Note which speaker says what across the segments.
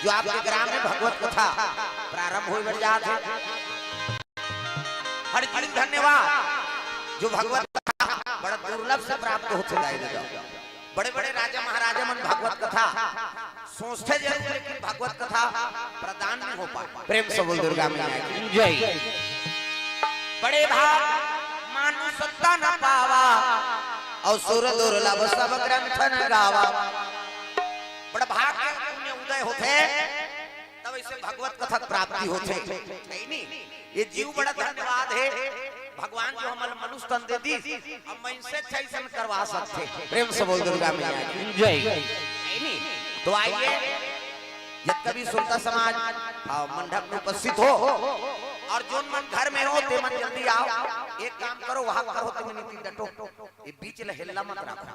Speaker 1: जो आपके ग्राम में भगवत कथा प्रारंभ हो जाते हर चीज धन्यवाद। जो भगवत कथा बड़ा दुर्लभ से प्राप्त होते जाएगा। बड़े बड़े राजा महाराजा मन भगवत कथा सोचते जरूर लेकिन भगवत कथा प्रदान नहीं हो पाए। प्रेम से बोल दुर्गा मैया की जय। बड़े भाग मानु सत्ता न पावा और सुर दुर्लभ सब ग्रंथ न गावा। बड़ा भाग पुण्य उदय होते तब इसे भगवत कथा प्राप्ति होते नहीं। ये जीव बड़ा धन्यवाद है भगवान जो हमारे मनुष्य तन दे दी अब मैं इनसे अच्छा करवा सकते। प्रेम से बोल दुर्गा मैया की जय। तो आइए जब कभी सुनता समाज मंडप में उपस्थित हो और जो मन घर में हो ते मन जल्दी आओ। एक काम करो वहां करो तुम नीति डटो ये बीच ले हिलना मत रखो।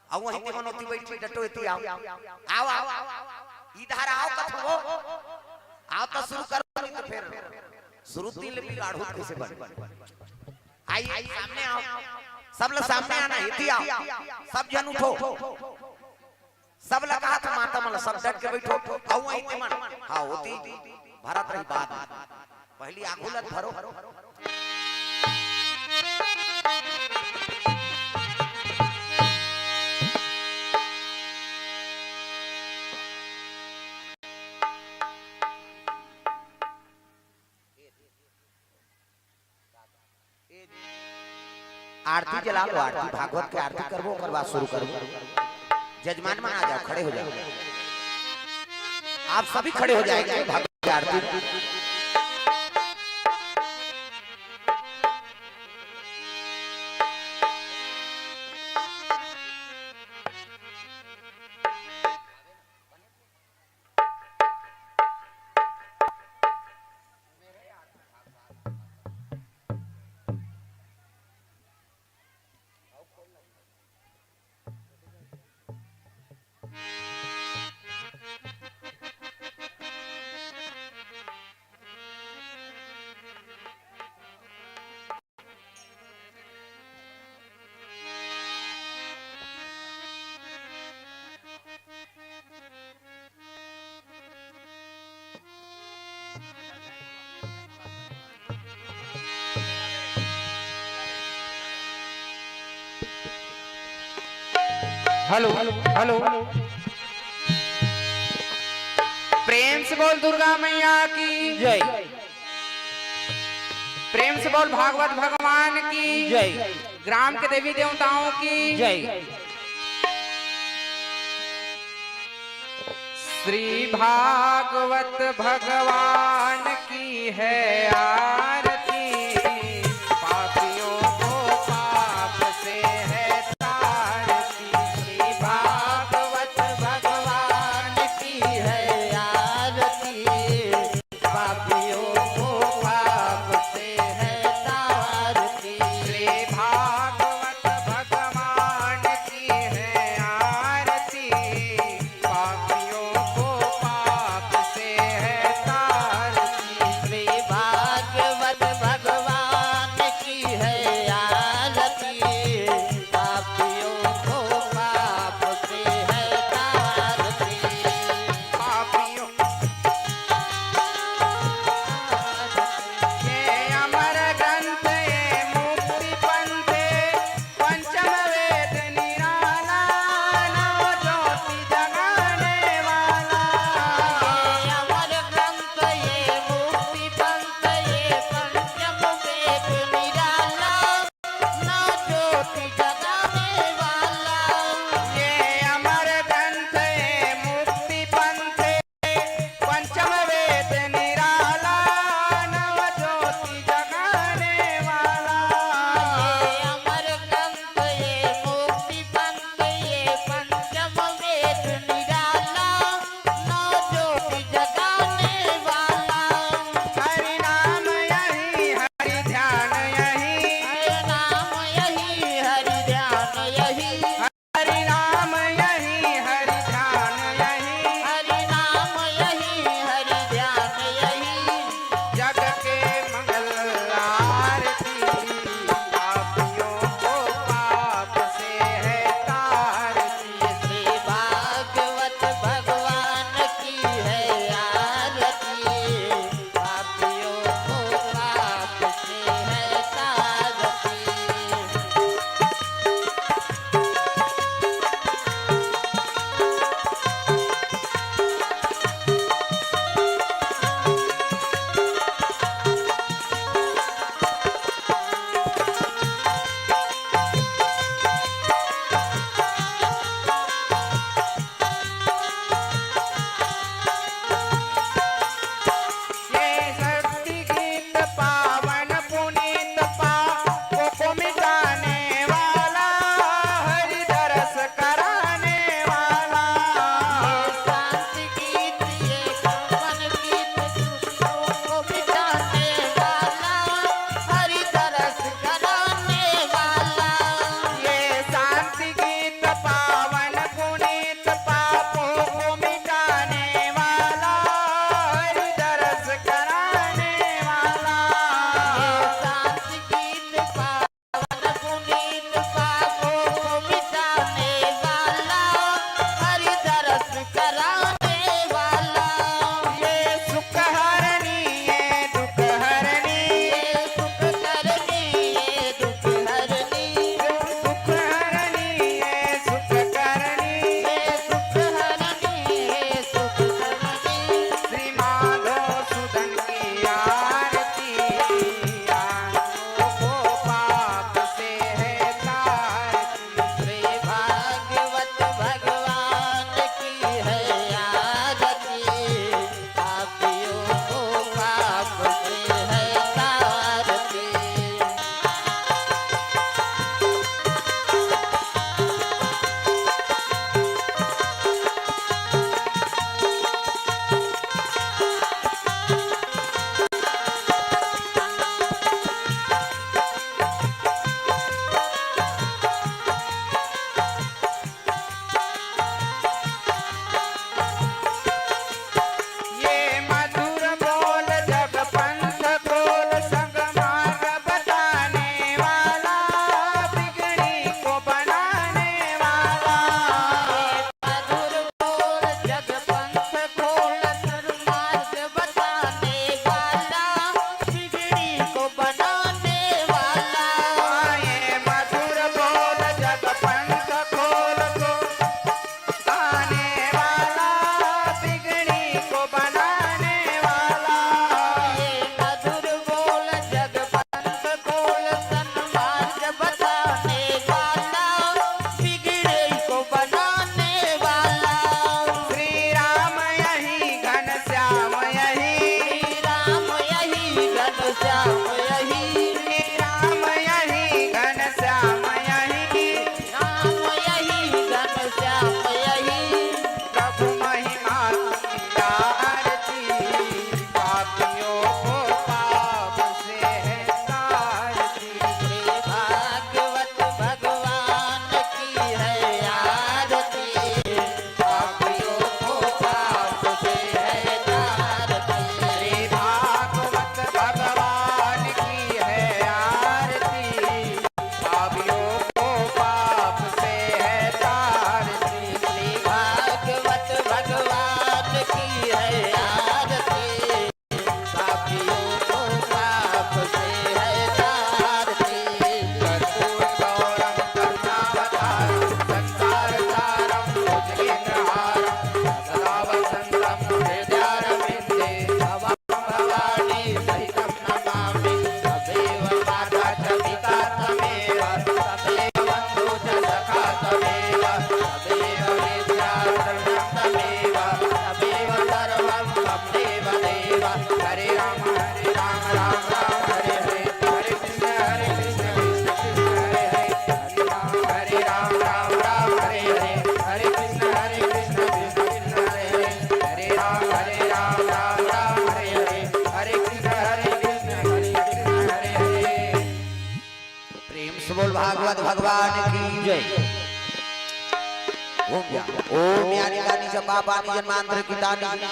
Speaker 1: अब वहीं ते मन होती बैठी डटो इति आओ आओ आओ इधर आओ कथो आओ तो शुरू करो नहीं तो फिर श्रुति ले बिगाड़ो कैसे बन। आइए सामने आओ सब लोग सामने आना इति आओ सब जन उठो सब लगा हाथ माता मन सब डट के बैठो। आओ वहीं ते मन हां होती भारत रही बात पहली आंगुलत भरो। आरती जला लो। आरती भागवत की आरती करबो ओकर बाद शुरू करबो। जजमान मान आ जाओ खड़े हो जाओ। आप सभी खड़े हो जाएंगे भागवत की आरती।
Speaker 2: हेलो हेलो प्रेम से बोल दुर्गा मैया की
Speaker 1: जय।
Speaker 2: प्रेम से बोल भागवत भगवान की
Speaker 1: जय।
Speaker 2: ग्राम के देवी देवताओं की
Speaker 1: जय।
Speaker 2: श्री भागवत भगवान की है आरती पापियों को पाप से है तारती। श्री भागवत भगवान की है आरती पापियों को पाप से है तारती। श्री भागवत भगवान की है आरती पापियों को पाप से है तारती।
Speaker 3: श्री भागवत कराने वाला,
Speaker 2: ये सुख हरनी ये दुख हरनी,
Speaker 3: ये सुख करनी ये दुख हरनी,
Speaker 2: दुख हरनी ये सुख करनी,
Speaker 3: ये सुख हरनी ये सुख करनी।
Speaker 2: श्री माधव सुदन की आरती, आंखों को पाप से है तारती।
Speaker 3: श्री भागवत भगवान की है आरती, पापियों को पाप से है तारती।
Speaker 2: ये मधुर बोल जब पंथ खोल, संग मार्ग बताने वाला, बिगड़ी को बनाने वाला।
Speaker 3: मधुर बोल जग पंथ खोल, सन्मार्ग बताने वाला, बिगड़ी को बनाने वाला।
Speaker 2: ये मधुर बोल जब पंथ खोल को गाने वाला, बिगड़ी को बनाने वाला।
Speaker 3: ये मधुर बोल जग पंथ खोल, सन्मार्ग बताने वाला, बिगड़े को बनाने वाला।
Speaker 2: श्री राम यही घनश्याम यही,
Speaker 3: श्री राम यही घनश्याम यही,
Speaker 2: श्री राम यही घनश्याम यही,
Speaker 3: राम यही घनश्याम यही।
Speaker 2: प्रभु महिमा की आरती, पापियों को पाप से है तारती।
Speaker 3: श्री भागवत भगवान की है आरती, पापियों को पाप से है तारती।
Speaker 2: श्री भागवत भगवान की है आरती, पापियों को पाप से है तारती।
Speaker 3: श्री भागवत भगवान की है आरती, पापियों को पाप से है तारती।
Speaker 2: कर्पूर गौरम करुणावतारम, संसार सारम भुजगेन्द्रहारम, सदा वसन्तं हृदयारविन्दे,
Speaker 3: भवां भवानी सहितं नमामि, तदेव माता च पिता त्वमेव, तदेव बन्धु च सखा त्वमेव, तदेव विद्या शरणं त्वमेव, तमेव सर्वं त्वमेव देव।
Speaker 2: हरे राम राम राम हरे हरे, हरे कृष्ण कृष्ण कृष्ण हरे हरे, हरे राम राम हरे हरे, हरे कृष्ण कृष्ण कृष्ण हरे हरे, हरे राम राम हरे हरे, हरे कृष्ण हरे हरे।
Speaker 1: प्रेम से बोल भागवत भगवान की जय। ओम यानि दानि च पापानि जन्मांतर कृतानि,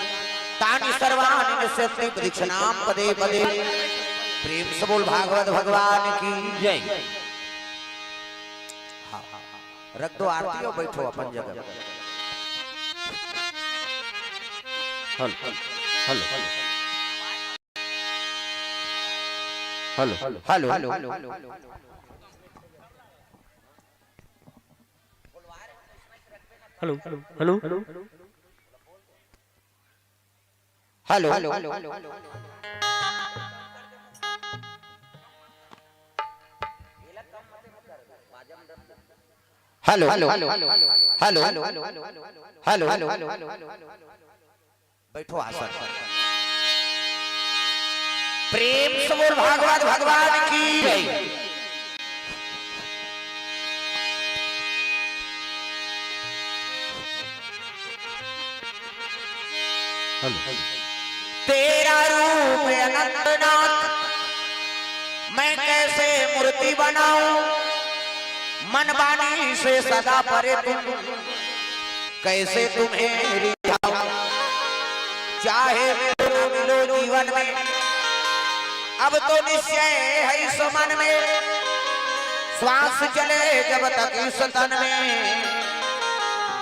Speaker 1: तानि सर्वाणि नश्यन्ति प्रदक्षिणां पदे पदे। प्रेम से बोल भागवत भगवान की जय। हाँ, रख दो आरती और बैठो अपन जगह।
Speaker 4: Hello hello hello
Speaker 1: hello hello
Speaker 4: hello hello hello
Speaker 1: hello
Speaker 4: hello
Speaker 1: hello hello hello hello बैठो आसन पर। प्रेम से बोल भागवत भगवान की जय। तेरा रूप अनंतनाथ मैं कैसे मूर्ति बनाऊं, मन वाणी से सदा परे तुम कैसे तुम्हें रिझाऊं। चाहे मिलो न मिलो जीवन में अब तो निश्चय है इस मन में, श्वास चले जब तक इस तन में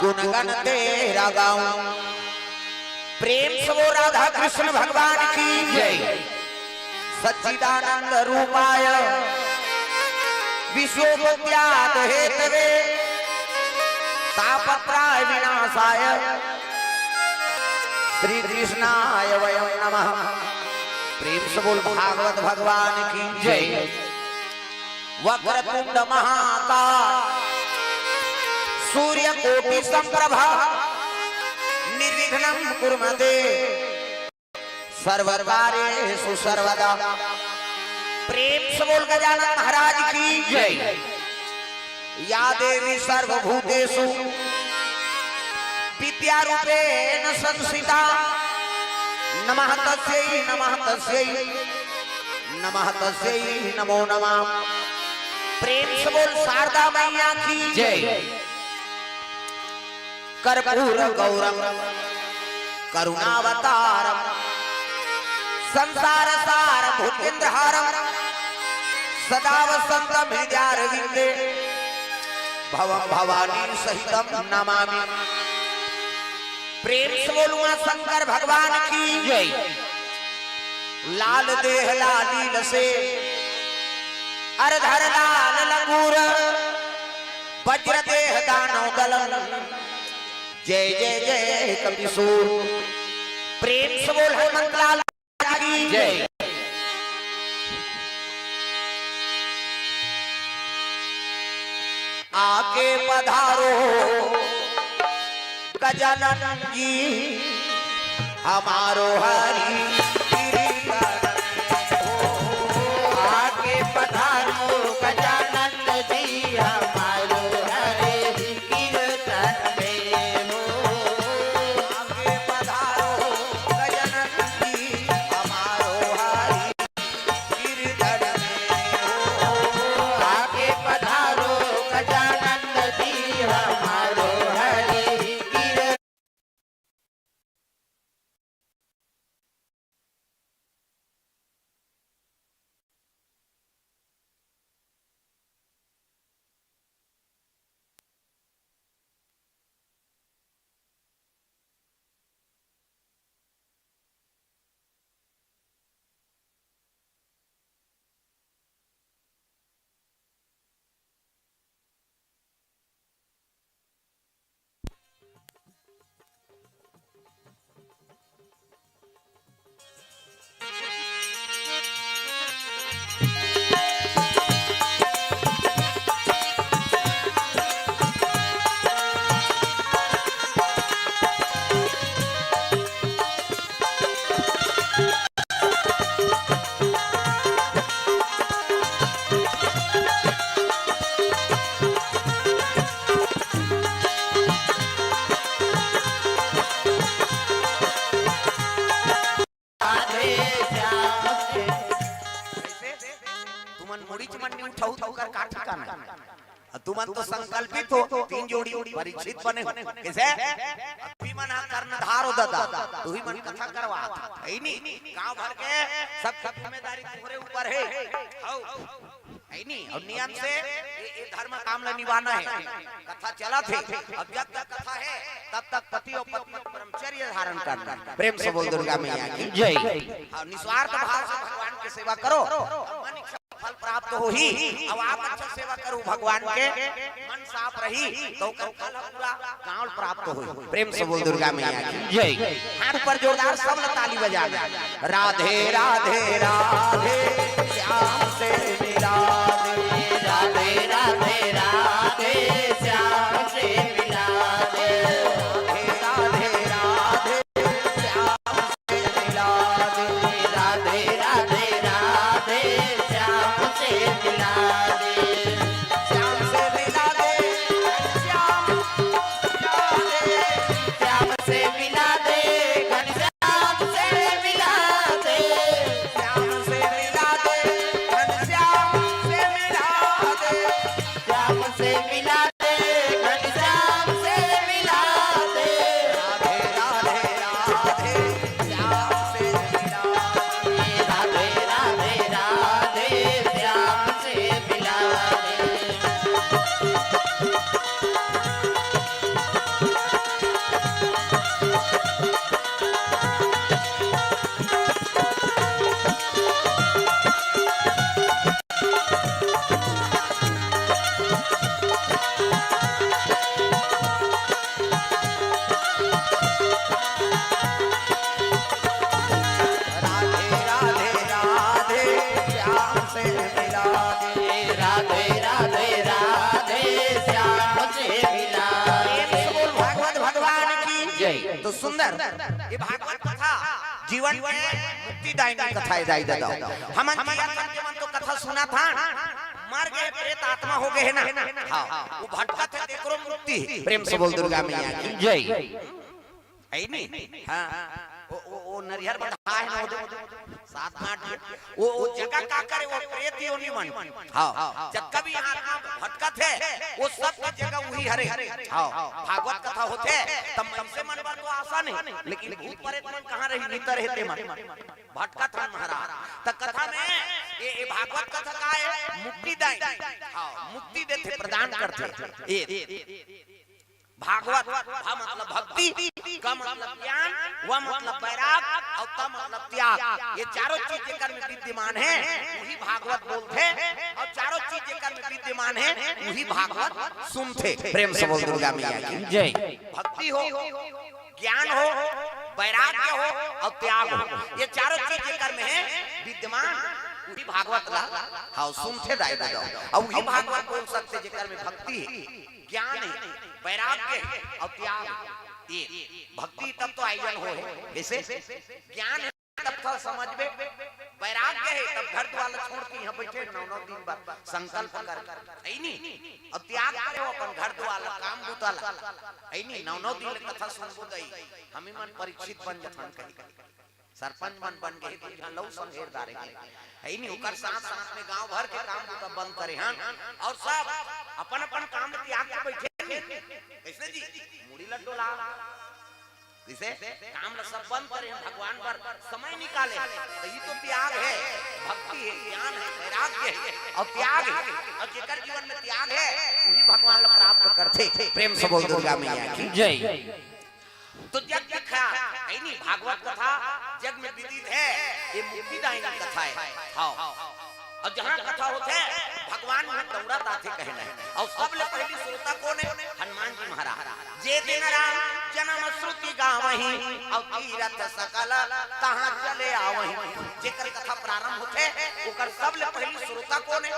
Speaker 1: गुणगन तेरा गाऊं। प्रेम से वो राधा कृष्ण भगवान की जय। सच्चिदानंद रूपाय विश्वोपत्यात हेतवे तापत्राय विनाशाय श्री कृष्णाय वयं नमः। प्रेम से बोल भागवत भगवान की जय। वक्रतुंड महाकाय सूर्य कोटि संप्रभा निर्विघ्नं कुर्मते सर्वकार्येषु सर्वदा। प्रेम से बोल गजानन महाराज की जय। या देवी सर्वभूतेषु विद्यारूपेण संस्थिता नमः तस्यै नमः तस्यै नमः तस्यै नमो नमः। प्रेम से बोल शारदा मैया की जय। कर्पूर गौरम करुणावतारम संसार सार भूतेन्द्रहारम सदा वसंतम हृदयारविंदे भवं भवानी सहितम नमामि। प्रेम से बोलूंगा शंकर भगवान की जय। लाल देह लालील से अरधर लाल लंगूर वज्र देह दानव दलन जय जय जय कपिसूर। प्रेम से बोल हनुमंत लाल की जय। आके पधारो गजानन जी हमारो हरि
Speaker 3: आके पधारो गजानन जी हमारो हरे कीर्तन में हो।
Speaker 1: आके पधारो गजानन जी हमारो हरि कीर्तन में हो।
Speaker 3: आके पधारो गजानन जी हमारो हरे कीर्तन।
Speaker 1: तुमन तो संकल्पित हो तीन जोड़ी परीक्षित बने कैसे अभी मना करना धारो दादा तू ही मन कथा करवा है नहीं गांव भर के सब जिम्मेदारी तुम्हारे ऊपर है नहीं और नियम से ये धर्म काम निभाना है। कथा चला थे अब जब तक कथा है तब तक पति और पत्नी ब्रह्मचर्य धारण करना। प्रेम से बोल दुर्गा मैया की जय। निस्वार्थ भाव से भगवान की सेवा करो फल प्राप्त हो ही। अब आप अच्छा सेवा करो भगवान के मन साफ रही तो पूरा गांव प्राप्त हो। प्रेम से बोल दुर्गा मैया की जय। हाथ पर जोरदार सब ताली बजा राधे राधे राधे श्याम से मिला दे।
Speaker 3: राधे राधे राधे श्याम से मिला दे।
Speaker 1: राधे राधे श्याम से मिला दे।
Speaker 3: राधे राधे राधे श्याम से मिला दे।
Speaker 1: श्याम से मिला दे श्याम
Speaker 3: से मिला दे घनश्याम से मिला दे।
Speaker 1: श्याम से मिला दे घनश्याम से मिला दे।
Speaker 3: श्याम से मिला दे घनश्याम से मिला
Speaker 1: सुंदर ये भागवत कथा जीवन में मुक्तिदायिनी कथा है दाई दादा। हम जीवन तो कथा सुना था, मर गए प्रेत आत्मा हो गए है ना, हाँ वो भटका थे देखो मुक्ति। प्रेम से बोल दुर्गा मैया की जय। है नहीं हाँ वो नरिहर बढ़ा है ना 7-8 वो जगह का करे वो प्रेत ही होनी मन। हाँ जब कभी आत्मा भटका थे वो सब की जगह वही हरे। हाँ भागवत कथा होते तब मन से मन पर तो आशा नहीं, लेकिन भूत प्रेत मन कहाँ रही भीतर रहते मन भटका था महाराज। तब कथा में ये भागवत कथा का है मुक्तिदायी। हाँ मुक्ति देते प्रदान करते भागवत। भा मतलब भक्ति, का मतलब ज्ञान, व मतलब वैराग और त मतलब त्याग। ये चारों चीज जेकर में विद्यमान है वही भागवत बोलते, और चारों चीज जेकर में विद्यमान है वही भागवत सुनते। प्रेम से बोल दुर्गा मैया की जय। भक्ति हो, ज्ञान हो, वैराग्य हो और त्याग हो, ये चारों चीज जेकर में है विद्यमान वही भागवत ला। हाँ सुनते दाई दादा। और वही भागवत बोल सकते जेकर में भक्ति ज्ञान है, वैराग्य और त्याग। ये भक्ति तब तो आयोजन हो है, जैसे ज्ञान है तब तो समझ में, वैराग्य है तब घर द्वार छोड़ के यहाँ बैठे 9 दिन बाद संकल्प कर है नहीं, और त्याग करे अपन घर द्वार काम बुताला है नहीं। 9 दिन कथा सुनबो गई हमें मन परीक्षित बन जथन कही सरपंच मन बन गए तो यहाँ लौ संघेरदार है नहीं। ओकर साथ में गांव भर के काम तो बंद करे हैं और सब अपन अपन काम त्याग के बैठे कैसे जी मुड़ी लड्डू ला इसे काम ला सब बंद करे भगवान पर समय निकाले। तो ये तो त्याग है, भक्ति है, ज्ञान है, वैराग्य है और त्याग है। और जेकर जीवन में त्याग है वही भगवान ला प्राप्त करते। प्रेम से बोल दुर्गा मैया की जय। तो जग दिखा है नहीं भागवत कथा जग में विदित है, ये मुक्तिदायिनी कथा है। हाँ और जहाँ कथा होते भगवान में दौड़त आते कहना है। और सबले पहली श्रोता कौन है? हनुमान जी महाराज। जे दिन राम जन्म श्रुति गावही और तीरथ सकल कहाँ चले आवही। जेकर कथा प्रारंभ होते ओकर सबले पहली श्रोता कौन है?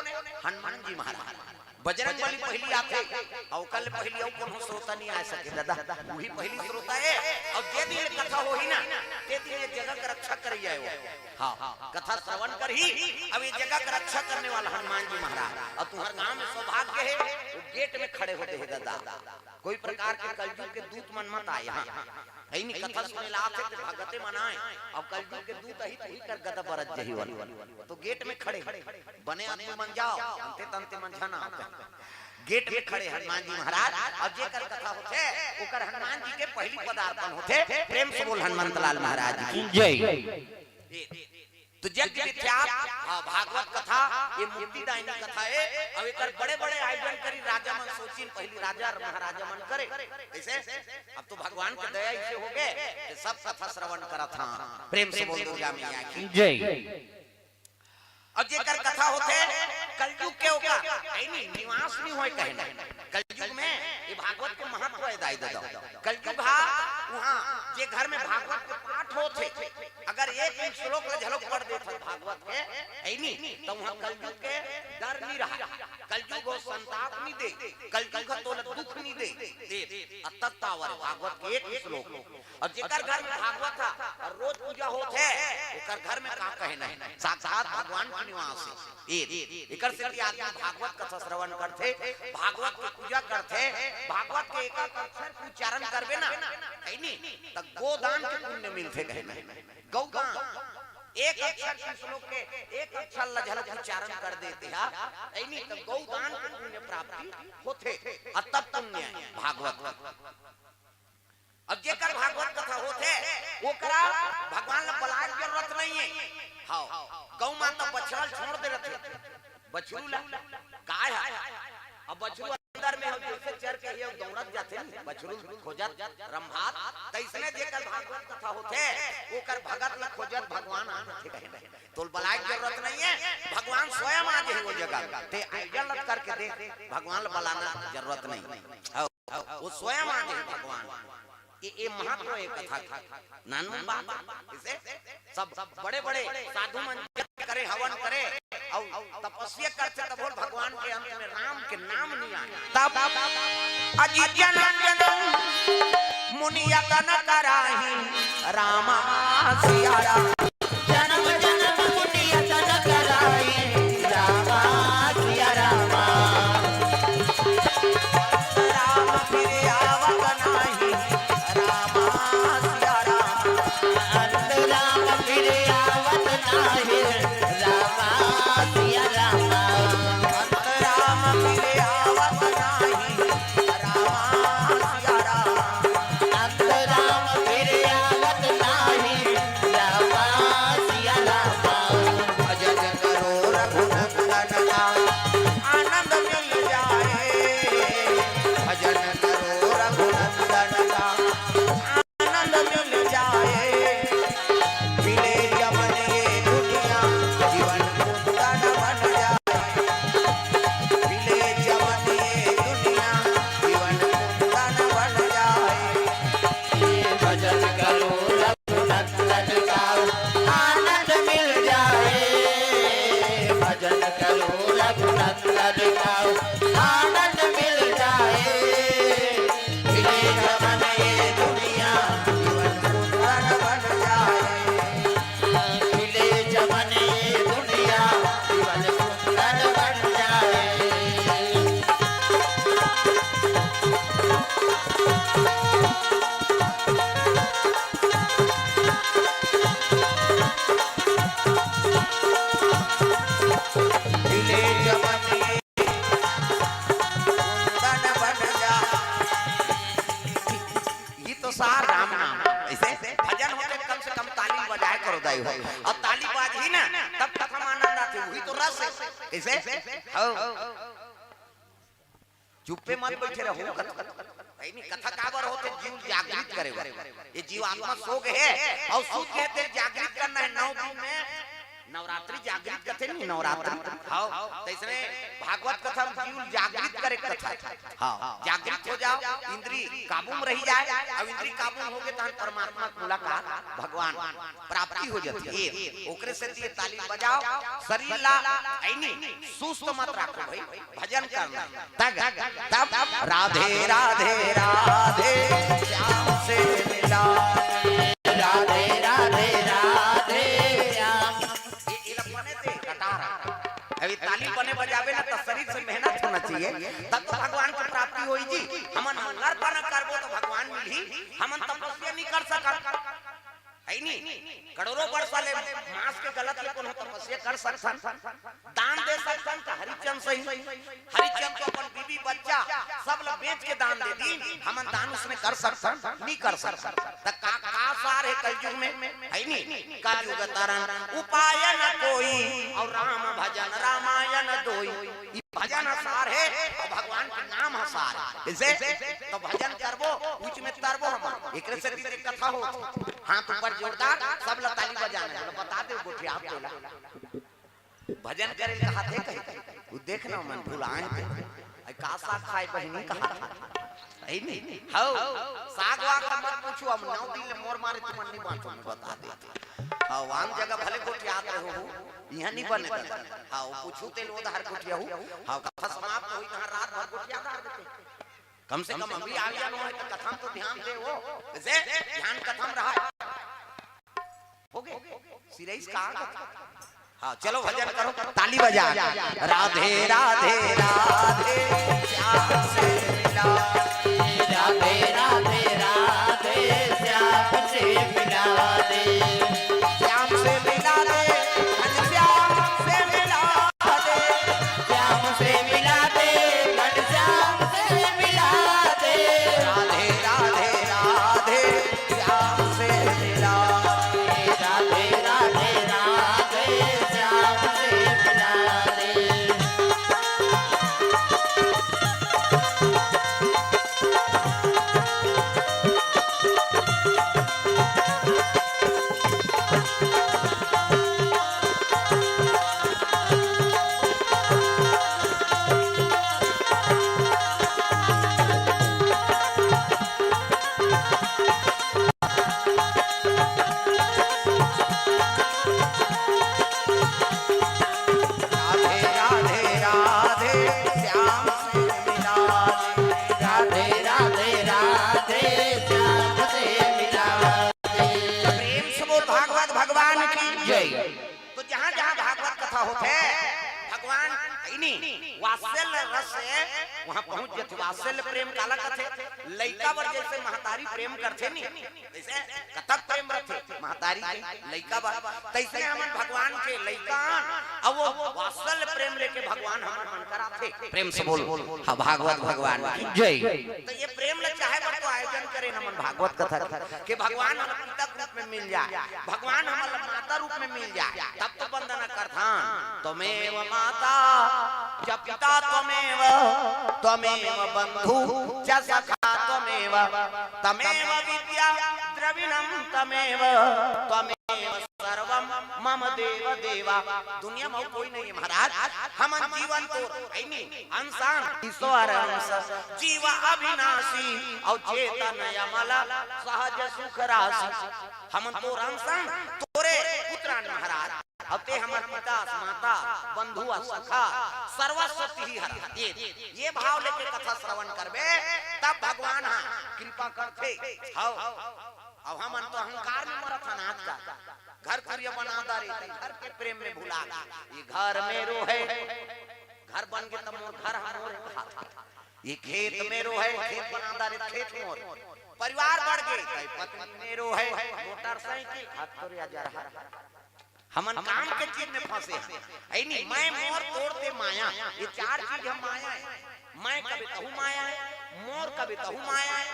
Speaker 1: हनुमान जी महाराज। बजरंग बली पहली आते और कल पहली और कोनो श्रोता नहीं आ सके दादा, वही पहली श्रोता है। और जे दिन कथा हो ही ना ते दिन ये जगह का रक्षा कर जाए वो। हाँ कथा श्रवण कर ही अब ये जगह का रक्षा करने वाला हनुमान जी महाराज। और तुम्हारे गांव में सौभाग्य है वो गेट में खड़े होते हैं दादा। कोई प्रकार के कलयुग के दूत मन मत आए यहाँ है नहीं। कथा सुने लाते थे भगते मनाए और कलयुग के दूत ही तो ही कर गदा बरत जही वाली तो गेट में खड़े बने आदमी मन जाओ अंते तंते मन जाना गेट में खड़े हनुमान जी महाराज। और जेकर कथा होते ओकर हनुमान जी के पहली पदार्पण होते। प्रेम से बोल हनुमंत लाल महाराज की जय। तो जग विख्यात भागवत कथा ये मुक्तिदायिनी कथा है। अब एकर बड़े-बड़े आयोजन करी राजा मन सोचिन पहली राजा महाराजा मन करे ऐसे। अब तो भगवान की दया इसे हो गए कि सब कथा श्रवण करा था। प्रेम से बोल दुर्गा मैया की जय। और जेकर कथा होते कलयुग के ओकर है नहीं निवास नहीं होय कहना। कलयुग में ये भागवत के महत्व है दाई दादा। कलयुग वहां जे घर में भागवत के पाठ होते अगर एक श्लोक ले झलक पढ़ देते भागवत के है नहीं तो वहां कलयुग के डर नहीं रहा। कलयुग को संताप नहीं दे, कलयुग तो दुख नहीं दे अतत्तावर भागवत के एक श्लोक। और जेकर घर में भागवत था और रोज पूजा होते ओकर घर में का कहना है साक्षात भगवान का निवास है। एकर से कि आदमी भागवत कथा श्रवण करते, भागवत की पूजा करते, भागवत के एक अक्षर के उच्चारण करबे ना है नहीं त गोदान के पुण्य मिलते कहना है। गौदान एक अक्षर के श्लोक के एक अक्षर ला झलक उच्चारण कर देते है नहीं तो गौदान के पुण्य प्राप्ति होते। तब पुण्य भागवत। अब जेकर भागवत कथा होते वो करा भगवान ला बलाय की जरूरत नहीं है। हाँ गौ माता बछड़ा छोड़ दे रहे बछरू ला गाय है। अब बछरू अंदर में हम जैसे चर के ये दौड़त जाते हैं बछरू खोजत रंभात तैसने जेकर भागवत कथा होते ओकर भगत ला खोजत भगवान आते कहने तो बलाय की जरूरत नहीं है। भगवान स्वयं आ जाए वो जगह ते आइडियल करके दे भगवान ला बलाना जरूरत नहीं वो स्वयं आ जाए भगवान। ये महत्व है कथा नानू बात इसे सब बड़े-बड़े साधु मन करे हवन करे और तपस्या करते तब भगवान के अंत में राम के नाम नहीं आया। तब अजित जन मुनिया तन कराही रामा सिया राम
Speaker 3: जन्म जन्म मुनिया तन कराई रामा सिया रामा
Speaker 1: राम फिर आवत नाही रामा सिया राम
Speaker 3: अंत राम फिर आवत नाही रामा सिया रामा
Speaker 1: राम फिर आवत नाही रामा सिया राम
Speaker 3: अंत राम फिर आवत नाही रामा सिया रामा
Speaker 1: भजन करो रघुनंदन का आनंद मिल जाए भजन करो रघुनंदन का आनंद मिल जाए मिले यमन ये दुनिया जीवन कुंदन बन जाए मिले यमन ये दुनिया जीवन कुंदन बन जाए
Speaker 3: भजन करो रघुनंदन का आनंद मिल जाए भजन करो रघुनंदन का आनंद मिल जाए मिले जमन ये दुनिया
Speaker 1: जीवन कुंदन बन जाए
Speaker 3: मिले जमन ये दुनिया जीवन सुंदर बन जाए
Speaker 1: मिले जमन ये कुंदन बन जाए ये तो सार राम नाम ऐसे भजन होते कम से कम ताली बजाए करो दाई हो और ताली बाजी ना तब तक हम आनंद आते वही तो रस है कैसे हो चुप्पे मत बैठे रहो नहीं कथा काबर होते जीव जागृत करेगा ये जीव आत्मा सो गए और सूत कहते जागृत करना है 9 दिन में नवरात्रि जागृत कथे नहीं नवरात्रि हाँ तो इसमें भागवत कथा में जीव जागृत करे कथा हाँ जागृत हो जाओ इंद्री काबू में रही जाए अब इंद्री काबू हो गए तो परमात्मा की मुलाकात भगवान प्राप्ति हो जाती है ओकरे से ये ताली बजाओ शरीर ला ऐनी सुस्त मत रखो भाई भजन करना तब राधे राधे राधे श्याम से मिला
Speaker 3: राधे राधे राधे श्याम
Speaker 1: अभी ताली बने बजावे ना तो शरीर से मेहनत होना चाहिए तब तो भगवान की प्राप्ति होई जी हमन मंगलपन करबो तो भगवान मिली हमन तपस्या नहीं कर सकल है नी करोड़ों वर्ष ले मांस के गलत ले कोनो तपस्या कर सकन दान दे सकन का हरिचंद सही हरिचंद तो अपन बीबी बच्चा सब लोग बेच के दान दे दी हमन दान उसने कर सकन नहीं कर सकन त का सार है कलयुग में है नी कलयुग तरन उपाय न कोई और राम भजन रामायण दोई ई भजन सार है और भगवान के नाम सार है तो भजन करबो बीच में तरबो हम एकरे से तीसरी कथा हो हाथ ऊपर जोरदार सब लोग ताली बजाना है बता दे गोठी आप बोला भजन करे का हाथ है कहीं वो देखना मन भुलाए आई का साग खाए बहिनी कहा है नहीं हां साग वाग मत पूछो हम 9 दिन ले मोर मारे तुम नहीं बांटो मैं बता दे हां वांग जगह भले गोठी याद रहो यहां नहीं बने हां पूछू तेल उधार गोठी हो हां कथा समाप्त होई ना रात भर गोठी याद देते कम से कम अभी आ गया नो है तो कथा तो ध्यान दे वो जैसे ध्यान कथा रहा हो गए सिरेश कहां हाँ चलो भजन करो ताली बजा राधे राधे राधे श्याम से मिला
Speaker 3: राधे राधे राधे श्याम से मिला दे
Speaker 1: श्याम से मिला दे घनश्याम से मिला दे
Speaker 3: श्याम से मिला दे घनश्याम से मिला दे
Speaker 1: राधे राधे राधे श्याम से मिला
Speaker 3: राधे राधे राधे श्याम से मिला दे भगवान की जय।
Speaker 1: तो जहाँ जहाँ भागवत कथा होते भगवान वात्सल्य रस से वहाँ पहुँच जाते। वात्सल्य प्रेम काला करते लइका बर जैसे महतारी प्रेम करते नी जैसे कथक प्रेम रखे महतारी लइका बर तैसे हमन भगवान के लइका अब वो वात्सल्य प्रेम लेके भगवान हमन मन कराते। प्रेम से बोल हाँ भागवत भगवान की
Speaker 3: जय।
Speaker 1: तो ये प्रेम ल चाहे बड़ तो आयोजन करे नमन भागवत कथा के भगवान हम पिता रूप में मिल जाए, भगवान हमारा माता रूप में मिल जाए, तब तो वंदना करथान। त्वमेव माता च पिता त्वमेव त्वमेव बंधु च सखा त्वमेव तमेव विद्या द्रविणं तमेव त्वमेव सर्वं मम देव देवा। दुनिया में कोई नहीं है महाराज, हम जीवन तो इंसान ईश्वर जीव अविनाशी और चेतन अमल सहज सुख राशि। हम तो इंसान तोरे पुत्रान महाराज अब ते हमार पिता माता बंधु सखा सर्वस्वती ही हर ये भाव लेके कथा श्रवण करबे तब भगवान हाँ कृपा करते। अब हमन तो अहंकार में मरत अनाथ का घर करिया बना दारे घर के प्रेम में भुला ये घर मेरो है घर बन के तब मोर घर मोर ये खेत मेरो है खेत बना दारे खेत मोर परिवार बढ़ गए पत्नी मेरो है मोटरसाइकिल हाथ तोड़िया जा रहा हमन काम के चीज में फंसे हैं। नहीं मैं मोर तोड़ते माया ये चार चीज हम माया है। मैं कभी तहु माया है, मोर कभी तहु माया है,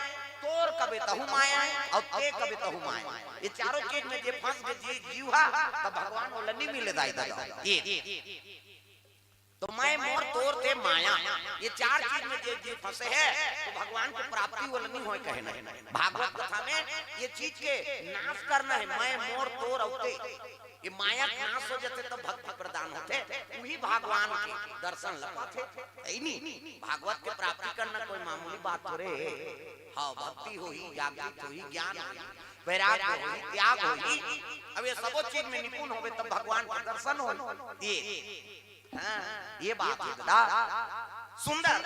Speaker 1: तोर कभी तहु माया है और ते कभी तहु माया है। ये चारों चीज में जे फंस गए जे जीवा तब भगवान वो नहीं मिले दाई दादा ये तो मैं मोर तोर ते माया ये चार चीज में जे जे फंसे है तो भगवान की प्राप्ति वो नहीं होए कहे नहीं। भागवत कथा में ये चीज के नाश करना है। मैं मोर तोर औते ये माया नाश हो जाते तब भक्ति प्रदान होते वही भगवान के दर्शन लपाते। नहीं भागवत के प्राप्ति करना कोई मामूली बात थोड़े। हाँ भक्ति होई जागृत होई ज्ञान वैराग्य होई त्याग होई अब ये सब चीज में निपुण होवे तब भगवान का दर्शन हो। ये बात है सुंदर।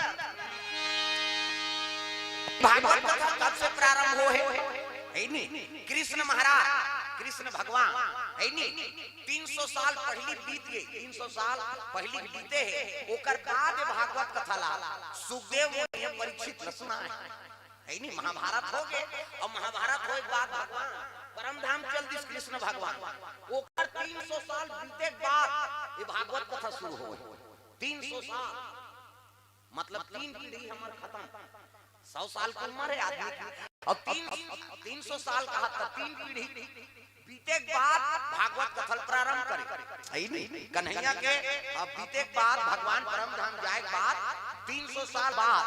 Speaker 1: भागवत कथा कब से प्रारंभ हो है नहीं कृष्ण महाराज कृष्ण भगवान है नहीं 300 साल पहले बीत गए 300 साल पहले बीते है ओकर बाद भागवत कथा ला सुखदेव ने परीक्षित सुना है नहीं महाभारत हो गए और महाभारत होए बाद भगवान परम धाम चल दिस कृष्ण भगवान ओकर 300 साल बीते बाद ये भागवत कथा शुरू हो 300 साल मतलब 3 पीढ़ी हमार खत्म 100 साल की उम्र है आदमी और 300 साल कहा था 3 पीढ़ी बीते बाद भागवत कथा प्रारंभ करे नहीं कन्हैया के अब बीते बाद भगवान परम धाम जाए बाद 300 साल बाद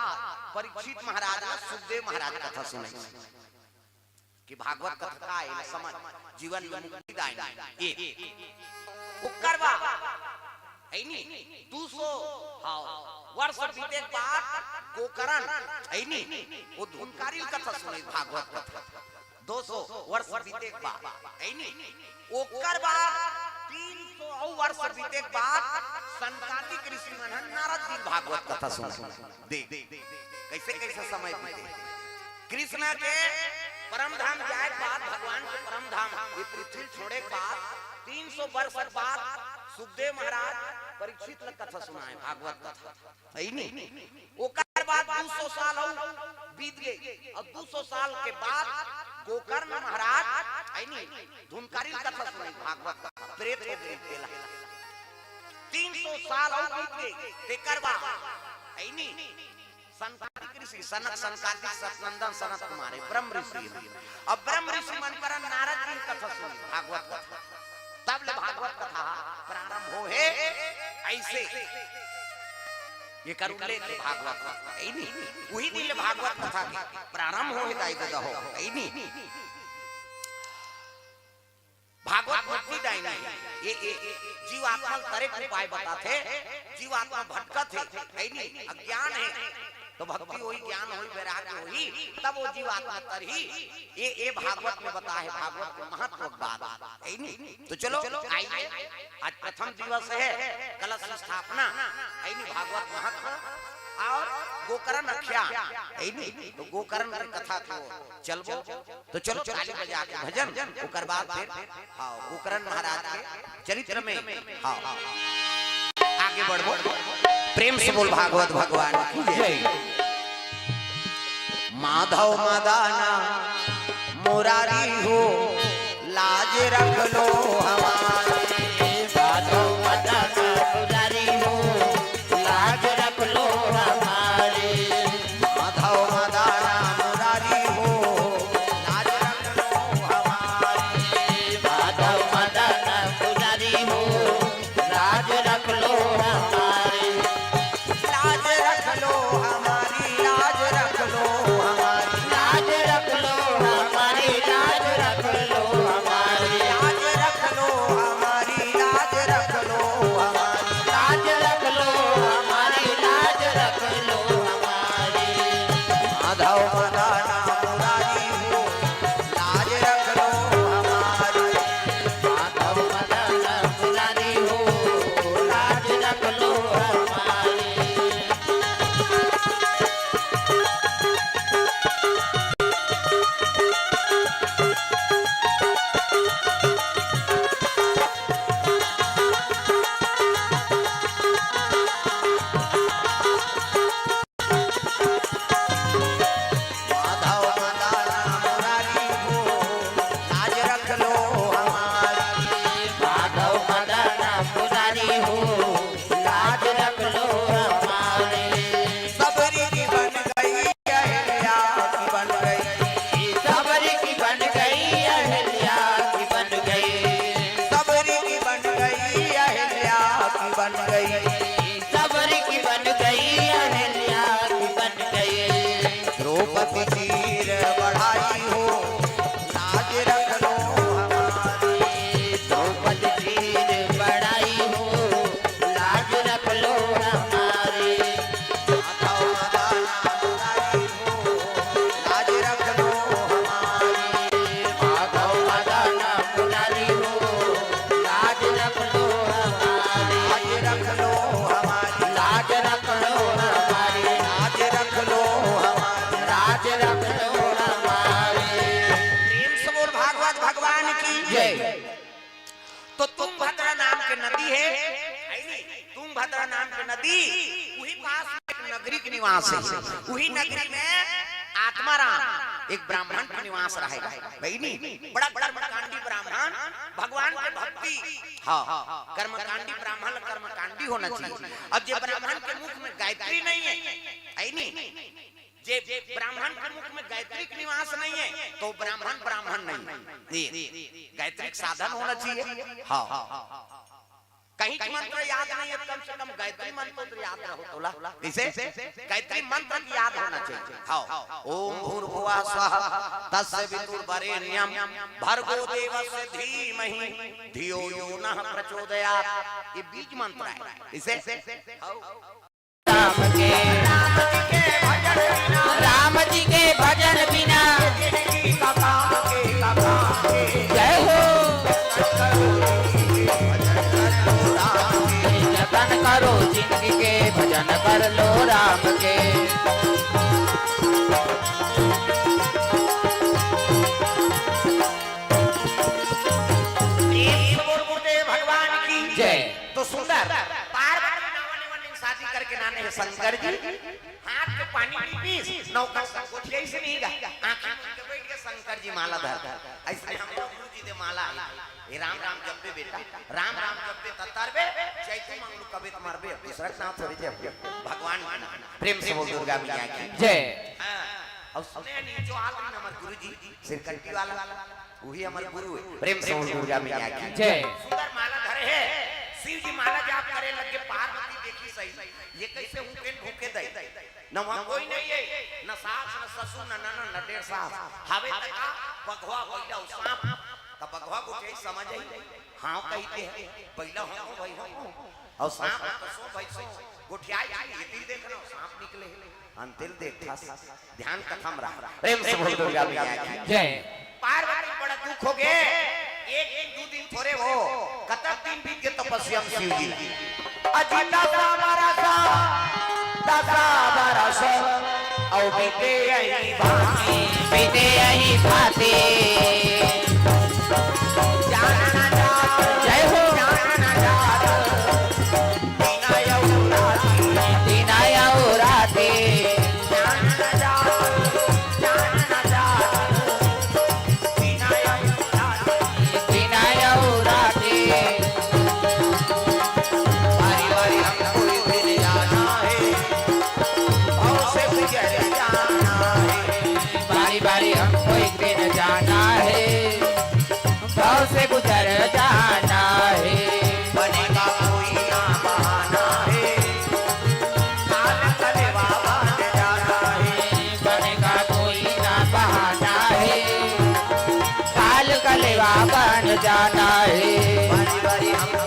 Speaker 1: परीक्षित महाराज ने सुखदेव महाराज कथा सुनाई कि भागवत कथा का है समझ जीवन में मुक्ति दायिनी एक करवा है नहीं 200 वर्ष बीते बाद गोकर्ण है नहीं वो धुनकारी कथा सुनाई भागवत कथा 200 वर्ष बीते बाद है नहीं ओकर बाद 300 वर्ष बीते बाद संकालिक ऋषि मन नारद जी भागवत कथा सुना देख कैसे कैसे समय बीते कृष्ण के परम धाम जाए बाद भगवान के परम धाम ये पृथ्वी छोड़े के बाद 300 वर्ष बाद सुखदेव महाराज परीक्षित कथा सुनाए भागवत कथा है नहीं ओकर बाद 200 साल बीत गए और 200 साल के बाद गोकर्ण महाराज है नहीं धुनकारी कथा सुनाई भागवत कथा प्रेत हो गए 300 साल बीत गए तेकर बाद है नहीं संकालिक ऋषि सनक संकालिक सतनंदन सनत कुमार ब्रह्म ऋषि अब ब्रह्म ऋषि मन पर नारद जी कथा सुनी भागवत कथा तब ले भागवत कथा प्रारंभ हो है ऐसे ये कर उल्लेख भागवत है नहीं वही दिन भागवत कथा की प्रारंभ हो है दाई दादा हो है नहीं भागवत मुक्ति दायिनी ये जीवात्मा तरेक उपाय बताते जीवात्मा भटकत है नहीं अज्ञान है तो भक्ति होई ज्ञान होई वैराग्य होई तब वो जीवात्मा तरही ये भागवत में बता है भागवत के महत्व बात है नहीं तो चलो आइए आज प्रथम दिवस है कलश स्थापना है नहीं भागवत महत्व और गोकर्ण अख्या है नहीं तो गोकर्ण की कथा था चलबो तो चलो ताली बजा के भजन ओकर बाद फिर हां गोकर्ण महाराज के चरित्र में हां आगे बढ़ो प्रेम से बोल भागवत भगवान की जय। माधव मदाना मुरारी हो लाज रख लो हमारे
Speaker 3: माधव मदाना मुरारी हो लाज रख लो हमारे
Speaker 1: माधव मदाना मुरारी हो लाज रख लो हमारे
Speaker 3: माधव मदाना मुरारी हो लाज रख लो हमारे
Speaker 1: लाज रख लो हमारी लाज रख लो हमारी
Speaker 3: लाज रख लो हमारी लाज रख लो हमारी
Speaker 1: लाज रख लो हमारी लाज रख लो हमारी
Speaker 3: लाज रख लो हमारी लाज रख लो हमारी
Speaker 1: माधव मदाना मुरारी हो लाज रख लो हमारी
Speaker 3: माधव मदाना मुरारी हो लाज रख लो हमारी
Speaker 1: माधव मदाना मुरारी हो लाज रख लो हमारी
Speaker 3: माधव मदाना मुरारी हो लाज रख लो हमारे
Speaker 1: सबरी की बन गई अहिल्या की बन गई
Speaker 3: सबरी की बन गई अहिल्या की बन गई
Speaker 1: सबरी की बन गई अहिल्या की बन गई
Speaker 3: सबरी की बन गई अहिल्या की बन गई
Speaker 1: द्रौपदी चीर बढ़ाई हो लाज रख लो हमारी
Speaker 3: द्रौपदी चीर बढ़ाई हो लाज रख लो हमारी
Speaker 1: माधव मदाना मुरारी हो लाज रख लो हमारी
Speaker 3: माधव मदाना मुरारी हो लाज रख लो हमारी
Speaker 1: लाज रख लो हमारी
Speaker 3: लाज रख लो हमारी
Speaker 1: लाज रख लो हमारी
Speaker 3: लाज रख लो हमारी
Speaker 1: प्रेम से बोल भागवत भगवान की
Speaker 3: जय।
Speaker 1: तो तुंगभद्रा नाम के नदी है नहीं तुंगभद्रा नाम के नदी वही पास में एक नगरी के निवास है वही नगरी में आत्माराम एक ब्राह्मण का निवास रहेगा भाई नहीं बड़ा बड़ा कर्मकांडी ब्राह्मण भगवान के भक्ति हाँ कर्मकांडी ब्राह्मण कर्मकांडी होना चाहिए। अब जो ब्राह्मण के मुख में गायत्री नहीं है नहीं जे ब्राह्मण के मुख में गायत्री का निवास नहीं है तो ब्राह्मण ब्राह्मण नहीं गायत्री साधन होना चाहिए हाँ कहीं मंत्र याद नहीं है कम से कम गायत्री मंत्र तो याद रहो तोला कैसे गायत्री मंत्र याद होना चाहिए हाँ ओम भूर्भुवः स्वः तस्य वितुर्वरेण्यं भर्गो देवस्य धीमहि धियो यो नः प्रचोदयात् ये बीज मंत्र है इसे
Speaker 3: राम जी के भजन बिना जय हो जतन करो जिंदगी के भजन कर लो राम के
Speaker 1: भगवान की
Speaker 3: जय।
Speaker 1: तो सुंदर पार्वती शादी करके नाने है शंकर जी हाथ में पानी पीस नौका गोठिया से नहीं गा आंखें बंद के बैठ के शंकर जी माला धर ऐसे हम गुरु जी दे माला ये राम राम जपबे बेटा राम राम जपबे ततरबे चैतु मंगलू कबे मारबे दूसरा नाम थोड़ी जे भगवान प्रेम से बोल दुर्गा मैया की
Speaker 3: जय।
Speaker 1: और सुने नहीं जो आल हमारे गुरु जी सिरकंठी वाला वही हमारे गुरु है प्रेम से बोल दुर्गा मैया की
Speaker 3: जय।
Speaker 1: सुंदर माला धरे है शिव जी माला जाप करे लगे पार्वती देखी सही ये कैसे हुकेन भूखे दे न वहां कोई नहीं है न सास न ससुर न ननन न डेढ़ सास हवे तका बघवा होइला सांप त बघवा को के समझ आई हां कहते हैं पहला हो भाई हो और सांप तो सो भाई सो गोठियाई ये दिल देखना सांप निकले अंतिल देखा ध्यान कथम रहा प्रेम से बोल दुर्गा मैया की
Speaker 3: जय।
Speaker 1: पार्वती बड़ा दुख हो गए एक दो दिन थोड़े हो कतक दिन बीत के तपस्या में शिव जी अजीता सा हमारा सा दसा बरस औ बीते यही भांति
Speaker 3: बीते यही भांति
Speaker 1: जाना जात
Speaker 3: जय हो
Speaker 1: जाना जात बिना यौराती
Speaker 3: दीना यौ राते
Speaker 1: जाना जात बिना यौराती
Speaker 3: दीना यौ राते
Speaker 1: बारी बारी हमको दिल जाना है भाव से गुजर जाना है
Speaker 3: बारी बारी हमको एक दिन जाना है भाव से गुजर जाना है
Speaker 1: बनेगा कोई ना बहाना है काल कलेवा बन जाना है
Speaker 3: बनेगा कोई ना बहाना है काल कलेवा बन जाना है
Speaker 1: बारी बारी हमको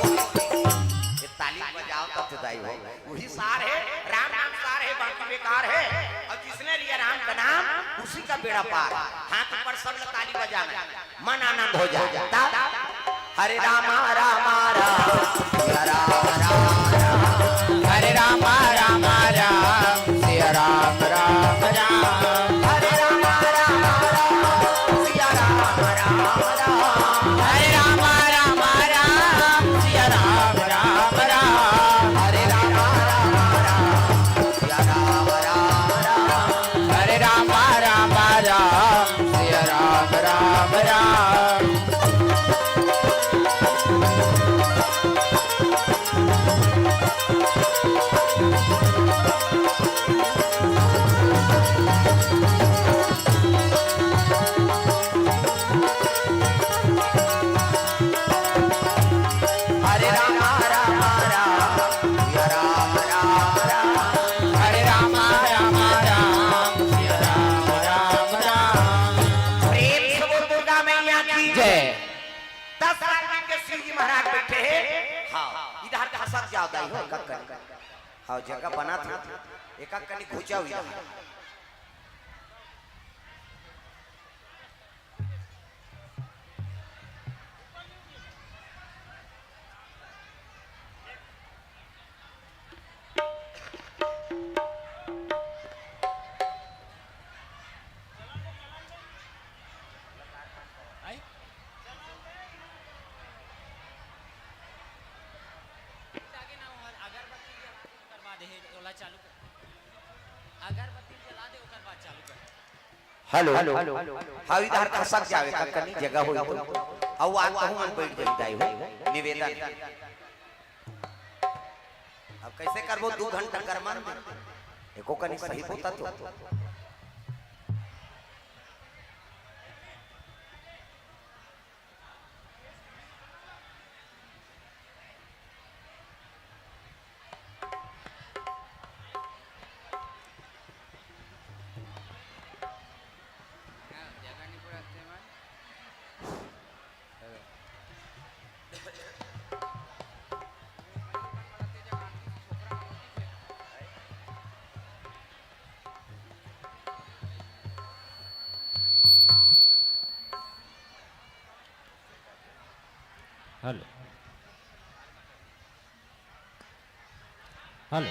Speaker 1: ये ताली बजाओ तब जुदाई हो वही सार है राम नाम सार है बाकी बेकार है और जिसने लिया राम का नाम उसी का बेड़ा पार हाथ ऊपर सब लोग ताली बजाना मन आनंद हो जाए हरे रामा रामा राम राम राम
Speaker 3: हरे रामा रामा राम सिया राम राम राम
Speaker 1: हरे रामा रामा राम सिया राम राम राम
Speaker 3: हरे रामा रामा राम सिया राम राम राम
Speaker 1: हरे रामा रामा राम सिया राम राम राम
Speaker 3: हरे रामा रामा राम सिया राम राम राम
Speaker 1: हरे रामा रामा राम सिया राम राम राम
Speaker 3: हरे रामा रामा राम सिया राम राम राम
Speaker 1: प्रेम से बोल दुर्गा मैया की
Speaker 3: जय
Speaker 1: 10 आदमी के शिव जी महाराज बैठे हैं हाँ इधर का सब ज्यादा ही हो कक्कन हाँ जगह बना था एक कनी घुचा हुआ हेलो हाँ इधर का सब जावे कक्कनी जगह हो तो अब आज तो हम बैठ जाई हो निवेदन अब कैसे करबो 2 घंटा करमान एको कनी सही होता तो
Speaker 4: हेलो हेलो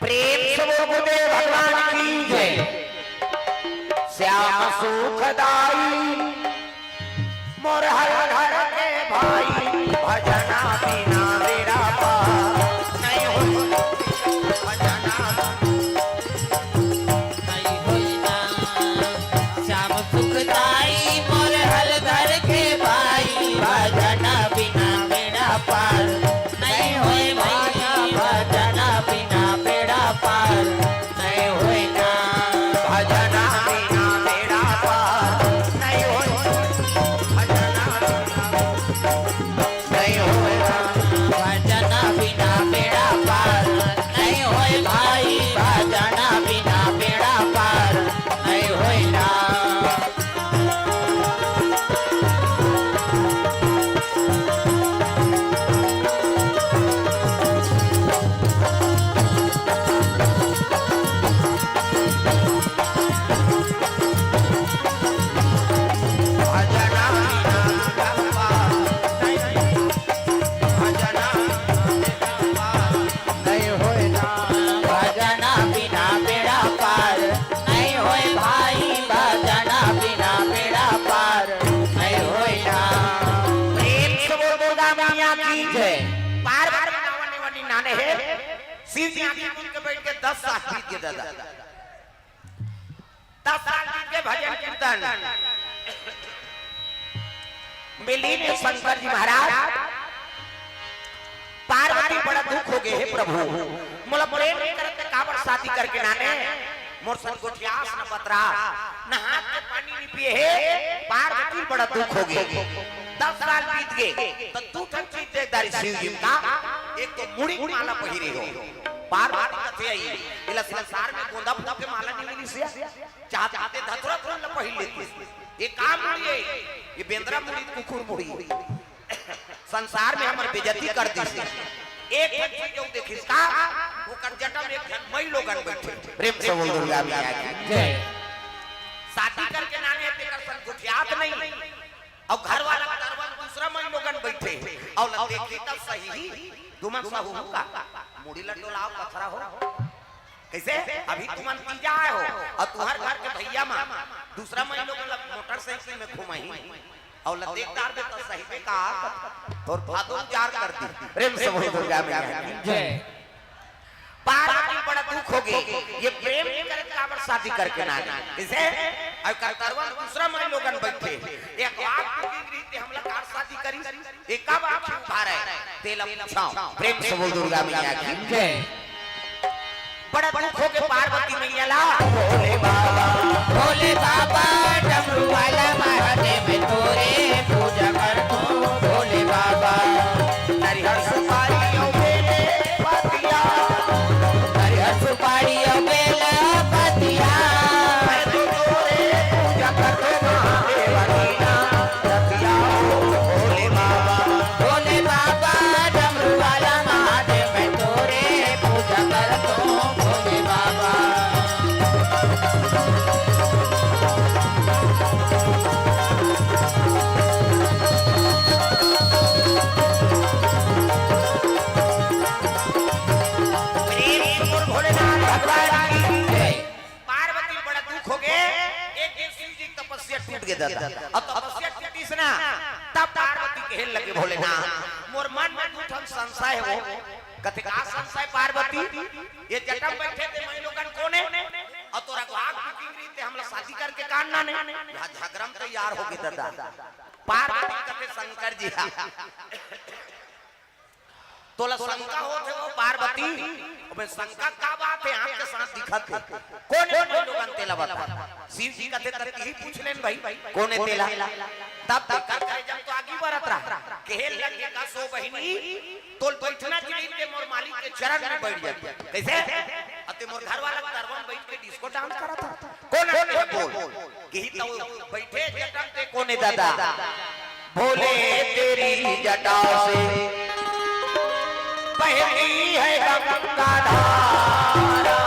Speaker 1: प्रेम से बोल गुरुदेव भगवान की जय श्याम सुखदाई मोर हर घर के भाई भजना बिना मेरा पार नहीं हो भजना
Speaker 3: नहीं होई ना श्याम सुखदाई मोर हर घर के भाई भजना बिना बेड़ा पार नहीं होई भैया भजना बिना बेड़ा पार नहीं होई ना
Speaker 1: भजना बिना मेरा पार नहीं हो भजना 10 साल बीत गए दादा, 10 साल बीत गए भजन कीर्तन मिली ने शंकर जी महाराज पार्वती बड़ा दुख हो गए हे प्रभु मोला प्रेम करते काबर शादी करके नाने मोर सन गोठियास न बतरा न हाथ में पानी नहीं पिए हे पार्वती बड़ा दुख हो गए 10 साल बीत गए तो तू ठन चीज देखदारी शिव जी का एक तो मुड़ी माला पहिरे हो पार्वती कथे आई इला संसार में गोंदा फूल के माला नहीं मिली से चाहते धतुरा थोड़ा न पहिर लेती ये काम मुड़ी है ये बेंद्रा मुड़ी कुकुर मुड़ी संसार में हमर बेइज्जती कर दी से एक चीज जो देखिस का वो कर जटम एक जन मई लोगन बैठे प्रेम से बोल दुर्गा मैया की
Speaker 3: जय
Speaker 1: शादी करके नाने ते कर सन गुठियात नहीं और घर वाला दरबार दूसरा मई लोगन बैठे और ल देखी तब सही तुमन सहु का मुड़ी लड्डू लाओ पथरा हो कैसे अभी तुमन तीजा आए हो और तुम्हार घर के भैया मां दूसरा मई लोगन मोटरसाइकिल में घुमाई और लतेदार में तो सही पे का और भादो जार कर दी प्रेम से बोल दुर्गा मैया की
Speaker 3: जय
Speaker 1: पार्वती बड़ा दुख हो गई ये प्रेम करे काबर शादी करके ना इसे और करतरवा दूसरा मन लोगन बैठे एक आग की रीति हमला कार शादी करी एक कब आंख उठा रहे तेला पूछाओ प्रेम से बोल दुर्गा मैया की
Speaker 3: जय
Speaker 1: बड़ा दुख हो के पार्वती मैया ला
Speaker 3: भोले बाबा डमरू वाला महादेव तोरे पूजा करतो भोले बाबा
Speaker 1: नरिहर सुपारी ओ बेले पतिया
Speaker 3: हरिहर सुपारी और बेला पतिया
Speaker 1: मैं तो तोरे पूजा करतो महादेव नीना रतिया भोले बाबा
Speaker 3: भोले बाबा डमरू वाला महादेव तोरे पूजा करतो भोले बाबा
Speaker 1: पार्वती बड़ा दुख हो गए एक दिन शिव जी की तपस्या टूट गई दादा अब तपस्या टूटी से ना तब पार्वती कहने लगे भोलेनाथ मोर मन में उठन संशय हो कथे का संशय पार्वती ये जटम बैठे थे मैं लोगन कोने और तोरा को आग की रीते हमला शादी करके काटना ने यहां झगड़म तैयार हो गई दादा पार्वती कथे शंकर जी तोला शंका होत है वो पार्वती अबे शंका का बात है आपके साथ दिखत है कौन लोगन तेला बता शिव जी कहते तक ही पूछ लेन भाई कौन तेला तब तक करे जब तो आगे बढ़त रहा कहल लगे का सो बहिनी तोल बैठना चाहिए के मोर मालिक के चरण में बैठ जाए कैसे अते मोर घर वाला दरबार बैठ के डिस्को डांस करत था कौन है बोल कि तो बैठे जटम पे कौन है दादा भोले तेरी जटा से बहती है गंगा धारा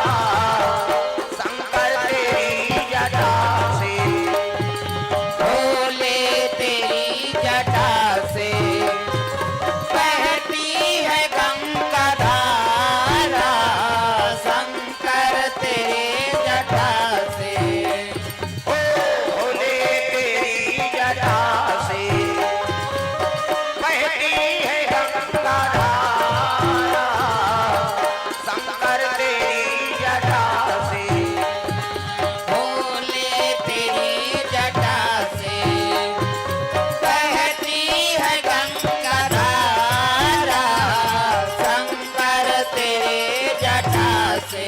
Speaker 1: शंकर तेरी जटा से
Speaker 3: भोले तेरी जटा से बहती है गंगा धारा शंकर तेरे जटा से
Speaker 1: भोले तेरी जटा से बहती है गंगा धारा शंकर तेरी जटा से
Speaker 3: भोले तेरी जटा से बहती है गंगा धारा शंकर तेरे जटा से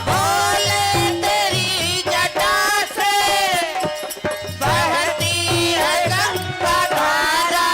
Speaker 3: भोले तेरी जटा से बहती है गंगा धारा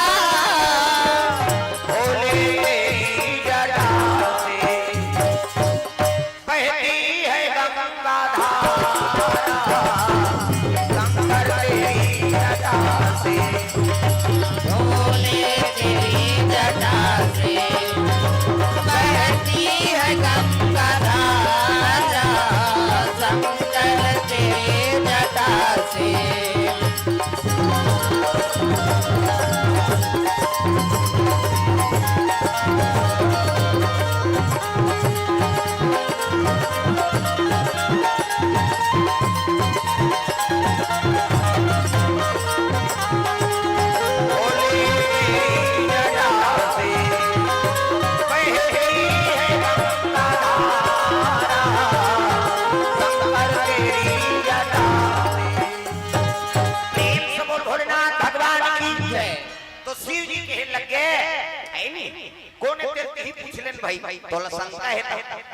Speaker 1: भाई तोला संस्था है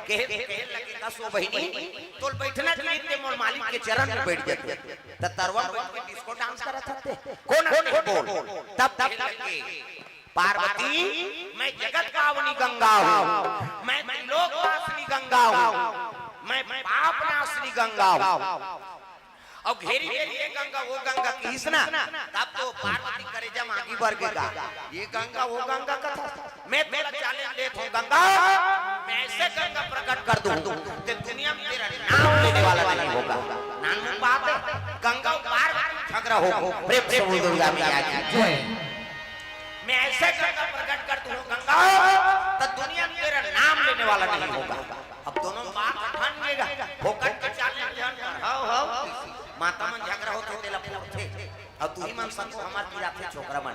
Speaker 1: के लगे 10 वो बहिनी तोल बैठना चाहिए ते मोर मालिक के चरण में बैठ जाते त तरवा बैठ के डिस्को डांस करत थे कौन बोल तब लगे पार्वती मैं जगत पावनी गंगा हूँ, मैं लोक वासिनी गंगा हूँ, मैं पाप नाशनी गंगा हूँ। अब घेरी ये गंगा वो गंगा कृष्णा तब तो पार्वती करे जब आगे बढ़ गया ये गंगा वो गंगा का था। मैं तेरा चैलेंज लेता हूँ गंगा, मैं ऐसे गंगा प्रकट कर दूँ कि दुनिया में तेरा नाम लेने वाला नहीं होगा। नाम बात है गंगा पार झगड़ा हो प्रेम से बोल दुर्गा मैया की मैं ऐसे गंगा प्रकट कर दूँ गंगा तो दुनिया में तेरा नाम लेने वाला नहीं होगा। अब दोनों बात ठान लेगा होकर के चैलेंज हो माता मन झगड़ा होते तेला थे अब तू ही मन सबको हमार पीड़ा थे छोकरा मन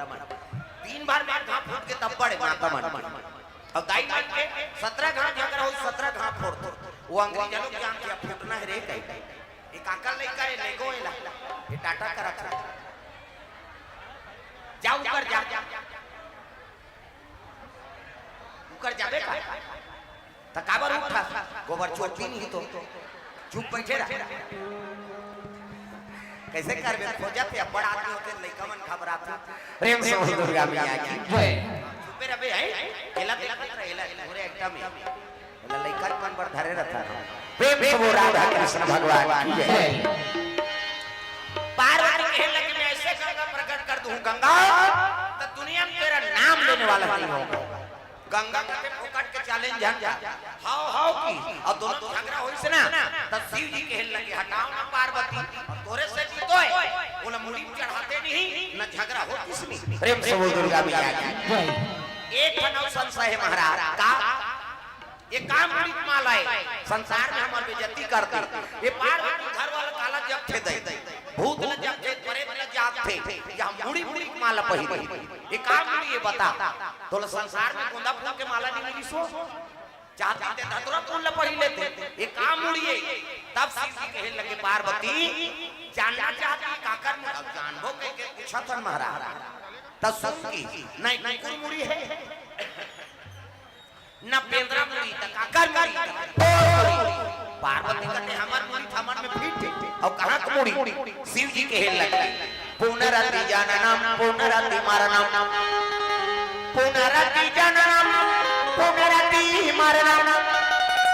Speaker 1: 3 बार मैं घाट फूट के तब बड़े माता मन अब दाई मन के 17 घाट झगड़ा हो 17 घाट फोड़ वो अंग्रेज लोग जान के फूटना है रे कहीं एक अकल नहीं करे लेगो ये टाटा का रखा जाओ ऊपर जा ऊपर जाबे का तकाबर उठा गोबर चोटी नहीं तो चुप बैठे रहा कैसे कर बे खोजत है बड़ा आदमी होते लइका मन घबराता प्रेम से बोल दुर्गा मैया की जय चुपे रबे है केला रहेला पूरे एकटा में एला लइका मन पर धरे रहता प्रेम से बोल राधा कृष्ण भगवान की जय। पार्वती कहे लगे मैं ऐसे गंगा प्रकट कर दूं गंगा तो दुनिया में तेरा नाम लेने वाला नहीं होगा। गंगा के फोकट के चैलेंज हाउ की अब दोनों झगड़ा होई से ना तब शिव जी कहे लगे हटाओ ना पार्वती तोरे से जीतो है बोला मुड़ी चढ़ाते नहीं न झगड़ा हो किसमें प्रेम से बोल दुर्गा मैया की एक नौ संशय है महाराज का ये काम मुड़ी माला है संसार में हमार बेइज्जती करते ये पार्वती घर वाला काला जब थे दे भूत न जब थे परे न जात थे या मुड़ी मुड़ी माला पहिरी ये काम मुड़ी ये बता तो संसार में गोंदा फूल के माला नहीं मिली सो चाहते थे धतुरा फूल पहिर लेते ये काम मुड़ी है। तब शिव जी कहे लगे पार्वती जानना चाहती काकर में अब जानबो के पूछा था महाराज तब सुन की नहीं कोई मुड़ी है न पेंद्रा मुड़ी तक काकर मुड़ी पार्वती कहते हमार मुड़ी थमन में फिट और कहां का मुड़ी शिव जी कहे लगे पुनरति जननम पुनरति मरणम पुनरति जननम पुनरति मरणम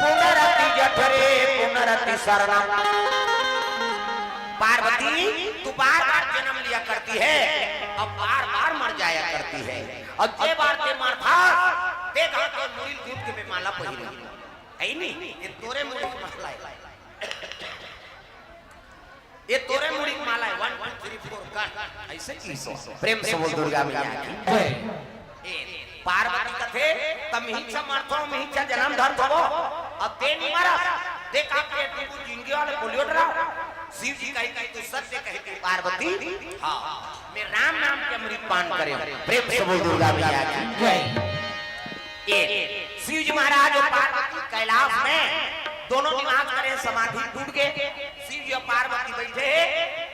Speaker 1: पुनरति जठरे पुनरति शरणम। पार्वती तू बार-बार जन्म लिया करती है अब बार-बार मर जाया करती है और जे बार ते मर था देखा तो मुड़ी दूध के में माला पहिरी है नहीं ये तोरे मुड़ी की माला है ये तोरे मुड़ी की माला है 1 2 3 4 कर ऐसे की सो प्रेम से बोल दुर्गा मैया की जय। पार्वती कथे तब मिहिचा मरथो मिहिचा जन्म धर थो अब ते नहीं मरा देखा के तू जिंदगी वाले बोलियो डरा शिव जी कही तू सत्य कहती पार्वती हां मैं राम नाम के अमृत पान करे प्रेम से बोल दुर्गा मैया की जय। ये शिव जी महाराज और पार्वती कैलाश में दोनों निवास करे समाधि टूट गए शिव जी और पार्वती बैठे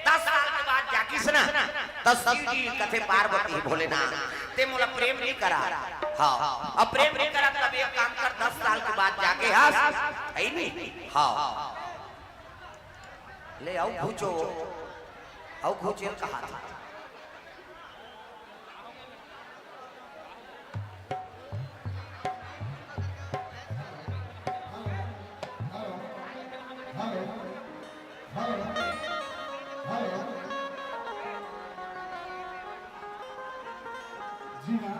Speaker 1: 10 साल के बाद जाकी सुना तब शिव जी कथे पार्वती भोलेनाथ ते मोला प्रेम नहीं करा हां अब प्रेम नहीं करा तब एक काम कर 10 साल के बाद जाके हंस है नहीं हां ले आओ पूछो आओ पूछे कहा था
Speaker 5: जी हाँ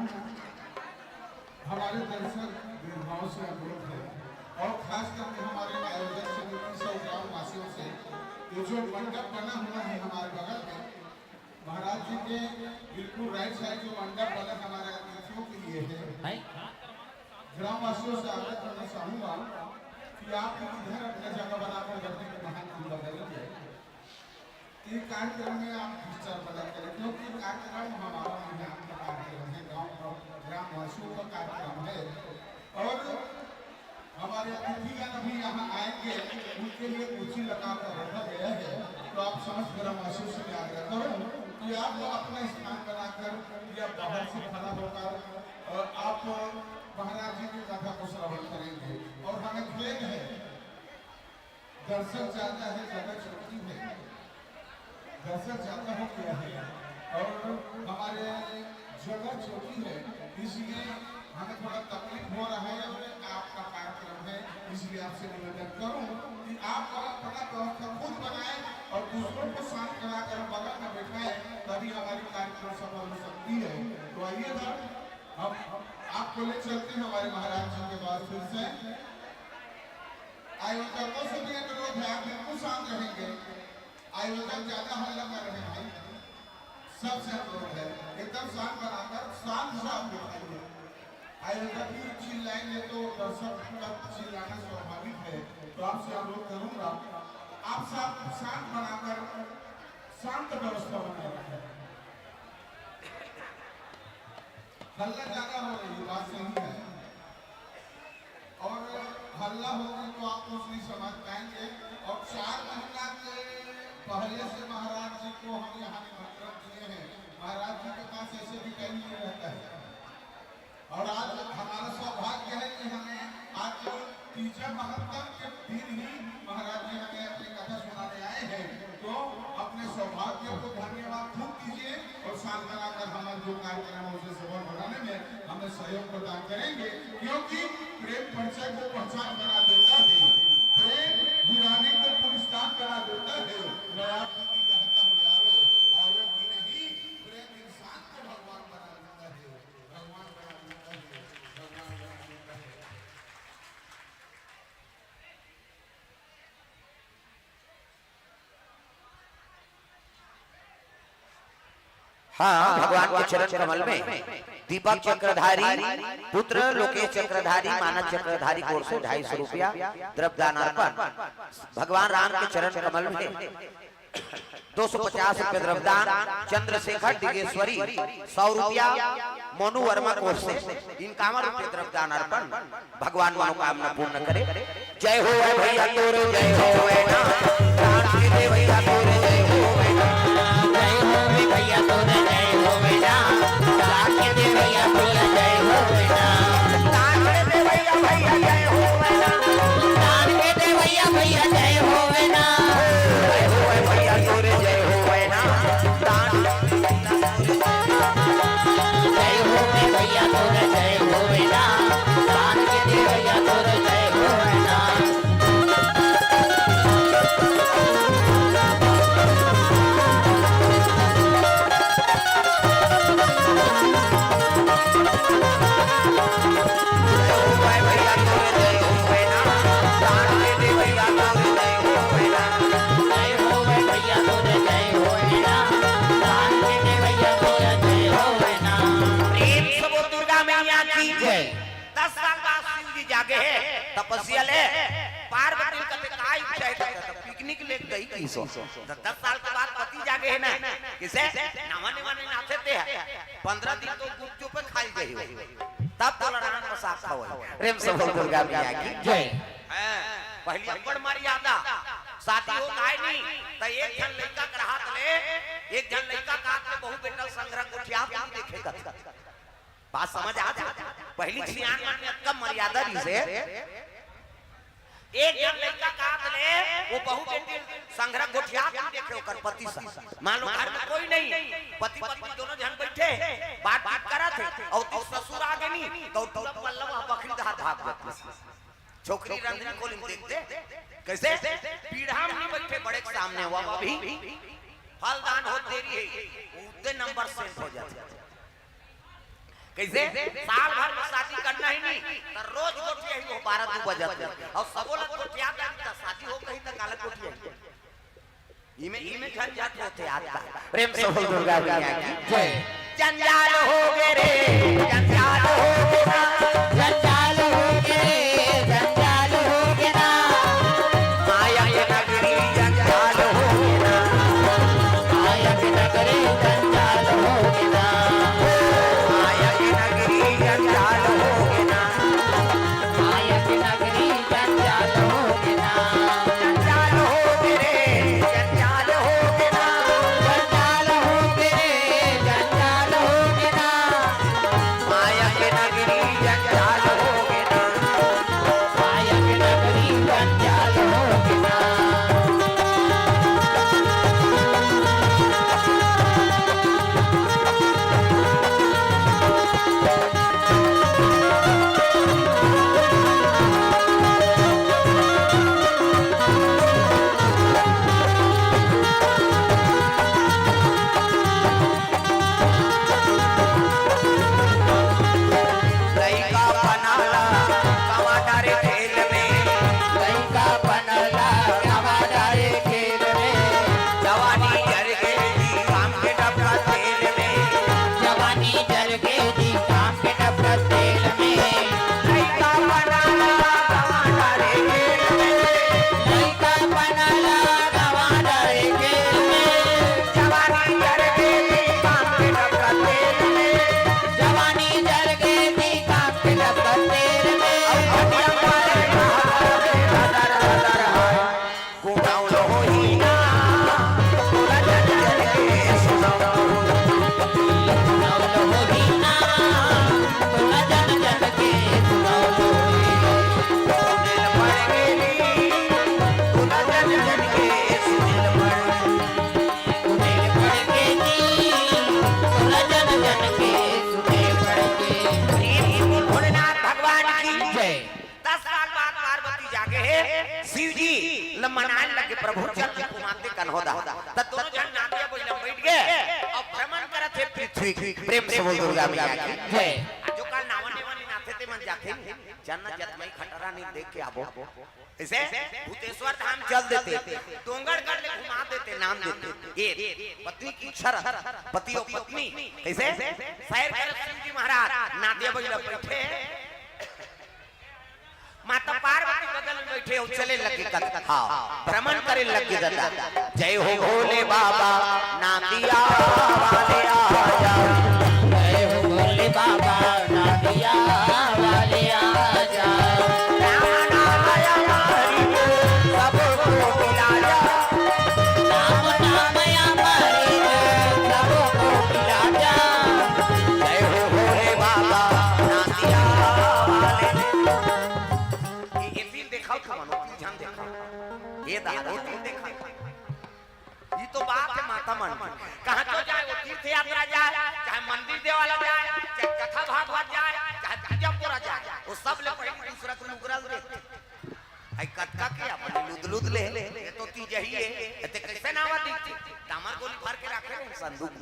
Speaker 5: हमारे दर्शक भेदभाव से अवरुद्ध है और खास करके हमारे आयोजक समिति से ग्राम वासियों से ये जो मंडप बना हुआ है हमारे बगल में महाराज जी के बिल्कुल राइट साइड जो मंडप बना हमारे अतिथियों के लिए है ग्राम वासियों से आग्रह करना चाहूँगा कि आप इधर अपने जगह बनाकर रखने के महान बदलिए ये कार्यक्रम में आप हिस्सा बदल करें क्योंकि कार्यक्रम हमारा महान कार्यक्रम है गाँव ग्रामवासियों का कार्यक्रम है और हमारे अतिथिगण भी यहाँ आएंगे उनके लिए कुर्सी लगाकर रखा गया है तो आप समस्त ग्रामवासियों से आग्रह करो कि आप अपना स्थान बनाकर या बाहर से खड़ा होकर आप महाराज जी की कथा को दर्शक ज्यादा है, जगह छोटी है, दर्शक ज्यादा हो गया है और हमारे जगह छोटी है, इसलिए हमें थोड़ा तकलीफ हो रहा है। आपका कार्यक्रम है, इसलिए आपसे निवेदन करूं कि आप अपना व्यवस्था खुद बनाएं और दूसरों को शांत कराकर बगल में बैठाएं, तभी हमारी कार्यक्रम सफल हो सकती है। तो आइएगा, हम आपको ले चलते हैं हमारे महाराज जी के पास फिर से। आयोजकों से भी अनुरोध है, आप बिल्कुल शांत रहेंगे, आयोजक ज्यादा हल्ला कर रहे हैं, सबसे अनुरोध है एकदम शांत बनाकर शांत से आप बैठाइए। आयोजक भी चिल्लाएंगे तो दर्शक का चिल्लाना स्वाभाविक है, तो आपसे अनुरोध करूंगा आप सब शांत बनाकर शांत व्यवस्था बनाए रखें। हल्ला ज्यादा हो रही है, बात सही है, और हल्ला होगा तो आप कुछ नहीं समझ पाएंगे। और 4 महीना के पहले से महाराज जी को हम यहाँ निमंत्रण दिए हैं, महाराज जी के पास ऐसे भी कहीं नहीं रहता है। और आज हमारा सौभाग्य है कि हमें आज तीजा महत्तम के दिन ही महाराज जी हमें अपनी कथा सुनाने आए हैं, तो अपने सौभाग्य को धन्यवाद खूब दीजिए और साथ बनाकर हमारे जो कार्यक्रम है उसे सफल बनाने में हमें सहयोग प्रदान करेंगे, क्योंकि प्रेम परिचय को पहचान बना देता है, प्रेम वीरानी को पुरस्कार बना देता है। मैं आपको कहता हूँ यारो, औरों की नहीं, प्रेम इंसान को भगवान बना देता है, भगवान बना देता है, भगवान बना देता है।
Speaker 1: हाँ, भगवान के चरण कमल में दीपक चक्रधारी पुत्र लोकेश चक्रधारी मानस चक्रधारी की ओर से 250 रुपया द्रव्यदान अर्पण। भगवान राम के चरण कमल में 250 रुपये द्रव्यदान। चंद्रशेखर दिगेश्वरी 100 रुपया मोनू वर्मा की ओर से 51 रुपये द्रव्यदान अर्पण। भगवान मनोकामना पूर्ण करे। जय हो भैया तोरे, जय हो भैया तोरे, जय हो भैया तोरे, जय हो बेटा, साके दे भैया भैया जय हो बेटा, साके दे भैया भैया जय हो बेटा, साके दे भैया भैया जय हो बेटा, जय हो भैया तोरे, जय हो बेटा, जय हो भैया तोरे, जय हो बेटा, साके दे भैया तोरे, जय हो बेटा। तपस्या ले पार्वती कते काय चाहे पिकनिक ले गई किसो 10 साल के बाद पति जागे है ना, किसे नवाने वाने नाचे थे 15 दिन तो गुपचुप पे खाई गई, तब तो लड़ाना को साफ खाओ। प्रेम से बोल दुर्गा मैया की जय। पहली अब्बड़ मर्यादा शादी हो काय नहीं त एक जन लड़का के हाथ ले, एक जन लड़का का हाथ में बहु बेटा संग्रह कोठिया देखे कर बात समझ आ जा। पहली सियान में कम मर्यादा री से एक जन लड़का का हाथ ले, वो बहु बेटी संग्रह कोठिया देखे ओकर पति सा। मान लो घर में कोई नहीं, पति पत्नी दोनों जन बैठे बात करा थे और तू ससुर आ गए नहीं तो पल्लव बकरी का हाथ भाग देते। छोकरी रंजनी को देखते कैसे पीढ़ा में नहीं बैठे, बड़े के सामने हुआ अभी फलदान हो देरी है उतने नंबर सेट हो जाते। कैसे साल भर में शादी करना ही नहीं तो रोज गोटिया ही हो 12-2 बजे और सबो लोग गोटिया का शादी हो कहीं तक काला गोटिया इमे झंझट होते आता। प्रेम से बोल दुर्गा मैया की जय। जंजाल हो गे रे, जंजाल हो गे ना, जंजाल हो गे रे, जंजाल हो गे ना, माया के नगरी जंजाल हो गे ना, माया के नगरी जंजाल हो गे ना, माया के नगरी जंजाल हो गे ना, माया के नगरी जंजाल हो गे ना, जंजाल हो गे रे, जंजाल हो गे ना, जंजाल हो गे रे, जंजाल हो गे ना, माया के नगरी जंजाल हो गे ना, माया के नगरी जंजाल हो गे ना। की लमनाए लगे प्रभु चल घुमाते कन्होदा तब दोनों जन नादिया बोलम बैठ गए और भ्रमण करत थे पृथ्वी प्रेम से बोल दुर्गा मैया की जय जो काल नावने वाली नाथे ते मन जाके जन्नत जतमई खटरा नहीं देख के आबो ऐसे भूतेश्वर धाम चल देते डोंगरगढ़ ले घुमा देते नाम देते ये पत्नी की शरत पति और पत्नी ऐसे सैर करत सिंह जी महाराज नादिया बोला बैठे माता पार्वती बगल में बैठे और चले लगे कथा भ्रमण करे लगे दादा जय हो भोले बाबा नादिया वाले आजा
Speaker 3: जय हो भोले बाबा नादिया वाले आजा
Speaker 1: राम नाम आया हरि बोल सबको मिला जा
Speaker 3: राम नाम हमारे
Speaker 1: सबको मिला जा जय हो भोले बाबा नादिया वाले ये तीन देखा था मनो ध्यान देखा ये दादा ये तीन देखा ये तो बात है माता मन कहां तो जाए वो तीर्थ यात्रा जाए चाहे मंदिर देवाला जाए चाहे कथा भागवत जाए चाहे पूजा जाए वो सब ले पहले दूसरा को नुकराल दे आई कटका के अपने लुदलुद ले ये तो ती जही है ते कैसे नावा दी दामर गोली भर के रखे रे संदूक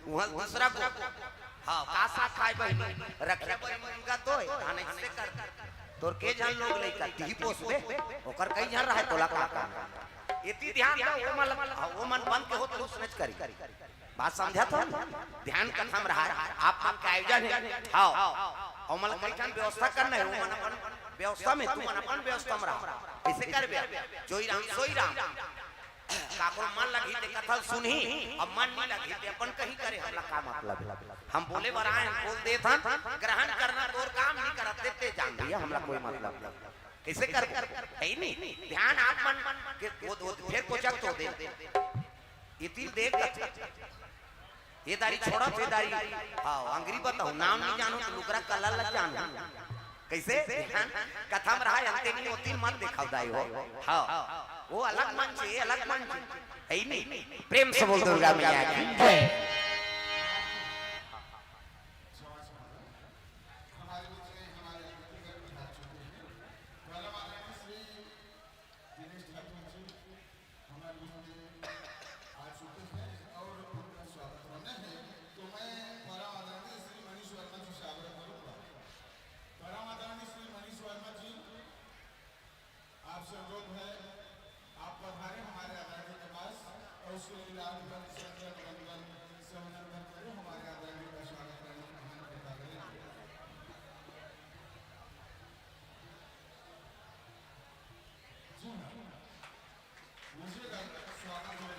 Speaker 1: वहां दूसरा को हां का साथ खाए बहनी रखे उनका तो धाने से कर तोर के जान लोग लइका ती पोसबे ओकर कई जान रहा है तोला का इतनी ध्यान दो वो मन बंद के हो तो सुनच करी बात समझा तो ध्यान कथम रहा आप आपका आयोजन है हां और मतलब कैसन व्यवस्था करना है वो मन अपन व्यवस्था में तू मन अपन व्यवस्था में रहा ऐसे कर बे जोई राम सोई राम काको मन लगी ते कथा सुनही अब मन नहीं लगी ते अपन कहीं करे हमरा का मतलब है हम बोले बराए हम बोल दे था ग्रहण करना तोर काम नहीं करते ते जान दिया हमरा कोई मतलब कैसे कर है ही नहीं ध्यान आप मन के वो फिर कोचक तो दे इतनी देख ये दारी छोड़ा ये दारी हां अंग्रेजी बताओ नाम नहीं जानो तो लुकरा कलर लग जानो कैसे कथा में रहा अंते नहीं होती मन दिखाओ दाई हो हां वो अलग मन से अलग मन है ही नहीं प्रेम से बोल दुर्गा मैया की जय
Speaker 5: हमारे बीच में हमारे व्यक्तिगत विधायक चुके हैं पहला माननीय श्री दिनेश ठाकुर जी हमारे बीच में आ चुके हैं और उनका स्वागत होना है तो मैं परम आदरणीय श्री मनीष वर्मा जी से आग्रह करूंगा परम आदरणीय श्री मनीष वर्मा जी आपसे अनुरोध है आप पधारे हमारे आदरणीय के पास और उसके लिए लाल से अभिनंदन करें हमारे आदरणीय का स्वागत करने की महान कृपा करें जी हाँ मुझे स्वागत है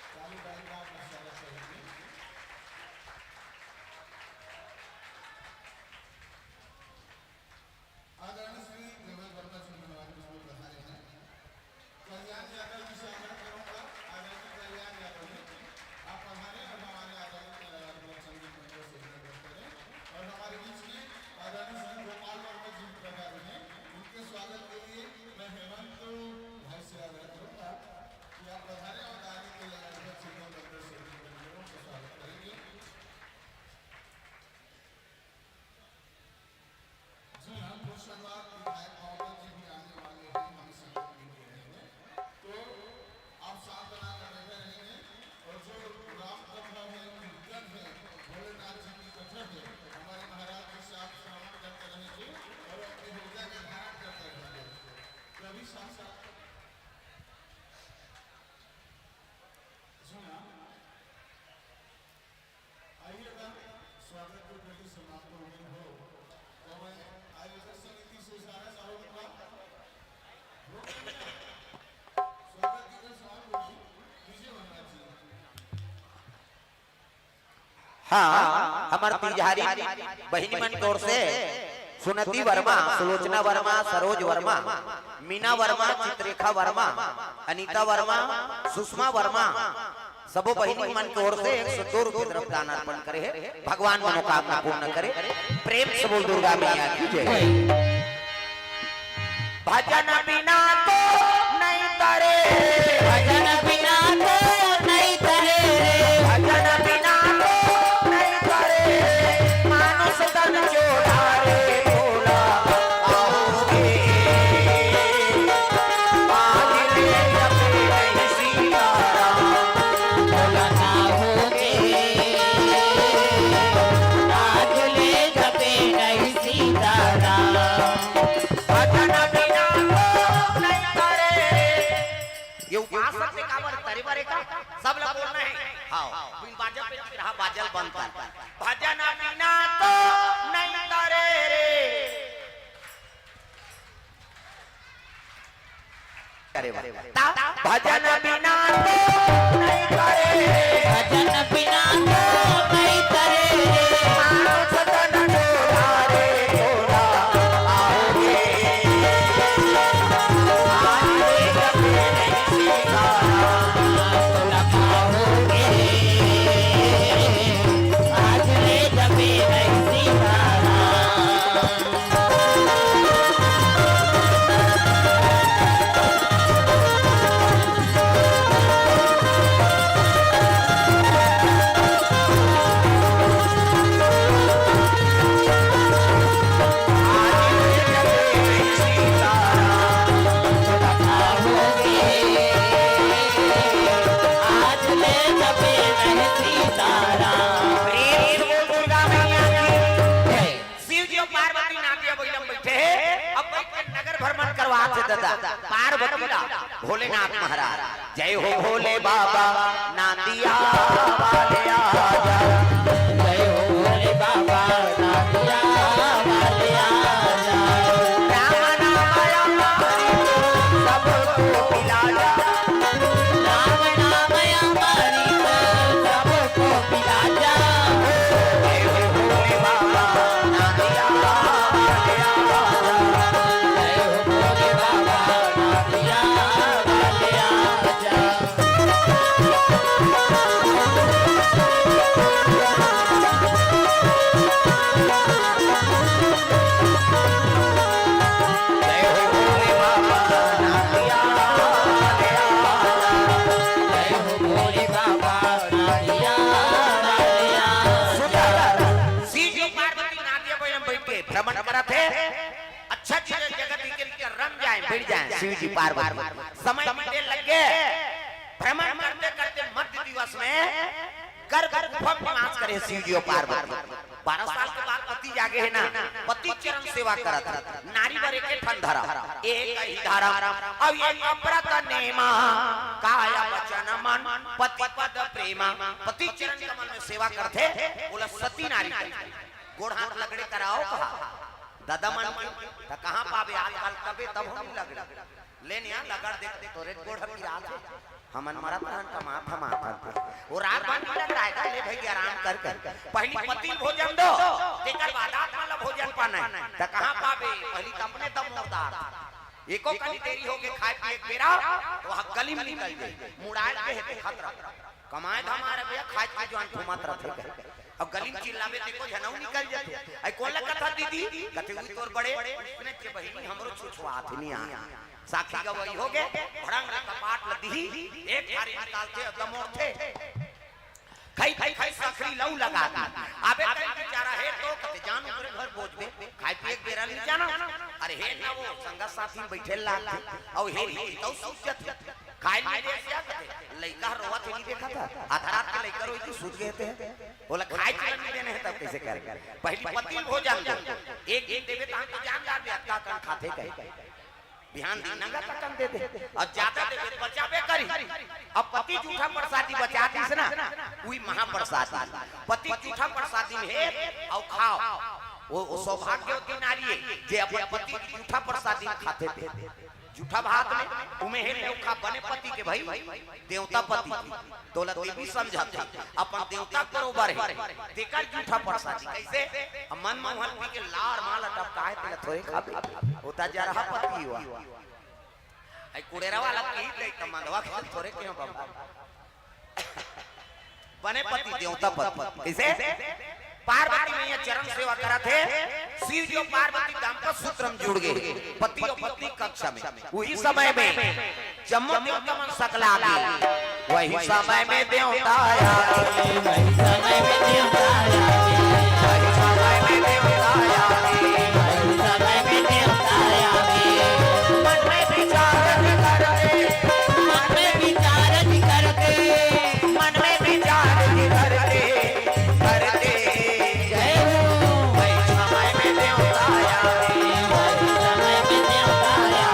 Speaker 5: चालू गाड़ी का आपका स्वागत करेंगे आदरणीय श्री देवेंद्र वर्मा जी हमारे बीच में पधारे हैं कल्याण यादव जी से आग्रह करूंगा आदरणीय कल्याण यादव जी आप पधारे और हमारे आदरणीय संगीत मंडल से अनुरोध करें और हमारे बीच में आदरणीय श्री गोपाल वर्मा जी पधारे हैं उनके स्वागत के लिए मैं हेमंत भाई से आग्रह करूंगा कि आप पधारे और आदरणीय कल्याण संगीत मंडल से उनका स्वागत करेंगे जी हाँ मुर्शिदाबाद विधायक महोदय जी भी आने वाले हैं हम संगीत में दे रहे हैं तो आप साथ बना कर बैठे रहेंगे और जो राम कथा है कीर्तन है भोलेनाथ जी की कथा है हमारे महाराज जी से आप श्रवण करते रहेंगे और अपने हृदय में धारण करते रहेंगे कभी साथ साथ सुना आइएगा स्वागत को प्रति समाप्त होने हो तो मैं आयोजक समिति से इशारा चाहूंगा स्वागत की सवाल होगी कीजिए वर्मा जी
Speaker 1: हाँ हमारे तिजहारी बहिनी मन की ओर से सुनती वर्मा सुलोचना वर्मा सरोज वर्मा मीना वर्मा चित्रेखा वर्मा अनीता वर्मा सुषमा वर्मा सबो बहिनी मन की ओर से 102 रुपये तरफ दान अर्पण करे है भगवान मनोकामना पूर्ण करे प्रेम से बोल दुर्गा मैया की जय भजन बिना तो नहीं करे
Speaker 3: भजन बिना तो नहीं करे
Speaker 1: भजन बिना तो नहीं करे मानुष तन जोड़ा रे भोला आओगे हाँ बिन बाजा पे रहा बाजल बंद कर भजन बिना तो नहीं करे रे करे भजन बिना तो नहीं करे
Speaker 3: भजन बिना तो नहीं करे
Speaker 1: सदन डोलारे डोला आओगे आए जबे नहीं सीता
Speaker 3: आज ले जबे नहीं सीताराम आज ले जबे नहीं सीताराम
Speaker 1: शिव जी और पार्वती नादिया बैलम बैठे हैं अब बैठ के नगर भ्रमण करवा थे दादा पार्वती ला भोलेनाथ महाराज जय हो भोले बाबा नादिया वाले आजा
Speaker 3: जय हो भोले बाबा नादिया वाले आजा
Speaker 1: राम नाम अमृत सबको पिलाया
Speaker 3: राम नाम अमृत सबको पिला जा
Speaker 1: जय हो भोले बाबा नादिया वाले आजा
Speaker 3: जय हो भोले बाबा नादिया वाले आजा
Speaker 1: जय हो भोले बाबा नादिया वाले आजा
Speaker 3: जय हो भोले बाबा नादिया वाले आजा
Speaker 1: शिव जी पार्वती नादिया को बैठ के भ्रमण करा थे अच्छा चीज जगत के रम जाए बैठ जाए शिव जी पार्वती समय बीते लगे भ्रमण करते करते मध्य दिवस में कर गुफा में निवास करे शिव जी और पार्वती 12 साल के बाद पति जागे है ना पति चरण सेवा करा था नारी वर के ठंडरा एक ही धारा अब ये अप्रत नेमा काया वचन मन पति पद प्रेमा पति चरण कमल में सेवा करते बोला सती नारी गोड़ हाथ लगड़े कराओ कहा दादा मन तो कहां पावे आजकल तबे तब हम लगड़ लेने आ लगड़ देख तोरे गोड़ हम रात हमन मरत रहन का माथा माथा वो रात बन लग रहा है ले भाई आराम कर कर पहली पति भोजन दो तेकर बाद आत्मा भोजन पाना त कहां पावे पहली त अपने दम मुर्दार एको कनी देरी हो के खाए पिए बेरा तो गली में निकल जाए मुड़ाड़ के हेते खतरा कमाए हमारे भैया खाए पिए जवान घुमात रहते अब गली में चिल्लावे देखो जनऊ निकल जाते आई कौन लगा था दीदी कथे हुई तोर बड़े ने के बहिनी हमरो छुछुआत नहीं आ साखी का वही हो गए भड़ंग का पाट लदी एक थारी निकालते दमोर थे खाई खाई खाई सखरी लऊ लगा आबे कहीं बेचारा है तो कते जान ऊपर घर पहुंच बे खाई पिए बेरा नहीं जाना अरे हे ना वो संगा साथी बैठे लाल और हे तो सूचत खाई ले क्या कते लइका रोवत नहीं देखा था आधा रात के लइका रोई थी सूत गए थे बोला खाई चलन नहीं देने है तब कैसे कर पहली पति भोजन एक एक देवे ता तो जान जा दे का कन खाते कहे ध्यान दी नंगा कटन दे दे और ज्यादा दे बचावे करी अब पति झूठा प्रसादी बचा दी ना कोई महाप्रसादी पति झूठा प्रसादी में है और खाओ वो सौभाग्यवती नारी है जे अपन पति की झूठा प्रसादी खाते थे झूठा भात में तुम्हें है लौका बने पति के भाई देवता पति दौलत देवी समझाते अपन देवता बरोबर है तेकर झूठा प्रसादी कैसे मन मोहन पी के लार माल टपकाए तेल थोड़े खाबे होता जा रहा पति हुआ आई कुड़ेरा वाला की ले त मंदवा के थोड़े क्यों बाबा बने पति देवता पति कैसे पार्वती मैया चरण सेवा करा थे शिव जी और पार्वती दाम्पत्य सूत्र में जुड़ गए पति और पत्नी कक्षा में वही समय में जम्मू देवता मन सकला वही समय में देवता आया
Speaker 3: वही समय में देवता आया
Speaker 1: वही समय में देवता आया
Speaker 3: वही समय में देवता आया
Speaker 1: मन में विचार करके
Speaker 3: मन में विचार करके
Speaker 1: मन में विचार करके करते
Speaker 3: जय हो
Speaker 1: वही समय में देवता आया
Speaker 3: वही समय में देवता आया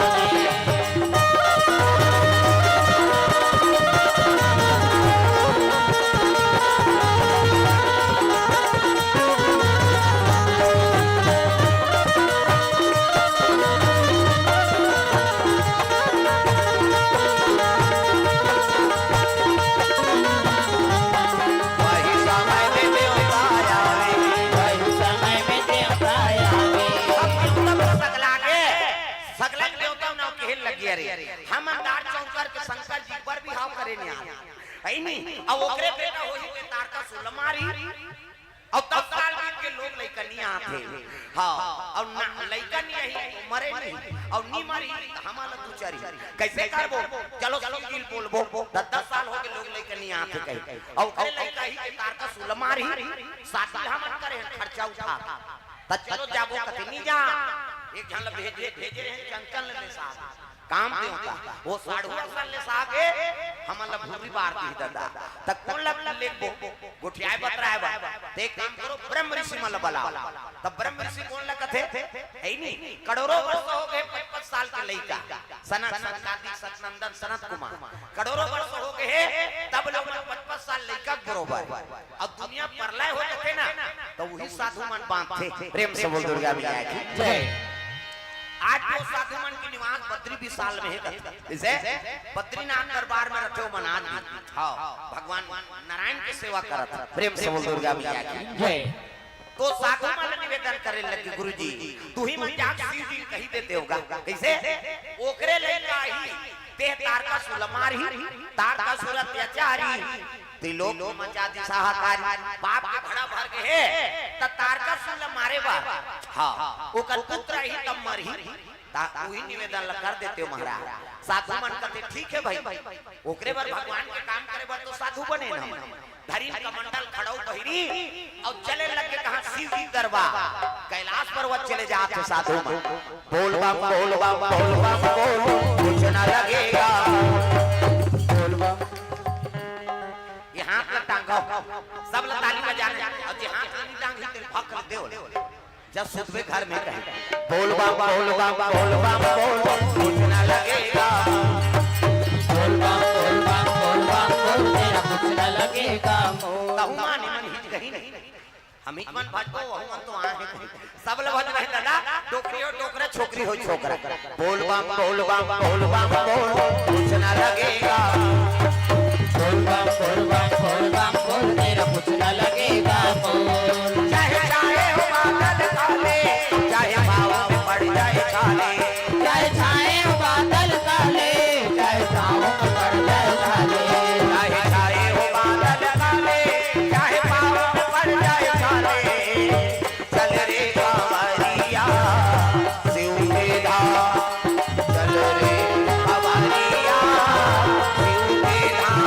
Speaker 1: है नहीं। अब ओकरे बेटा होई के तार का सुल मारी और 10 साल बीत के लोग लइका नहीं आते। हां और ना लइका नहीं है मरे नहीं और नी मरी हमारा तुचारी कैसे करबो। चलो गिल बोलबो 10 साल हो गए लोग लइका नहीं आते कहीं और ओकरे लइका ही के तार का सुल मारी शादी हम करे खर्चा उठा त चलो जाबो कति नहीं जा एक जन भेजे रहे चंचल ले साहब काम दे होता वो 60 ले साहब के हमला भूरी बार दी दादा त कौन लग लेबो गोठियाए बतराए बा ते काम करो ब्रह्म ऋषि मल बला तब ब्रह्म ऋषि कौन लगत है नहीं करोड़ों वर्ष हो गए 55 साल के लइका सनत कार्तिक सतनंदन सनत कुमार करोड़ों वर्ष हो गए तब लोग 55 साल लइका बरोबर अब दुनिया प्रलय हो जाते ना तो वही साधु मन बांधते प्रेम से बोल दुर्गा मैया की जय। आज जो साधु मन की निवास बद्री विशाल में है जैसे बद्रीनाथ दरबार में रखे मना हाँ भगवान नारायण की सेवा करत प्रेम से बोल दुर्गा मैया की जय। तो साधु मन निवेदन करे लगे गुरुजी तू ही मन जाग शिव जी कही देते होगा कैसे ओकरे ले ही ते तार का सुलमारी तार का सुर अत्याचारी त्रिलोक मचा दी सहाकारी बाप के भड़ा भर के है त तार का सुल मारे बार हां ओकर पुत्र ही तब मरही ता वही निवेदन कर देते हो महाराज। साधु मन कहते ठीक है भाई ओकरे बार भगवान के काम करे बार तो साधु बने ना धरी का मंडल खड़ाऊ बहिरी और चले लगे कहां शिव जी दरबार कैलाश पर्वत चले जाते साधु मन बोल बम बोल बम बोल बम बोल कुछ ना लगेगा बोल बम यहाँ पे टांगा सब ताली बजाने और जे हाथ नहीं टांगी तेरे भक दे जब सुबह घर में कहे बोल बम बोल बम बोल बम बोल कुछ ना लगेगा
Speaker 3: बोल बम बोल तेरा कुछ न लगेगा
Speaker 1: तहु माने मन हिच कहीं नहीं हम हिच मन भटको हम तो आए हैं सब लोग कहे दादा टोकरी और टोकरा छोकरी हो छोकरा बोल बम बोल बम बोल बम बोल कुछ ना लगेगा
Speaker 3: बोल बम बोल तेरा कुछ न लगेगा बोल।
Speaker 1: चाहे चाहे हो बादल काले चाहे बाबा में पड़ जाए छाले
Speaker 3: चाहे छाए हो बादल काले चाहे छाओ में पड़ जाए छाले
Speaker 1: चाहे चाहे हो बादल काले चाहे बाबा में पड़ जाए छाले चल रे कांवरिया शिव के धाम चल रे कांवरिया शिव के धाम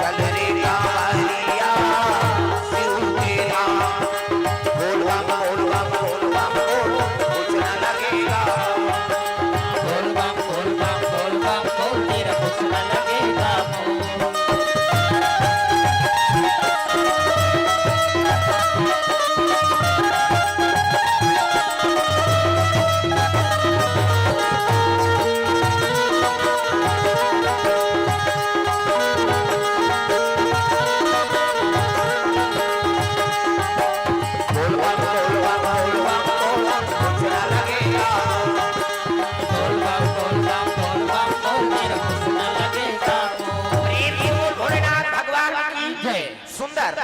Speaker 1: चल रे कांवरिया शिव के धाम बोल बम बोल बम बोल बम बोल कुछ ना लगेगा
Speaker 3: बोल बम बोल तेरा कुछ न लगेगा बोल।
Speaker 1: बोल बम बोल बम बोल बम बोल कुछ ना लगेगा
Speaker 3: बोल बम तेरा कुछ न लगेगा बोल।
Speaker 1: प्रेम से बोल भोलेनाथ भगवान की
Speaker 3: जय।
Speaker 1: सुंदर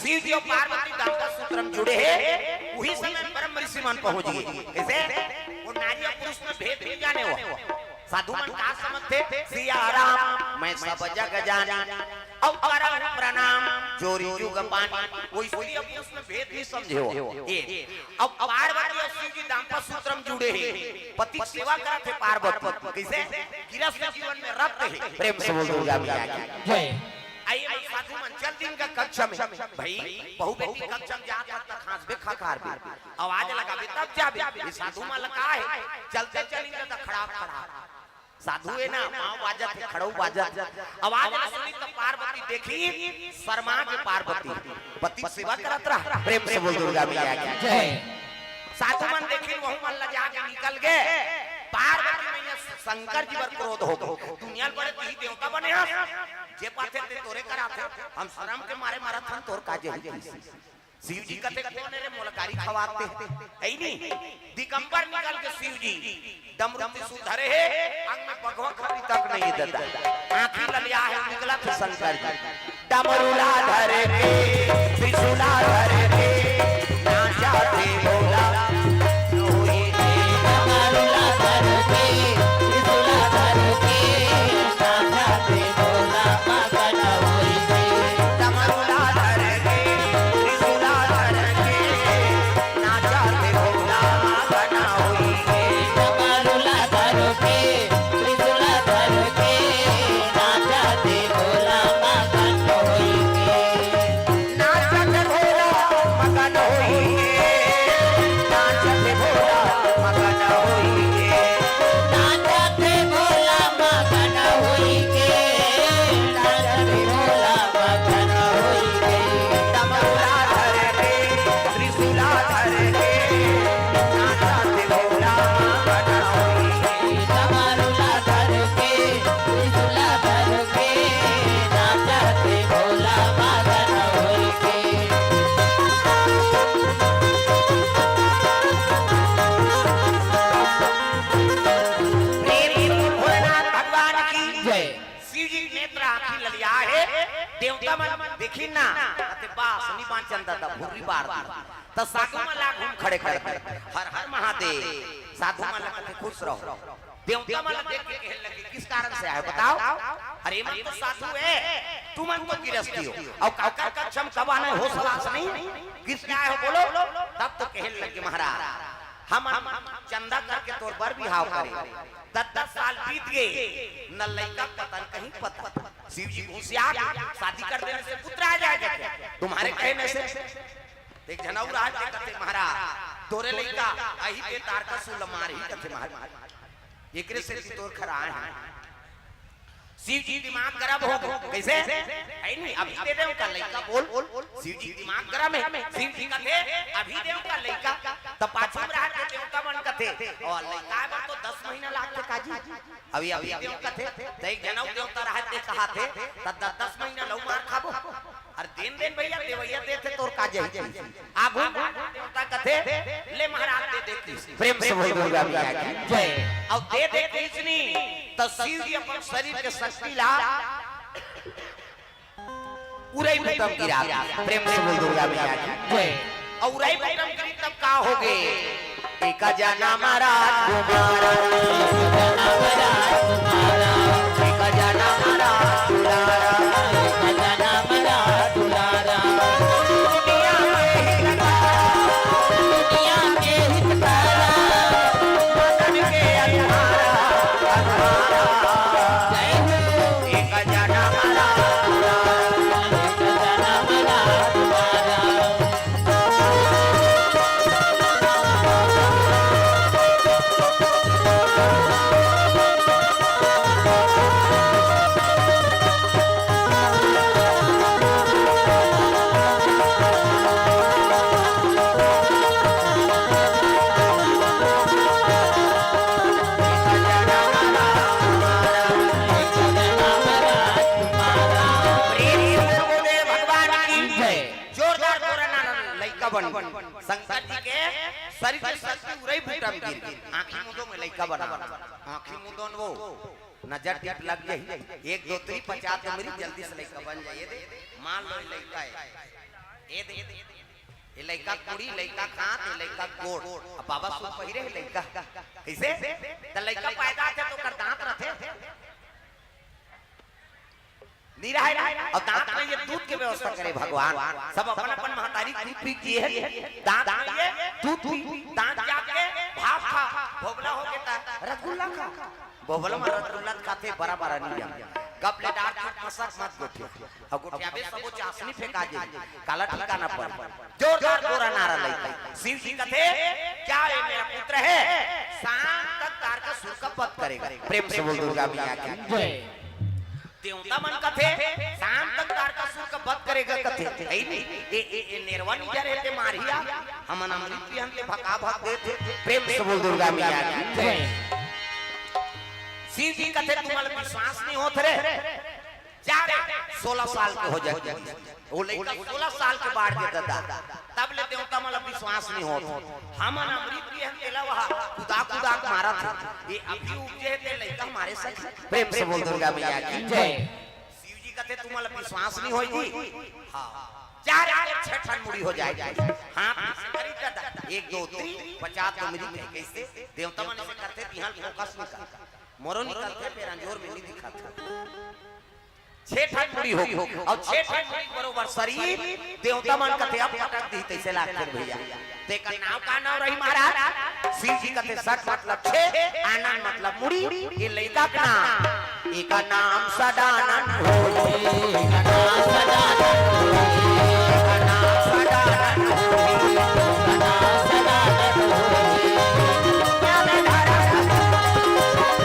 Speaker 1: शिव जी और पार्वती दांपत्य सूत्रम जुड़े हैं वही समय ब्रह्म ऋषि मन पहुंच गए कैसे वो नारी और पुरुष में भेद नहीं जाने वो साधु मन का समझते सिया राम मैं सब जग जाना और करहु प्रणाम जोरी जुग पानी वो स्त्री और पुरुष में भेद नहीं समझे हो ये अब पार्वती और शिव जी दांपत्य सूत्रम जुड़े हैं पति की सेवा करते पार्वती कैसे गृहस्थ जीवन में रत है प्रेम से बोल दुर्गा मैया की
Speaker 3: जय।
Speaker 1: आइए साधु मन चल दिन का कक्षा में भाई बहु बेटी कक्षा में जाता तक खास बे खाकार भी आवाज लगावे तब जाबे ये साधु मन लगा है चलते चलेंगे तो खड़ा खड़ा साधु है ना पांव बाजत है खड़ो बाजत आवाज ना सुनी तो पार्वती देखी शर्मा के पार्वती पति सेवा करत रहा प्रेम से बोल दुर्गा मैया की
Speaker 3: जय।
Speaker 1: साधु मन देखी वहु मन लजा के निकल गए पार्वती मैया शंकर जी पर क्रोध हो गए दुनिया बड़े ती देवता बने हैं जे पाथे ते तोरे कराते हम शर्म के मारे मारत हन तोर काजे शिव जी कते कोने रे मोलकारी खवाते है नहीं दिगंबर निकल के शिव जी डमरू त्रिशूल धरे है अंग में भगवा खरी तक नहीं देता आंखी ललिया है निकला तो शंकर जी डमरूला धरे के त्रिशूला धरे के ना जाते बोला
Speaker 3: डमरूला धर के त्रिशूला धर के ना जाते बोला मगर
Speaker 1: देखी ना ते बास नी बांच चंदा ता भूरी बार त साधु माला घूम खड़े खड़े हर हर महादेव साधु माला कथे खुश रहो देवता माला देख के कहने लगे किस कारण से आए बताओ अरे मन तो साधु है तुम मन तो गिरस्ती हो और काका का क्षम कब आना हो सवास नहीं किस आए हो बोलो तब तो कहने लगे महाराज हम चंदा करके तोर पर भी हाव करे 10 साल बीत गए न लड़का पता कहीं पता शिव जी होशियार शादी कर देने से पुत्र आ जाएगा तुम्हारे कहने से एक जनाऊ राज कहते महाराज तोरे लड़का अही पे तार का सुल मार ही कहते महाराज एकरे से तोर खरा है शिव जी दिमाग गरम हो गए कैसे है नहीं अभी दे दे उनका लड़का बोल शिव जी दिमाग गरम है शिव जी का थे अभी दे उनका लड़का तब पाछू में रहा के देवता मन का थे और लड़का पर तो 10 महीना लागते काजी अभी अभी दे उनका थे तो एक जनाऊ देवता रहा थे कहा थे तब 10 महीना लौ मार खाबो और दिन भैया देवैया दे थे तोर काजे आगू देवता का थे ले महाराज दे दे प्रेम से बोल दुर्गा मैया की जय और दे दे कृष्णी तो शिव जी अपन शरीर के शक्ति ला उरई भूतम गिरा प्रेम से बोल दुर्गा मैया की जय और उरई भूतम गिरी तब का हो गए एक जना महाराज तुम्हारा एक जना महाराज तुम्हारा शंकर जी के शरीर की शक्ति उरई भूतम गिर आंखी मुंदों में लइका बना आंखी मुंदों वो नजर टिप लग जाए 1 2 3 50 तो मेरी जल्दी से लइका बन जाए दे मान लो लइका है ये लइका कुड़ी लइका खात ये लइका गोड़ अब बाबा सो पहिरे लइका कैसे त लइका पैदा थे तो कर दांत रथे नीरा है और दांत में ये दूध की व्यवस्था करे भगवान सब अपन अपन महतारी दूध पी की है दांत में ये दूध दांत जाके भाप खा भोबला हो के रसगुल्ला खा भोबला में रसगुल्ला खाते बड़ा बड़ा नहीं जा कपलेदार छूट मसक मत गोठिया और गोठिया में सबो चासनी फेंका दे काला टीका ना पड़ जोरदार गोरा नारा लइका शिव जी कहते क्या है मेरा पुत्र है शाम तक तार का सुर का पद करेगा प्रेम से बोल दुर्गा मैया की जय देवता मन कथे शाम तक तारकासुर का वध करेगा कथे है नहीं ए निर्वन जरे ते मारिया हमन अमृत पियन ले भका भग दे थे प्रेम से बोल दुर्गा मैया की जय शिव जी कथे तुम्हारे विश्वास नहीं होत रे जा 16 साल के हो जाए वो लड़का 16 साल के बाद देता था तब ले देवता मन विश्वास नहीं होत हमन अमृत पियन तेला वहा खुदा खुदा मारा था ये अभी उपजे ते लड़का हमारे साथ प्रेम से बोल दुर्गा मैया की जय शिव जी कहते तुम्हारा विश्वास नहीं होई हां 4 6 मुड़ी हो जाए हां करी दादा 1 2 3 50 तो मेरी कैसे देवता मन से करते बिहान फोकस में मोरो निकलते पे रंजोर में नहीं दिखाता 6 मुड़ी हो और 6 मुड़ी बरोबर शरीर देवता मन कहते अब पटक दी तैसे लागते भैया ते का नाम का नाम रही महाराज शिव जी कहते 60 मतलब 6 आनंद मतलब मुड़ी ये लइका का नाम एक नाम सदानंद होई एक नाम सदानंद होई एक नाम सदानंद होई एक नाम सदानंद होई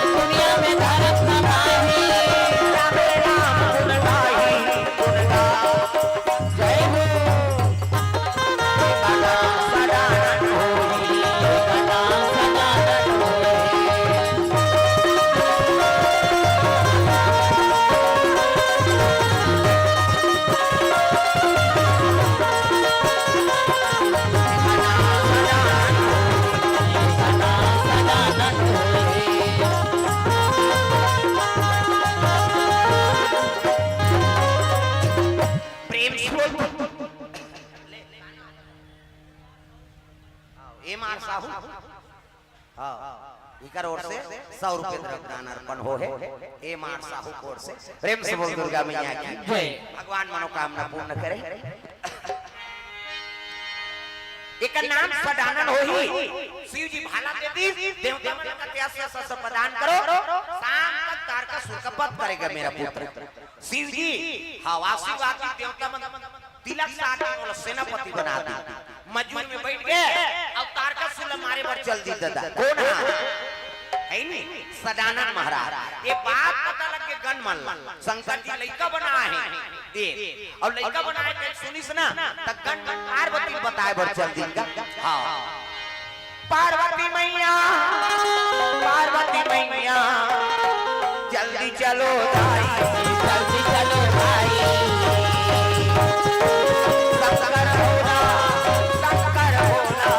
Speaker 1: दुनिया में धर्म समाही राम राम गुण गाही गुण गा जय हो एक नाम सदानंद होई एक नाम सदानंद होई एम आर साहू हाँ इकर ओर से 100 रुपए द्रव्यदान अर्पण हो है एम आर साहू की ओर से प्रेम से बोल दुर्गा मैया की जय भगवान मनोकामना पूर्ण करे एक नाम सदानंद होही शिव जी भाला देती देवता मन का त्याग से प्रदान करो शाम तक तारकासुर का वध करेगा मेरा पुत्र शिव जी हवासी वासी देवता मन तिलक साथ और सेनापति बना दी मजूर में बैठ गए अब तारकासुर मारे पर चल दी दादा कौन है नहीं सदानंद महाराज ये बात पता लग के गण मन शंकर जी लड़का बना है और लड़का बनाए तो सुनिस ना तक गण पार्वती बताए बर चल दी हाँ पार्वती मैया जल्दी चलो भाई
Speaker 3: जल्दी चलो भाई
Speaker 1: शंकर होला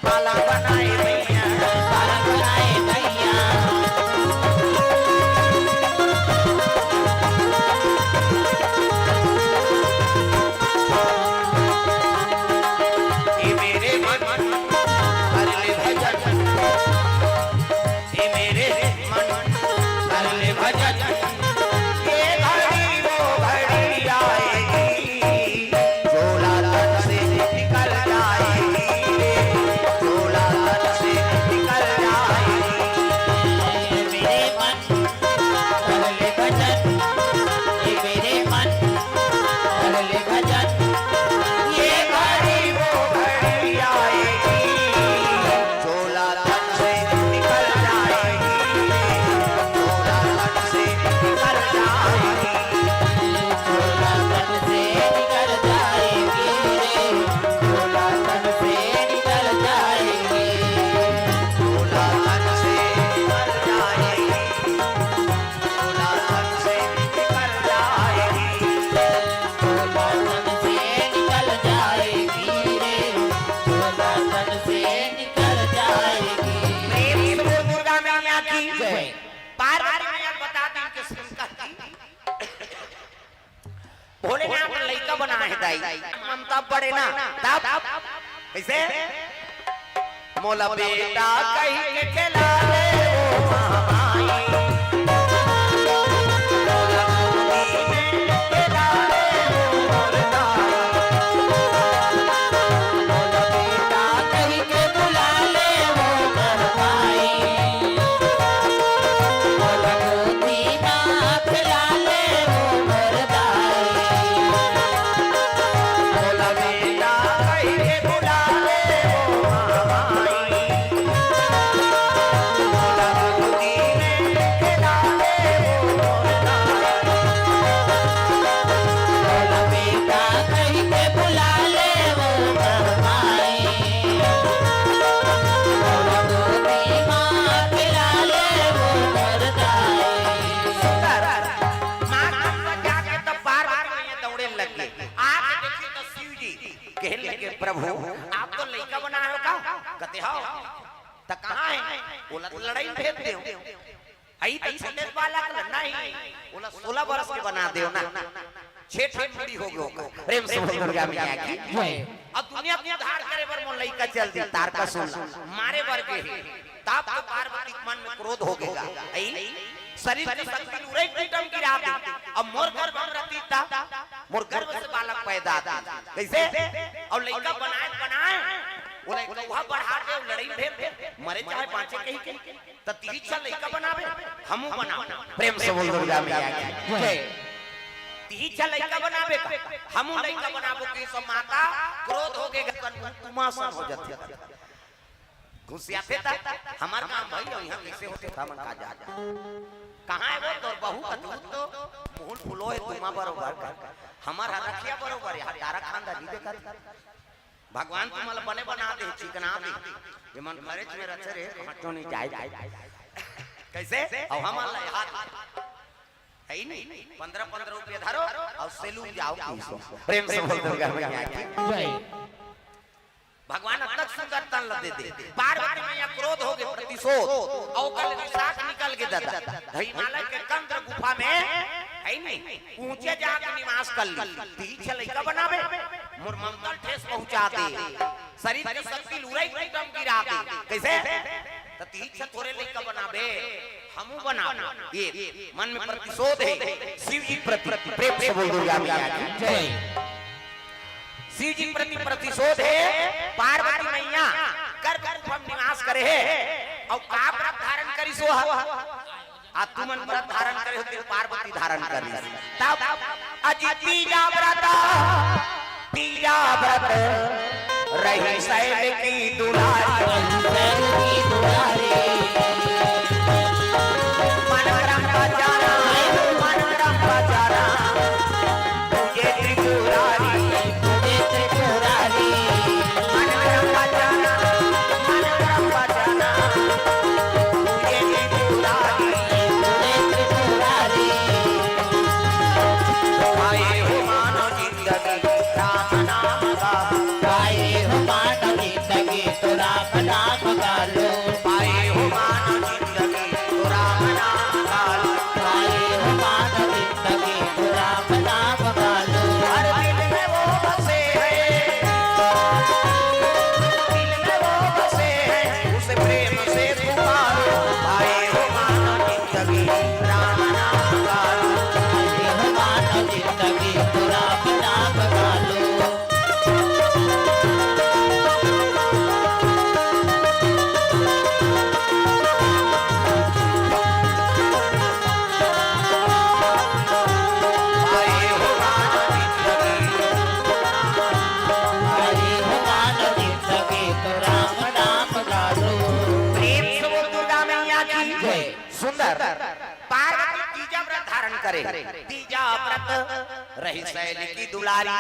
Speaker 1: माला बनाए मैया
Speaker 3: बाला बनाए भैया
Speaker 1: ये मेरे मन हर ले भजन ये मेरे मन हर ले भजन ये घड़ी वो घड़ी आएगी झोला तन से निकल जाएगी झोला तन से निकल जाएगी
Speaker 3: मेरे मन अगले भजन ये मेरे मन अगले भजन
Speaker 1: ये घड़ी वो घड़ी आएगी झोला तन से निकल जाएगी झोला तन से निकल जाएगी
Speaker 3: झोला तन से निकल जाएगी रे झोला तन से निकल जाएगी
Speaker 1: झोला तन से निकल जाएगी झोला तन से निकल जाएगी
Speaker 3: झोला तन से निकल जाएगी रे झोला तन से निकल जाएगी
Speaker 1: प्रेम से बोल दुर्गा मैया की जय पार्वती मैया बता दी कि शंकर की भोलेनाथ ने लड़का बना है दाई ममता बड़े ना तब कैसे मोला बेटा कहीं के खिला ले वो महामाई मोला गोदी में खिला ले वो मोरदाई मोला बेटा
Speaker 3: कहीं के बुला ले वो घर भाई बोला गोदी ना खिला ले वो घर भाई
Speaker 1: मोला बेटा कहीं के बुला ले वो महामाई मोला गोदी में खिला ले वो मोरदाई
Speaker 3: बोला बेटा कहीं के बुला ले वो घर भाई बोला गोदी माँ खिला ले वो घर भाई
Speaker 1: प्रभु आप तो लड़का बना हो का कहते हो तो कहाँ है बोला तो लड़ाई भेज दे आई तो छलेस वाला का लड़ना ही बोला 16 वर्ष के बना दे ना 6 ठंडी हो गयो प्रेम से दुर्गा मैया की अब दुनिया अपनी धार करे बर मन लड़का चल दी तारकासुर मारे बर के तब तो पार्वती के मन में क्रोध हो गया आई शरीर की शक्ति उरे कीटम गिरा दी अब मोर गर्भ में रहती था मोर गर्भ से बालक पैदा था कैसे और लड़का बनाए वो लड़का बढ़ा दे लड़ाई भेद मरे चाहे पांचे कहीं के त तीन चल लड़का बनावे हमहू बनाओ प्रेम से बोल दुर्गा मैया की जय तीन चल लड़का बनावे हमहू लड़का बनाबो के सब माता क्रोध हो गए तुमासन हो जाती घुसियाते था हमार काम भाई यहां कैसे होते था मन का जा कहां है वो तो बहु अद्भुत तो मूल फुलो है तुमा बरोबर हमार रखिया बरोबर है तारा खानदा जी देखा भगवान तुमल बने बना दे चिकना दे ये मन घरे में रचे रे हटो नहीं जाए कैसे और हमार हाथ है नहीं 15 रुपए धरो और सैलून जाओ प्रेम से बोल दुर्गा मैया की
Speaker 3: जय
Speaker 1: भगवान तक सुंदर तन दे दे पार्वती मैया क्रोध हो गए प्रतिशोध और कल विशाख निकल के दादा हिमालय के कंद्र गुफा में है नहीं ऊंचे जाकर निवास कर ली तीन लड़का बनावे मोर ममतल ठेस पहुंचा दे शरीर की शक्ति लुराई टम गिरा दे कैसे त तीज से थोड़े लइका बनाबे हमू बना ये मन में प्रतिशोध है शिव जी प्रति प्रेम से बोल दुर्गा मैया की जय। शिव जी प्रति प्रतिशोध है पार्वती मैया कर हम निवास करे है और का व्रत धारण करी सो आ तुमन व्रत धारण करे हो ते पार्वती धारण करी तब अजी तीजा व्रत रही शैल की दुलारी मनोरम बजाना मनोरम बजाना तुझे त्रिपुरारी मनोरम बजाना मनोरम बजाना तुझे त्रिपुरारी आए हो मानो जिंदगी राम नाम का
Speaker 3: आए हो मानो जिंदगी तो राम नाम का लो
Speaker 1: आए हो मानो जिंदगी तो राम नाम का लो
Speaker 3: आए हो मानो जिंदगी तो राम नाम का लो
Speaker 1: हर दिल में वो बसे हैं दिल में वो बसे हैं उसे प्रेम से पुकारो आए हो मानो जिंदगी राम नाम का लो
Speaker 3: आए हो मानो जिंदगी तो राम नाम का लो
Speaker 1: आए हो मानो जिंदगी
Speaker 3: आए हो मानो जिंदगी तो राम नाम का लो
Speaker 1: प्रेम से वो दुर्गा मैया की
Speaker 3: जय।
Speaker 1: सुंदर पार्वती तीजा व्रत धारण करे तीजा व्रत रही शैल की दुलारी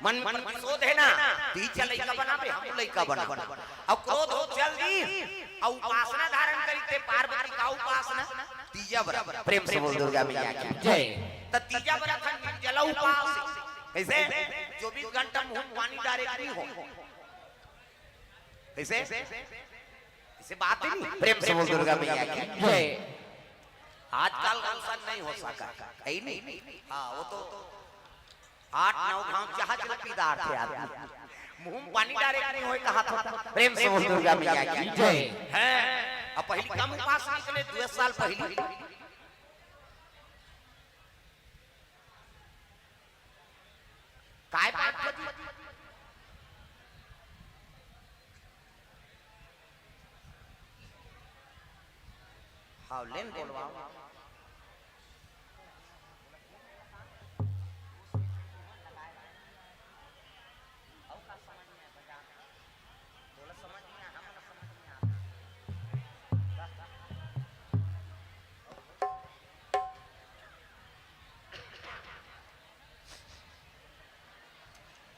Speaker 1: मन मन शोध है ना तीजा लइका बनाबे हम लइका बना अब क्रोध हो जल्दी और उपासना धारण करी ते पार्वती का उपासना तीजा व्रत प्रेम से बोल दुर्गा मैया की
Speaker 3: जय।
Speaker 1: त तीजा व्रत जल उपास कैसे 24 घंटा मुंह पानी डायरेक्टली हो कैसे इसे बात ही नहीं प्रेम से बोल दुर्गा मैया की
Speaker 3: जय।
Speaker 1: आजकल अवसर नहीं हो सका है नहीं हाँ वो तो 8-9 गांव जहाज लपीदार थे आदमी मुंह में पानी डायरेक्ट नहीं होए कहा था प्रेम से बोल दुर्गा मैया की
Speaker 3: जय।
Speaker 1: है अब पहली कम उपास निकले 2 साल पहले काय बात होती हाँ लेन बोलवाओ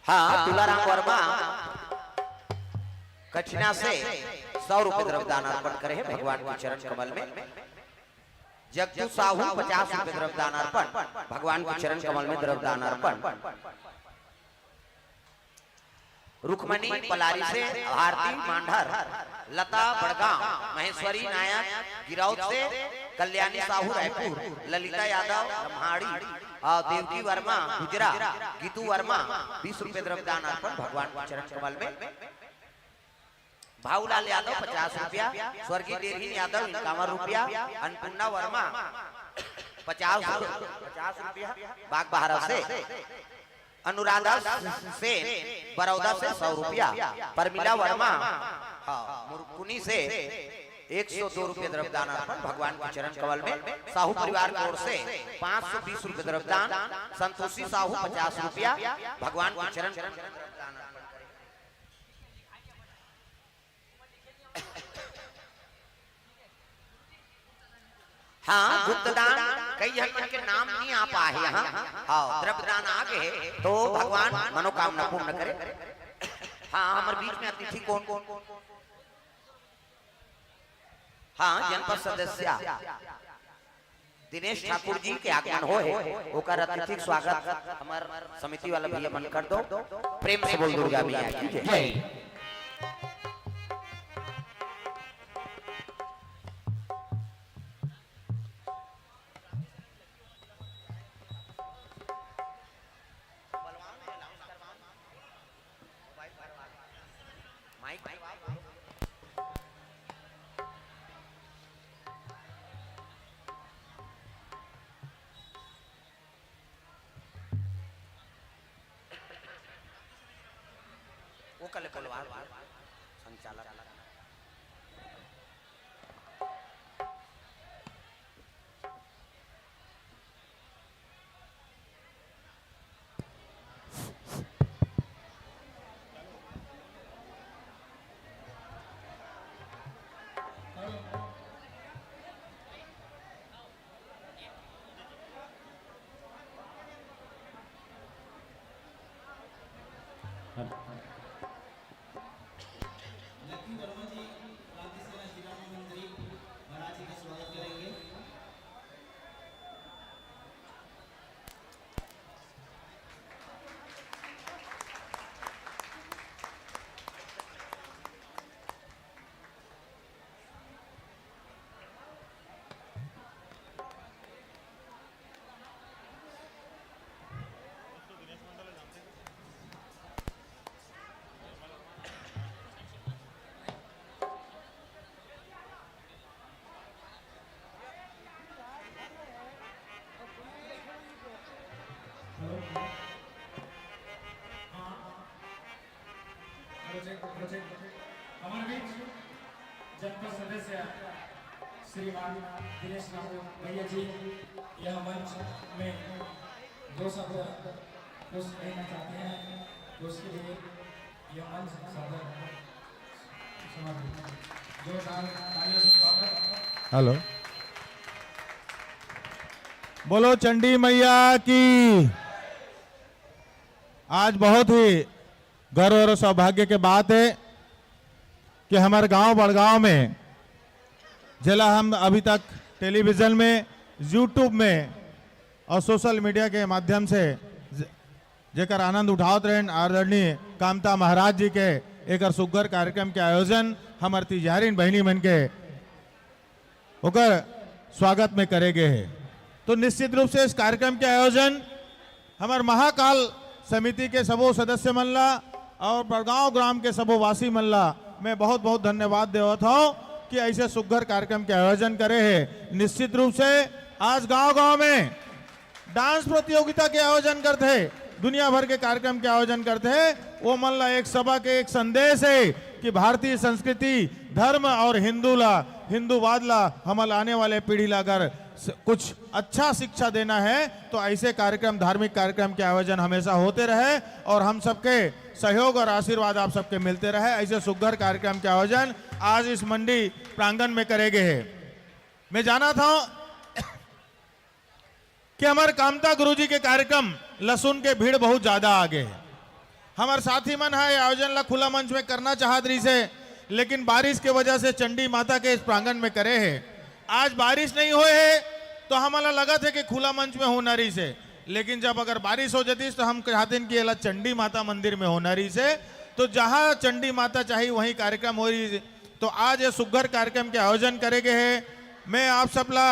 Speaker 1: हाँ तुलाराम वर्मा कचना से 100 रुपए द्रव्यदान अर्पण करे हैं भगवान के चरण कमल में। जगजू साहू 50 रुपए द्रव्यदान अर्पण भगवान के चरण कमल में द्रव्यदान अर्पण। रुक्मणी पलारी से भारती मांढर लता बड़गांव महेश्वरी नायक गिरौद से कल्याणी साहू रायपुर ललिता यादव रम्हाड़ी और देवकी वर्मा गुजरा गीतू वर्मा 20 रुपए द्रव्यदान अर्पण भगवान के चरण कमल में। भाऊलाल यादव 50 रुपया स्वर्गीय देरहीन यादव 51 रुपया अन्नपूर्णा वर्मा 50 रुपया बाग बहारा से अनुराधा से बड़ौदा से 100 रुपया परमिला वर्मा मुरकुनी से 102 रुपये द्रव्यदान अर्पण भगवान के चरण कमल में। साहू परिवार की ओर से 520 रुपये द्रव्यदान संतोषी साहू 50 रुपया भगवान के चरण हाँ गुप्तदान कई हकन के नाम नहीं आ पाए यहाँ हाँ द्रव्यदान आ गए तो भगवान मनोकामना पूर्ण करे। हाँ हमारे बीच में अतिथि कौन कौन हाँ जनपद सदस्य दिनेश ठाकुर जी के आगमन हो ओकर अतिथि स्वागत हमार समिति वाला भैया मन कर दो प्रेम से बोल दुर्गा मैया की जय। माइक वो कल पलवार संचालक
Speaker 6: लक्ष्मी वर्मा जी क्रांति सेना शिरोमणि मंत्री महाराज जी का स्वागत करेंगे। हमारे बीच जनपद सदस्य श्रीमान दिनेश बाबू भैया जी यह मंच में दो शब्द कुछ कहना चाहते हैं तो उसके लिए यह मंच सादर समर्पित जोरदार तालियों से स्वागत।
Speaker 5: हेलो, बोलो चंडी मैया की। आज बहुत ही गर्व और सौभाग्य की बात है कि हमारे गांव बड़गांव में जिला हम अभी तक टेलीविजन में, यूट्यूब में और सोशल मीडिया के माध्यम से जेकर आनंद उठावत रहे आदरणीय कामता महाराज जी के एक सुग्घर कार्यक्रम के आयोजन हमार तिजहारीन बहनी मन के ओकर स्वागत में करे गए है। तो निश्चित रूप से इस कार्यक्रम के आयोजन हमार महाकाल समिति के सबो सदस्य मनला और बड़गांव ग्राम के सबो वासी मनला मैं बहुत बहुत धन्यवाद देवत हूँ कि ऐसे सुघर कार्यक्रम के आयोजन करे है। निश्चित रूप से आज गांव-गांव में डांस प्रतियोगिता के आयोजन करते हैं, दुनिया भर के कार्यक्रम के आयोजन करते हैं। वो मनला एक सभा के एक संदेश है कि भारतीय संस्कृति, धर्म और हिंदूवाद ला हमारे आने वाले पीढ़ी ला अगर कुछ अच्छा शिक्षा देना है तो ऐसे कार्यक्रम, धार्मिक कार्यक्रम के आयोजन हमेशा होते रहे और हम सबके सहयोग और आशीर्वाद आप सबके मिलते रहे। ऐसे सुघर कार्यक्रम के आयोजन आज इस मंडी प्रांगण में करे गए हैं। मैं जाना था कि हमारे कामता गुरुजी के कार्यक्रम लहसुन के भीड़ बहुत ज्यादा आगे है। हमारे साथी मन है आयोजन ला खुला मंच में करना चाहत रही से, लेकिन बारिश के वजह से चंडी माता के इस प्रांगण में करे है। आज बारिश नहीं हुए है तो हमारा लगा था कि खुला मंच में होना रही से, लेकिन जब अगर बारिश हो जाती तो हम चाहते हैं कि चंडी माता मंदिर में होना रही से, तो जहां चंडी माता चाहिए वहीं कार्यक्रम हो रही। तो आज ये सुघर कार्यक्रम के आयोजन करे गए है। मैं आप सबला,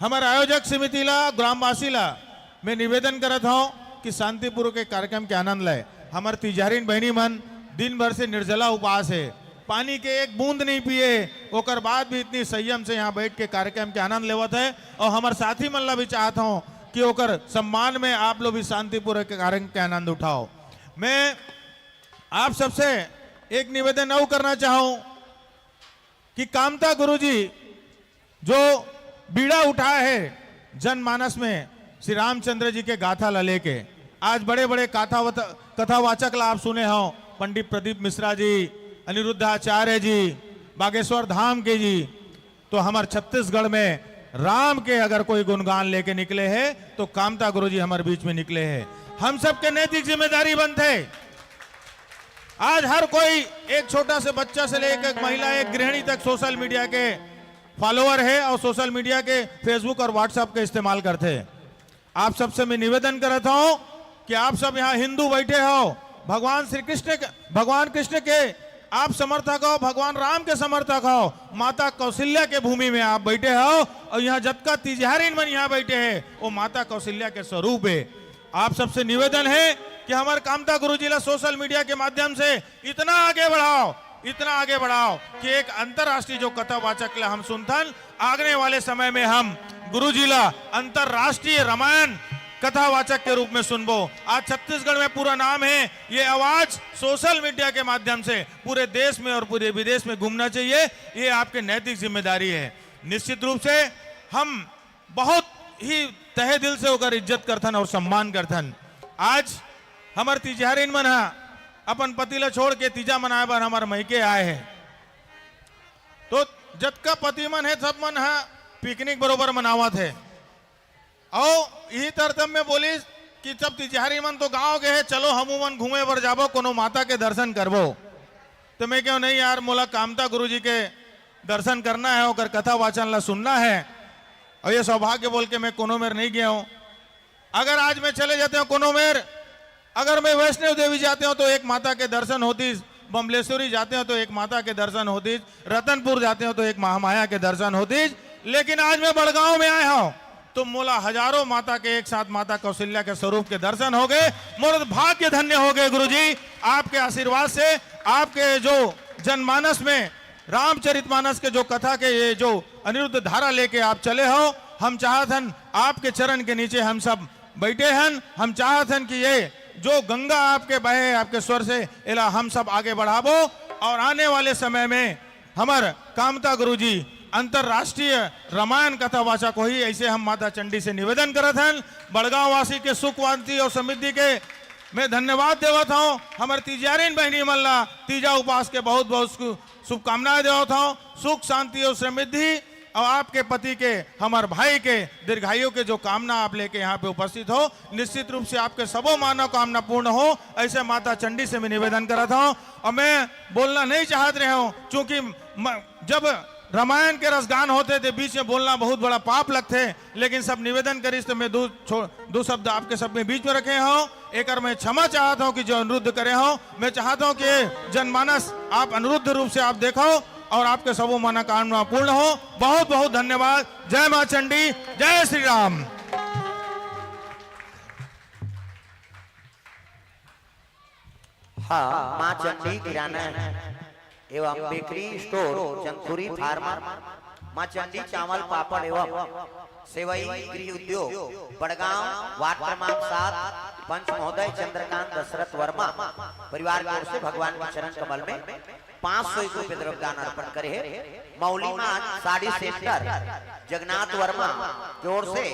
Speaker 5: हमारे आयोजक समिति ला, ग्रामवासी ला मैं निवेदन करत हूँ कि शांतिपूर्वक के कार्यक्रम के आनंद ले। हमारे तिजहारीन बहनी मन दिन भर से निर्जला उपवास है, पानी के एक बूंद नहीं पिए, ओकर बाद भी इतनी संयम से यहाँ बैठ के कार्यक्रम के आनंद लेवत है। और हमारे साथी मन ला भी चाहता हूँ कि ओकर सम्मान में आप लोग भी शांतिपूर्वक के कार्यक्रम के आनंद उठाओ। मैं आप सबसे एक निवेदन और करना चाहूं कि कामता गुरुजी जो बीड़ा उठाए है जनमानस में श्री रामचंद्र जी के गाथा ला लेके, आज बड़े बड़े कथावाचक ला आप सुने हो, पंडित प्रदीप मिश्रा जी, अनिरुद्धाचार्य जी, बागेश्वर धाम के जी। तो हमारे छत्तीसगढ़ में राम के अगर कोई गुणगान लेके निकले हैं तो कामता गुरुजी हमारे बीच में निकले हैं। हम सबके नैतिक जिम्मेदारी बनते है। आज हर कोई, एक छोटा से बच्चा से लेकर एक महिला, एक गृहिणी तक सोशल मीडिया के फॉलोअर है और सोशल मीडिया के फेसबुक और व्हाट्सएप के इस्तेमाल करते हैं। आप सबसे मैं निवेदन करता हूं कि आप सब यहाँ हिंदू बैठे हो, भगवान कृष्ण के आप समर्थक हो, भगवान राम के समर्थक हो, माता कौशल्या के भूमि में आप बैठे हो और यहाँ जब का तिजहारीन मन यहाँ बैठे हैं वो माता कौशल्या के स्वरूप है।
Speaker 7: आप सबसे निवेदन है कि हमारे कामता गुरुजीला सोशल मीडिया के माध्यम से इतना आगे बढ़ाओ कि एक अंतरराष्ट्रीय जो कथावाचक ला हम सुनथन, आगने वाले समय में हम गुरुजीला अंतरराष्ट्रीय रामायण कथावाचक के रूप में सुनबो। आज छत्तीसगढ़ में पूरा नाम है, ये आवाज सोशल मीडिया के माध्यम से पूरे देश में और पूरे विदेश में घूमना चाहिए। ये आपके नैतिक जिम्मेदारी है। निश्चित रूप से हम बहुत ही तहे दिल से होकर इज्जत करथन और सम्मान करथन। आज हमार तिजहरीन मन अपन पति ला छोड़ के तीजा मनाए बर हमार मैके आए हैं, तो जतका पति मन है सब मन पिकनिक बरोबर मनावत है। और यही तरतम में बोलिस कि जब तिजहरी मन तो गांव के है, चलो हम मन घूमे बर जाबो, कोनो माता के दर्शन करबो। तो मैं क्यों नहीं यार, मोला कामता गुरुजी के दर्शन करना है, और कथा वाचन ला सुनना है। और ये सौभाग्य बोल के मैं कोनो मेर नहीं गया हूं। अगर आज मैं चले जाते हूं कोनो मेर, अगर मैं वैष्णव देवी जाते हो तो एक माता के दर्शन होती, बमलेश्वरी जाते हो तो एक माता के दर्शन होती, रतनपुर जाते हो तो एक महामाया के दर्शन होती। लेकिन आज मैं बड़गांव में आया हूं तो मोला हजारों माता के एक साथ माता कौशल्या के स्वरूप के दर्शन हो गए। मोर भाग्य धन्य हो गए गुरुजी, आपके आशीर्वाद से। आपके जो जनमानस में रामचरितमानस के जो कथा के ये जो अनिरुद्ध धारा लेके आप चले हो, हम चाहतन आपके चरण के नीचे हम सब बैठे हन। हम चाहतन कि ये जो गंगा आपके बहे आपके स्वर से इला हम सब आगे बढ़ाबो, और आने वाले समय में हमार कामता गुरुजी अंतरराष्ट्रीय रामायण कथा वाचक हो ही, ऐसे हम माता चंडी से निवेदन करत हैं। बड़गांव वासी के सुख शांति और समृद्धि के मैं धन्यवाद देवत हूँ। हमारे तिजारीन बहनी मल्ला तीजा उपास के बहुत बहुत शुभकामनाएं देवत हूँ। सुख शांति और समृद्धि, और आपके पति के हमारे भाई के दीर्घायु के जो कामना आप लेके यहाँ पे उपस्थित हो, निश्चित रूप से आपके सबों मानव कामना पूर्ण हो, ऐसे माता चंडी से मैं निवेदन करता हूँ। और मैं बोलना नहीं चाहत रहे हूँ, क्योंकि जब रामायण के रसगान होते थे बीच में बोलना बहुत बड़ा पाप लगते, लेकिन सब निवेदन करीस तो मैं दो शब्द आपके सब में बीच में रखे हो। एक मैं क्षमा चाहता हूँ कि जो अनुरुद्ध करे हो, मैं चाहता हूँ कि जनमानस आप अनुरुद्ध रूप से आप देखो और आपके सबों मनोकामना पूर्ण हो। बहुत बहुत धन्यवाद। जय मां चंडी, जय श्री राम।
Speaker 1: हाँ, मां चंडी किराना एवं बेकरी स्टोर, जंगपुरी फार्मा, मां चंडी चावल पापड़ एवं सेवई गृह उद्योग, बड़गांव, वार्ड क्रमांक 7, पंच महोदय चंद्रकांत दशरथ वर्मा परिवार की ओर से भगवान के चरण कमल में 500 रुपये द्रव्यदान अर्पण करे है। मौली मां साड़ी सेंटर जगन्नाथ वर्मा की ओर से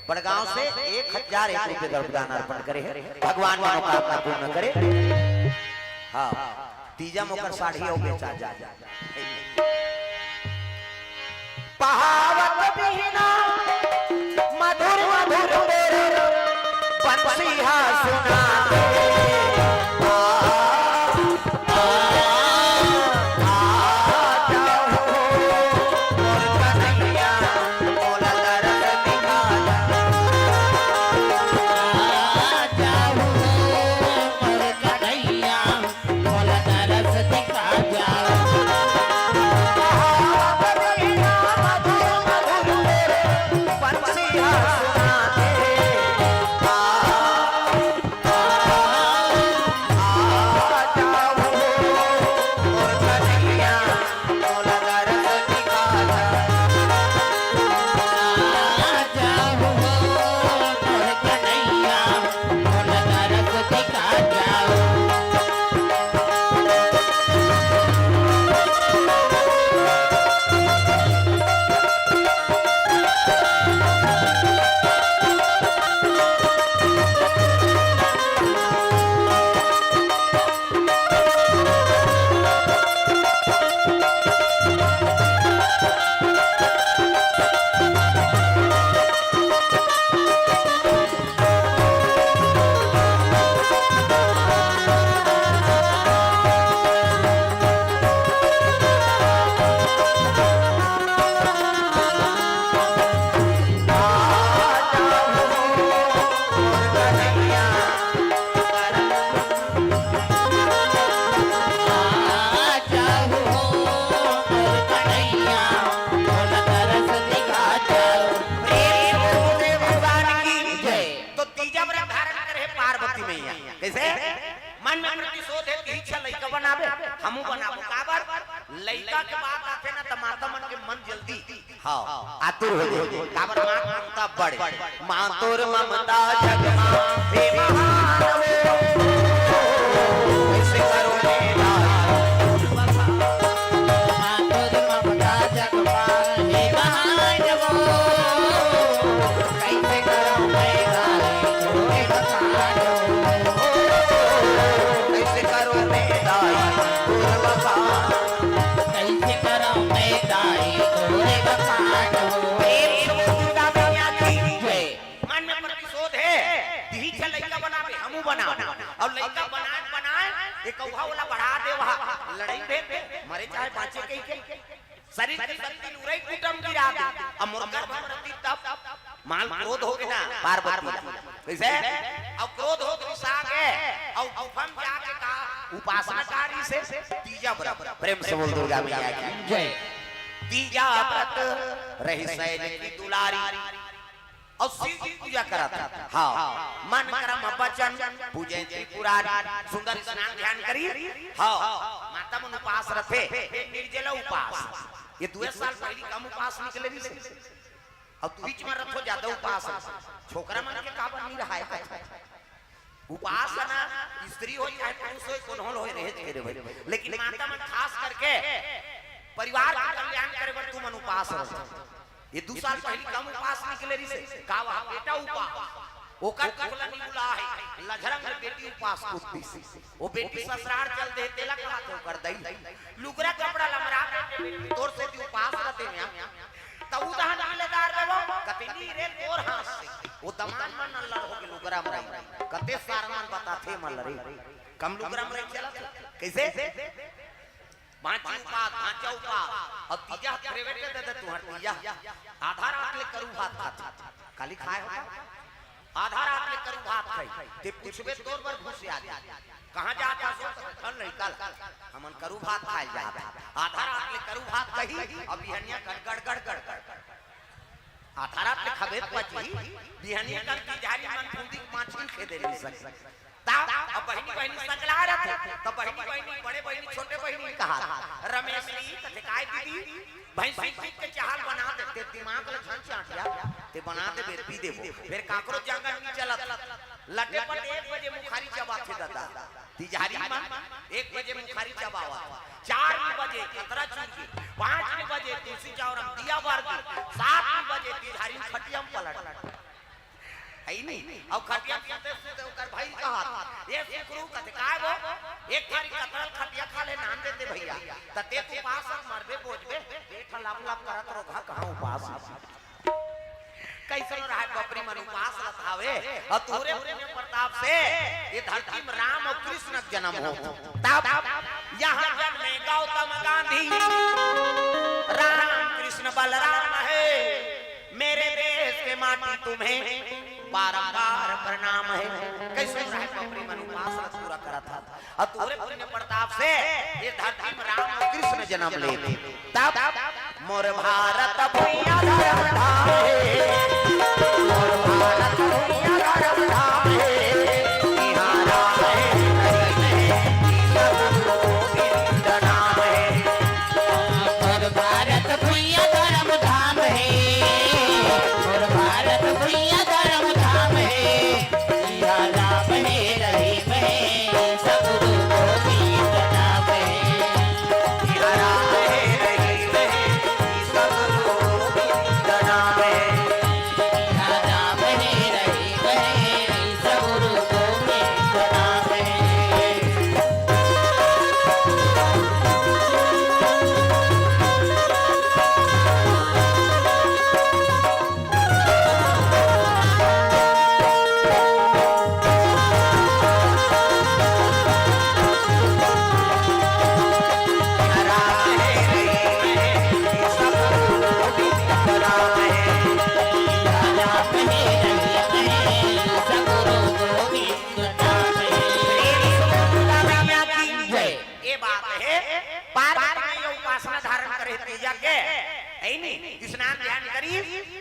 Speaker 1: बड़गांव से 1001 रुपये द्रव्यदान अर्पण करे है। भगवान मनोकामना पूर्ण करे। हाँ, तीजा मोकर साड़ी और बेचा जा। पहावत बिना मधुर मधुर मेरे बंसिया सुना हमू बनाबो काबर लइका के बात आथे ना त माता मन के मन जल्दी हां आतुर हो जाए काबर मां ममता बड़े मां तोर ममता जग मां हे महान कैसे करो मेरा और लड़का बनाए एक कौहा वाला बढ़ा दे वहां लड़ाई दे मरे चाहे बाँचे के शरीर की शक्ति उरई कुटम गिरा दे अब मुर्गा भरती तब माल क्रोध हो ना पार्वती कैसे अब क्रोध हो गुस्सा के और गुफम जाके का उपासनाकारी से तीजा व्रत प्रेम से बोल दुर्गा मैया की जय तीजा व्रत रही सैन की दुलारी और शिव की पूजा करा था हाँ मन करम बचन पूजे त्रिपुरारी सुंदर स्नान ध्यान करी हाँ माता मन उपास रखे निर्जला उपास ये 2 साल पहले कम उपास निकले भी से और बीच में रखो ज्यादा उपास छोकरा मन के काबर नहीं रहा है उपासना स्त्री हो चाहे पुरुष हो कोनहोल हो रहे रे भाई लेकिन माता मन खास करके परिवार का कल्याण करे बर तू मन उपास रह ये 2 साल पहले कम उपास निकले रही से का वहां बेटा उपास ओकर कुला निकुला है लझरंग बेटी उपास कुत्ती वो बेटी ससुराल चल दे तेला का तो कर दई लुगरा कपड़ा लमरा तोर से उपास रहते हैं तब उदाहरण मिलेदार देवो कतनी रे तोर हाथ से वो दमान मन अल्लाह हो के लुगरा मराई कते सारमान बताथे मन रे कम लुगरा मराई चला कैसे बाँची उपास भांचा उपास और तीजा प्राइवेट दे दे तुहर तीजा आधा रात ले करू भात खात काली खाए हो आधा रात ले करू भात खाई ते पूछबे तोर बर घुस आ जा कहां जाता सो कल नहीं कल हमन करू भात खाए जा आधा रात ले करू भात कही अब बिहनिया गड़ गड़ गड़ आधा रात ले खबे पची बिहनिया कल की झाड़ी मन फूंदी माछी खे दे सक अब बहनी बहनी संगला रहे तो बहनी बहनी बड़े बहनी छोटे बहनी कहा रमेश जी कथे काय दीदी भैंसी के चाहल बना देते दिमाग ले छन चाटिया ते बना दे बेटी देबो फिर काकरो जंगल नहीं चलत लटे पर 1 बजे मुखारी चबाथे दादा तिजारी मन 1 बजे मुखारी चबावा 4 बजे कतरा चुनगी 5 बजे तुलसी चावरम दिया बार 7 बजे तिजारी खटियम पलट आई नहीं अब खटिया से ओकर भाई कहा ये सुकरू कथे काय वो एक थारी कतल खटिया खा ले नाम देते भैया तते तू पास मरबे बोझबे पेट लाप लाप करत रहो कहां उपास कैसे रहा बपरी मन उपास रखावे और तोरे प्रेम प्रताप से ये धरती में राम और कृष्ण का जन्म हो तब यहां जन्मे गौतम गांधी राम कृष्ण बलराम है मेरे देश के माटी तुम्हें बारंबार प्रणाम है कैसे बपरी मन उपास पूरा करा था और तोरे पुण्य प्रताप से ये धरती में राम और कृष्ण जन्म ले तब मोर भारत भूया धर्म धाम मोर भारत भूया धर्म धाम यहाँ राम है सब गोविंद नाम है
Speaker 3: मोर भारत भूया धर्म धाम है मोर भारत भूया धर्म धाम है यहाँ राम है रहीम है सब गोविंद नाम है
Speaker 1: यहाँ राम है रहीम है सब गोविंद नाम है
Speaker 3: यहाँ राम है रहीम है सब गोविंद नाम है
Speaker 1: है नहीं स्नान ध्यान करी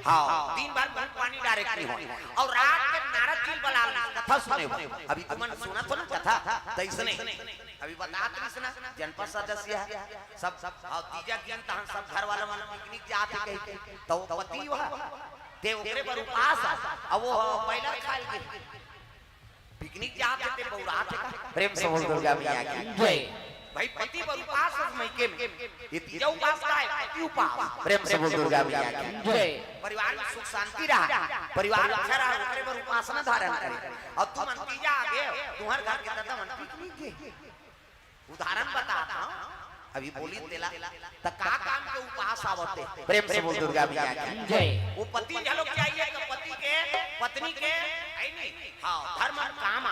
Speaker 1: हाँ 3 बार मुंह पानी डायरेक्ट नहीं हो और रात के नारद जी बला कथा सुने अभी तुमने सुना तो ना कथा तैसने अभी बता कृष्णा जनपद सदस्य सब और तीजा ज्ञान तहन सब घर वाला मन पिकनिक जाते कहीं तो पति वह ते ओकरे पर उपास अब वो पहला खाल के पिकनिक जाते थे बौरात का प्रेम से बोल दुर्गा मैया की जय भाई पति पर उपास मईके में ये तीजा उपास का है पति उपास प्रेम से बोल दुर्गा मैया की जय परिवार में सुख शांति रहा परिवार अच्छा रहा ओकरे पर उपासना धारण करे और तुम अंतीजा आगे तुम्हारे घर के दादा मन पिकनिक के उदाहरण बताता हूं अभी बोली तेला त का काम के उपास आवते प्रेम से बोल दुर्गा मैया की जय वो पति झलक चाहिए कि पति के पत्नी के है नहीं हां धर्म काम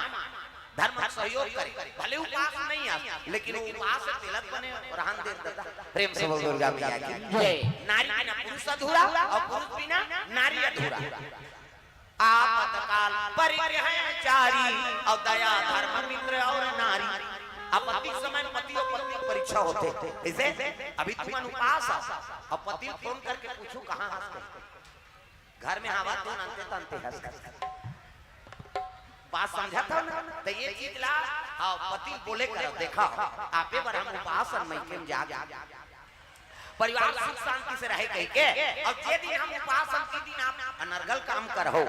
Speaker 1: धर्म सहयोग करे भले उपास नहीं आ लेकिन वो उपास से तिलक बने रहन दे देता प्रेम से बोल दुर्गा मैया की जय नारी बिना पुरुष अधूरा और पुरुष बिना नारी अधूरा आपतकाल परिग्रहचारी और दया धर्म मित्र और नारी आपत्ति समय पति और पत्नी परीक्षा होते ऐसे अभी तुम अनुपास और पति फोन करके पूछो कहां हंस घर में हवा तो नंते तंते हंस बात समझा था ना तो ये चीज ला हाँ पति बोले करो देखा आपे पर हम उपास और मईके में जा परिवार सुख शांति से रहे कह के और जे दिन हम उपास के दिन आप अनर्गल काम करहो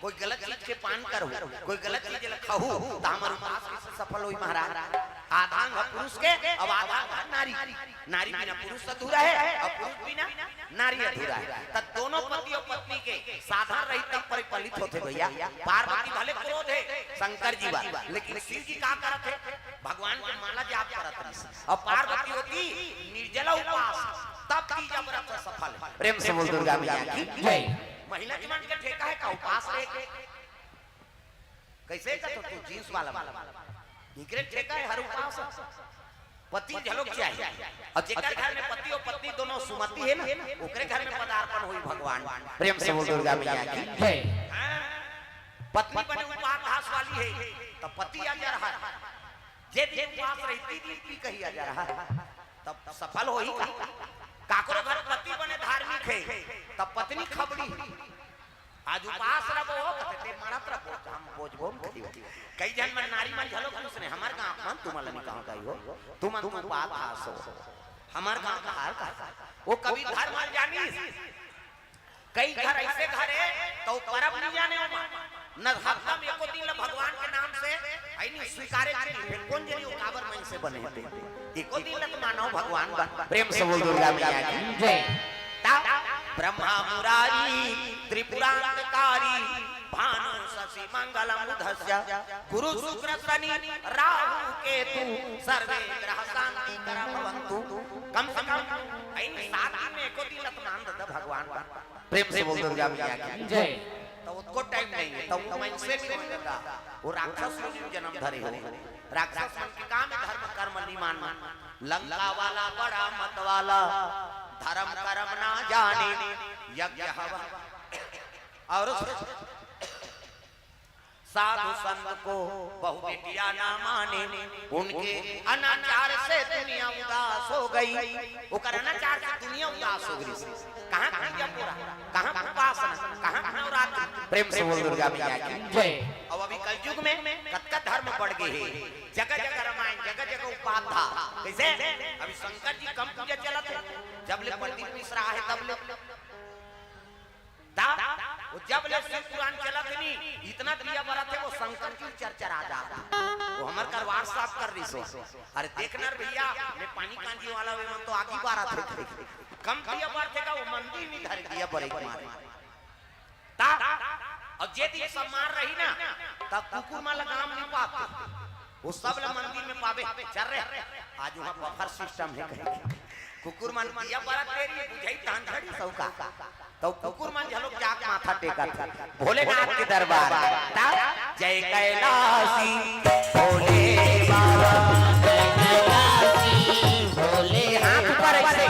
Speaker 1: कोई गलत चीज के पान करो कोई गलत चीज खाहू तो हमर उपास कैसे सफल होई महाराज आधांग पुरुष के अब आधांग नारी नारी बिना पुरुष अधूरा है और पुरुष बिना नारी अधूरा है तब दोनों पति और पत्नी के साधारण रहित तब परिपलित होते भैया पार्वती भले क्रोध है शंकर जी बा लेकिन शिव जी का करत है भगवान की माला जाप करत है और पार्वती होती निर्जला उपास तब तीजा व्रत सफल है प्रेम से बोल दुर्गा मैया की जय महिला के मन का ठेका है का उपास है कैसे का तो जींस वाला निकरे ठेका है हर उपास पति झलक चाहिए और जेकर घर में पति और पत्नी दोनों सुमति है ना ओकरे घर में पदार्पण हुई भगवान प्रेम से बोल दुर्गा मैया की जय पत्नी बने उपास घास वाली है तब पति आ जा रहा है जे दिन उपास रहती दिन की कही आ जा रहा है तब सफल होई काकरो घर पति बने धार्मिक है तब पत्नी खबड़ी आज उपास रहो कहते मरत रहो हम बोझबो कई जन मन नारी मन झलो उसने हमार गांव मन तुम लनी कहां गई हो तुम बात हासो हमार गांव का हाल का वो कभी धर्म जानी कई घर ऐसे घर है तो परब नहीं जाने हो न हफ्ता में एको दिन भगवान के नाम से आई नहीं स्वीकारे चली कौन जनी काबर मन से बने थे एको दिन लग मानो भगवान प्रेम से बोल दुर्गा मैया की जय ब्रह्मा मुरारी त्रिपुरांतकारी भानु शशि मंगलम बुधस्य गुरु शुक्र शनि राहु केतु सर्वे ग्रह शांति कर भवन्तु कम से कम इन 7 दिन में एको दिन मान दे भगवान प्रेम से बोल दुर्गा मैया की जय तो उसको टाइम नहीं है तो मन से नहीं होगा वो राक्षस को जन्म धरे हो राक्षस मन के काम धर्म कर्म नहीं मानना लंका वाला बड़ा मत वाला धर्म कर्म ना जाने यज्ञ हवन और साधु संत को बहु बेटियां ना माने उनके अनाचार से दुनिया उदास हो गई ओकर अनाचार से दुनिया उदास हो गई कहां पूजा पूरा कहां उपासना कहां नवरात्रि प्रेम से बोल दुर्गा मैया की जय अब अभी कलयुग में कतका धर्म बढ़ गए हैं जगह जगह रामायण जगह जगह उपास था कैसे अभी शंकर जी कम पूजा चलत है जब ले पंडित मिश्रा है तब ले वो जब ले शिव पुराण चलत नहीं इतना दिया बड़ा थे वो शंकर की चर्चा आ जाता वो हमर करवार साफ कर रही सो अरे देखना भैया मैं पानी कांजी वाला वे मन तो आगे बारा थे कम दिया बार थे का वो मंदिर में धर दिया बड़े मारे ता और जे दिन सब मार रही ना तब कुकुर माला गांव नहीं पाते वो सब ला मंदिर में पावे चल रहे आज वहां बफर सिस्टम है कहीं कुकुर मान दिया बड़ा तेरी बुझाई तान धड़ी सौका तो कुकुर मान झलोक जाक माथा टेका था भोलेनाथ के दरबार जय कैलाशी भोले बाबा जय कैलाशी भोले हाथ पर ऐसे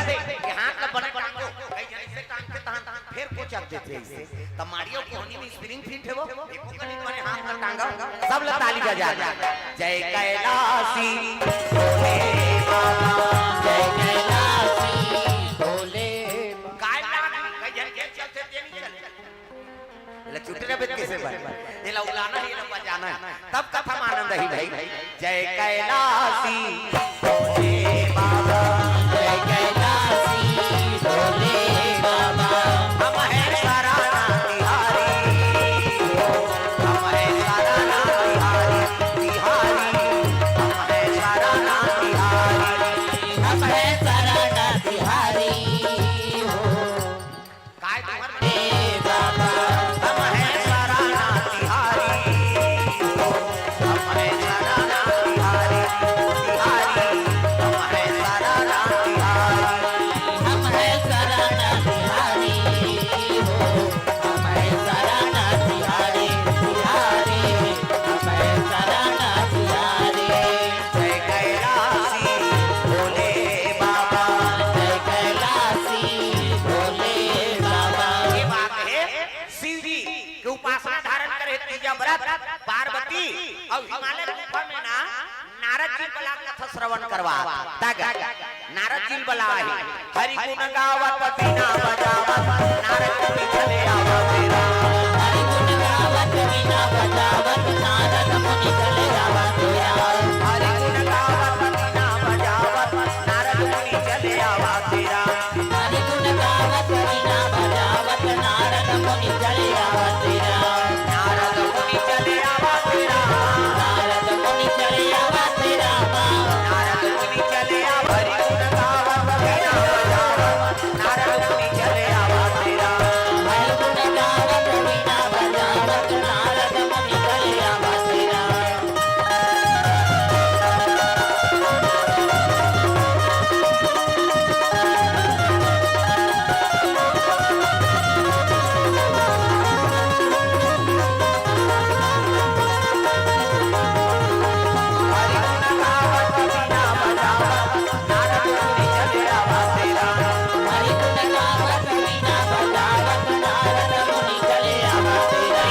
Speaker 1: हाथ का बने बने को कई जन से टांग के तहां फिर को चक देते ऐसे तब मारियो कोहनी में स्प्रिंग फिट है वो एक कनी बने हाथ में टांगा सब लोग ताली बजा जय कैलाशी भोले बाबा जय कैलाशी भोले
Speaker 3: हम है शरण तिहारी हो
Speaker 1: काय तुम्हार
Speaker 3: हे बाबा
Speaker 1: हम है शरण तिहारी हो हम है शरण तिहारी तिहारी हम है शरण तिहारी
Speaker 3: हम है शरण तिहारी हो हम है शरण तिहारी तिहारी हम है शरण तिहारी
Speaker 1: जय कैलासी भोले बाबा
Speaker 3: जय कैलासी भोले बाबा
Speaker 1: ये बात है शिव जी के उपासना धारण करे तीजा व्रत पार्वती और हिमालय गुफा में ना नारद जी बला कथा श्रवण करवा तागा नारद जी बला है हरि गुण गावत बिना बजावत नारद जी चले आवत तेरा
Speaker 3: हरि गुण गावत बिना बजावत नारद मुनि चले आवत तेरा
Speaker 1: हरि गुण गावत बिना बजावत नारद मुनि चले आवत तेरा
Speaker 3: हरि गुण गावत बिना बजावत नारद मुनि चले आवत तेरा
Speaker 1: नारद मुनि चले आवत तेरा
Speaker 3: नारद मुनि चले आवत तेरा
Speaker 1: नारद मुनि चले आवत हरि गुण गावत बिना बजावत नारद मुनि चले आवत तेरा
Speaker 3: हरि गुण गावत बिना बजावत नारद मुनि चले आवत तेरा
Speaker 1: हरि गुण गावत बिना बजावत नारद मुनि चले आवत तेरा
Speaker 3: हरि गुण गावत बिना बजावत नारद मुनि चले आवत तेरा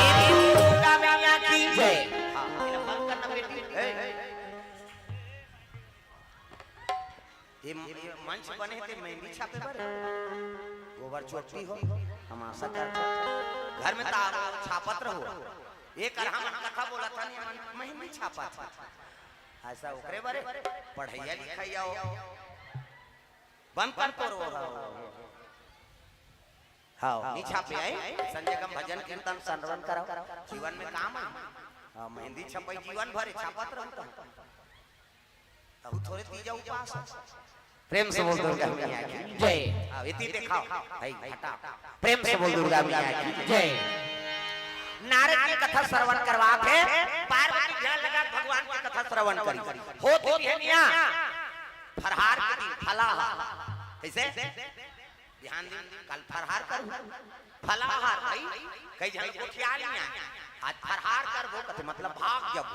Speaker 1: दुर्गा मैया की जय ये मंच बने थे मेहंदी छापे पर गोबर चोटी हो हम आशा करते घर में तार छापत रहो एक हम कथा बोला था नहीं मेहंदी छापा था ऐसा ओकरे बारे पढ़ैया लिखाइया हो बंद कर तो हाँ नी छापे आए संजय कम भजन कीर्तन संरवन कराओ जीवन में काम है हाँ मेहंदी छपाई जीवन भर छापत रहो अब थोड़े तीजा उपास प्रेम से बोल दुर्गा मैया की
Speaker 3: जय
Speaker 1: अब इति दिखाओ भाई हटा प्रेम से बोल दुर्गा मैया की
Speaker 3: जय
Speaker 1: नारद की कथा श्रवण करवा के पार्वती ध्यान लगा भगवान की कथा श्रवण करी होती है मिया फरहार के दिन फलाहार कैसे ध्यान दिन कल फरहार कर फलाहार भाई कई जन को ख्याल नहीं आया आज फरहार कर वो कहते मतलब भाग जब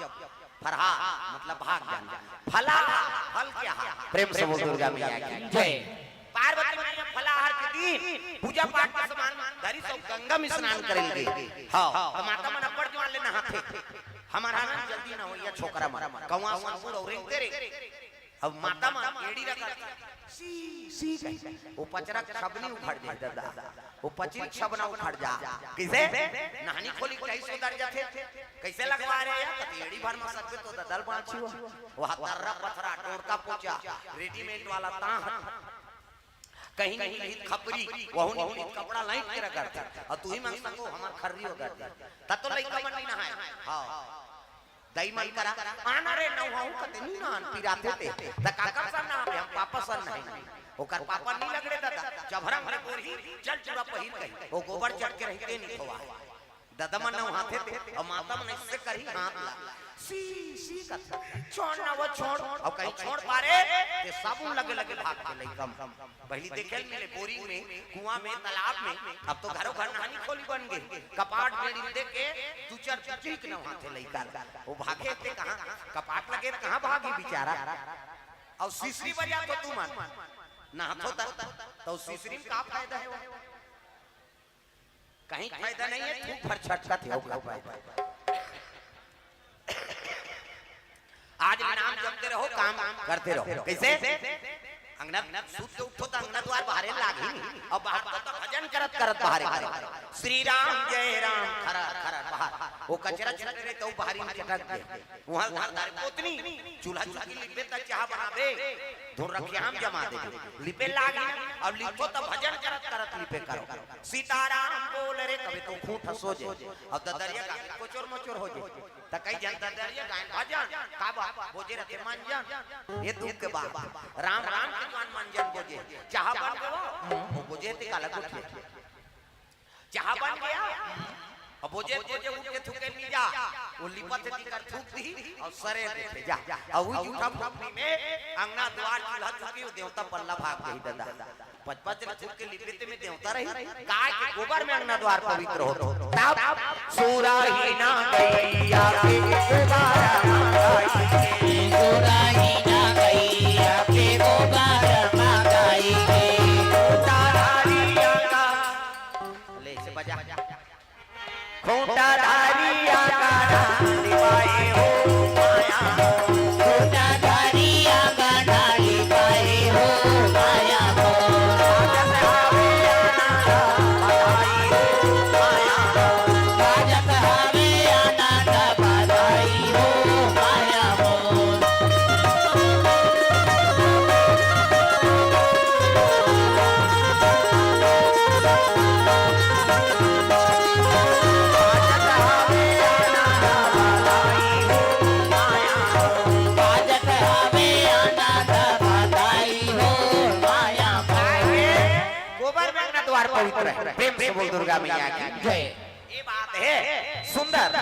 Speaker 1: फरहार मतलब भाग जाना फलाहार फल क्या है प्रेम से बोल दुर्गा मैया की
Speaker 3: जय
Speaker 1: पार्वती मैया फलाहार के दिन पूजा पाठ के समान धरी सब गंगा में स्नान करेंगे हां तो माता मन अपर जवान ले नहाते हमारा ना जल्दी ना होइया छोकरा मन कौवा संपूर और तेरे अब माता मन एड़ी रखा सी वो पचरा छबनी उखड़ जाए दादा वो पचरी छबना उखड़ जा कैसे नहानी खोली कैसे सुधर जाते कैसे लगवा रहे हैं एड़ी भर में सकते तो ददल बांची वो हतरा पथरा टोरका पोचा रेडीमेड वाला ता कहीं नहीं खपरी वहु नहीं कपड़ा लाइट के रखता और तू ही मांग सको हमार खर्री हो करती त तो लइका मन नहीं नहाए हां दई मन करा आना रे नौ हूं कते नहीं ना पिराते थे त काका सन ना हम पापा सन नहीं ओकर पापा नहीं लगड़े दादा जबरा हमरे गोरी चल चुरा पहिर गई वो गोबर चढ़ के रहते नहीं खोवा दादा मन नौ हाथे थे और माता मन इससे करी हाथ ला सी कथा छोड़ ना वो छोड़ और कहीं छोड़ पारे ते साबुन लगे लगे भाग के लइकम पहली देखे मिले बोरिंग में कुआं में तालाब में अब तो घरों घर नहानी खोली बन गई कपाट में देख के तू चर ठीक न हाथे लइका वो भागे थे कहां कपाट लगे कहां भागी बेचारा और सीसरी बजा तो तू मन ना हाथों तक तो सीसरी में का फायदा है कहीं फायदा नहीं है तू फर छटका थे का फायदा आज नाम जपते रहो काम करते रहो कैसे अंगना सूत के उठो तो अंगना द्वार बाहर लागी और बाहर तो भजन करत करत बाहर श्री राम जय राम खरा खरा बाहर वो कचरा छट रे तो बाहरी में चटक दे वहां घरदार पोतनी चूल्हा चुकी लिपे त चाह बनावे धुर रखे हम जमा दे लिपे लागी और लिखो तो भजन करत करत लिपे करो सीताराम बोल रे कभी तो खूंट हसो जे और ददरिया का कोचोर मोचोर हो जे त कई जन ददरिया गायन भजन का बा बोजे रते मन जान ये दुख के बात राम राम जवान मंजन बोझे चाह बन गया वो बोझे ते काला को चाह बन गया अब बोझे बोझे उठ के थूके नहीं जा वो लिपट दी कर थूक दी और सरे दे जा और वो जूठा फुकनी में अंगना द्वार चूल्हा थूकी वो देवता पल्ला भाग गई दादा पचपच थूक के लिपटे में देवता रही गाय के गोबर में अंगना द्वार पवित्र हो तब सूरा ही ना गैया के गोबारा मांगाई
Speaker 3: सूरा ही ना गैया के गोबारा मांगाई
Speaker 1: तारिया का ले से बजा खोटा धारिया का दिवाए हो माया
Speaker 3: खोटा धारिया का डाली पाए हो माया हो
Speaker 1: बाजत हावे
Speaker 3: आनंद बधाई हो माया हो बाजत हवे आनंद बधाई हो माया हो
Speaker 1: गोबर में अंगना द्वार पवित्र है प्रेम से बोल दुर्गा मैया की जय ये बात है सुंदर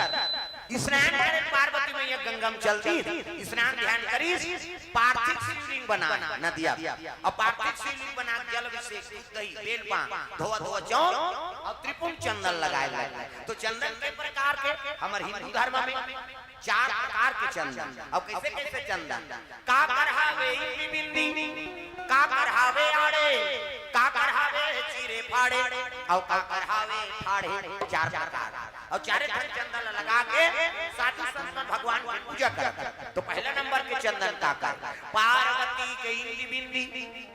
Speaker 1: स्नान करे पार्वती मैया गंगम चलती स्नान ध्यान करी पार्थिव शिवलिंग बना नदिया और पार्थिव शिवलिंग बना जल अभिषेक दूध दही बेल पान धोआ धोआ चौन और त्रिपुण चंदन लगाए लगे तो चंदन के प्रकार के हमारे हिंदू धर्म में 4 प्रकार के चंदन अब कैसे कैसे चंदन का करहावे बिंदी का करहावे आड़े का करहावे चीरे फाड़े और का करहावे फाड़े 4 प्रकार और चारे चंदन लगा के साधु संत भगवान की पूजा करते तो पहला नंबर के चंदन का पार्वती के इंदी बिंदी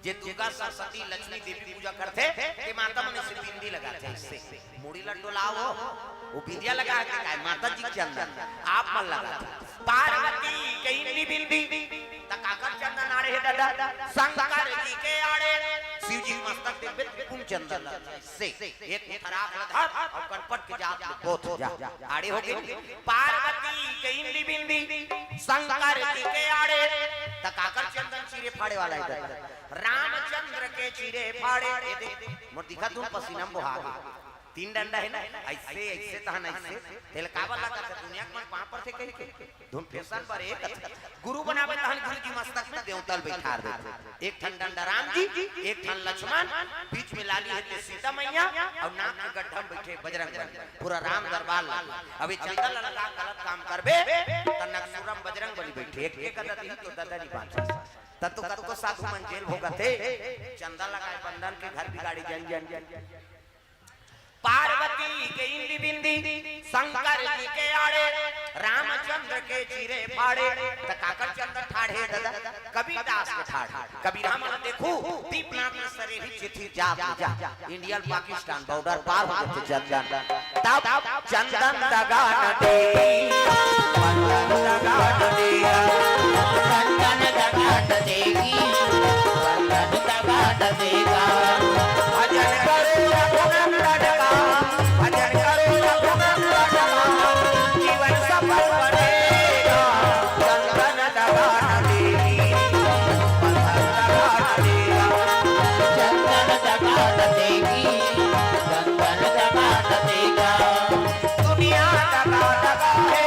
Speaker 1: जे दुर्गा सरस्वती लक्ष्मी देवी पूजा करते के माता मन से बिंदी लगाते इससे मुड़ी लड्डू लाओ वो बिंदिया लगा के काय माता जी चंदन आप मन लगाते पार्वती के इंदी बिंदी तकाकर चंदन आड़े है दादा शंकर जी के आड़े शिव जी मस्तक पे त्रिपुण चंदन से एक खराब धर और कनपट के जात बोथ जा आड़े हो गए पार्वती के इंदी बिंदी शंकर जी के आड़े तकाकर चंदन चीरे फाड़े वाला है रामचंद्र के चीरे फाड़े मोर दिखा तुम पसीना बहा 3 डंडा है ना ऐसे ऐसे तहन ऐसे तेल काबल लगा के दुनिया में वहां पर थे कहीं के धुन फैशन पर एक गुरु बनावे तहन गुरु जी मस्तक में देवतल बैठार देते एक ठन डंडा राम जी एक ठन लक्ष्मण बीच में लाली है ते सीता मैया और नाक के गड्ढा में बैठे बजरंग बली पूरा राम दरबार अभी चंदन लगा गलत काम करबे त नक्सुरम बजरंग बली बैठे एक एक दती तो दादाजी बात तत्व को साधु मन जेल भोगते चंदन लगाए बंधन के घर बिगाड़ी जन जन पार्वती के इंदी बिंदी शंकर जी के आड़े रामचंद्र के चीरे फाड़े तकाकर चंदन ठाड़े दादा कबीरदास के ठाड़े कबीर हम देखो दीपनाथ में सरे ही चिट्ठी जा इंडिया पाकिस्तान बॉर्डर पार हो जाते चंदन तब चंदन दगा न दे चंदन दगा न दे
Speaker 3: चंदन दगा न देगी चंदन दगा न देगा
Speaker 1: भजन करो रघुनंदन का भजन करो रघुनंदन का जीवन सफल बनेगा चंदन दगा न देगी
Speaker 3: चंदन दगा न देगी चंदन दगा न देगा
Speaker 1: दुनिया दगा दगा है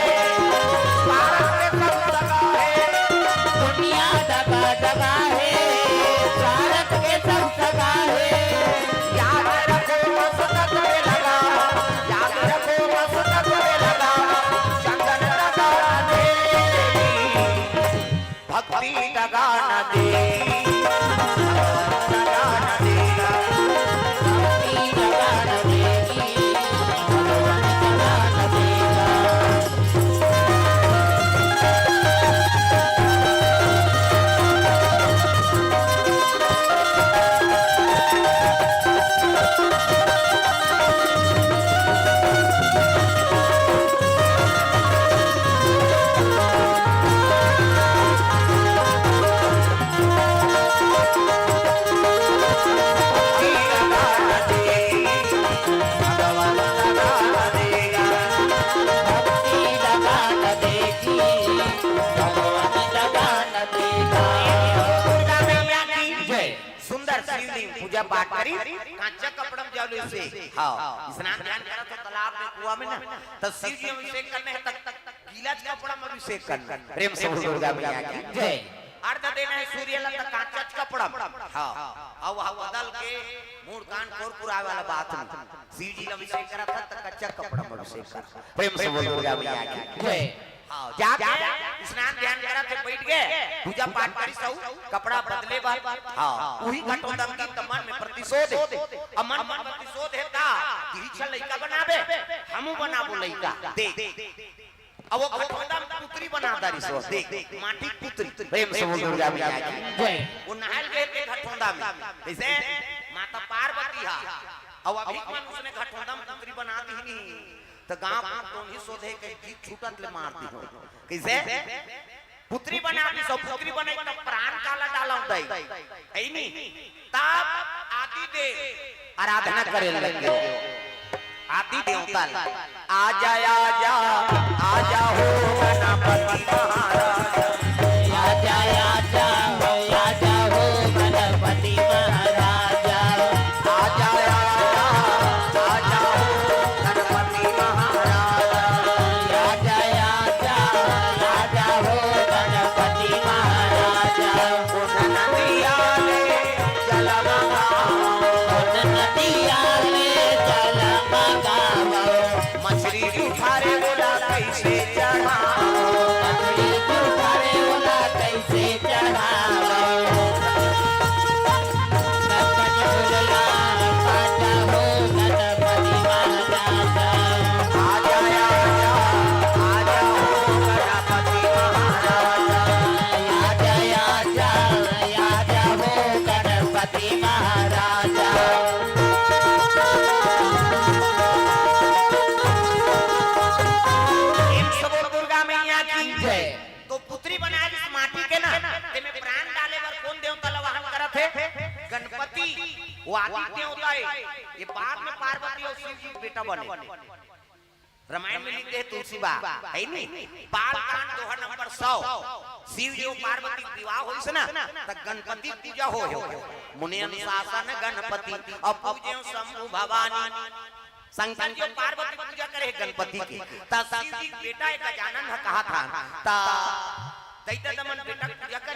Speaker 1: भारत में सब दगा है
Speaker 3: दुनिया दगा दगा है भारत के सब दगा है
Speaker 1: याद रखो मस्तक में लगा याद रखो मस्तक में लगा चंदन दगा न देगी भक्ति दगा न देगी दगा न देगा
Speaker 3: भक्ति दगा न देगी भगवान दगा न देगा
Speaker 1: ली पूजा पाठ करी कांचा कपड़ा में जाओ से हां स्नान ध्यान करा तो तालाब में कुआं में ना तो शिव जी अभिषेक करने है तक गीला कपड़ा में अभिषेक करना प्रेम से बोल दुर्गा मैया की जय अर्घ देना है सूर्य ला तक कांचा कपड़ा हां अब वहां बदल के मूड कान कोर पुरावे वाला बात नहीं शिव जी अभिषेक करा था तक कच्चा कपड़ा में अभिषेक कर प्रेम से बोल दुर्गा मैया की जय हां जाके स्नान ध्यान करा थे बैठ गए पूजा पाठ करी सब कपड़ा बदले बाद हां वही घटोदम की तमन में प्रतिशोध अमन में प्रतिशोध है ता तिरछा लइका बनावे हमू बनाबो लइका देख अब वो घटोदम पुत्री बना दारी सो देख माटी पुत्री प्रेम से बोल दुर्गा मैया की जय वो नहाल गए थे घटोदम में जैसे माता पार्वती हा अब अभी मनुष्य ने घटोदम पुत्री बना दी नहीं तो गांव तो नहीं सोधे के जीत छूटत ले मार दी हो कैसे पुत्री बना दी सब पुत्री बने तो प्राण काला डाला दई ऐ नहीं तब आदि दे आराधना करे लगे आदि देवता आजा आजा आजा हो गणपति महाराज
Speaker 3: आजा आजा हो गणपति महाराज
Speaker 1: आजा आजा हो गणपति महाराज
Speaker 3: आजा आजा हो गणपति महाराज
Speaker 1: नदिया ले जल
Speaker 3: नदिया में जल मगावो
Speaker 1: मछली उठारे बोला कैसे चढ़ाओ
Speaker 3: मछली उठारे वाला कैसे चढ़ावो गणपति बोला आजा हो गणपति महाराज
Speaker 1: आजा आजा आजा हो गणपति महाराज
Speaker 3: आजा हो गणपति महाराज
Speaker 1: इन सब दुर्गा मैया की
Speaker 3: जय
Speaker 1: तो पुत्री बनाए इस माटी के ना ते में प्राण डाले बर कौन देवता लवाहन करत है गणपति वो आदि देवता है ये बाद में पार्वती और शिव जी बेटा बने रामायण में लिखते हैं तुलसी बा है नहीं बाल कांड दोहा नंबर 100 शिव जी और पार्वती विवाह होई से ना त गणपति पूजा हो मुनि अनुशासन गणपति और पूजे शंभु भवानी शंकर जी पार्वती पूजा करे गणपति की ता शिव जी बेटा एक गजानन है कहा था ता दैत्य दमन बेटा पूजा कर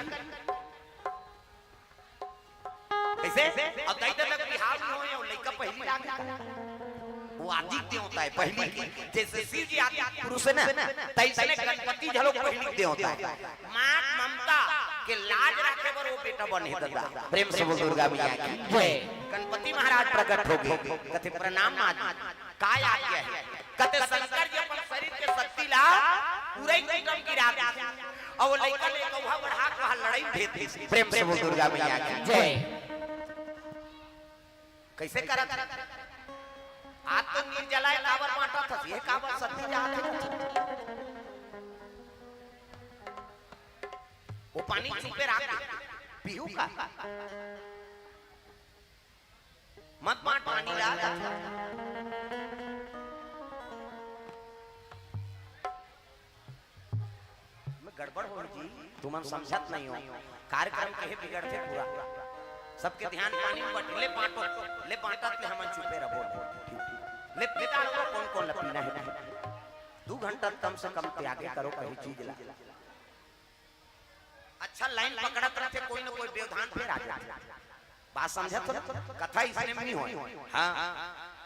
Speaker 1: कैसे अब दैत्य तक बिहार में होए और लइका पहली रात वो आदित्य होता है पहली की जैसे शिव जी आदि पुरुष है ना तैसे गणपति झलो पहली दे होता है मां ममता के लाज रखे पर वो बेटा बने दादा प्रेम से बोल दुर्गा मैया की जय गणपति महाराज प्रकट हो गए कथे प्रणाम मां काय आ गया है कथे शंकर जी अपन शरीर के शक्ति ला पूरे एकदम गिरा दे और वो लइका ले कौवा बढ़ा के लड़ाई भेद प्रेम से बोल दुर्गा मैया की जय कैसे करा आज तो निर्जला काबर बांटा था ये काबर सत्य जात वो पानी छुपे रख पीहू का मत बांट पानी ला मैं गड़बड़ हो जी तुम समझत नहीं हो कार्यक्रम के बिगड़ते पूरा सबके ध्यान पानी में बटले बांटो ले बांटत ले हमन चुपे रहो ले पिता को कौन कौन लपीना है 2 घंटा कम से कम त्यागे करो कहीं चीज ला अच्छा लाइन पकड़त रहते कोई ना कोई व्यवधान फिर आ जाए बात समझे तो कथा इसने में नहीं हो हां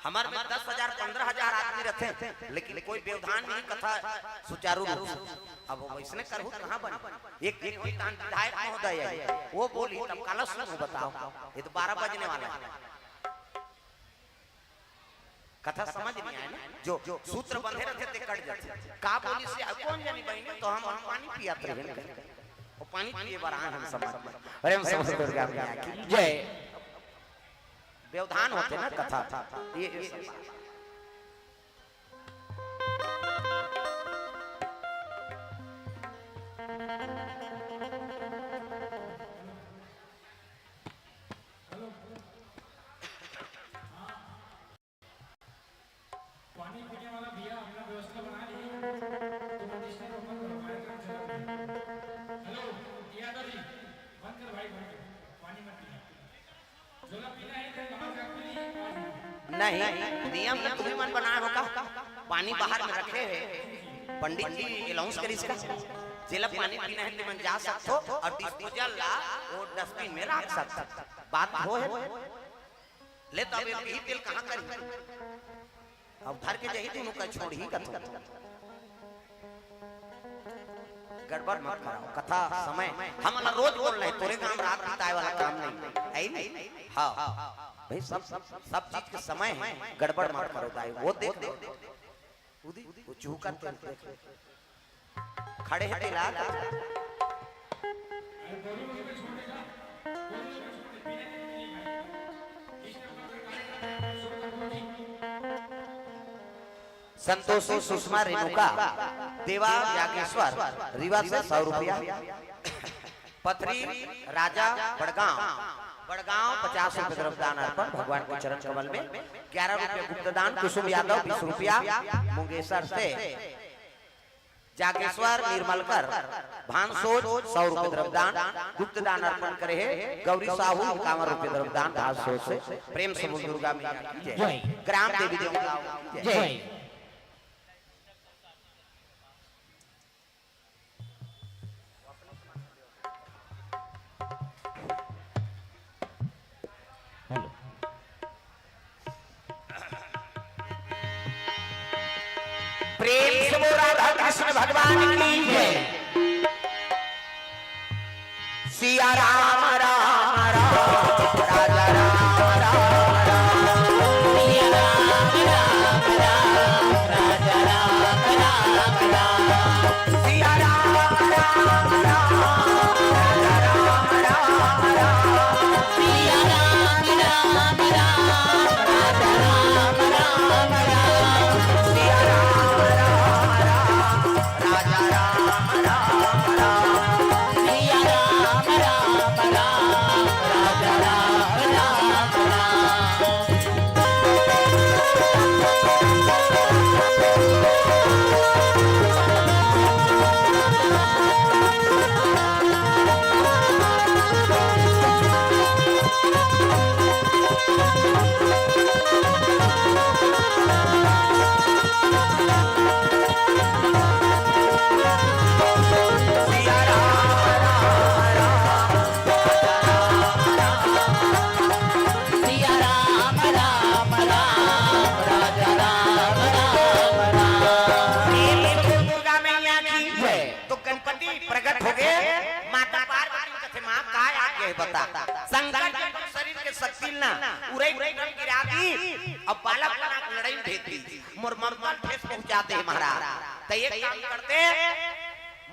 Speaker 1: हमारे में 10,000 15,000 आदमी रहते लेकिन कोई व्यवधान नहीं कथा सुचारू रूप से अब वैसने करहु कहां बन एक दिन कोई तान विधायक महोदय है वो बोली तब काला सुनो बताओ ये तो 12 बजने वाला है कथा समझ नहीं आया ना जो सूत्र बंधे रहते थे कट जाते का बोली से कौन जानी बहनी तो हम पानी पियात रहे और पानी पिए बार हम समझ अरे हम समझ दुर्गा मैया की जय व्यवधान होते ना कथा ये
Speaker 6: पानी पीने वाला भैया अपना व्यवस्था बना ली तो कंडीशनर ओपन करो कार्यक्रम चल रहा है हेलो यादव जी बंद कर भाई बंद कर पानी मत पीना
Speaker 1: नहीं नियम तो तुम्हें मन बना होगा पानी बाहर में रखे है पंडित जी अनाउंस करी इसका जिला पानी पीना है तो मन जा सकते हो और डिस्पोजल ला वो डस्टबिन में रख सकते बात हो है ले तो अब यही तेल कहां करी अब भर के जही दोनों का छोड़ ही कर गड़बड़ मत कराओ कथा समय हम रोज बोल रहे तोरे काम रात बिताए वाला काम नहीं है नहीं हां भाई सब चीज के समय है गड़बड़ मत करो भाई वो देख वो चूह करते खड़े हैं तेला संतोषी सुषमा रेणुका देवा यागेश्वर रीवा से 100 रुपया पथरी राजा बड़गांव 50 रुपए द्रव्यदान अर्पण भगवान के चरण कमल में 11 रुपए गुप्तदान कुसुम यादव 20 रुपया मुंगेसर से जागेश्वर निर्मलकर भानसोज 100 रुपए द्रव्यदान गुप्तदान अर्पण करे है गौरी साहू 51 रुपए द्रव्यदान भानसोज से प्रेम से दुर्गा मैया की जय ग्राम देवी देवता की जय
Speaker 4: हेलो
Speaker 1: प्रेम से बोल राधा कृष्ण भगवान की जय सिया राम राम राम राजा राम राम राम
Speaker 3: सिया राम राम राम राजा राम राम राम
Speaker 1: सिया राम राम राम राजा राम राम राम
Speaker 3: सिया राम राम राम राजा राम राम राम
Speaker 1: सिया राम राम राम राजा राम राम राम
Speaker 3: सिया राम राम राम राजा राम राम राम
Speaker 1: सिया राम राम राम
Speaker 3: सिया राम राम राम राजा राम राम राम
Speaker 1: दुर्गा मैया की जय तो गणपति प्रकट हो गए माता पार्वती कथे मां काय आगे बता संकट के शरीर के शक्ति ना उरे रंग गिरा दी अब बालक बना के लड़ाई भेजती मोर मरमल ठेस पहुंचाते हैं महाराज तो ये काम करते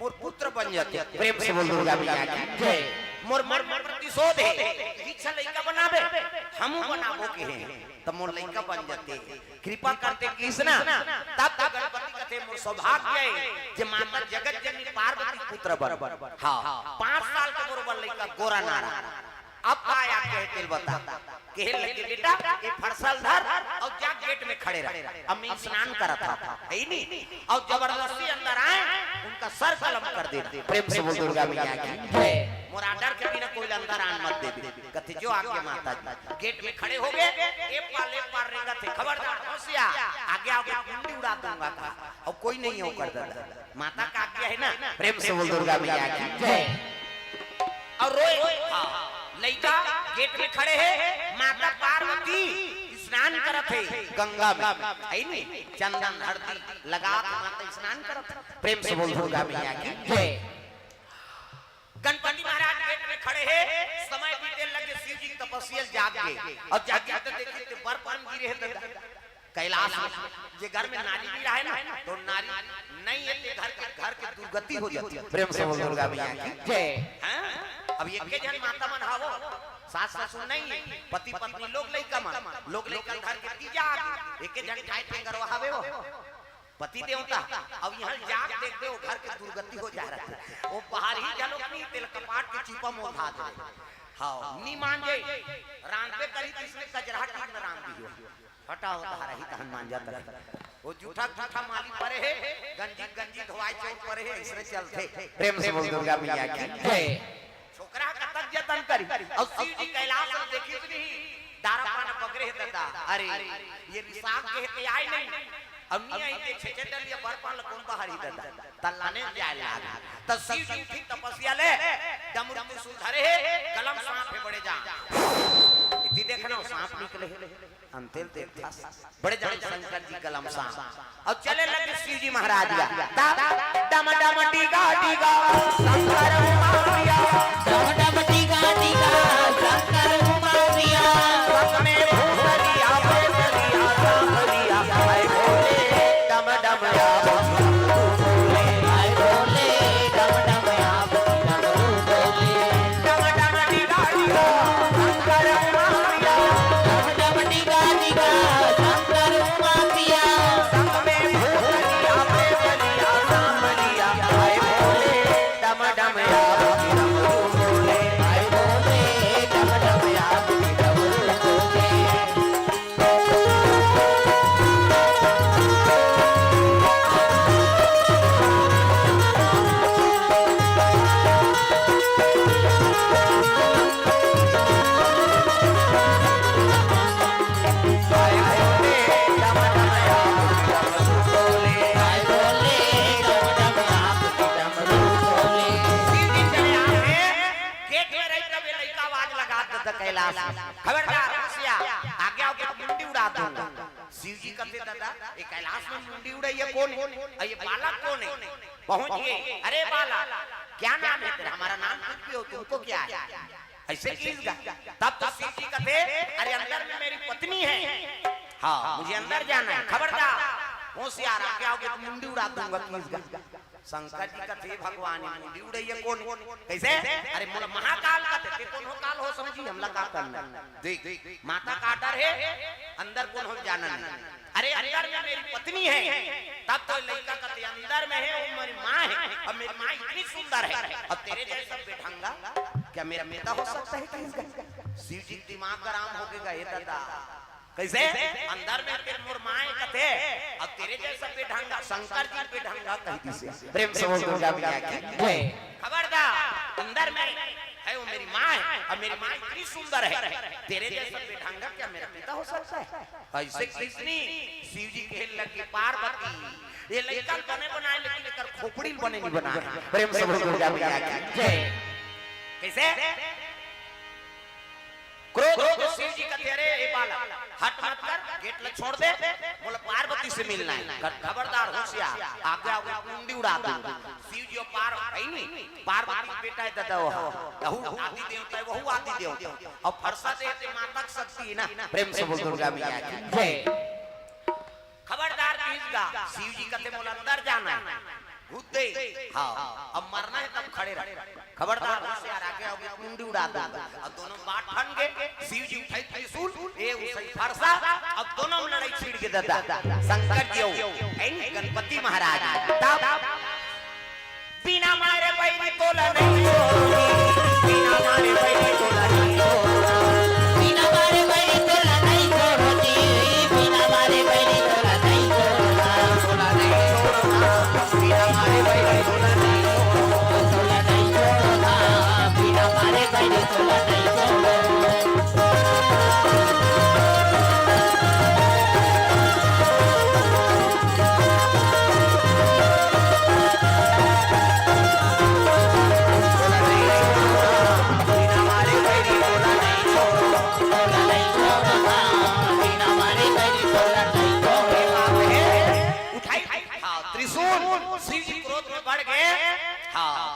Speaker 1: मोर पुत्र बन जाते प्रेम से बोल दुर्गा मैया की जय मोर मरमल प्रतिशोध है पीछा लइका बनावे हमहू बनाबो के हैं तब मोर लइका बन जाते कृपा करते कृष्णा तब तक गणपति कथे मोर सौभाग्य है जे माता जगत जननी पार्वती पुत्र बन हां 5 साल के बरोबर लइका गोरा नारा अब आया कहते बता कहे लगे बेटा ये फरसल धर और जा गेट में खड़े रह अब मैं स्नान करा था है नहीं और जबरदस्ती अंदर आए उनका सर कलम कर दे प्रेम से बोल दुर्गा मैया की जय मोर आर्डर के बिना कोई अंदर आन मत दे कथे जो आगे माता जी गेट में खड़े हो गए एक पार रेंगा थे खबरदार होशिया आगे आगे कुंडी उड़ा दूंगा का और कोई नहीं हो कर देता माता का आज्ञा है ना प्रेम से बोल दुर्गा मैया की जय और रोए हां लइका गेट में खड़े हैं माता पार्वती स्नान करत है गंगा में है नहीं चंदन हल्दी लगा के माता स्नान करत प्रेम से बोल दुर्गा मैया की जय गणपति महाराज गेट में खड़े हैं समय बीते लगे शिव जी तपस्या जाग गए और जाग तो देखिए तो बर्फन गिरे है कैलाश ये घर में नारी भी रहा है ना तो नारी नहीं है घर के दुर्गति हो जाती है प्रेम से बोल दुर्गा मैया की जय अब ये के जन माता मन हावो सास ससुर नहीं पति पत्नी लोग लइका मन लोग लइका घर के तीजा एक जन खाए फिंगर हावे वो पति देवता अब यहाँ जाग देख दे घर के दुर्गति हो जा रहा है वो बाहर ही जानो नहीं तेल कपाट के चीपा मोल खा दे हां नी मान जे रान पे करी किसने कजरा काट न राम दियो हटाओ तारा ही तहन मान जाता वो झूठा माली परे है गंजी धोवाई चौक परे है इसने चलते प्रेम से बोल दुर्गा मैया की जय छोकरा कतक जतन करी और शिव जी कैलाश में देखी तो नहीं दारा पाना पकड़े है दादा अरे ये रिसाक के ते आई नहीं अब नहीं आई ते छे डल ये बर पाल कौन बाहर ही दादा तल्लाने जाए लागा तो शिव जी उठी तपस्या ले डमरू त्रिशूल धरे है कलम सांप है बड़े जा इति देखना सांप निकले अंतिल देखता बड़े जान शंकर जी कलम सांप और चले लगे शिव जी महाराज डम डम टीका टीका शंकर मारिया
Speaker 3: डम डम टीका टीका शंकर मारिया
Speaker 1: सपने भूलिया प्रेमिया सांभलिया हाय भोले डम डम या
Speaker 3: बोले हाय बोले डम डम आप डमरू बोले
Speaker 1: डम डम टीका टीका शंकर मारिया
Speaker 3: डम डम टीका टीका शंकर मारिया
Speaker 1: सपने भूलिया प्रेमिया सांभलिया हाय भोले डम डम या
Speaker 3: बोले हाय बोले डम डम आप डमरू बोले हाय बोले डम डम आप डमरू बोले
Speaker 1: खबरदार होशिया आगे आओगे तो मुंडी उड़ा दूंगा शिव जी कहते दादा ये कैलाश में मुंडी उड़ाई है कौन है ये बालक कौन है पहुंच गए अरे बालक क्या नाम है तेरा हमारा नाम कुछ भी हो तुमको क्या है ऐसे कीजिएगा तब तो शिव जी कहते अरे अंदर में मेरी पत्नी है हाँ मुझे अंदर जाना है खबरदार होशियार आगे आओगे तो मुंडी उड़ा दूंगा कीजिएगा शंकर जी का थे भगवान मुंडी उड़ैया कौन कैसे अरे महाकाल का थे कौन हो काल हो समझी हमला का करना देख माता का डर है अंदर कौन हो जाना नहीं अरे अंदर में मेरी पत्नी है तब तो लड़का का अंदर में है वो मेरी माँ है और मेरी माँ इतनी सुंदर है और तेरे जैसा बेढंगा क्या मेरा बेटा हो सकता है शिव जी दिमाग गरम हो गया ये दादा कैसे अंदर में तेरे मुरमाए कथे अब तेरे जैसा बेढंगा शंकर जी बेढंगा कहती से प्रेम से बोल दुर्गा मैया की खबरदार अंदर में है वो मेरी माँ है और मेरी माँ इतनी सुंदर है तेरे जैसा बेढंगा क्या मेरा पिता हो सकता है ऐसे किसनी शिव जी के लगी पार्वती ये लड़का बने बनाए लेकिन लेकर खोपड़ी बने नहीं बनाए प्रेम से बोल दुर्गा मैया की जय कैसे क्रोध शिव जी का तेरे ए बाला हट मत कर गेट ल छोड़ दे बोले पार्वती से मिलना है खबरदार होशियार आगे आगे मुंडी उड़ा दूंगा शिव जी पार है नहीं पार्वती बेटा है दादा वो आदि देवता है वो आदि देवता और फरसा देते माता की शक्ति है ना प्रेम से बोल दुर्गा मैया की जय खबरदार कीजिएगा शिव जी कहते बोले अंदर जाना है घुदे हां अब मरना है तब खड़े रह खबरदार होशियार आगे आओगे मुंडी उड़ा दूंगा और दोनों बात ठन गए शिव जी उठाई त्रिशूल ए उसे फरसा अब दोनों में लड़ाई छिड़ के दादा शंकर जी ऐ गणपति महाराज तब बिना मारे बैरी तोला नहीं बिना मारे बैरी तोला नहीं
Speaker 3: बिना मारे बैरी तोला नहीं छोड़ती बिना मारे बैरी तोला नहीं छोड़ना
Speaker 1: बिना मारे बैरी तोला नहीं
Speaker 3: तोला नहीं छोड़ना बिना मारे बैरी तोला नहीं छोड़ना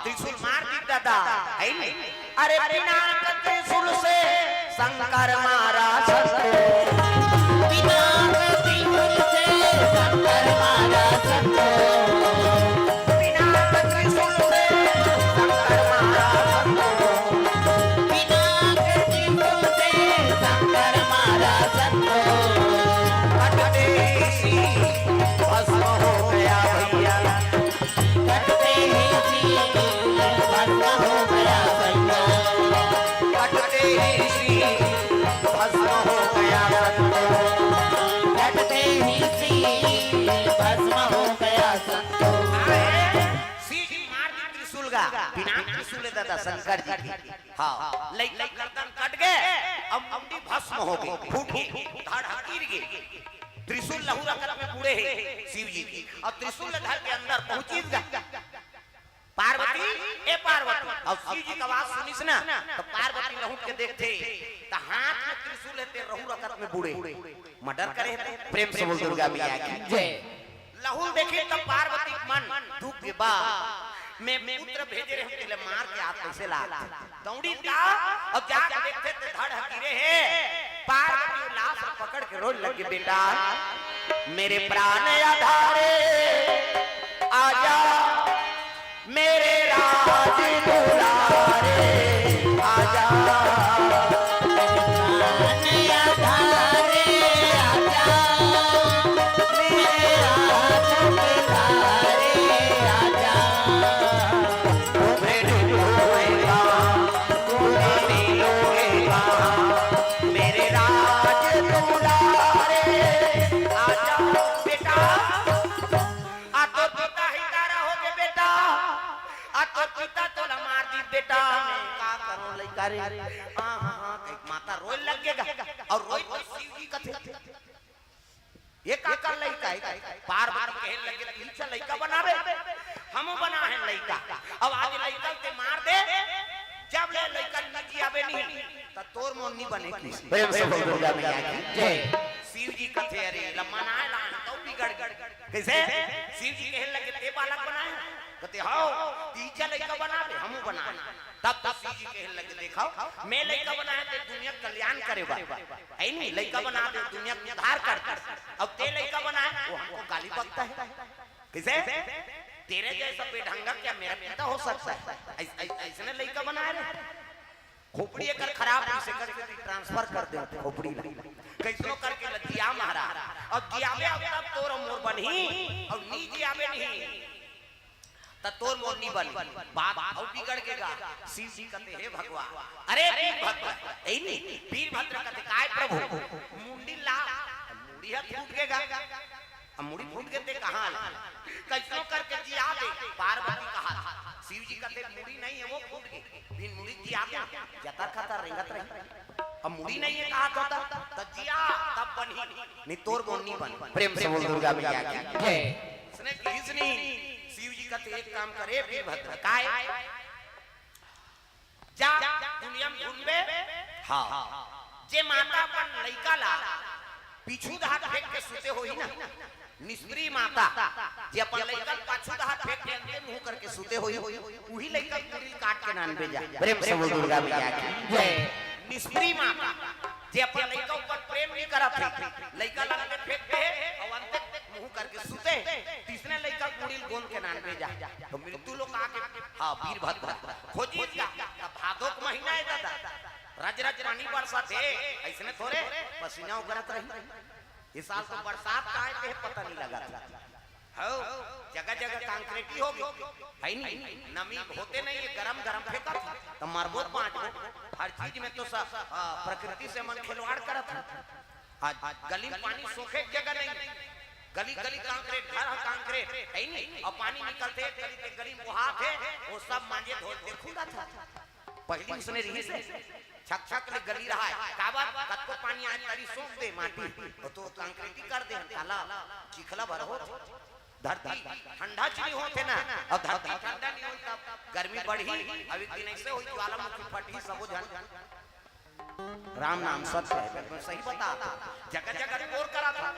Speaker 1: त्रिशूल मार दी दादा है नहीं अरे बिना त्रिशूल से शंकर मारा
Speaker 3: बिना त्रिशूल से शंकर मारा सबको
Speaker 1: बिना त्रिशूल से शंकर मारा
Speaker 3: बिना त्रिशूल से शंकर मारा सबको
Speaker 1: कटते सी भस्म हो गया भैया
Speaker 3: कटते ही सी भस्म हो गया भैया
Speaker 1: कटते ही सी भस्म हो गया
Speaker 3: कटते ही सी भस्म हो गया सबको
Speaker 1: सी मार दी त्रिशूल का बिना त्रिशूल दादा शंकर जी की हाँ लइका गर्दन कट गए अब मुंडी भस्म हो गई फूट गई धड़ गिर गई त्रिशूल लहू रकत में बूढ़े शिव जी की और त्रिशूल धर के अंदर पहुंची पार्वती ए पार्वती और शिव जी का आवाज सुनिस ना तो पार्वती लहू के देखते तो हाथ में त्रिशूल लेते रहू रकत में बूढ़े मर्डर करे प्रेम से बोल दुर्गा मैया की जय लहू देखे तब पार्वती मन दुख के बाद मैं पुत्र भेजे रहे हम के मार के हाथ कैसे ला दौड़ी का और क्या देखते थे धड़ गिरे है पार्वती लाश पकड़ के रोज लगे बेटा मेरे प्राण आधारे आजा मेरे राज दुलारे आजा बेटा मैं का करो लइका रे हां हां हां एक माता रोए लगेगा और रोई तो शिव जी कथे ये का कर लइका है पार्वती कहे लगे पीछे लइका बनावे हम बना है लइका अब आज लइका के मार दे जब ले लइका नजी आवे नहीं त तोर मोन नहीं बने की प्रेम से बोल दुर्गा मैया की जय शिव जी कथे अरे लमना ला तो बिगड़ कैसे शिव जी कहे लगे ते बालक बनाए कहते हां तीजा लइका बना दे हमू बना तब तब शिव जी कहे लगे देखाओ मैं लइका बनाए ते दुनिया कल्याण करेगा है नहीं लइका बना दे दुनिया में उद्धार कर अब ते लइका बनाए वो हमको गाली बकता है कैसे तेरे जैसा बेढंगा क्या मेरा पिता हो सकता है ऐसे लइका बना रहे खोपड़ी कर खराब से करके ट्रांसफर कर दे खोपड़ी कैसो करके लतिया मारा और जियावे अब तोर मोर बनी और नी जियावे नहीं त तोर मोर नी बन बात और बिगड़ गेगा शिव जी कहते हे भगवान अरे वीरभद्र ए नहीं वीरभद्र कहते काय प्रभु मुंडी ला मुंडी हाथ फूट गेगा अब मुंडी फूट गए ते कहां कैसो करके जिया दे पार्वती का हाथ शिव जी कहते मुड़ी नहीं है वो फूट गई बिन मुड़ी जिया जता खाता रेंगत रही अब मुड़ी नहीं है कहा होता त जिया तब बनी नहीं तोर बोन नहीं बन प्रेम से बोल दुर्गा मैया की जय इसने किसनी शिव जी कहते एक काम करे वीरभद्र काय जा दुनिया में घूमबे हां जे माता अपन लइका ला पीछू हाथ फेंक के सुते होई ना निष्क्रिय माता जे अपन लइका पाछू हाथ फेंक के अंदर मुंह करके सुते होई वही लइका पूरी काट के नान भेजा प्रेम से बोल दुर्गा मैया की जय निष्क्रिय माता जे अपन लइका ऊपर प्रेम नहीं करत है लइका लगे फेंक के और अंत मुंह करके सुते तीसरे लइका पूरी गोंद के नान भेजा तो मृत्यु लोग आके हां वीरभद्र खोजी का भादो का महीना है दादा राज राज पानी बरसात है ऐसने थोड़े पसीना उगरत रही इस साल तो बरसात का है पता नहीं लगा हो जगह जगह कंक्रीटी हो गई है नहीं नमी होते नहीं ये गरम गरम फेंका तो मरबोत पांच हर चीज में तो प्रकृति से मन खिलवाड़ करत आज गली में पानी सूखे जगह नहीं गली गली कंक्रीट घर कंक्रीट है नहीं और पानी निकलते गली के गली मुहा थे वो सब मांझे धो देखूंगा था पहली उसने रही से छक छक ले गली रहा है काबा कत को पानी आए तरी सूख दे माटी तो कंक्रीटी कर दे काला चिखला भर हो धरती ठंडा चली होते ना अब धरती ठंडा नहीं होता गर्मी बढ़ी अब एक दिन ऐसे हुई ज्वालामुखी फटी सबो जन राम नाम सत्य है मैं सही बता जगह जगह रिपोर्ट करा था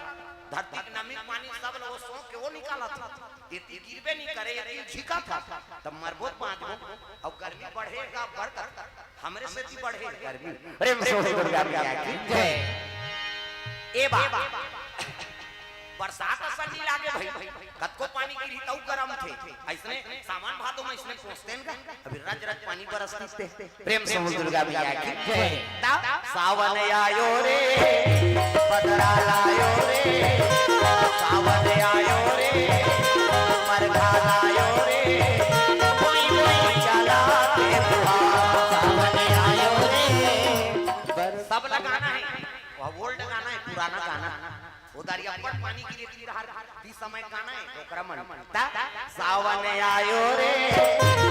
Speaker 1: धरती की नमी पानी सब लोग सो के वो निकाला था ये गिरबे नहीं करे ये झिका था तब मरबोत पांच और गर्मी बढ़ेगा बढ़कर हमरे से भी बढ़े गर्मी प्रेम से दुर्गा मैया की जय ए बा बरसात असर नहीं लागे भाई कत को पानी गिरी तो गरम थे ऐसने सामान भादो में इसने पहुंचते हैं अभी रज रज पानी बरसते प्रेम से दुर्गा मैया की जय सावन आयो रे पदरा लायो रे सावन आयो रे मरघा लायो रे कोई कोई चला के सावन आयो रे सब लगाना है वो ओल्ड गाना है पुराना गाना उदारिया पर पानी की रेती रहा ती समय गाना है ओकरा मन ता सावन आयो रे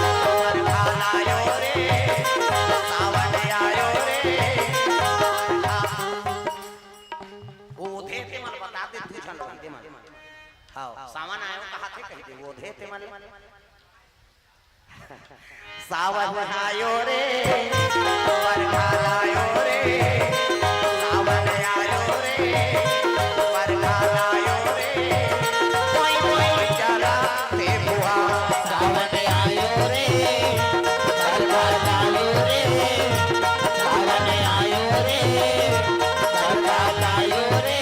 Speaker 1: बरखा आयो रे सावन आयो रे ओधे ते मन बता दे तू चल दे मन हां सावन आयो कहा थे कह दे ओधे ते मन सावन आयो रे बरखा आयो रे सावन आयो रे बरखा आयो रे कोई कोई चला ते बुआ
Speaker 3: सावन आयो रे बरखा आयो रे सावन आयो रे बरखा आयो रे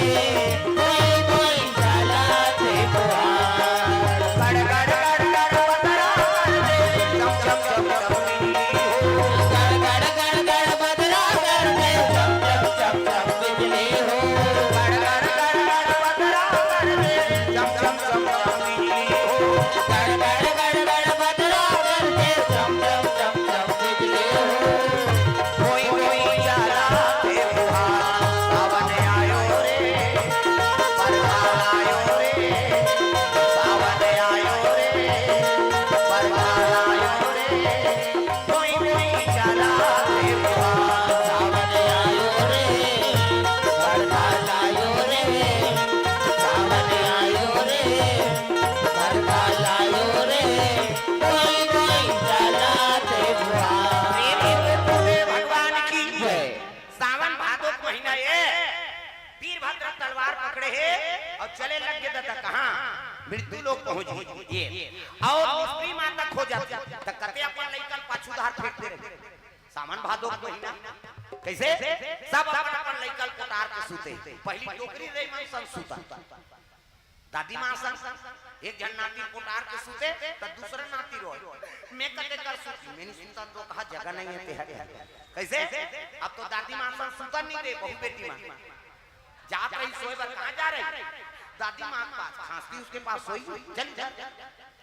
Speaker 3: कोई कोई चला ते बुहार
Speaker 1: गड़ गड़ गड़ गड़ बदरा दे चम चम चम चम
Speaker 3: गड़ गड़ गड़ बदरा कर दे चम चम चम चम बिजली हो
Speaker 1: गड़ गड़ गड़ गड़ बदरा कर दे चम चम चम चम बिजली हो
Speaker 3: गड़ गड़ गड़ गड़ बदरा कर दे चम चम चम चम बिजली हो
Speaker 1: कोई कोई चला ते बुआ सावन आयो रे बरखा आयो रे सावन आयो रे बरखा आयो रे कोई कोई चला ते बुआ
Speaker 3: सावन आयो रे बरखा आयो रे सावन आयो रे बरखा आयो रे कोई कोई चलाते बुहार
Speaker 1: भगवान की जय। सावन भादो का महीना ये वीरभद्र तलवार पकड़े है और चले लग गए तो कहां मृत्यु लोग पहुंच ये और दूसरी माता खो जाती त कते अपन लइकन पाछू धार फेंकते रहे सावन भादो का महीना कैसे सब अपन अपन लइकन कोटार के सूते पहली टोकरी रे मन सन सूता दादी मां सन एक जन नाती कोटार के सूते त दूसरा नाती रोए मैं कते कर सूती मैंने सुनता तो कहा जगह नहीं है तेरे कैसे अब तो दादी मां सन सूता नहीं दे बहु बेटी मां जा कहीं सोए पर कहां जा रही दादी मां के पास खांसती उसके पास सोई चल जा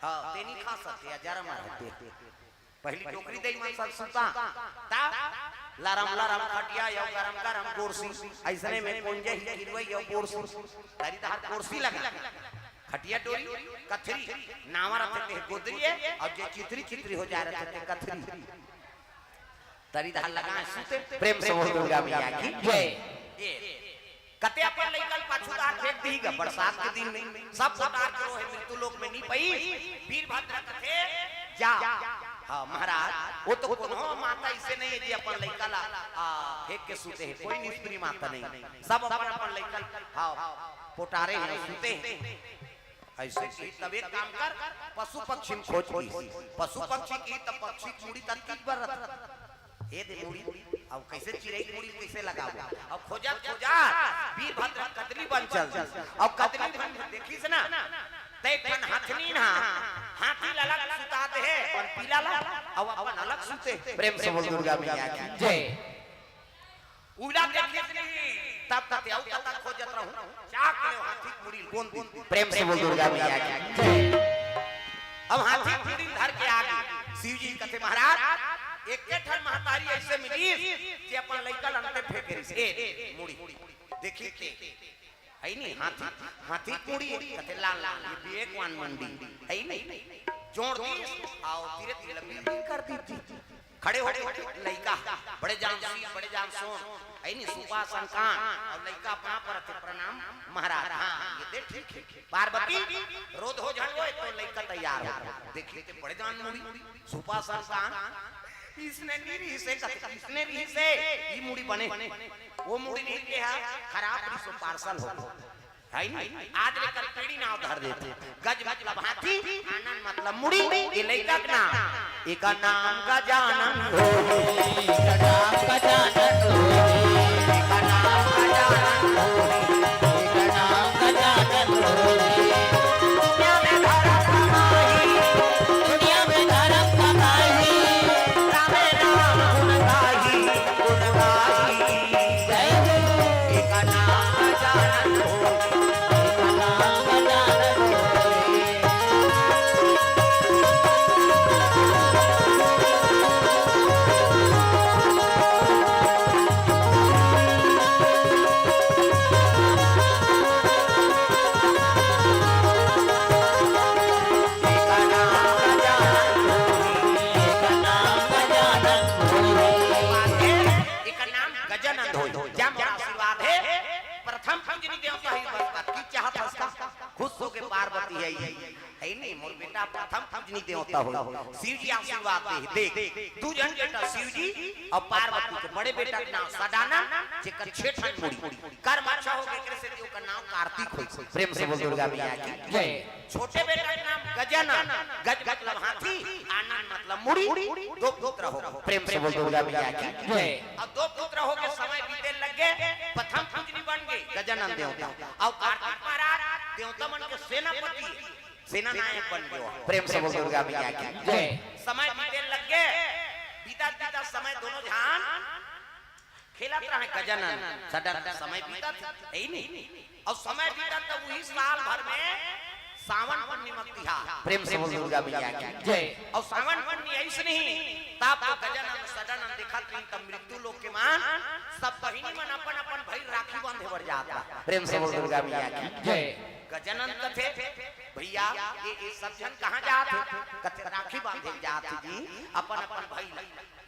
Speaker 1: हां तेनी खा सकते जरा मारते पहली टोकरी दे मन सन सूता ता लरम लरम खटिया यो गरम गरम कुर्सी ऐसने में कुंजे ही गिरवई यो कुर्सी तारी धार कुर्सी लगा खटिया डोरी कथरी नावा रखते थे गोदरिए और जे चित्री चित्री हो जा रहे थे कथरी तारी धार लगा सूते प्रेम से बोल दुर्गा मैया की जय ये कते अपन लइकल पाछू धार फेंक दी ग बरसात के दिन में सब कोटार करो है मृत्यु लोक में नहीं पई वीरभद्र कथे जा हां महाराज वो तो कोनो माता इसे नहीं है जी अपन लइका ला फेंक के सूते है कोई निष्प्री माता नहीं सब अपन अपन लइकल हां पोटारे हैं सूते हैं ऐसे की तब एक काम कर पशु पक्षी खोज की पशु पक्षी की तब पक्षी मुड़ी तनकी पर ए दे मुड़ी अब कैसे चिड़ै मुड़ी कैसे लगाओ अब खोजा खोजा वीरभद्र कदरी बन चल अब कदरी बन देखी से ना ते कन हाथनी ना हाथी ललक सुताते है और पीला ला अब अपन अलग सुते प्रेम से बोल दुर्गा मैया की जय उड़ा देखी तब तक आउ कता खोजत रहूं चाक ले हाथी मुड़ी कौन प्रेम से बोल दुर्गा मैया की जय अब हाथी मुड़ी धर के आ गई शिव जी कहते महाराज एक के ठन महतारी ऐसे मिली कि अपन लइकल अंते फेंके रही ए मुड़ी देखी के है नहीं हाथी हाथी मुड़ी कहते लाल लाल ये भी एक वन मंडी है नहीं जोड़ दी आओ धीरे धीरे लंबी कर दी खड़े हो लइका बड़े जान बड़े जान सोन है नहीं सुपासन कान और लइका अपना पर प्रणाम महाराज हां ये देख ठीक पार्वती रोध हो झड़ो तो लइका तैयार हो देख लेते बड़े जान मुड़ी सुपासन कान इसने नीरी से इसने री से ये मुड़ी बने वो मुड़ी नहीं के है खराब सो पार्सल हो है नहीं आज लेकर पीड़ी ना उधार देते गज मतलब हाथी आनंद मतलब मुड़ी ये लइका का नाम एक नाम गजानन हो एक नाम गजानन हो एक नाम गजानन हो एक नाम गजानन हो दुनिया में धर्म कमाई दुनिया में धर्म कमाई राम नाम गुण गाई जय हो एक नाम गजानन हो गजानंद होई जा मोर आशीर्वाद है प्रथम पूजनी देवता ही बस की चाहत हस्ता खुश हो के पार्वती है नहीं मोर बेटा प्रथम पूजनी देवता हो शिव जी आशीर्वाद दे देख दू जन बेटा शिव जी और पार्वती के बड़े बेटा के नाम सदाना जेकर छेठन मुड़ी कर्म अच्छा हो गए से देव का नाम कार्तिक होई प्रेम से बोल दुर्गा मैया की जय छोटे बेटा के नाम गजानन गज मतलब हाथी आनंद मतलब मुड़ी दो पुत्र हो प्रेम से बोल दुर्गा मैया की जय अब दो पुत्र हो के समय बीते लग गए प्रथम पूजनी बन गए गजानन देवता और कार्तिक महाराज देवता मन के सेनापति सेना नायक बन गयो प्रेम से बोल दुर्गा मैया की जय समय बीते लग गए बीता बीता समय दोनों ध्यान खेलत रहे गजानन सडन समय बीता है नहीं और समय बीता तो वही साल भर में सावन पूर्णिमा तिहार प्रेम से बोल दुर्गा मैया की जय और सावन पूर्णिमा ऐसे नहीं तब तो गजानन सदानंद देखत नहीं तब मृत्यु लोक के मान सब बहिनी मन अपन अपन भाई राखी बांधे बर जाता प्रेम से बोल दुर्गा मैया की जय गजानन कथे भैया ये सब जन कहां जात कथे राखी बांधे जात जी अपन अपन भाई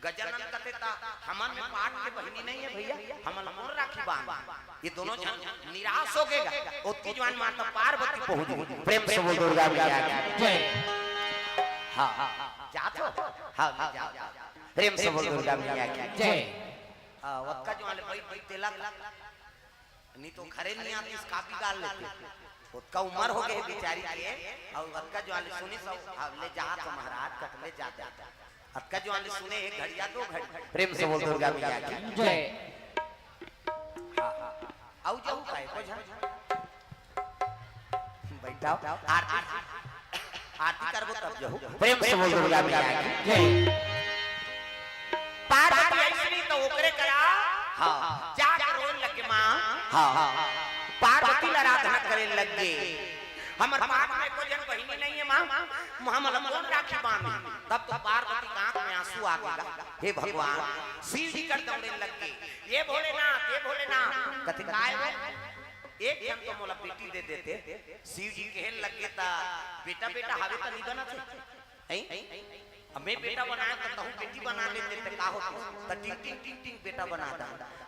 Speaker 1: गजानन कथे ता हमन में पाट के बहिनी नहीं है भैया हमन मोर राखी बांध ये दोनों जन निराश हो गएगा ओती जवान माता पार्वती पहुंच गई प्रेम से बोल दुर्गा मैया की जय हां जात हो हां जा प्रेम से बोल दुर्गा मैया की जय वक्का जो वाले भाई तेला नहीं तो घरे नहीं आती इस कापी डाल लेते उसका उम्र हो गई बेचारी के और वक्का जो वाले सुनी सब ले जा तो महाराज कटले जाता अक्का जो वाले सुने एक घड़िया दो घड़ी प्रेम से बोल दुर्गा मैया की जय आउ जाऊ काय को जा बैठाओ आरती करबो तब जाऊ प्रेम से बोल दुर्गा मैया की जय पार्वती ऐसी तो ओकरे करा हां जा रोन लगे मां हां पार्वती आराधना करे लग गए हमर पाप में को जन बहिनी नहीं है मां हम कौन राखी बांधी तब तो पार्वती की आंख में आंसू आ गया हे भगवान शिव जी कर दौड़े लग गए ये भोलेनाथ कथि काय है एक जन तो मोला बेटी दे देते शिव जी कहन लग गए ता बेटा बेटा हावे त नहीं बना थे हमें बेटा बनाया तो तहु बेटी बना लेते थे का होता त टिंग टिंग टिंग टिंग बेटा बनाता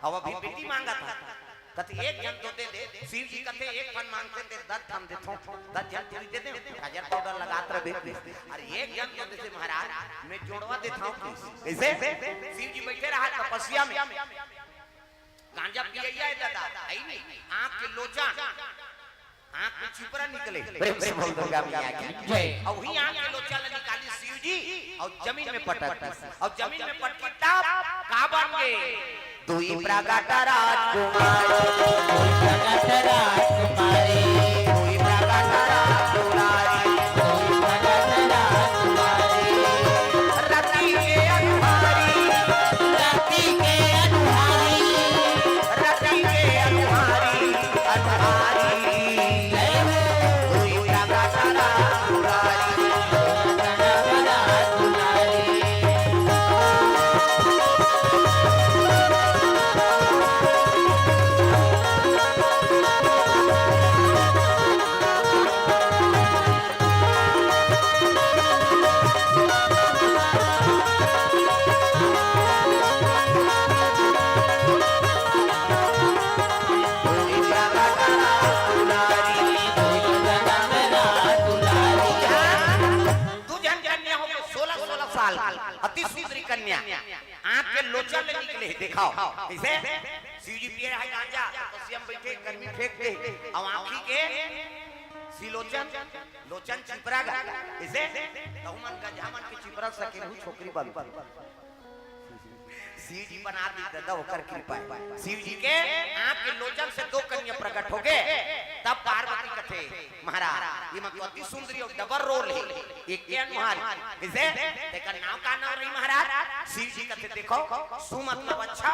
Speaker 1: अब अभी बेटी मांगा था कते एक जन तो दे शिव जी कते एक फन मांगते थे 10 हम देथो 10 जन पूरी दे दे हजार पाउडर लगात रहे अरे एक जन तो देते महाराज मैं जोड़वा देता हूं कैसे शिव जी बैठे रहा तपस्या में गांजा पियैया दादा आई नहीं आंख के लोचन आंख में छिपरा निकले प्रेम से बोल दुर्गा मैया की जय और वही आंख के लोचन निकाली शिव जी और जमीन में पटक और जमीन में पटकी तब का बन गए दुई प्रगट राजकुमारी दुई प्रगट राजकुमारी दुई प्रगट राजकुमारी दुई प्रगट राजकुमारी रति के अनुहारी रति के अनुहारी रति के अनुहारी अनुहारी जय हो दुई प्रगट राजकुमारी अति सुंदरी कन्या आंख के लोचन ले निकले दिखाओ इसे शिव जी पिए है गांजा तपस्या में बैठे गर्मी फेंक दे और आंखी के सिलोचन लोचन चिपरा गा इसे तहुमन का जामन के चिपरा सके हु छोकरी बन शिव जी बना दी दादा होकर कृपा है शिव जी के आंख के लोचन से दो कन्या प्रकट हो गए तब पार्वती कथे महाराज ये मतलब अति सुंदरी और डबल रोल है एक के अनुहार इसे देखा नाम का नाम रही महाराज शिव जी कथे देखो सु मतलब अच्छा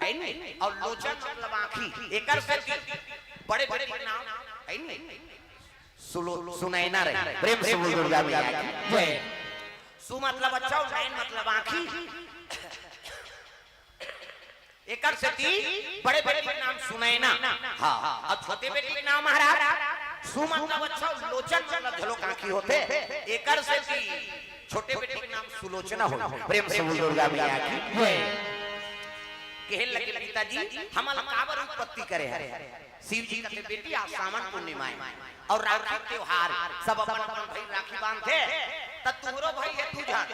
Speaker 1: है नहीं और लोचन मतलब आंखी एकर से बड़े बड़े नाम है नहीं सुनैना रहे प्रेम से बोल दुर्गा मैया की जय सु मतलब अच्छा और नैन मतलब आंखी एकर से बड़े बेटे के नाम सुनैना हां और छोटे बेटे के नाम महाराज सु मतलब अच्छा लोचन मतलब झलोक आंखी होते एकर से छोटे बेटे के नाम सुलोचना हो प्रेम से बोल दुर्गा मैया की जय कहे लगे पिताजी हमल काबर उत्पत्ति करे है शिव जी के बेटी आ सावन पूर्णिमा और राखी त्योहार सब अपन अपन भाई राखी बांधे त तोरो भाई है तू जान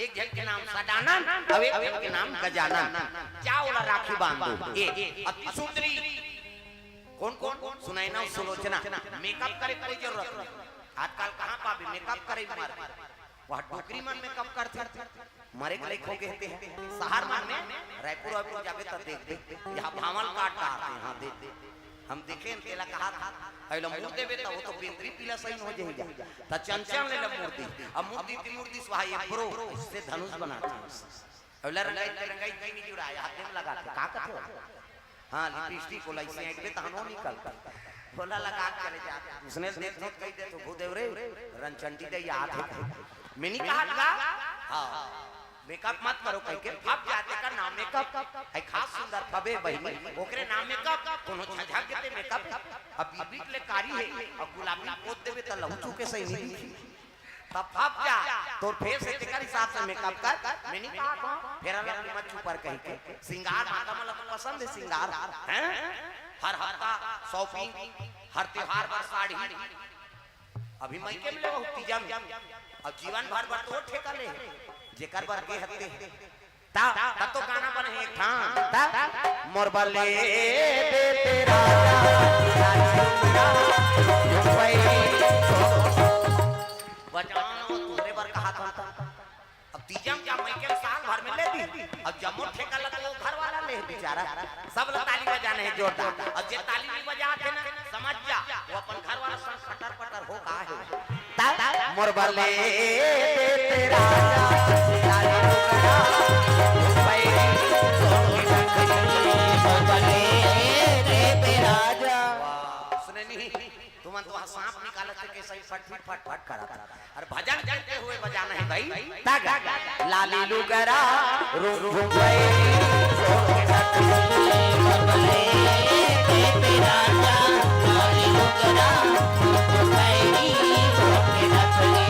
Speaker 1: एक जन के नाम सदानंद और एक के नाम गजानन क्या वाला राखी बांधो ए अति सुंदरी कौन कौन सुनाई ना सुलोचना मेकअप करे कोई जरूरत नहीं आजकल कहां पाबी मेकअप करे मार वह टोकरी मन मेकअप करते मरे के लायक हो गए हैं शहर में रायपुर और जाके त देख यहां भावल काट डालते हैं हां देख हम देखे तेला कहा था अइलो मुंह देबे त वो तो बेंद्री पीला सही हो जाएगा त चंचल ले मूर्ति अब मूर्ति सुहाई प्रो इससे धनुष बनाते हैं अइला रंगाई नहीं जुड़ाया हाथ में लगा के का करते हां लिपस्टिक को लाइसे एक ले तहनो निकल बोला लगा के चले जाते उसने देख देख कह दे तो भूदेव रे रंचंडी दे याद है मैंने कहा था हां मेकअप मत करो कह के अब जाते का नाम मेकअप है खास सुंदर फबे बहिनी ओकरे नाम मेकअप कोनो झझक देते मेकअप अब बीबी ले कारी है और गुलाबी पोत देबे त लहू के सही नहीं तब फब जा तो फेस से तेकर हिसाब से मेकअप कर मैंने कहा फेरा लग मत ऊपर कह के श्रृंगार माता मतलब पसंद है श्रृंगार हैं हर हफ्ता शॉपिंग हर त्योहार पर साड़ी अभी मई के मिले तीजा में अब जीवन भर तो ठेका ले जेकर बर के हत्ते ता तो गाना बने एक ठां मोर बले दे तेरा बचानो तोरे बर कहा था अब तीजम क्या मई के साल भर में ले दी अब जम्मू ठेका लगा वो घर वाला ले बेचारा सब लोग ताली बजाने है जोरदार और जे ताली नहीं बजाते ना समझ जा वो अपन घर वाला संग खटर पटर हो का है ता मोर बले दे तेरा सांप निकाला के सही फट फट फट फट करा था और भजन करते हुए बजाना है भाई तागा लाली लुगरा रो रो गए बरबले के तेरा लाली लुगरा रो गए के नचले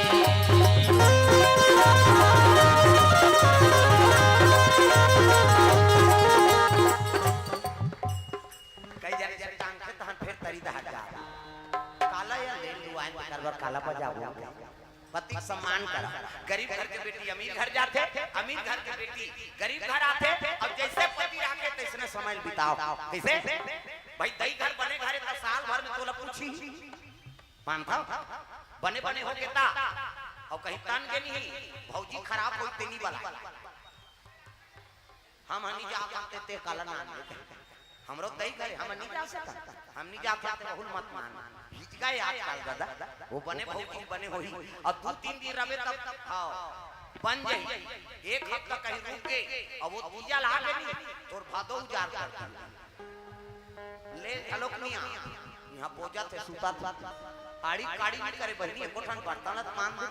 Speaker 1: कई जाने जाने टांग के तहन फिर तरी दहा जा काला या ले लुआन करवर काला बजाओ पति सम्मान करा गरीब घर के बेटी अमीर घर जाते अमीर घर के बेटी गरीब घर आते अब जैसे पति आके तैसने समय बिताओ कैसे भाई दही घर बने घर का साल भर में तोला पूछी मान था बने बने हो केता और कहीं तन के नहीं भौजी खराब होई तेनी वाला हम हनी जा करते ते काला ना हमरो दही घर हम नहीं जा सकता हम नहीं जा सकते बहुल मत मान हिच गए आजकल दादा वो बने भौजी बने होई अब 2-3 दिन रवे तब हां बन जाई एक हफ्ता कहीं रुक के अब वो पूजा ला के नहीं तोर भादो उजार कर ले हलोकनिया यहां पूजा थे सुता था आड़ी काड़ी नहीं करे बहनी कोठन बर्तन मान दे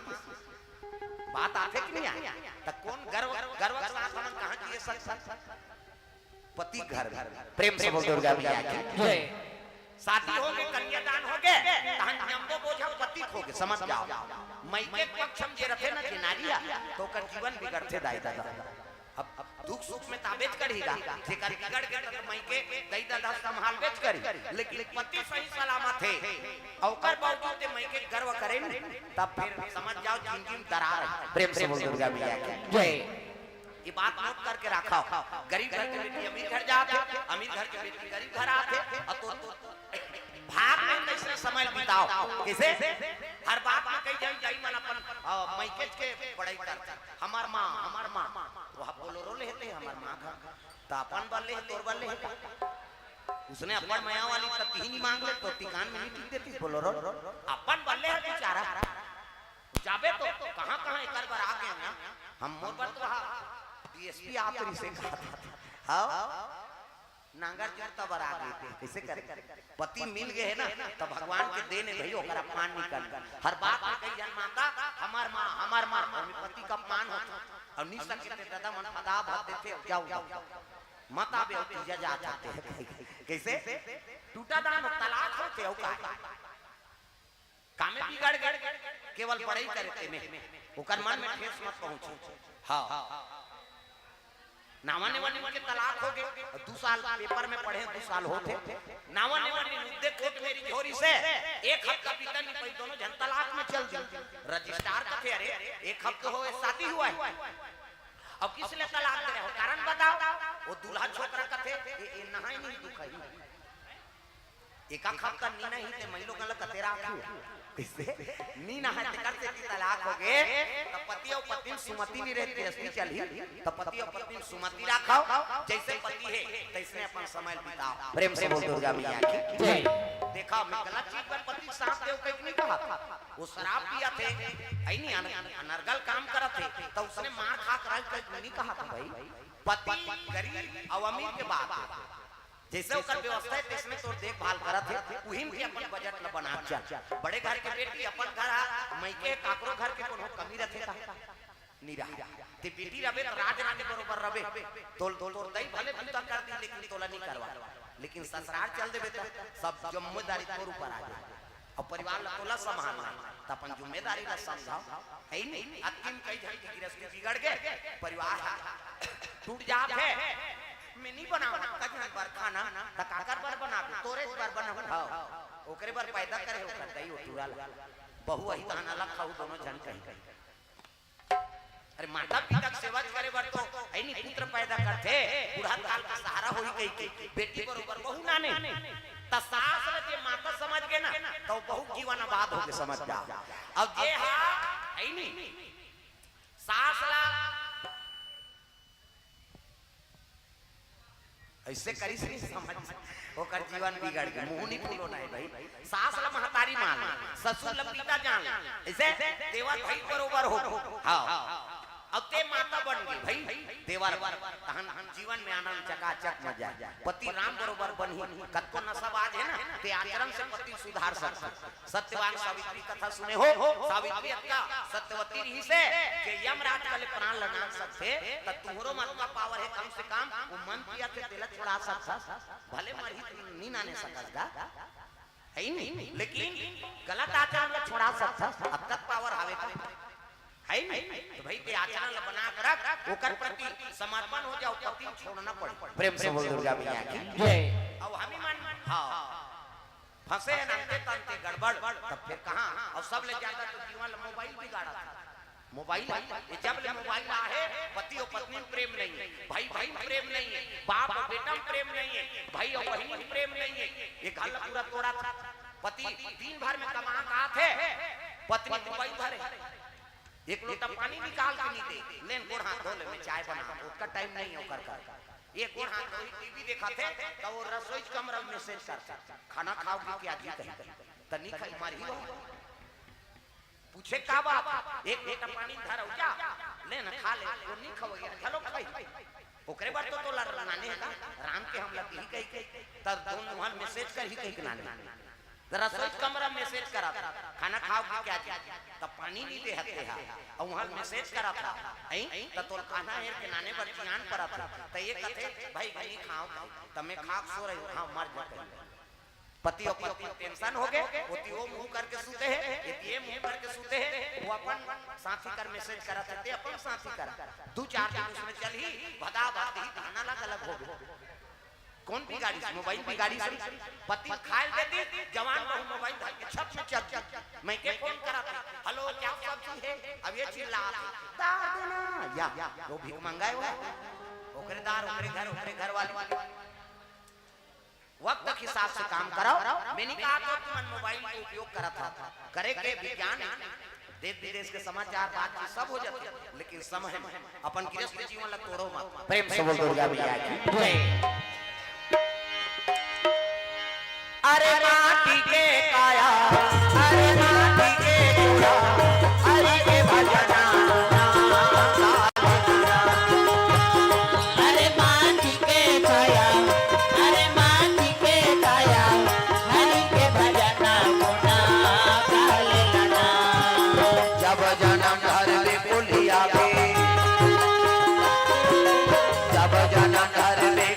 Speaker 1: बात आथे कि नहीं आ त कौन गर्व गर्व साथ हम कहां किए सक पति घर प्रेम से बोल दुर्गा मैया की जय शादी हो गए कन्यादान हो गए तहन जम्बो बोझा पति खो के समझ जाओ मई के पक्ष हम जे रखे ना कि नारिया तो कर जीवन बिगड़ते दाई दादा अब दुख सुख में ताबेज करेगा जेकर बिगड़ गए तो मई के दाई दादा संभाल बेच करी लेकिन पति सही सलामत है औकर बावजूद मई के गर्व करे तब फिर समझ जाओ जिंदगी में दरार है प्रेम से बोल दुर्गा मैया की जय ये बात नोट करके रखा गरीब घर के बेटी अमीर घर जाते अमीर घर के बेटी गरीब घर आते और तो भाग में कैसे समय बिताओ कैसे हर बात में कई जाई मन अपन मैकेज के पढ़ाई करता हमार मां वो बोलोरो लेते हमार मां घर त अपन बल्ले है तोर बल्ले है उसने अपन माया वाली त तीन मांग ले तो तिकान में नहीं ठीक देती बोलोरो अपन बल्ले है बेचारा जाबे तो कहां एकर बार आ गए ना हम मोर पर तो डीएसपी आतरी से कहा था हां नांगर जोर तब आ गए थे कैसे करे पति मिल गए है ना तो भगवान के देने भाई ओकरा अपमान निकल हर बात में कई जन मानता हमार मां और पति का अपमान होता और निश्चय के दादा मन पदा भात देते क्या हुआ मत आबे तीजा जा जाते हैं कैसे टूटा दान तलाक होते हो का कामे बिगड़ गए केवल पढ़ाई करते में ओकर मन में ठेस मत पहुंचे हां नावा नेवानी के तलाक हो गए, 2 साल पेपर में पढ़े 2 साल होते, नावा नेवानी मुद्दे कोर्ट मेरी झोरी से 1 हफ्ता बीता नहीं पाई, दोनों जन तलाक में चल दी। रजिस्ट्रार का थे, अरे 1 हफ्ता हो शादी हुआ है, अब किस लिए तलाक दे रहे हो, कारण बताओ। वो दूल्हा छोकरा का थे, ये नहाई नहीं दुखाई, एक हफ्ता नी नहीं थे, महिलों का लगा तेरा इससे नी नहा कर से तलाक हो गए, तब पति और पत्नी सुमति नहीं रहती, रस्ती चली, तब पति और पत्नी सुमति रखाओ, जैसे पति है तैसे अपन समय बिताओ। प्रेम से बोल दुर्गा मैया की जय। देखा मैं गलत चीज पर पति साथ देव कहीं नहीं कहा था, वो शराब पिया थे, ऐ नहीं अनर्गल काम करा थे, तो उसने मार खा कर नहीं कहा था भाई, पति गरीब और अमीर के बात जैसे ओकर व्यवस्था है तैसे तो देखभाल करत है, उही में अपन बजट ल बना चल। बड़े घर के बेटी अपन घर मैके काकरो घर के कोनो कमी रथे का निरा ते बेटी रबे राज रानी बरोबर रबे, तोल दई भले पूजा कर दी लेकिन तोला नहीं करवा, लेकिन ससुराल चल देबे त सब जिम्मेदारी तोर ऊपर आ जाए, और परिवार ला तोला संभालना, त अपन जिम्मेदारी ला समझाओ, है नहीं अतिम कई जन की गृहस्थी बिगड़ गए, परिवार टूट जात है। मैं नहीं बनाऊं कजन बार खाना त काकर बार बना तोरे बार बना ओकरे बार पैदा करे हो करता ही उतुराल बहु ही ताना ला खाऊ दोनों जन कहीं। अरे माता पिता की सेवा करे बार तो ऐ नहीं पुत्र पैदा करते, बूढ़ा काल का सहारा होई कहीं बेटी बरोबर बहु नाने त सास ले माता समझ के ना तो बहु जीवन आबाद हो के समझ जा। अब जे हा ऐ नहीं सास ला ऐसे करी से समझ होकर जीवन बिगड़ गया, मुंह नहीं फूलो नहीं भाई, सास ला महतारी मान, ससुर ला पिता जान, ऐसे देवर भाई बरोबर हो। हाँ अब ते माता बन गई भाई देवर, तहन जीवन में आनंद चकाचक मजा, पति राम बरोबर बनी, कत्तो नशबाज है ना ते आचरण से पति सुधार सकता। सत्यवान सावित्री कथा सुने हो, सावित्री अक्का सत्यवती रही से कि यमराज वाले प्राण लगा सकते, त तुहरो मन का पावर है कम से कम वो मन किया थे दिल छोड़ा सकता, भले मरही नहीं नाने सकता है नहीं, लेकिन गलत आचरण छोड़ा सकता, अब तक पावर आवे है नहीं, तो भाई के आचरण बना कर रख, ओकर प्रति समर्पण हो जाओ, पति छोड़ना पड़े। प्रेम से बोल दुर्गा मैया की जय। अब हम ही मान हां फंसे हैं नंते तंते गड़बड़, तब फिर कहां और सब ले जाकर तो जीवन मोबाइल बिगाड़ा था। मोबाइल जब ले मोबाइल आए, पति और पत्नी में प्रेम नहीं है, भाई भाई में प्रेम नहीं है, बाप और बेटा में प्रेम नहीं है, भाई और बहन में प्रेम नहीं है, ये घर पूरा तोड़ा था। पति दिन भर में कमा कहा थे, पत्नी मोबाइल भरे, एक लोटा पानी निकाल के नहीं दे, लेन गोड़ हाथ धो ले में चाय बना, उसका टाइम नहीं हो कर ये गोड़ हाथ धो टीवी देखा थे तो वो रसोई कमरा में मैसेज करता खाना खाओगे क्या जी कहीं तनी खाई मारी हो पूछे का बात, एक लोटा पानी धर हो जा ले ना खा ले, वो नहीं खाओगे चलो खाई ओकरे बार तो लड़नाने है ना राम के हम लगी कही तब दोनों वहां मैसेज कर ही कहीं नाने रसोई कमरा मैसेज करा था खाना खाओगे क्या जी, तब पानी नहीं दे हते है और वहां मैसेज करा था ऐ त तोर खाना है के नाने पर ध्यान पड़ा था त ये कथे भाई नहीं खाओ त मैं खा सो रही हां मर जाते। पति और पत्नी टेंशन हो गए, होती वो मुंह करके सूते हैं, ये मुंह करके सूते हैं, वो अपन साथी कर मैसेज करा थे अपन साथी करा 2-4 दिन उसमें चल ही भदा भाती खाना अलग अलग हो गए। कौन भी गाड़ी से मोबाइल भी गाड़ी से पति खाए देती जवान बहु मोबाइल धर के छत में चल मैं के फोन करा था हेलो क्या सब है, अब ये चिल्ला दार देना या वो भीख मंगाए हुआ ओकरे दार ओकरे घर वाली वक्त के हिसाब से काम कराओ। मैंने कहा था कि मन मोबाइल का उपयोग करा था करे के विज्ञान देश विदेश के समाचार बातचीत सब हो जाते, लेकिन समय अपन गृहस्थ जीवन ला तोड़ो मत। प्रेम से बोल दुर्गा मैया की जय। अरे माटी के काया अरे माटी के चूड़ा हरि के भजना
Speaker 3: अरे माटी के काया अरे माटी के काया हरि के भजना गुना काले लना
Speaker 1: जब जन्म घर में पुलिया पे जब जन्म घर में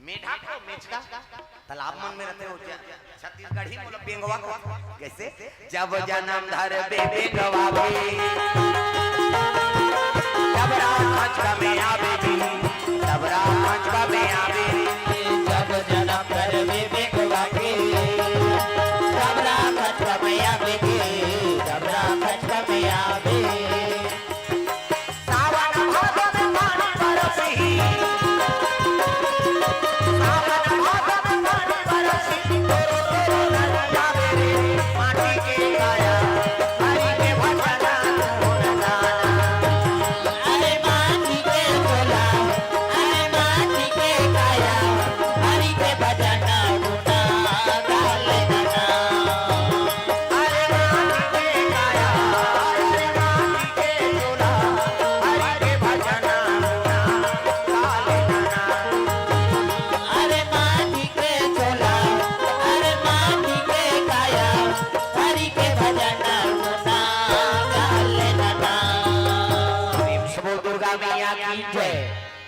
Speaker 1: मेढा को मेचका तालाब मन में रहते हो छत्तीसगढ़ी बोलो बेंगवा को कैसे जब जन्म धर बेंगवा बे जब राम खचका में आवे जी जब राम खचका में आवे
Speaker 3: जब जन्म धर बेंगवा के जब राम खचका में आवे जब राम खचका में आवे
Speaker 1: सावन भादो में पानी बरसी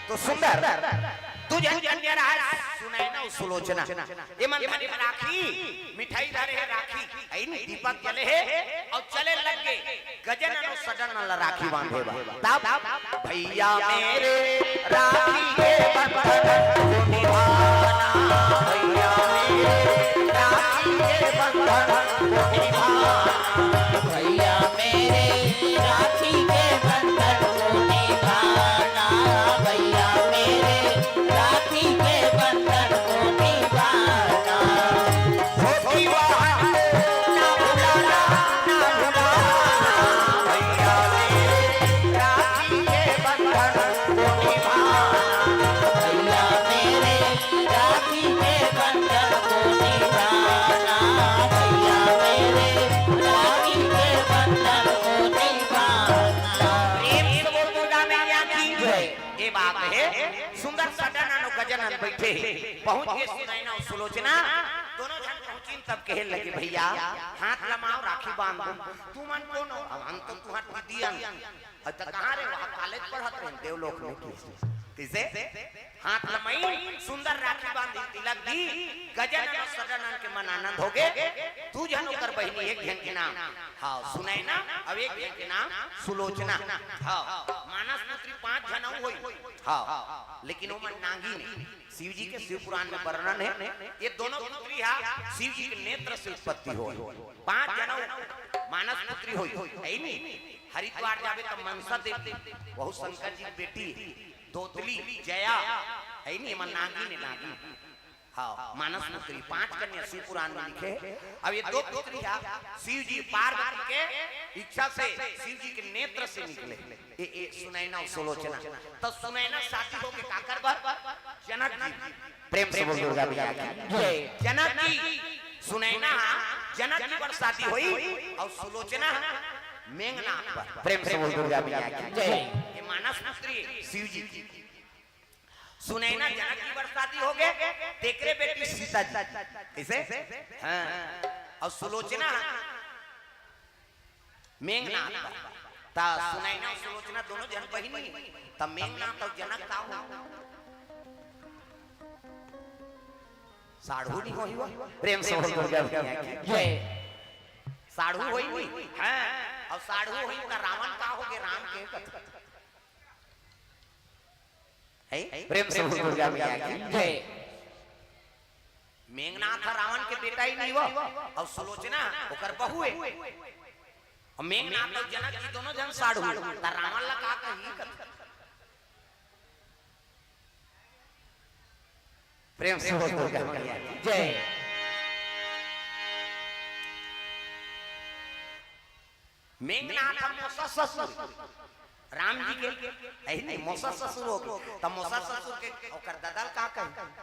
Speaker 1: तो सुंदर तू जन सुनाई ना सुलोचना ये मन मन राखी मिठाई धरे है राखी आई नहीं दीपक जले है और चले लग गए गजन नो सडन न राखी बांधे तब भैया मेरे राखी के बंधन को निभाना भैया मेरे राखी के बंधन को निभाना
Speaker 3: भैया मेरे राखी के बंधन को निभाना भैया मेरे राखी के बंधन को निभाना
Speaker 1: होती बात ना भुलाना भैया मेरे राखी के बंधन को निभाना
Speaker 3: भैया मेरे राखी के बंधन को निभाना भैया मेरे राखी के बंधन को निभाना
Speaker 1: प्रेम से बोल दुर्गा मैया की जय ये बात है सुंदर सडन अनु गजनन बैठे पहुंच के सुनाई ना सुलोचना दोनों जन पहुंची तब कहे लगे भैया हाथ लमाओ राखी बांध दो तू मन कौन हो हम तो तू हाथ दियन त कहां रे वहां कॉलेज पढ़त रहे देवलोक में किसे हाथ लमाई सुंदर राखी बांधी तिलक दी गजनन और सडनन के मन आनंद हो गए तू जन कर बहनी एक जन के नाम हां सुनाई ना अब एक जन के नाम सुलोचना हां मानस पुत्री 5 जनऊ होई हां लेकिन वो मन नांगी नहीं शिव जी के शिव पुराण में वर्णन है ये दोनों पुत्री हा शिव जी के नेत्र से उत्पत्ति हो 5 जनऊ मानस पुत्री होई है नहीं हरिद्वार जावे तो मनसा देवी बहुत शंकर जी की बेटी दोतली जया है नहीं मन नांगी ने नांगी हाँ मानस पुत्री 5 कन्या शिव पुराण में लिखे अब ये 2 पुत्री है शिव जी पार्वती के इच्छा से शिव जी के नेत्र से निकले ये सुनैना सुलोचना तो सुनैना शादी हो के काकर बर जनक जी प्रेम से बोल दुर्गा मैया की जय जनक जी सुनैना जनक जी पर शादी हुई और सुलोचना मेघनाथ पर प्रेम से बोल दुर्गा मैया की जय ये मानस पुत्री शिव जी सुनैना जनक जी पर शादी हो गए तेकरे बेटी सीता जी कैसे हाँ और सुलोचना मेघनाथ ता सुनैना और सुलोचना दोनों जन बहिनी तब मेघनाथ और जनक का हो साढ़ू नहीं होई प्रेम से बोल दुर्गा मैया की जय साढ़ू होई हां और साढ़ू होई का रावण का होगे राम के कथा है प्रेम से बोल दुर्गा मैया की जय मेघनाथ रावण के बेटा ही नहीं हुआ और सुलोचना ओकर बहू है और मेघनाथ और जनक जी दोनों जन साढ़ू ता रावण ला का कही कथा प्रेम से बोल दुर्गा मैया की जय मेघनाथ मौसा ससुर राम जी के ऐ नहीं मौसा ससुर हो गए तब मौसा ससुर के ओकर दादा का कहे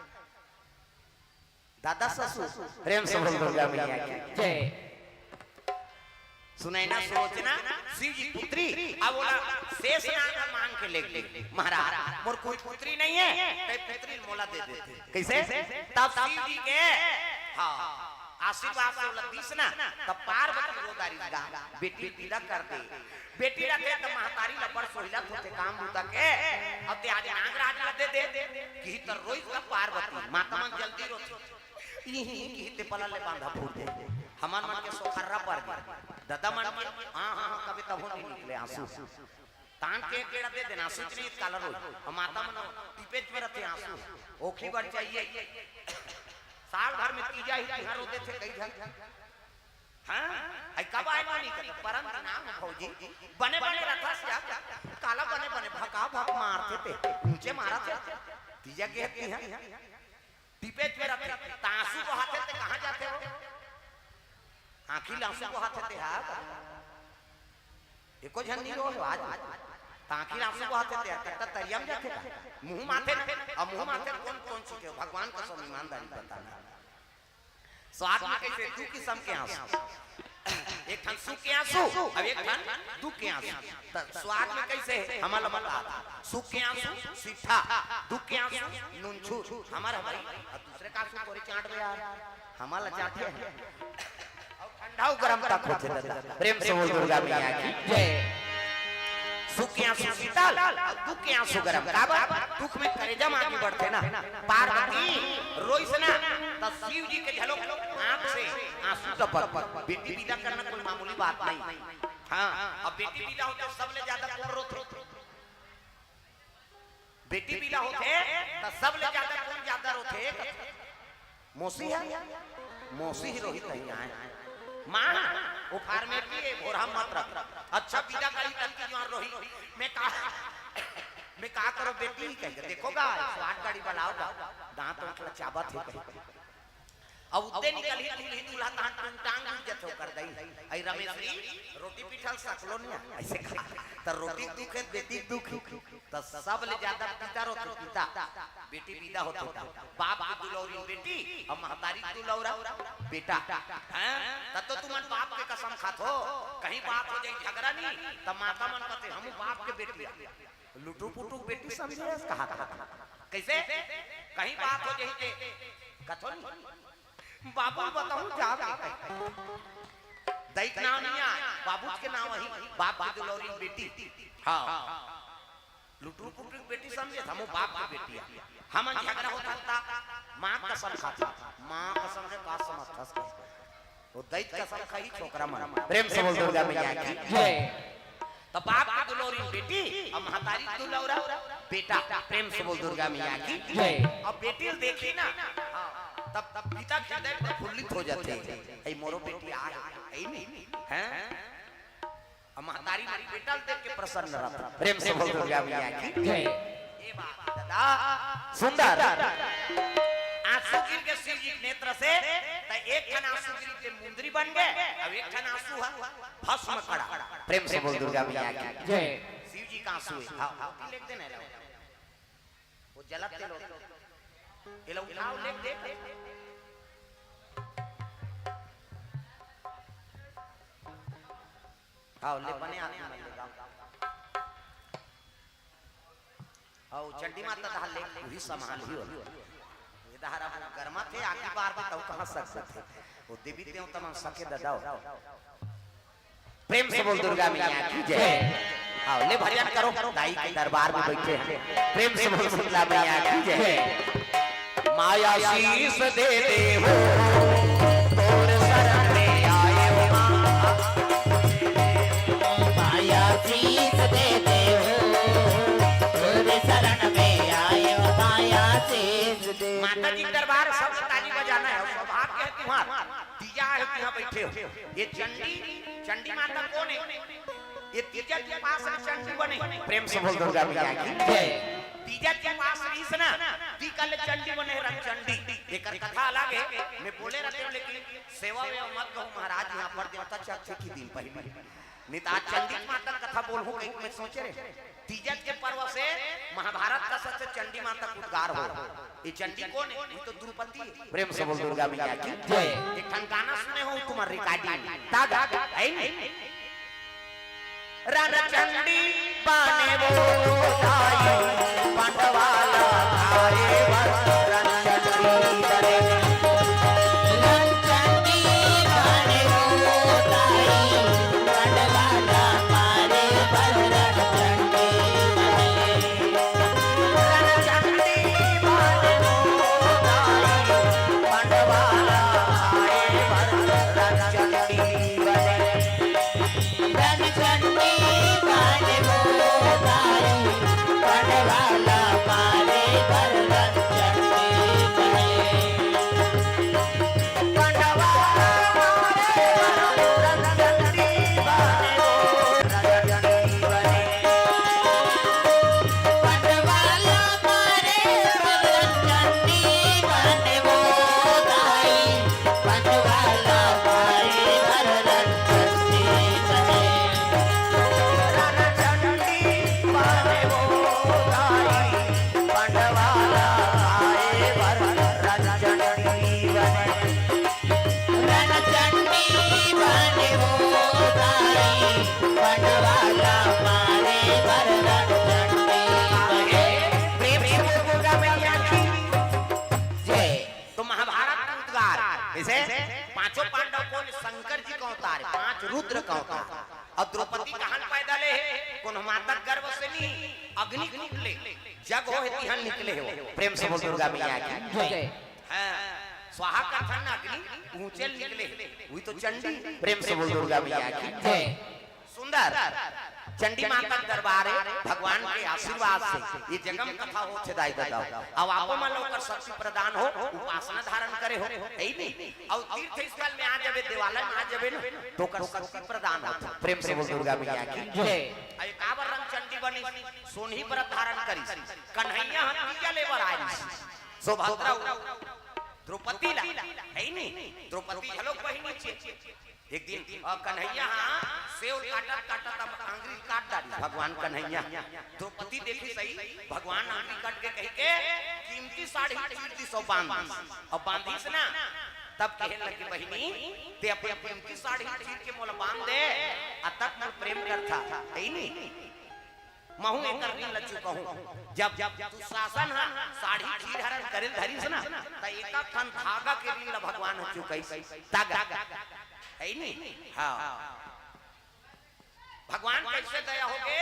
Speaker 1: दादा ससुर प्रेम से बोल दुर्गा मैया की जय सुनैना सुलोचना शिव जी पुत्री अब बोला शेष नाग मांग के ले महाराज मोर कोई पुत्री नहीं है ते पुत्री मोला दे देते कैसे तब शिव जी के हां आशीर्वाद से लतीस ना तब पार्वती रोदारी गा बेटी तिलक कर दे बेटी रखे तो महतारी लपड़ सोहिलत होते काम बुता के अब ते आज नागराज लदे दे की तर रोइस का पार्वती माता मन जल्दी रोती यही की ते पला ले बांधा फूट दे हमान मन के सोखर्रा पर दादा मन हां हां कभी तब नहीं निकले आंसू तान के केड़ा दे देना आंसू नहीं काला रोई हम माता मन टिपेज में रहते आंसू ओखी बढ़ चाहिए साल भर में तीजा ही घर होते थे कई जन हां आई कब आए नहीं कर परम नाम फौजी बने बने रथा से काला बने बने भका भक मारते थे नीचे मारा थे तीजा के हैं टिपेज में रहते तांसू बहाते थे कहां जाते हो आंखी लांसू बहाते थे हां एको जन नहीं रो आज ताकि लांसू बहाते थे कट्टा तरियम जाते मुंह माथे अब मुंह माथे कौन कौन सी के भगवान का सब ईमानदारी बताना स्वाद में कैसे दू किस्म के आंसू एक ठन सुख के आंसू अब एक ठन दुख के आंसू स्वाद में कैसे हमारा बता सुख के आंसू सीठा दुख के आंसू नुनछू हमारा भाई और दूसरे का आंसू कोरी चाट दे यार हमारा चाटे है ठंडाऊ गरम तक होते रहता प्रेम से बोल दुर्गा मैया की जय सुख के आंसू शीतल दुख के आंसू गरम काबर दुख में कलेजा मां की बढ़ते ना पार्वती रोइस ना तो शिव जी के झलक आंख से आंसू टपक बेटी विदा करना कोई मामूली बात नहीं हां अब बेटी विदा होते सब ले ज्यादा कौन रोते बेटी विदा होते तो सब ले ज्यादा कौन ज्यादा रोते मौसी है मौसी ही रोहित नहीं आए मां वो फार्मेट की भोरा मत रख अच्छा विदा करी तन की जवान रोही मैं कहा करो बेटी ही कहेंगे देखोगा स्वाद गाड़ी बनाओगा दांत उनका चाबत है अब उतने निकली दूल्ही दूल्हा तान टांग जथो कर दई आई रमेश रोटी पिठल सकलो नहीं ऐसे खा त रोटी दुख है बेटी दुख त सब ले ज्यादा पिता रोटी पिता बेटी विदा होता बाप की दुलौरी बेटी और महतारी दुलौरा बेटा हैं त तो तुम बाप के कसम खातो कहीं बात हो जाए झगड़ा नहीं त माता मन कहते हम बाप के बेटी लुटू पुटू बेटी समझे कहा कैसे कहीं बात हो जाए कथो बाबू बताऊं जा दैत नाम नहीं है बाबू के नाम वही बाप की दुलौरी बेटी हां लुटू पुटू बेटी समझे हम बाप की बेटी है हम झगड़ा होता था मां कसम खाता मां कसम से का समझता वो दैत कसम खाई छोकरा मन प्रेम से बोल दुर्गा मैया की जय तो बाप की दुलौरी बेटी और महतारी दुलौरा बेटा प्रेम से बोल दुर्गा मैया की जय अब बेटी देखी ना तब पिता हृदय प्रफुल्लित हो जाते हैं ऐ मोरो बेटी आ है नहीं हैं अब महतारी मेरी बेटा देख के प्रसन्न रहता प्रेम से बोल दुर्गा मैया की जय ए बात दादा सुंदर आंसू गिर के शिव जी नेत्र से तो एक ठन आंसू गिर के मुंदरी बन गए अब एक ठन आंसू है भस्म कड़ा प्रेम से बोल दुर्गा मैया की जय शिव जी का आंसू है हां लिख देना वो जलते लो ये लोग उठाओ देख आओ ले बने आत्मा ले गाओ आओ चंडी माता दा ले वही संभाल ही ये दहरा गरमा थे आखिरी बार में तो कहां सकते थे वो देवी देव तमाम सके ददाओ प्रेम से बोल दुर्गा मैया की जय आओ ले भजन करो दाई के दरबार में बैठे हैं प्रेम से बोल दुर्गा मैया की जय माया शीस दे दे हो तोर शरण में आए हो
Speaker 3: माया शीस दे दे हो तोर शरण में आए हो माया शीस दे
Speaker 1: माता जी दरबार सब ताली बजाना है सौभाग्य है तुम्हारा तीजा है यहाँ बैठे हो ये चंडी माता कौन है ये तीजा के पास चंडी बने प्रेम से बोल दुर्गा मैया की जय तीजा के पास रीस ना ती कल चंडी बने रंग चंडी एकर कथा अलग है मैं बोले रहते हूं लेकिन सेवा वे मत कहूं महाराज यहां पर देवता चर्चा की दिन पहले निता चंडी माता कथा बोल हो कहीं मैं सोचे रे तीजा के पर्व से महाभारत का सबसे चंडी माता का उद्गार हो ये चंडी कौन है ये तो द्रौपदी प्रेम से बोल दुर्गा मैया की जय एक ठन गाना सुने हो तुम्हारे रिकॉर्डिंग ता है नहीं रण चंडी बाने वो आई पंडवाला आए रण चंडी करे
Speaker 3: रण चंडी बाने वो आई पंडवाला मारे
Speaker 1: कैसे पांचों पांडव को शंकर जी का अवतार, 5 रुद्र का अवतार। और द्रौपदी कहां पैदा ले कौन माता गर्भ से नहीं अग्नि निकले जग हो तिहन निकले हो। प्रेम से बोल दुर्गा मैया की जय। हां स्वाहा का धन अग्नि ऊंचे निकले हुई तो चंडी। प्रेम से बोल दुर्गा मैया की जय। सुंदर चंडी माता दरबार है भगवान के आशीर्वाद से ये जगम कथा हो छदाई दादा। अब आपो मान लो कर शक्ति प्रदान हो उपासना धारण करे हो है नहीं। और तीर्थ स्थल में आ जावे देवालय में आ जावे न तो कर शक्ति प्रदान हो। प्रेम से बोल दुर्गा मैया की जय। अय काबर रंग चंडी बनी सोनही व्रत धारण करी कन्हैया हथिया लेवर आई सुभद्रा द्रौपदी ला है नहीं। द्रौपदी हेलो बहिनी छे एक दिन कन्हैया सेव काटत काटत आंगुरी काट डाली भगवान कन्हैया। द्रौपदी देखी सही भगवान आंगुरी काट के कह के कीमती साड़ी चीर दी सो बांध और बांधी से ना तब कहने लगी बहिनी ते अपनी कीमती साड़ी चीर के मोल बांध दे आ तक मोर प्रेम करता है नहीं। महू एकर दिन लचू कहूं जब तू शासन है साड़ी चीर हरण करे धरी से ना त एका थन धागा के दिन भगवान हो चुकई धागा है नहीं। हाँ भगवान कैसे दया होगे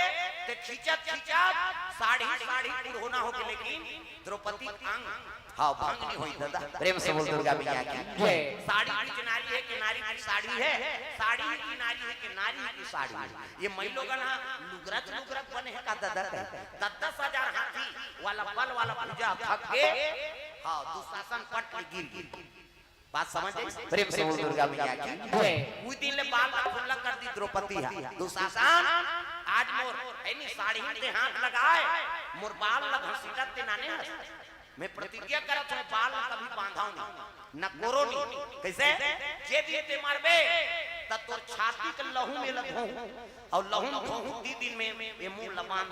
Speaker 1: ते खींचत खींचत साड़ी होना होगे लेकिन द्रौपदी अंग हाँ भंग नहीं हुई दादा। प्रेम से बोल दुर्गा मैया की जय। साड़ी की नारी है कि नारी की साड़ी है, साड़ी की नारी है कि नारी की साड़ी है। ये महिलोगन लुगरत बने है का दादा 10,000 हाथी वाला बल वाला पूजा थक के हाँ दुशासन पट गिर बात समझ। प्रेम से बोल दुर्गा मैया की जय। उस दिन ले बाल खुला कर दी द्रौपदी है दुशासन आज मोर है नहीं साड़ी ते हाथ लगाए मोर बाल लग हसीटा ते नाने मैं प्रतिज्ञा करत हूं बाल कभी बांधाऊं न कोरो नहीं कैसे जे दिए मारबे त तोर छाती के लहू में लगहूं और लहू धोहू दी दिन में ये मुंह लबान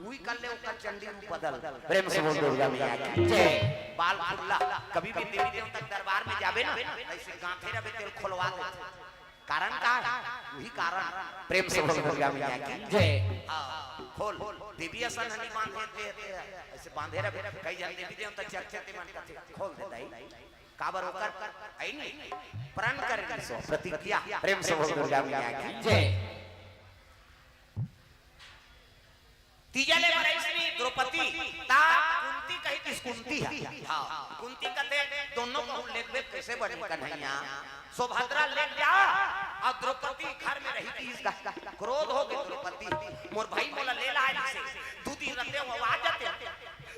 Speaker 1: उई कर ले ओकर चंडी रूप बदल। प्रेम से बोल दुर्गा मैया की जय। बाल खुला कभी भी देवी देवता तक दरबार में जाबे ना ऐसे गांठे रबे तेल खोलवा दे कारण का वही कारण। प्रेम से बोल दुर्गा मैया की जय। खोल देवी असन हनी बांधे ऐसे बांधे रहे कई जन देवी देवता चर्चते मन का खोल देता है काबर होकर है नहीं प्रण कर प्रतिज्ञा। प्रेम से बोल दुर्गा मैया की जय। तीजा ले बरैसनी द्रौपदी ता कुंती कही किस कुंती है हां कुंती कहते दोनों को लेके कैसे बने कन्हैया सुभद्रा ले जा और द्रौपदी घर में रही थी इसका क्रोध हो गया द्रौपदी मोर भाई मोला ले ला से 2 दिन रहते हो आ जाते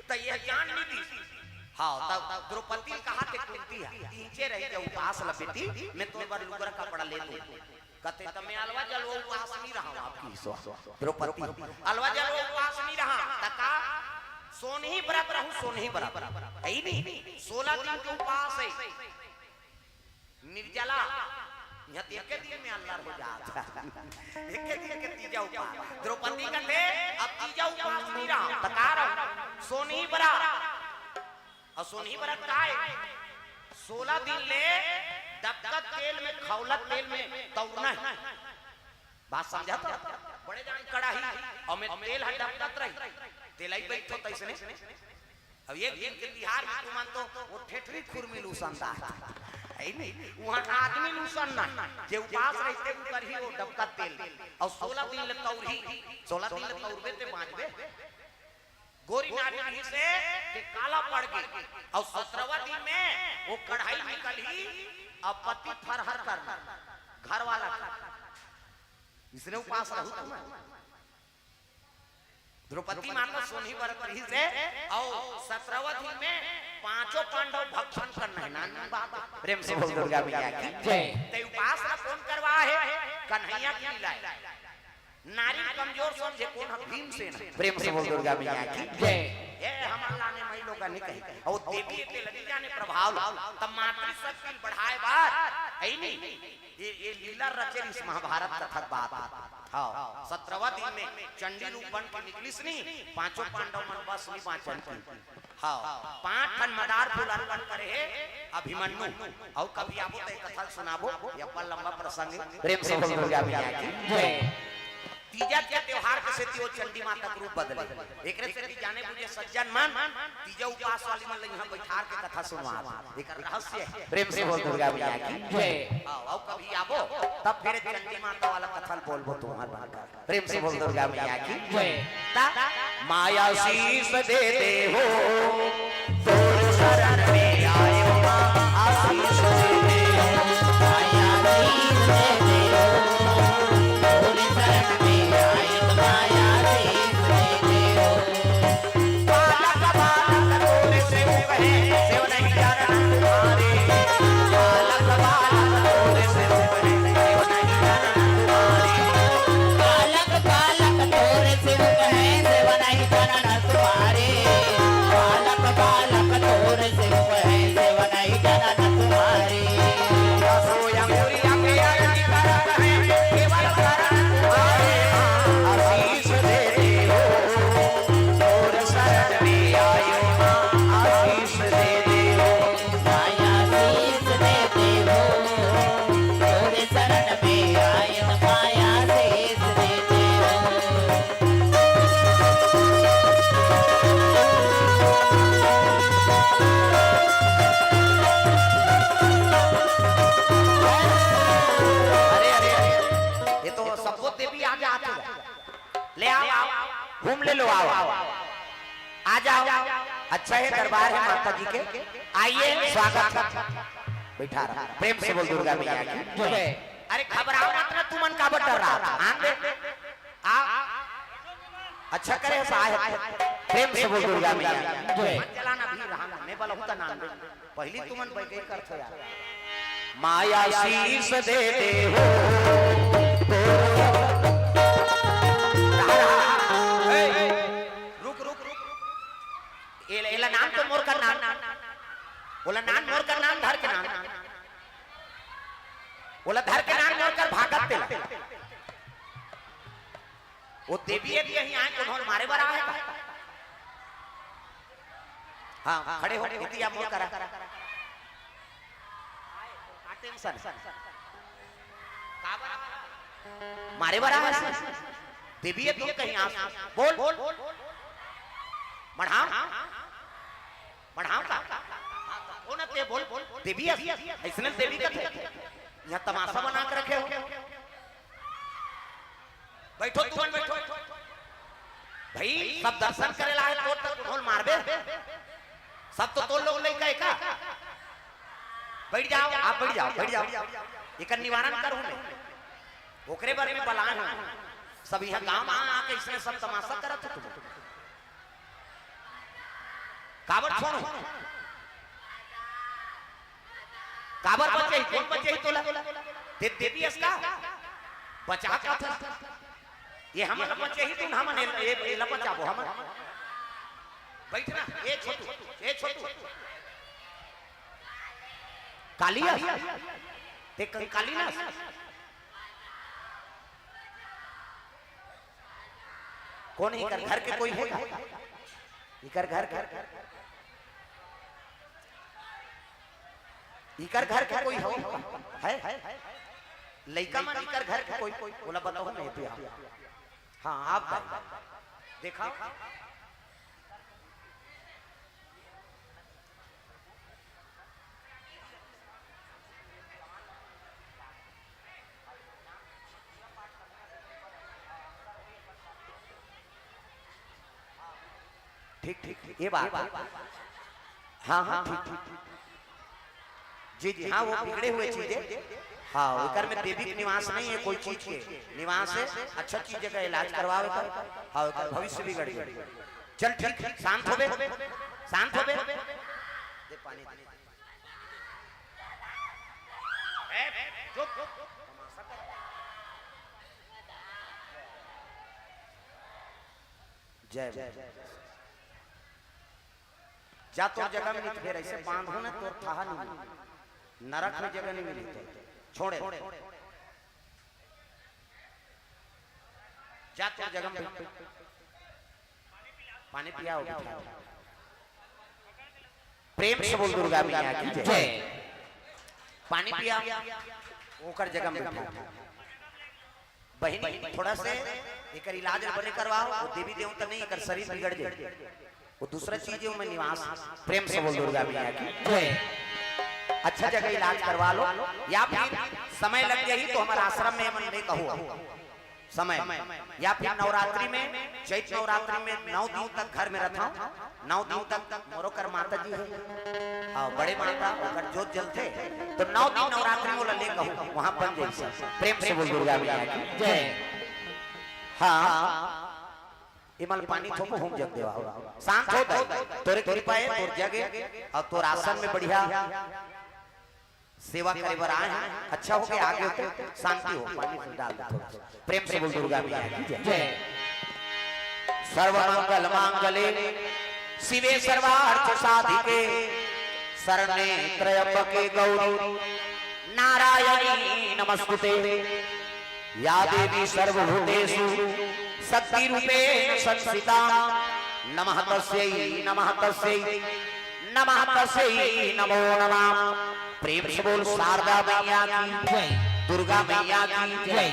Speaker 1: तो ये जान नहीं दी हां तब द्रौपदी कहा के कुंती है नीचे रह के उपास ल बेटी मैं तो बार लुगरा कपड़ा ले दूं कहते त मैं अलवा जल वो उपास नहीं रहा आपकी द्रौपदी अलवा जल वो उपास नहीं रहा तका सोनही व्रत रहूं सोनही व्रत है नहीं 16 दिन के उपास है निर्जला यहां एक दिन में अल्लाह हो जाता एक दिन के तीजा उपास द्रौपदी कहते अब तीजा उपास नहीं रहा तका रहा सोनही व्रत और सोनही व्रत का है 16 दिन ले डबकत तेल में खौलत तेल में तौरना है बात समझा तो बड़े जान कड़ाही और में तेल है डबकत रही तेलाई बैठो तैसने अब एक दिन के बिहार में तुम तो वो ठेठरी खुरमी लूसनता है नहीं वहां आदमी लूसन ना जे उपास रहते ऊपर ही वो डबकत तेल और 16 दिन ले तौरही 16 दिन ले तौरबे ते बांचबे गोरी नारी से के काला पड़ गई और 17वां दिन में वो कढ़ाई निकल ही अब पति फरहर कर घर वाला इसने उपास रहू तुम द्रौपदी माता सोनी व्रत रही से और 17वां दिन में 5 पांडव भक्षण करना है नानी बात। प्रेम से बोल दुर्गा मैया की जय। ते उपास कौन करवा है कन्हैया की लीला नारी कमजोर समझे कौन हम भीमसेन। प्रेम से बोल दुर्गा मैया की जय। ये हम अल्लाह ने मई लोग नहीं कही और देवी के लगी जाने प्रभाव तब मातृशक्ति बढ़ाए बात है नहीं ये लीला रचे इस महाभारत कथा बात। हां 17वां दिन में चंडी रूप बन के निकली सनी 5 पांडव मन बस नहीं 5 हां 5 खन मदार फूल अर्पण करे है अभिमन्यु और कभी आपको कथा सुनाबो या पर लंबा प्रसंग। प्रेम से बोल दुर्गा मैया की जय। तीजा के त्योहार के से त्यो चंडी माता के रूप बदले एकरे से की जाने बुझे सज्जन मन तीजा उपवास वाली मन यहां बैठार के कथा सुनवा एकर रहस्य है। प्रेम से बोल दुर्गा मैया की जय। आओ कभी आबो तब फिर चंडी माता वाला कथा बोलबो तुम्हार बात। प्रेम से बोल दुर्गा मैया की जय। माया शीस दे दे हो तोर शरण में आयो मां आशीष दे दे हो माया शीस दे दे हो तोर शरण में आयो माया शीस दे दे हो बालक बालक तोर से कहे सेव नहीं चरण तुम्हारे बालक बालक तोर से कहे सेव नहीं चरण तुम्हारे
Speaker 3: बालक बालक तोर से कहे सेव नहीं चरण तुम्हारे बालक बालक तोर से कहे सेव नहीं चरण तुम्हारे
Speaker 1: सोया मोरी अंगे आरती करत है केवल चरण तुम्हारे आशीष दे दे हो तोर शरण में आयो मां आशीष दे दे हो
Speaker 3: माया शीस दे दे हो तोर शरण में आए माया शीस दे दे हो
Speaker 1: अरे अरे ये तो सबको देवी आगे आते ले आओ घूम ले लो आओ आ जाओ। अच्छा है दरबार है माता जी के आइए स्वागत बैठा रहा। प्रेम से बोल दुर्गा मैया की जय। अरे घबराओ मत ना तुमन का डर रहा था आन दे आ अच्छा करे सहाय। प्रेम से बोल दुर्गा मैया की जय। चलाना भी रहा नहीं वाला होता नाम पहली तुमन बैठे करते यार माया शीस दे दे हो रुक रुक रुक एला नाम तो मोर का नाम बोला नाम मोर का नाम धर के नाम बोला धर के नाम मोर कर भागत तेला वो देवी है यहीं आए उन्होंने मारे बरा है हाँ खड़े हो इतिया मोर करा टेंशन मारे बरा है देवी है तुम कहीं आप बोल बढ़ाओ बढ़ाओ का वो ना ते बोल देवी है इसने देवी का थे यहाँ तमाशा बना कर रखे हो बैठो तुम बैठो भाई सब दर्शन करे ला है तो ढोल मारबे सब तो लोग लेके का बैठ जाओ आप बैठ जाओ एक निवारण करूं मैं ओकरे बारे में बलान हूं सब यहां गांव आके इसने सब तमाशा करत तुम काबर छोड़ो काबर बचे कौन बचे तोला देवी इसका बचा का था ये हम बचे ही तुम हम ये लपचाबो हम बैठना ए छोटू कालिया ते काली ना कौन ही कर घर के कोई है इकर घर इकर घर के कोई हो है लइका मन इकर घर के कोई बोला बताओ नहीं तो हां आप देखा ठीक ये बात हाँ ठीक जी हाँ वो बिगड़े हुए चीजें हाँ उधर में देवी के निवास नहीं है कोई चीज के निवास है अच्छा चीज का इलाज करवावे कर हाँ भविष्य बिगड़ गई चल ठीक शांत हो बे दे पानी जय जा तो जगह में नहीं फिर ऐसे बांधो ना तो था नहीं नरक में जगह नहीं मिली छोड़े जा तो जगह में पानी पियाओ प्रेम से बोल दुर्गा मैया की जय पानी पिया ओकर जगह में बहनी थोड़ा से एक इलाज बने करवाओ, वो देवी देवता नहीं कर शरीर बिगड़ जाए, वो दूसरा चीज है में निवास। प्रेम से बोल दुर्गा मैया की जय। अच्छा जगह इलाज करवा लो, या फिर समय लग जाए तो हमारे आश्रम में मन नहीं कहो समय, या फिर नवरात्रि में, चैत नवरात्रि में 9 दिन तक घर में रहता हूँ, 9 दिन तक मोरो कर माता जी है और बड़े माता अगर जोत जलते तो 9 दिन नवरात्रि में ले कहूँ वहां बन जाए। प्रेम से बोल दुर्गा मैया की जय। हाँ इमल पानी थोपो हम जग देवा शांत हो तोरे कृपा है, तोर जगे और तोर आसन में बढ़िया सेवा करे बर आए हैं। अच्छा हो गया आगे होते शांति हो, पानी से डाल दो। प्रेम से बोल दुर्गा मैया की जय। सर्वमंगल मांगले शिवे सर्वार्थ साधिके शरणे त्र्यंबके गौरी नारायणी नमस्तुते या देवी सर्वभूतेषु शक्ति रूपेण संस्थिता नमः तस्यै नमः तस्यै नमः तस्यै नमो नमः। प्रेम से बोल शारदा मैया की जय, दुर्गा मैया की जय,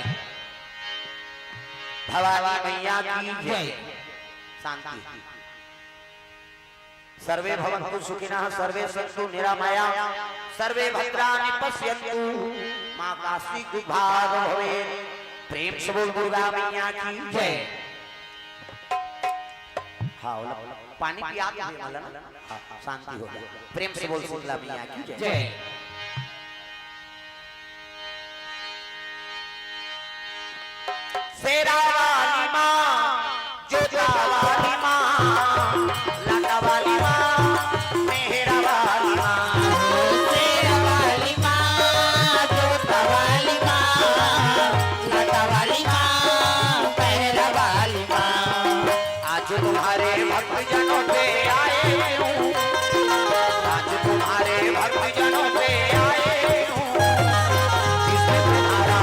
Speaker 1: भवानी मैया की जय। शांति। सर्वे भवन्तु सुखिनः, सर्वे सन्तु निरामयाः, सर्वे भद्राणि पश्यन्तु मां कास्ति दुर्भाग भवेत्। प्रेम से बोल दुर्गा मैया की जय। हाँ पानी पिया मलन शांति हो जाए। प्रेम से बोल दुर्गा मैया की जय। शेरा वाली माँ, जोधा वाली माँ, लाटा वाली माँ, मेहरा वाली माँ,
Speaker 3: शेरा वाली माँ, जोधा वाली माँ, लाटा वाली माँ, पहरा वाली माँ।
Speaker 1: आज तुम्हारे भक्त जनों पे आए हूँ, आज तुम्हारे भक्त जनों पे आए हूँ, जिसने तुम्हारा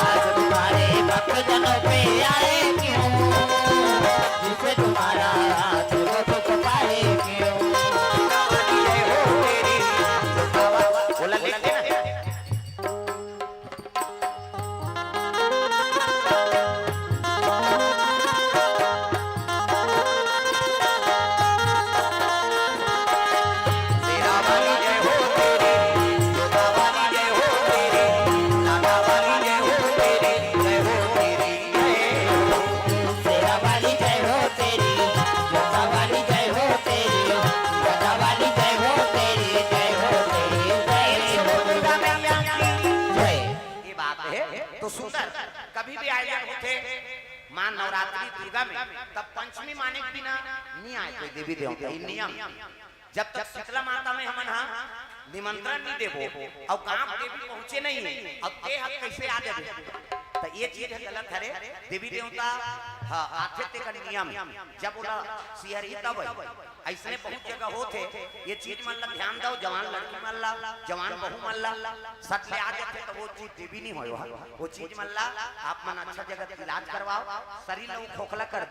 Speaker 3: आज तुम्हारे भक्त जनों पे आए क्यों, जिसे तुम्हारा दुख पाए क्यों।
Speaker 1: बोला लिखते ना शेरा वाली जय हो तेरी, जोधा वाली जय हो तेरी, लाटा वाली जय हो तेरी, जय हो तेरी जय हो।
Speaker 3: शेरा वाली जय हो तेरी, जोधा वाली जय हो तेरी, लाटा वाली जय हो तेरी, जय हो तेरी जय हो दुर्गा मैया की जय।
Speaker 1: ये बात है तो सुंदर। कभी भी आए होते मां नवरात्रि दुर्गा में, तब पंचमी माने के बिना नहीं आए कोई देवी देवता। ये नियम जब तक शीतला माता में हमन हाँ निमंत्रण नहीं देबो और काम देवी पहुंचे नहीं, अब ते हक कैसे आ जाबे। तो ये चीज गलत है रे। देवी देवता हाँ आथे का नियम जब बोला सिहरी तब ऐसने बहुत जगह होते। ये चीज मन ला ध्यान दो, जवान लड़की मन ला, जवान बहू मन ला सट ले आ जाते तो वो चीज देवी नहीं होयो। वो चीज मन ला आप मन अच्छा जगह इलाज करवाओ, शरीर लो खोखला कर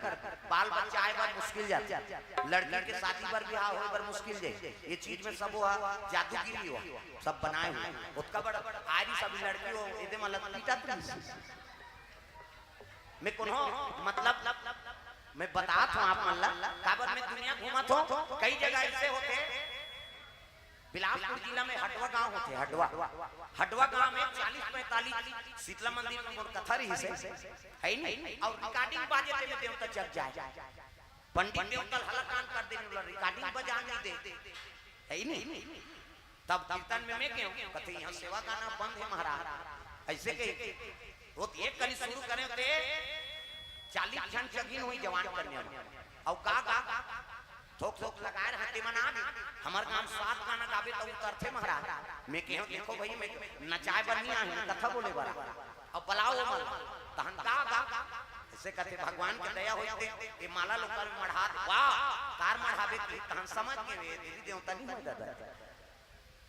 Speaker 1: बाल बच्चा आए बार मुश्किल जाते, लड़की के शादी पर ब्याह होए बर मुश्किल जाए। ये चीज में सब हुआ जादूगिरी हुआ सब बनाए हुए उसका बड़ा आज सब लड़की हो इधे मतलब पीटा मैं कोनो मतलब मैं बता हूँ आप मन ला काबर में दुनिया घूमत हो कई जगह ऐसे होते। बिलासपुर जिला में हटवा गांव होते, हटवा गांव में 40-45 शीतला मंदिर में कथा रही से है नहीं और रिकॉर्डिंग बाजे ते देवता जग जाए। पंडित देवता हलकान कर देने रिकॉर्डिंग बजा नहीं दे है नहीं। तब कीर्तन में मैं क्यों कथे यहाँ सेवा गाना बंद है महाराज ऐसे के वो एक करी शुरू करे थे 40 जन जगिन हुई जवान करने और का थोक थोक लगाए हट्टी मना हमार काम 7 गाना गावे तो उतरथे महाराज। मैं कहूं देखो भाई मैं नचाए बनिया है कथा बोले बड़ा अब बुलाओ मल तहन का ऐसे कहते भगवान की दया होते ये माला लोकल मढ़ात वाह कार मढ़ावे की तहन समझ के देवी देवता नहीं हो दादा।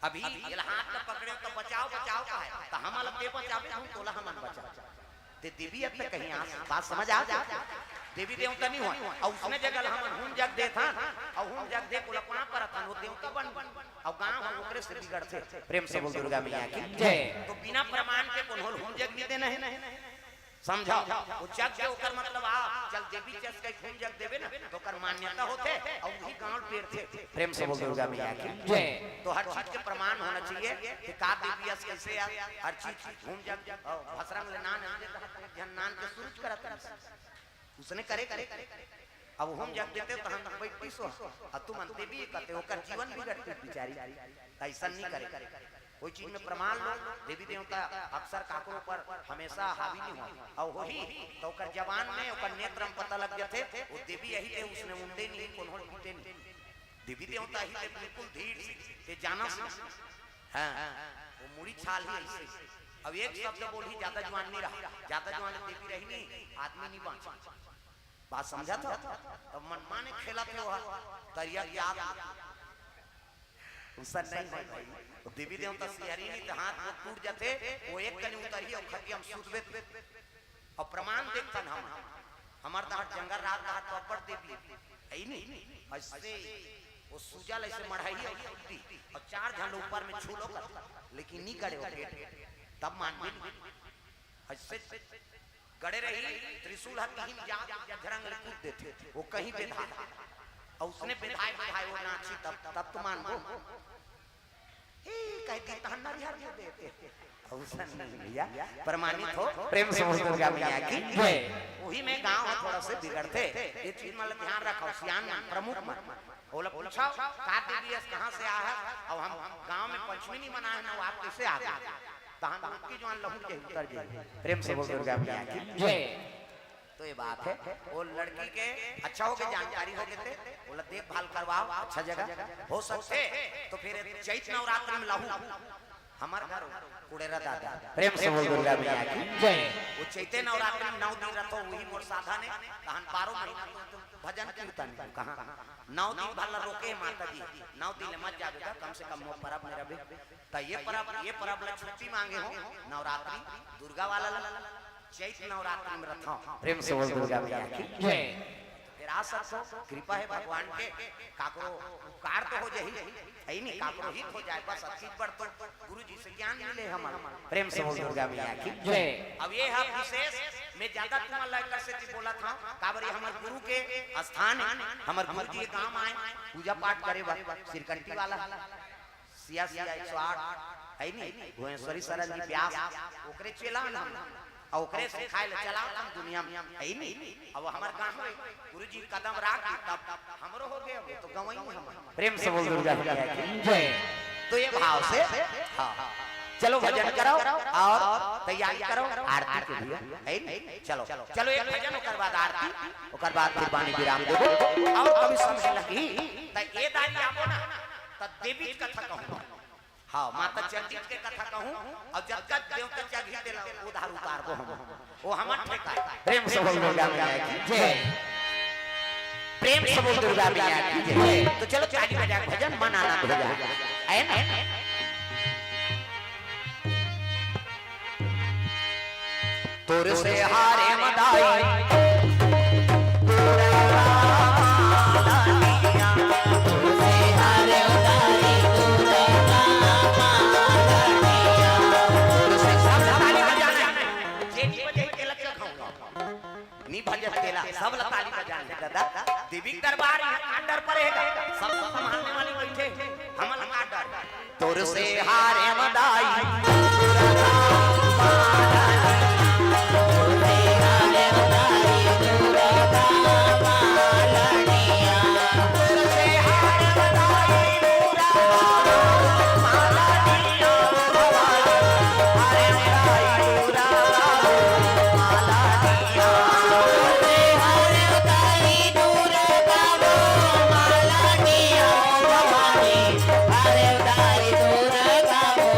Speaker 1: अभी ये हाथ में पकड़े तो बचाओ बचाओ का है तो हम अलग पे बचावे हम तोला हमन बचा ते देवी अब तक कहीं बात समझ आ जा। देवी देवता नहीं हुआ और उसने जगह हम हुन जग दे था और हम जग दे बोला कहां पर था वो देवता बन और गांव हम ओकरे से बिगड़ थे प्रेम से बोल दुर्गा मैया की
Speaker 3: जय।
Speaker 1: तो बिना प्रमाण के कोन हम जग नहीं देना है समझो वो जग के ओकर मतलब आ चल देवी चस के खून जग देवे ना तो ओकर मान्यता होते और वही गांव पेड़ थे प्रेम से बोल दुर्गा मैया की
Speaker 3: जय।
Speaker 1: तो हर चीज के प्रमाण होना चाहिए कि का देवी अस कैसे आ हर चीज घूम जग भसरंग ले नान नान के सूरज करत उसने करे अब हम जग देते तो हम बैठ सो अब तुम अंते भी कहते ओकर जीवन बिगड़ते बेचारी ऐसा नहीं करे कोई चीज में प्रमाण लो देवी देवता अक्सर काकरों पर हमेशा हावी नहीं हो और वही तो ओकर जवान में ओकर नेत्र में पता लग जाते वो देवी यही थे उसने उंडे नहीं कोनोल टूटे नहीं देवी देवता ही थे बिल्कुल धीर से जाना हां वो मुड़ी छाल ही ऐसे अब एक शब्द बोल ही ज्यादा जवान नहीं रहा ज्यादा जवान देवी रही नहीं आदमी नहीं बांचा बात समझा था तब मनमा ने खेला थे वो तरिया याद उसर नहीं है भाई देवी देवता सियारी नहीं तो हाथ में टूट जाते वो एक कनी उतरी और खटिया हम सूतबे और प्रमाण देखतन हम हमार दाट जंगल रात दाट पपड़ देवी है नहीं ऐसे वो सुजल ऐसे मढ़ाई और चार झंड ऊपर में छू लो लेकिन नहीं करे वो गेट तब मान ऐसे गड़े रही त्रिशूल हाथ कहीं जा झरंग ले कूद देते वो कहीं बेधा और उसने बेधाए वो नाची तब तो मान वो हे कहती तहन नरिहर दे देते औसन भैया प्रमाणित हो प्रेम से बोल दुर्गा मैया की जय। वही में गांव थोड़ा से बिगड़ते ये चीज मतलब ध्यान रखो सियान प्रमुख बोला पूछो का देवी कहां से आया है और हम गांव में पंचमी नहीं मनाए ना वो आप कैसे आ गए तहन उनकी जवान लहू के उतर जाए प्रेम से बोल दुर्गा मैया की जय। तो ये बात है वो लड़की के अच्छा हो गए जानकारी हो गए थे बोला देखभाल करवाओ अच्छा जगह हो सकते तो फिर चैत नवरात्र में लहू हमार घर कुड़ेरा दादा प्रेम से बोल दुर्गा मैया की जय। वो चैते नवरात्र में 9 दिन रखो वही मोर साधा ने कहन 12 महीना भजन कीर्तन कहां 9 दिन भला रोके माता जी 9 दिन मत जाबेगा कम से कम वो परब में रहे त ये परब ले छुट्टी मांगे हो नवरात्रि दुर्गा वाला चैत नवरात्रि में रखो प्रेम से बोल दुर्गा मैया की जय। फिर आ सकते कृपा है भगवान के काकरो उपकार तो हो जाही है नहीं काकरो हित हो जाए बस अच्छी पर तो गुरुजी से ज्ञान मिले हमारा प्रेम से बोल दुर्गा मैया की जय। अब ये है विशेष मैं ज्यादा तुम लग से बोला था काबरी हमारे गुरु के स्थान हमारे गुरु जी काम आए पूजा पाठ करे सिरकंटी वाला सिया 108 है नहीं भुवनेश्वरी सरन जी व्यास ओकरे चेला ना और ओकरे से खाए ले चला हम दुनिया में है नहीं अब हमार गांव में गुरुजी कदम राख तब हमरो हो गए वो तो गवई हम प्रेम से बोल दुर्गा मैया की जय। तो ये भाव से हां चलो भजन करो और तैयारी करो आरती के लिए है नहीं चलो एक भजन ओकर बाद आरती ओकर बाद फिर वाणी विराम देबो और कभी समझ लगी त ए दानी आबो ना त देवी कथा कहूं हाँ माता चंडी के कथा कहूं और जब तक देवता चाघी देला उधार उतारबो हम वो हमर ठेका प्रेम से बोल दुर्गा मैया की जय। प्रेम से बोल दुर्गा मैया की जय। तो चलो चाली बजा भजन मन आनंद हो जाए है ना तोर से हारे मदाई सब ताली बजाने दादा देवी दरबार आर्डर पड़ेगा सब संभालने वाली बैठे हमल आर्डर तोर से हारे मदाई
Speaker 3: Hare Hare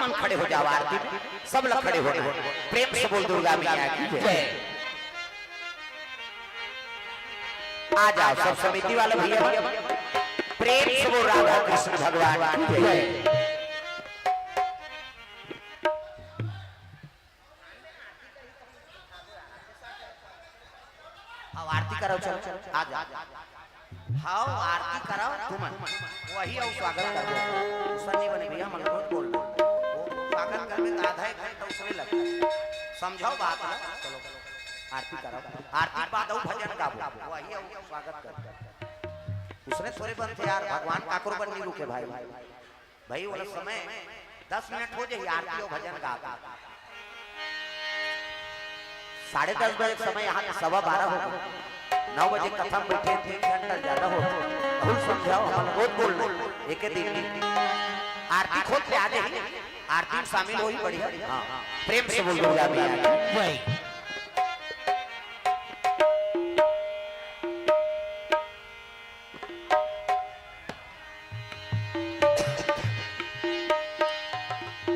Speaker 1: मन खड़े हो जाओ आरती में, सब लोग खड़े हो जाओ, प्रेम से बोल दुर्गा मैया की जय। आ जाओ सब समिति वाले भैया, प्रेम से बोल राधा कृष्ण भगवान की जय। आओ आरती कराओ, चलो आ जाओ, हाँ आरती कराओ तुम, वही आओ स्वागत कर दो, सन्नी बने भैया मन को बोल दो, वो स्वागत कर में आधा एक घंटा उसमें लगता है, समझाओ बात ना, चलो आरती कराओ, आरती बाद आओ भजन गाओ, वही आओ स्वागत कर, उसने थोड़े बनते यार भगवान ठाकुर बन नहीं रुके भाई, भाई वाला समय 10 मिनट हो जाए आरती और भजन गाओ, 10:30 बजे समय यहाँ 12:15 होगा, 9 बजे कथा में बैठे 3 घंटा ज्यादा हो, भूल समझाओ हम बहुत बोल एक दिन आरती खोद ले आ जाए, आरती में शामिल हो ही बढ़िया, हाँ प्रेम से बोल दुर्गा मैया
Speaker 3: वही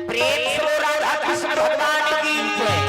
Speaker 1: प्रेम से बोल राधा कृष्ण भगवान की जय।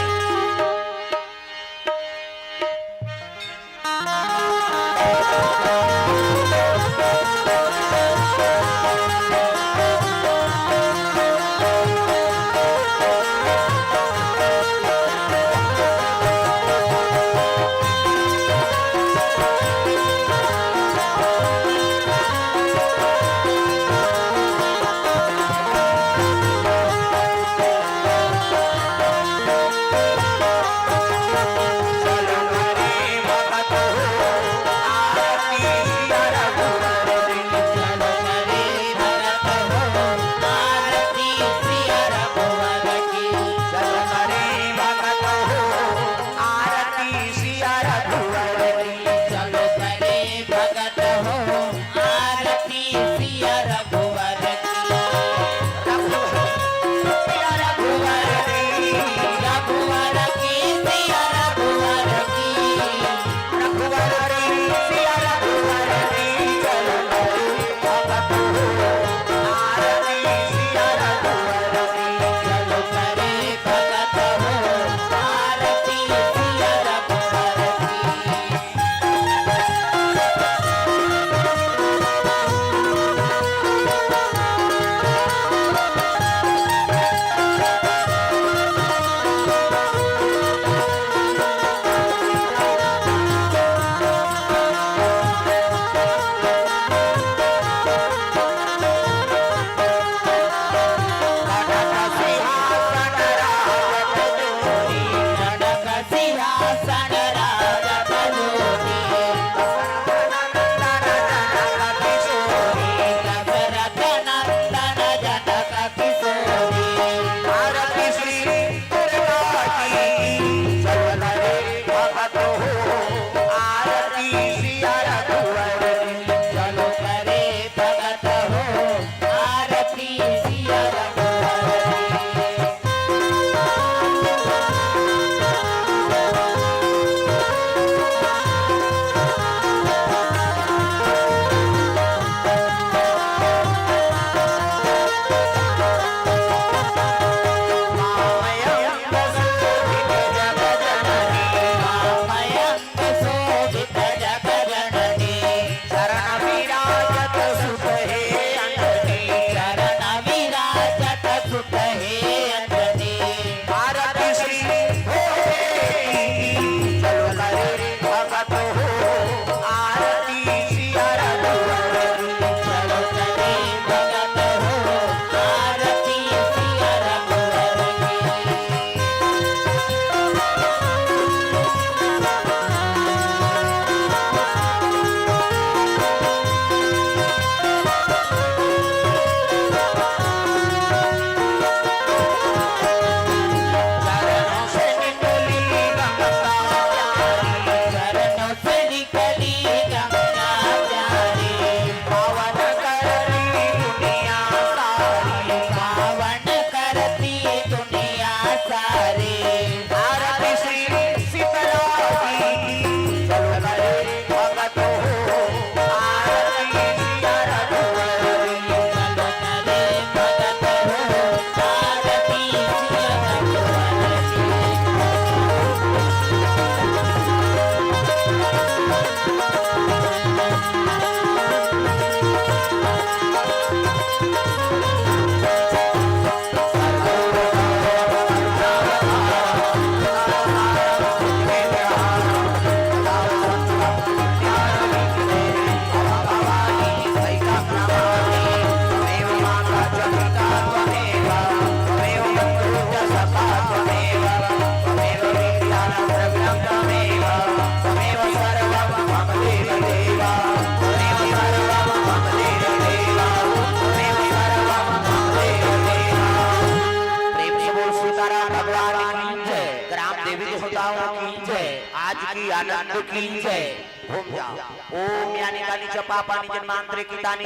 Speaker 1: देवी देवताओं की जय, आज की आनंद की जय। घूम जाओ। ओम यानी कानी जपा पानी जन्मांतरे की तानी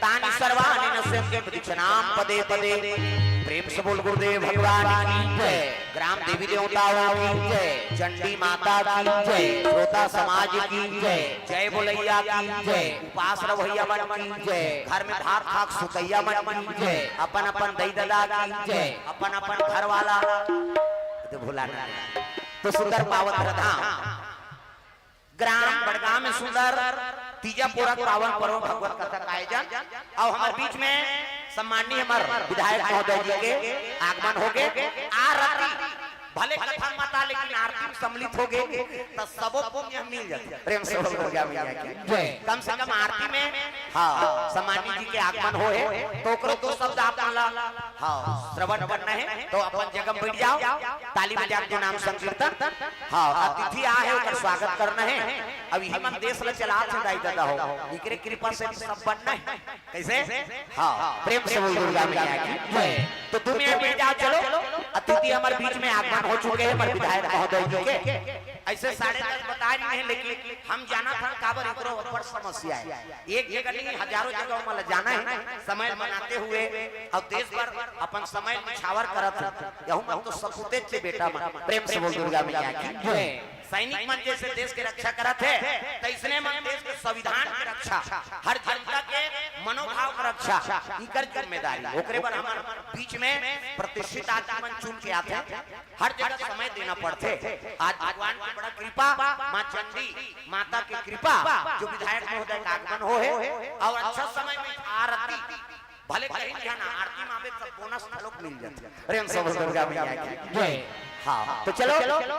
Speaker 1: तानी सर्वाणि नश्यन्ते प्रदक्षिणाम पदे पदे। प्रेम से बोल गुरुदेव भगवान की जय। ग्राम देवी देवताओं की जय, चंडी माता की जय, श्रोता समाज की जय, जय बोलैया की जय, उपास रवैया मन की जय, घर में भात खाक सुतैया मन की जय, अपन अपन दई ददा की जय, अपन अपन घर वाला तो भूला ना। तो सुंदर पावन धाम ग्राम बड़गांव में सुंदर तीजा पूरा पावन पर्व भगवत कथा का आयोजन और हमारे बीच में सम्माननीय हमारे विधायक महोदय जी के आगमन हो गए। आरती भले कथा माता लेकिन आरती में सम्मिलित हो गए तो सबो पुण्य मिल जाते। प्रेम से हो गया मैया की जय। कम से कम आरती में हाँ सम्माननीय जी के आगमन हो है तो ओकरो दो शब्द आप हाँ श्रवण करना है तो अपन जगह बैठ जाओ, ताली बजा के नाम संकीर्तन हाँ अतिथि आए ओकर स्वागत करना है। अब यही मन देश में चला दाई दादा हो इकरे कृपा से सब बनना है कैसे हाँ प्रेम से बोल दुर्गा मैया की जय। तो तुम यहाँ बैठ जाओ, चलो अतिथि हमारे बीच में आगमन हो चुके हैं हमारे विधायक महोदय जी के। ऐसे 10:30 बता रहे हैं लेकिन हम जाना था काबर एकरो ऊपर समस्या है। एक जगह नहीं हजारों जगह में जाना है समय बनाते हुए और देश भर अपन समय निछावर करत यहू मन तो सपूते से बेटा मन। प्रेम से बोल दुर्गा मैया की जय। सैनिक मन जैसे देश के रक्षा करत है तो इसने मन देश के संविधान की रक्षा, हर जनता के मनोभाव की रक्षा इकर जिम्मेदारी ओकरे पर हमारे बीच में प्रतिष्ठित आदमी मन चुन के आते हैं। हर जगह समय देना पड़ते। आज भगवान की बड़ा कृपा माँ चंडी माता की कृपा जो विधायक महोदय का आगमन हो है और अच्छा समय में आरती भले कहीं जाना आरती में आवे सब बोनस लोग मिल जाते। प्रेम से बोल दुर्गा मैया की जय। हाँ तो चलो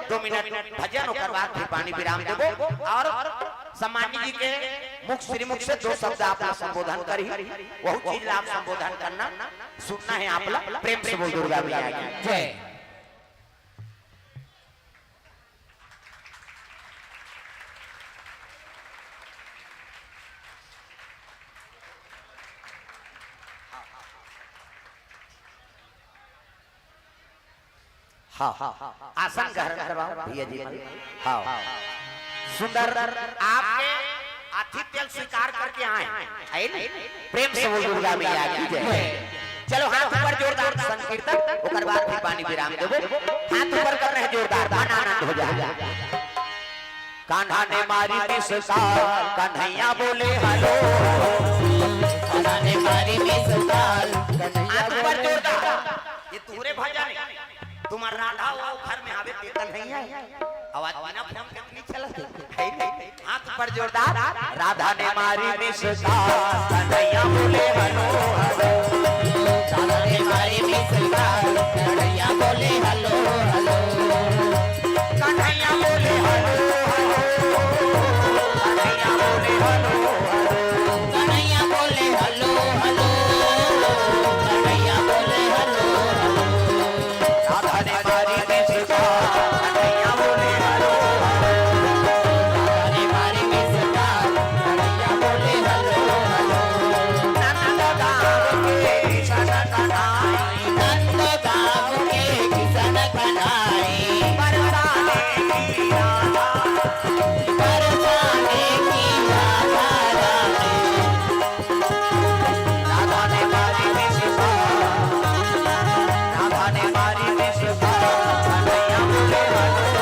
Speaker 1: 2 मिनट भजन और बाद फिर पानी विराम देबो और सम्माननीय जी के मुख श्रीमुख से 2 शब्द आप संबोधन करी वही चीज आप संबोधन करना सुनना है आप लोग। प्रेम से बोल दुर्गा मैया की जय। हाँ आसन ग्रहण करवाओ भैया जी। हाँ सुंदर आपके आतिथ्य स्वीकार करके आए प्रेम से बोल दुर्गा मैया की जय। चलो हाथ ऊपर जोरदार संकीर्तन ओकर बाद फिर पानी विराम देबो। हाथ ऊपर कर रहे जोरदार गाना आनंद हो जाए। कान्हा ने मारी मिसाल कन्हैया बोले हेलो,
Speaker 3: कान्हा ने मारी मिसाल
Speaker 1: हाथ ऊपर जोरदार। ये तूरे भजन तुम्हारा राधा वो घर में आवे तेतन नहीं है आवाज बिना फोन कितनी चलत है। हाथ पर जोरदार राधा ने मारी मिसाल कन्हैया बोले हेलो हेलो,
Speaker 3: कान्हा ने मारी मिसाल कन्हैया बोले हेलो हेलो,
Speaker 1: कन्हैया बोले हेलो कन्हैया बोले हेलो
Speaker 3: कन्हैया बोले हेलो हेलो, कन्हैया बोले हेलो हेलो,
Speaker 1: राधा ने मारी मिसाल कन्हैया बोले हेलो
Speaker 3: कान्हा ने मारी मिसाल कन्हैया बोले हेलो हेलो,
Speaker 1: नंद गाँव के किशन कन्हाई,
Speaker 3: नंद गाँव के किशन कन्हाई,
Speaker 1: बरसाने की राधा
Speaker 3: बरसाने की राधा रानी,
Speaker 1: राधा ने मारी मिसाल राधा ने मारी मिसाल कन्हैया बोले हेलो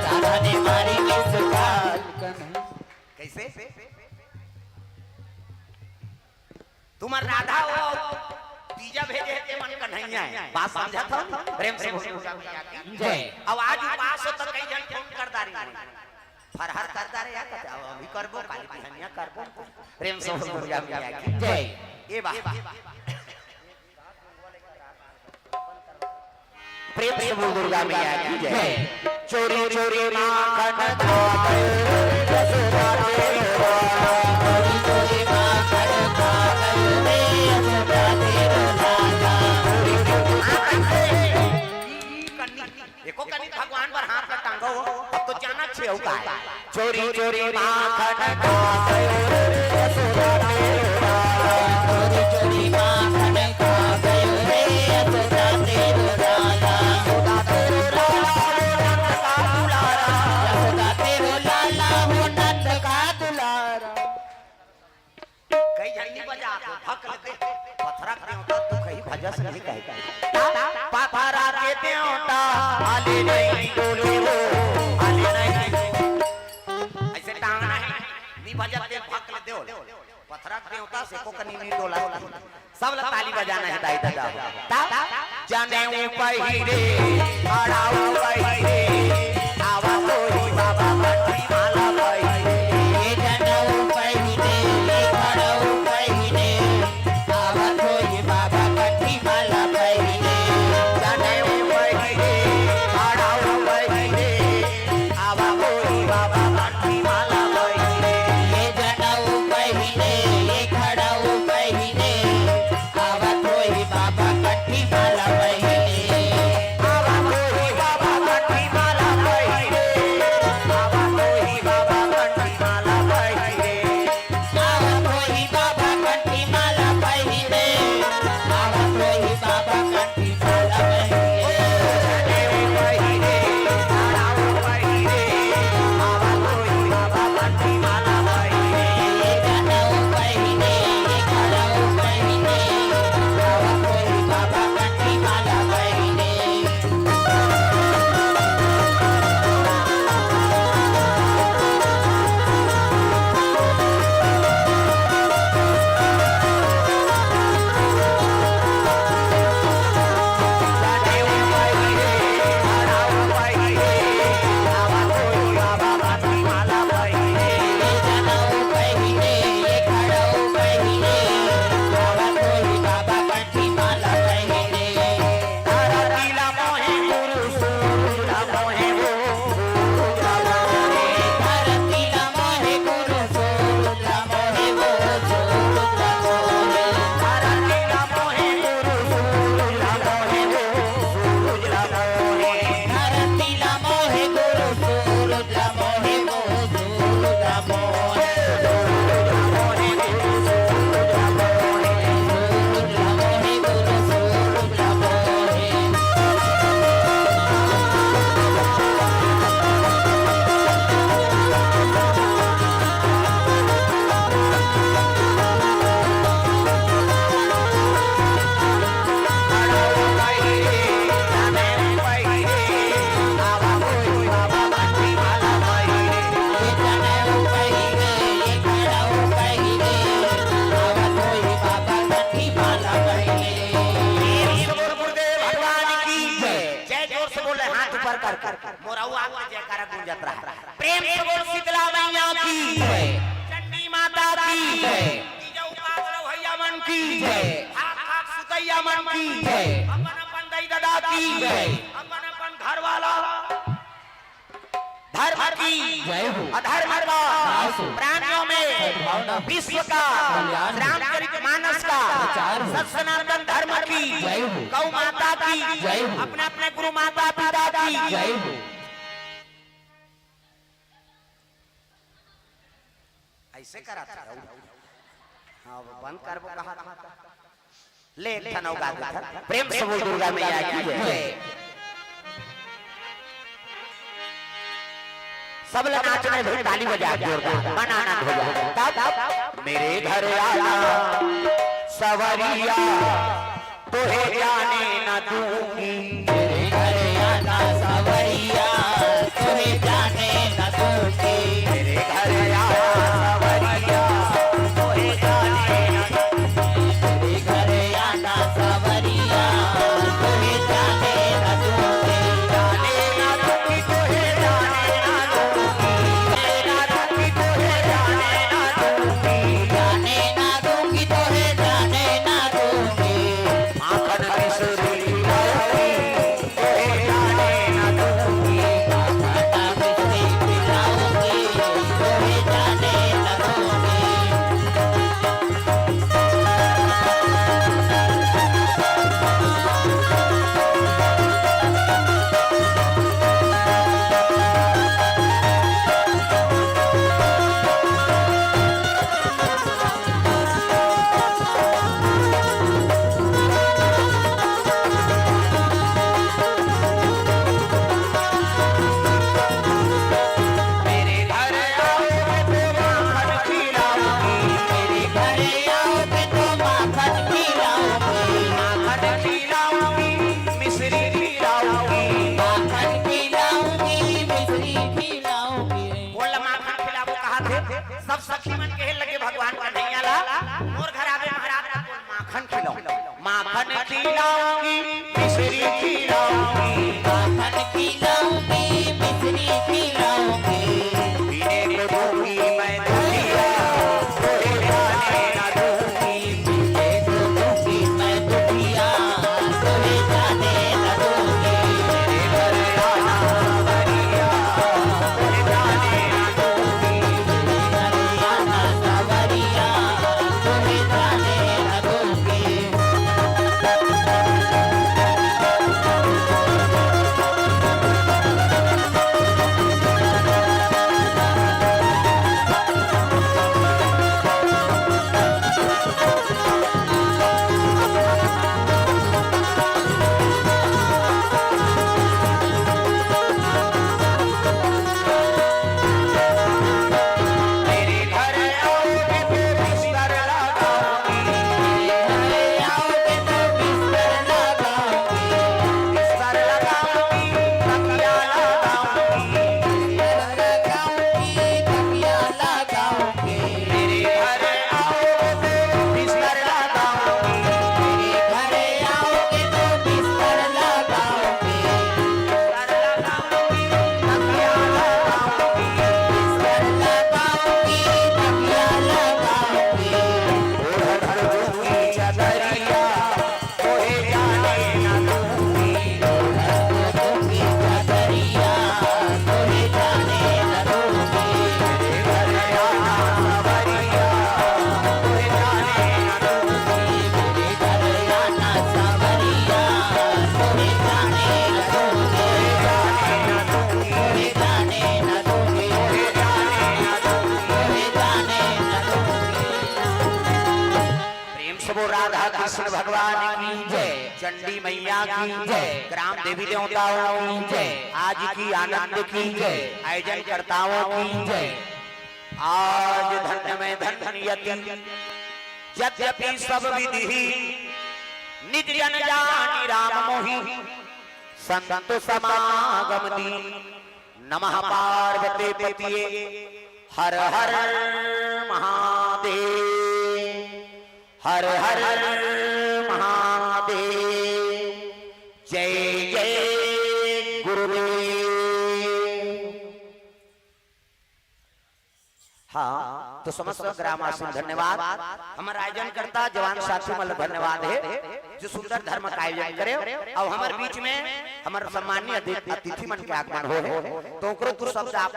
Speaker 3: राधा ने मारी मिसाल
Speaker 1: कैसे तुम्हार राधा वो तीजा भेजे के मन कन्हैया है बात समझा था प्रेम से
Speaker 3: जय।
Speaker 1: अब आज उपास तो कई जन फोन कर दारी फरहर कर दारे या कहते अभी करबो काली बिहनिया करबो प्रेम से दुर्गा मैया की
Speaker 3: जय।
Speaker 1: ए बा प्रेम से बोल दुर्गा मैया की जय। चोरी चोरी माखन खा गए यशोदा तेरा,
Speaker 3: चोरी चोरी माखन खा गए रे यशोदा तेरा राजा,
Speaker 1: एको कनी भगवान पर हाथ का टांगो अब तो जाना छे हो का चोरी चोरी माखन खा गए यशोदा तेरा,
Speaker 3: चोरी चोरी माखन खा गए रे यशोदा तेरा राजा,
Speaker 1: यशोदा तेरा नहीं डोले वो आले नहीं ऐसे टांग नहीं बजाते भाग ले दो पथरा देवता से को कनी नहीं डोला सब लोग ताली बजाना है दाई दादा तब जाने ऊपर ही रे खड़ा ऊपर ही रे आवा तो ही बाबा बंटी माला भाई
Speaker 3: ये जाने ऊपर ही रे खड़ा ऊपर ही रे आवा तो ये बाबा कट्टी माला भाई रे
Speaker 1: जाने ऊपर ही रे खड़ा ऊपर ही रे आवा तो ही बाबा बंटी माला भाई
Speaker 3: ये जाने ऊपर ही रे खड़ा ऊपर ही रे आवा तो ये बाबा कट्टी माला भाई रे
Speaker 1: आवा तो ही बाबा बंटी माला भाई आवा तो ही बाबा बंटी माला भाई
Speaker 3: आवा तो ये बाबा कट्टी माला भाई रे आवा तो ये बाबा कट्टी माला भाई रे ये जाने ऊपर ही रे खड़ा ऊपर ही रे आवा तो ये बाबा कट्टी माला भाई रे जाना ऊपर ही रे खड़ा ऊपर ही रे आवा तो ये बाबा कट्टी माला भाई रे धरती ला मोहे गुरु सोरुद्रा मोहे वो सोरुद्रा मोहे धरती ला मोहे गुरु सोरुद्रा मोहे वो सोरुद्रा मोहे सोरुद्रा मोहे गुरु सोरुद्रा मोहे ये जाने ऊपर ही रे खड़ा ऊपर ही रे आवा तो ये बाबा कट्टी माला भाई रे
Speaker 1: भगवान की जय जोर से बोले हाथ ऊपर कर मोराऊ आपका जयकारा गूंजत रहा प्रेम से बोल शीतला मैया की चंडी माता की तीजौ पागल भैया मन की हाथ हाथ सुतैया मन की अपन अपन दई दादा की अपन अपन घर वाला धर्म की
Speaker 3: जय हो
Speaker 1: अधर्म प्राणियों में विश्व का रामचरितमानस का सत सनातन धर्म की
Speaker 3: जय हो
Speaker 1: गौ माता की
Speaker 3: जय हो
Speaker 1: अपने अपने गुरु माता पिता की
Speaker 3: जय हो
Speaker 1: ऐसे करा था हाँ वो बंद कर वो कहा ले ठनौ गा प्रेम से बोल दुर्गा मैया की जय सब लोग नाचने भाई ताली बजा जोरदार मन आनंद हो जाए तब मेरे घर आना सवरिया तोहे जाने न दूंगी
Speaker 3: मेरे घर आना सवरिया तुम्हें जाने न दूंगी
Speaker 1: मेरे घर आना सवरिया तोहे जाने न
Speaker 3: मेरे घर आना सवरिया तुम्हें जाने न दूंगी
Speaker 1: जाने न दूंगी तोहे जाने न दूंगी तोहे जाने न दूंगी
Speaker 3: जाने न दूंगी तुम्हें जाने न दूंगी
Speaker 1: माखन किशोरी माखन खिलाऊंगी मिश्री खिलाऊंगी
Speaker 3: माखन खिलाऊंगी मिश्री खिलाऊंगी
Speaker 1: पीने को दूंगी मैं दुधिया तोहे जाने ना दूंगी
Speaker 3: पीने को दूंगी मैं दुधिया तोहे जाने न दूंगी
Speaker 1: मेरे घर आना सवरिया तोहे जाने ना दूंगी
Speaker 3: हरियाणा सवरिया तोहे जाने न दूंगी
Speaker 1: मेरे घर आओगे तो बिस्तर लगाऊंगी
Speaker 3: मेरे आओगे तो बिस्तर लगाऊंगी
Speaker 1: बिस्तर लगाऊंगी तकिया लगाऊंगी
Speaker 3: लगाऊंगी तकिया लगाऊंगी
Speaker 1: मेरे घर आओगे तो बिस्तर लगाऊंगी
Speaker 3: मेरे घर आओगे तो बिस्तर लगाऊंगी
Speaker 1: बिस्तर लगाऊंगी तकिया लगाऊंगी
Speaker 3: बिस्तर लगाऊंगी तकिया लगाऊंगी
Speaker 1: ओढ़ दूंगी चदरिया तोहे जाने ना दूंगी
Speaker 3: दूंगी चदरिया तोहे जाने न दूंगी
Speaker 1: घर आना सवरिया तोहे जाने ना दूंगी
Speaker 3: मेरे घर आना सवरिया तोहे जाने न दूंगी तोहे जाने न दूंगी तोहे जाने न दूंगी
Speaker 1: प्रेम से वो राधा कृष्ण भगवान की जय चंडी मैया की जय ग्राम देवी देवताओं की जय आज की आनंद की जय आयोजन कर्ताओं की जय आज धन्य में धन्य यति यद्यपि सब विधि निज जन जानी राम मोहि संत समागम दी नमः पार्वती पतिये हर हर महादेव हर हर महादेव जय जय गुरुदेव। हाँ तो समस्त ग्रामवासी धन्यवाद हमारे आयोजन करता जवान साथी मतलब धन्यवाद है जो सुंदर धर्म का आयोजन करे और हमारे बीच में हमारे सम्मानीय अतिथि मन के आगमन हो तो ओकरो दो शब्द आप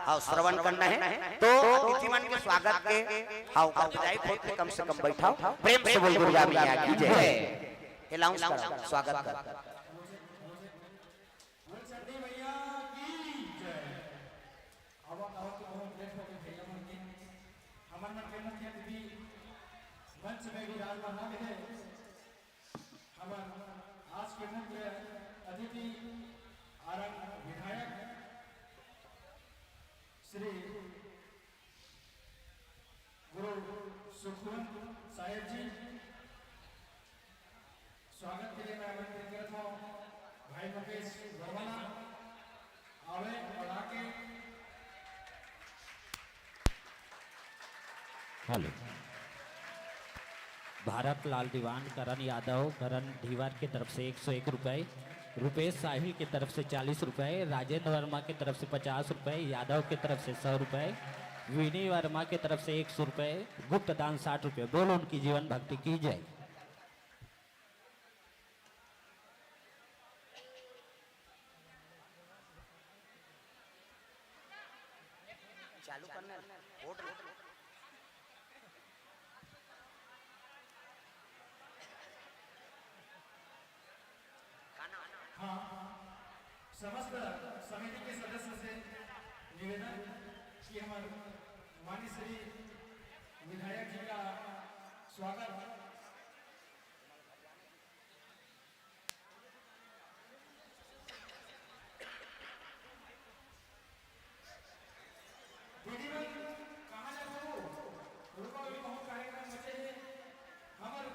Speaker 1: हाँ श्रवण करना है तो अतिथि मन के स्वागत के हाँ विदाई होते कम से कम बैठाओ प्रेम से बोल दुर्गा मैया की जय अनाउंस करो स्वागत कर
Speaker 6: मंच में विराजमान है हमारे आज के मुख्य अतिथि आरंग विधायक श्री गुरु सुखवंत साहेब जी स्वागत के लिए मैं आमंत्रित करता हूँ भाई मुकेश वर्मा आवे और आके
Speaker 4: हेलो भारत लाल दीवान करण यादव करण धीवार की तरफ से 101 रुपए रुपेश साहिल की तरफ से 40 रुपए राजेंद्र वर्मा की तरफ से 50 रुपए यादव की तरफ से 100 रुपए विनी वर्मा की तरफ से 100 रुपए गुप्त दान 60 रुपए बोलो उनकी जीवन भक्ति की जय।
Speaker 1: चालू करना वोट
Speaker 6: समस्त समिति के सदस्य से निवेदन कि हमारे माननीय श्री विधायक जी का स्वागत कहाँ जाओ रुको अभी बहुत कार्यक्रम बचे हैं हमारे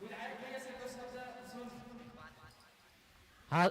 Speaker 6: विधायक भैया से कुछ शब्द सुन
Speaker 4: हाँ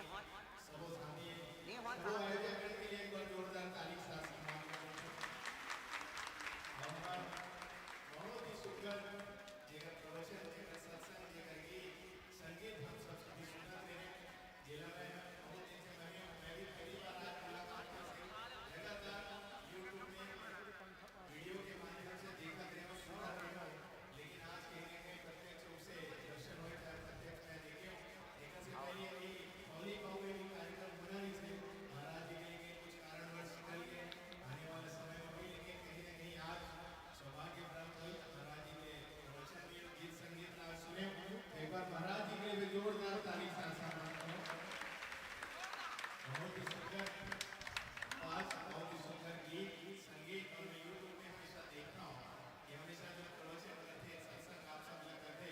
Speaker 5: सबो साथी
Speaker 1: नहीं हो
Speaker 5: वो आयोजक के लिए एक बार जोरदार ताली के साथ सम्मान करें। और बहुत ही सुंदर जेकर प्रवचन जेकर सत्संग जेकर गीत संगीत हम सब सभी सुनते हैं। जिला में बहुत दिन से मैं भी पहली बार आज मुलाकात से लगातार यूट्यूब में वीडियो के माध्यम से देखा रहे हो सुना रहे हो, लेकिन आज कहीं ना कहीं प्रत्यक्ष रूप से दर्शन हो जाए प्रत्यक्ष मैं देखे एक से पहले अभी मौली बाबू ये कार्यक्रम होना नहीं थे महाराज जी के लिए कुछ कारणवश निकल गए आने वाले समय में भी, लेकिन कहीं ना कहीं आज सौभाग्य प्राप्त हुई महाराज जी के प्रवचन में गीत संगीत आज सुने। एक बार महाराज जी के लिए जोरदार ताली से सम्मान करो। बहुत ही सुंदर आज बहुत ही सुंदर गीत संगीत और मैं यूट्यूब में हमेशा देखता हूँ कि हमेशा जो प्रवचन करते सत्संग आप सब लोग करते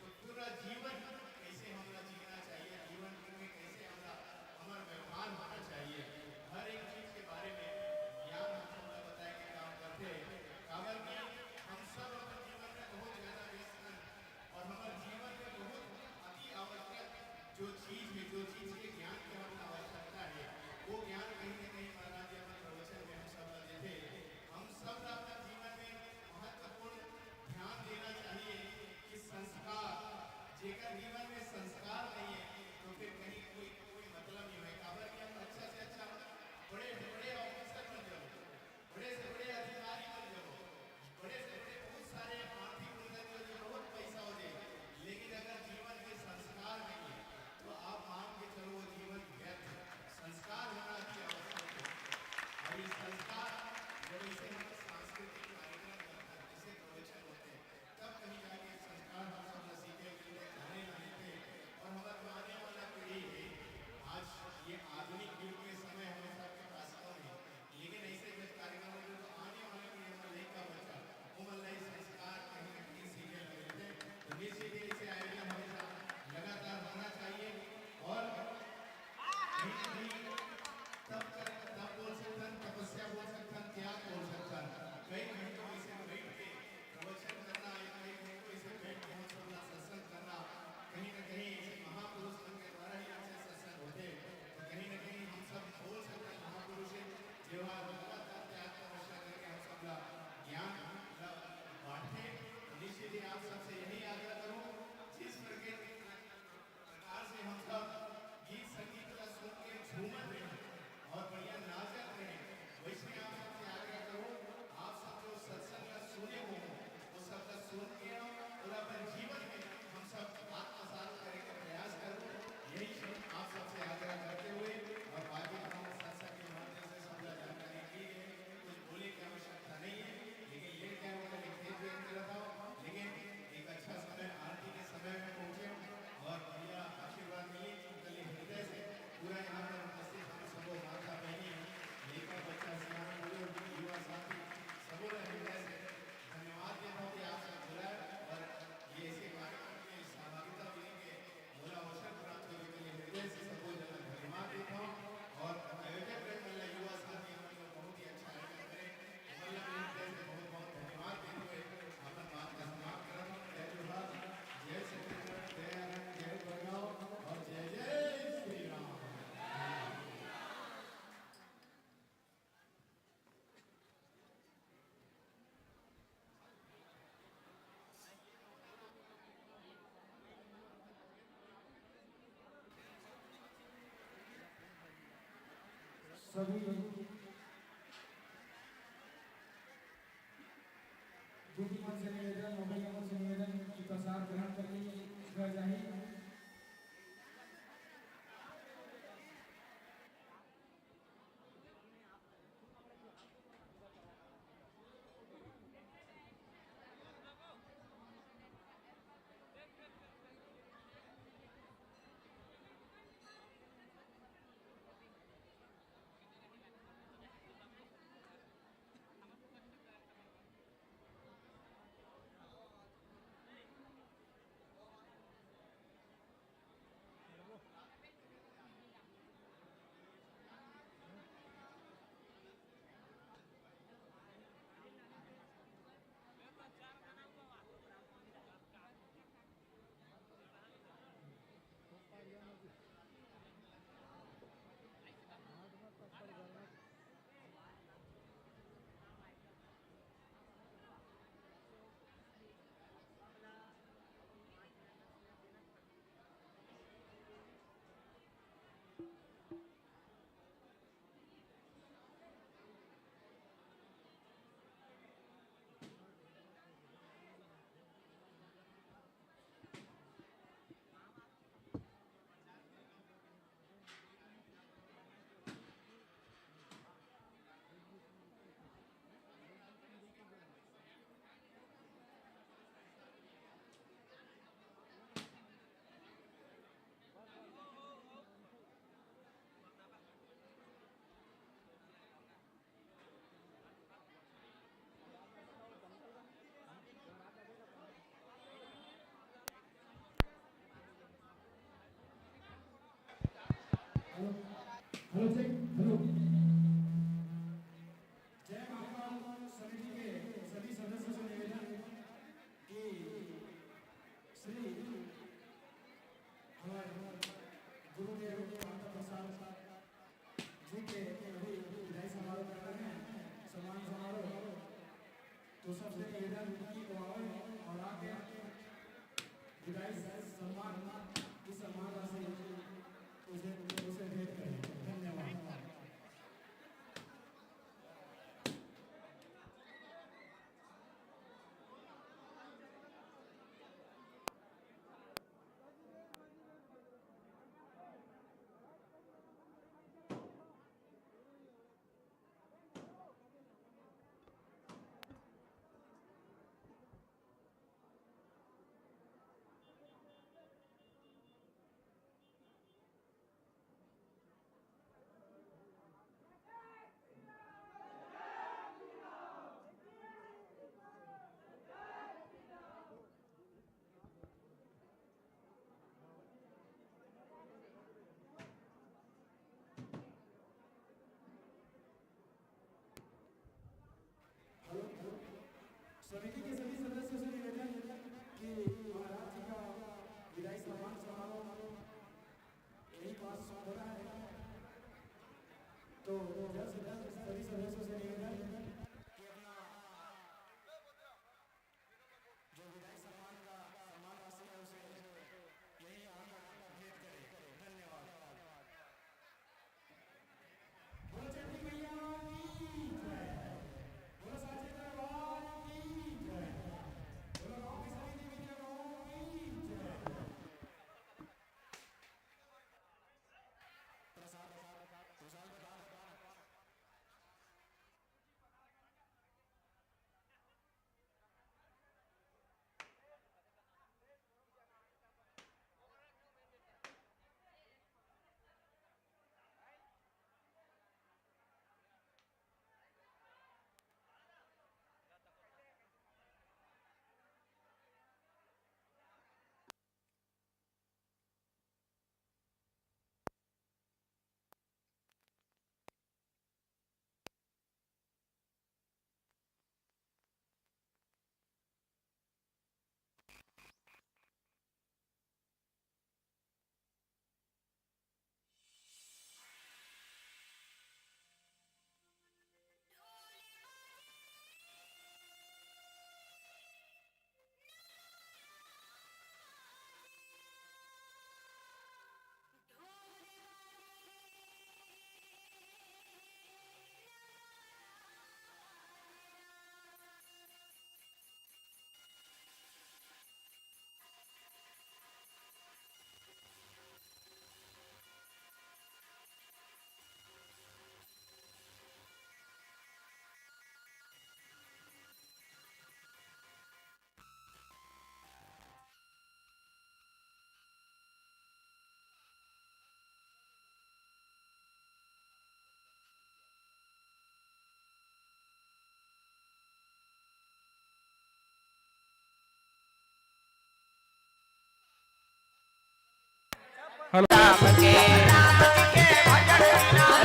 Speaker 5: तो पूरा जीवन कैसे हमारा जीना चाहिए, जीवन में कैसे हमारा व्यवहार होना चाहिए, हर एक चीज के बारे में ज्ञान हम सब लोग बताए के काम करते कागल में हम सब अपने जीवन में बहुत ज्यादा व्यस्त हैं और हमारे जीवन में बहुत अति आवश्यक जो चीज है जो चीज के ज्ञान की हमें आवश्यकता है वो ज्ञान कहीं ना कहीं महाराज जी हमारे प्रवचन में हम सब देते। हम सब अपने जीवन में महत्वपूर्ण ध्यान देना चाहिए कि संस्कार जेकर जीवन में संस्कार नहीं है तो फिर कहीं कोई मतलब नहीं है। काबर कि हम अच्छा से अच्छा बड़े से बड़े ऑफिसर बन जाओ, बड़े से बड़े अधिकारी बन जाओ, बड़े से बड़े बहुत सारे आर्थिक उन्नति हो जाए, बहुत पैसा हो जाए, लेकिन अगर जीवन के संस्कार नहीं है तो आप मान के चलो वो जीवन व्यर्थ है। संस्कार होना अति आवश्यक है और ये संस्कार जब इसे हम सांस्कृतिक कार्यक्रम करते हैं इसे प्रवचन होते हैं तब कहीं जाके संस्कार हम सब सीखे जाने लगते हैं। और हमारा जो आने वाला पीढ़ी है आज ये आधुनिक युग के समय हमें सबके पास कम है, लेकिन ऐसे जब कार्यक्रम होते हैं तो आने वाले पीढ़ी हमारा लड़का बच्चा वो मतलब संस्कार कहीं ना कहीं सीखे लगे थे। तो निश्चित ही इसे आयोजन हमेशा लगातार होना चाहिए और तब बोल सकते तपस्या बोल सकते त्याग बोल सकते कई घंटों इसे बैठ के प्रवचन करना कई घंटों इसे बैठ के हम सब सत्संग करना कहीं ना कहीं इसे महापुरुष के द्वारा ही हमसे सत्संग होते तो कहीं ना कहीं हम सब बोल सकते हैं महापुरुष जो लगातार त्याग तपस्या करके हम सब ज्ञान बांटते। निश्चित ही आप सबसे यही आग्रह करूँ जिस प्रकार से हम सब गीत संगीत का सुन के झूमत रहे और बढ़िया नाचत रहे वैसे आप सबसे आग्रह करो आप सब जो सत्संग का सुने हो वो सब का सुन के और अपने जीवन में हम सब आत्मसात करने का प्रयास करो। यही आप सबसे आग्रह करते हुए और बाकी हम सत्संग के माध्यम से सब जानकारी की है कुछ बोले की आवश्यकता नहीं है, लेकिन ये क्या होगा खेत रहता हूँ लेकिन एक अच्छा समय आरती के समय में पहुँचे और बढ़िया आशीर्वाद मिले कल हृदय से पूरा यहाँ पर उपस्थित हम सबको माता बहनी लेकर बच्चा सियाना बुजुर्ग युवा साथी सबों ने हृदय से धन्यवाद देता हूँ कि आप सब बुलाए और ये ऐसे कार्यक्रम में सहभागिता मिलेंगे बोला अवसर प्राप्त होने के लिए हृदय से सबको धन्यवाद देता हूँ। और आयोजक युवा साथी बहुत ही अच्छा आयोजन करें हृदय से बहुत बहुत धन्यवाद देते हुए अपना बात का समाप्त करता हूँ। जय जोहार, जय सत्यनारायण, जय आनंद, जय बड़गांव और जय जय श्री राम।
Speaker 6: सभी दीदी मन से निवेदन मोबाइल मन से निवेदन की प्रसार ग्रहण करके घर जाए। Hello check hello. जय महाकाल समिति के सभी सदस्यों से निवेदन कि श्री हमारे गुरुदेव माता प्रसाद जी के अभी विदाई समारोह कर रहे हैं, सम्मान समारोह। तो सबसे निवेदन की वो आए और आके विदाई सम्मान की सम्मान राशि उसे भेंट करें। धन्यवाद। समिति के सभी सदस्यों से निवेदन कि महाराज जी का विदाई सम्मान समारोह यही पास हो रहा है। तो जल्द से जल्द सभी सदस्यों से निवेदन कि अपना जो विदाई सम्मान का सम्मान राशि है उसे यही आकर भेंट करें। धन्यवाद। बोलो चंडी मैया की जय। बोलो साचे दरबार की जय। बोलो गांव की सभी देवी देवताओं की जय। प्रसाद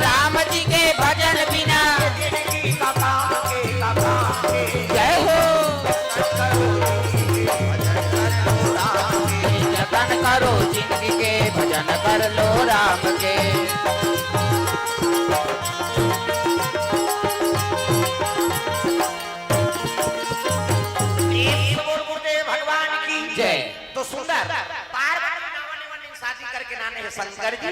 Speaker 3: राम जी के भजन बिना जय हो जतन करो जिंदगी के भजन कर लो राम के।
Speaker 1: भगवान की
Speaker 3: जय।
Speaker 1: तो सुंदर पार्वती शादी करके नाने है शंकर जी।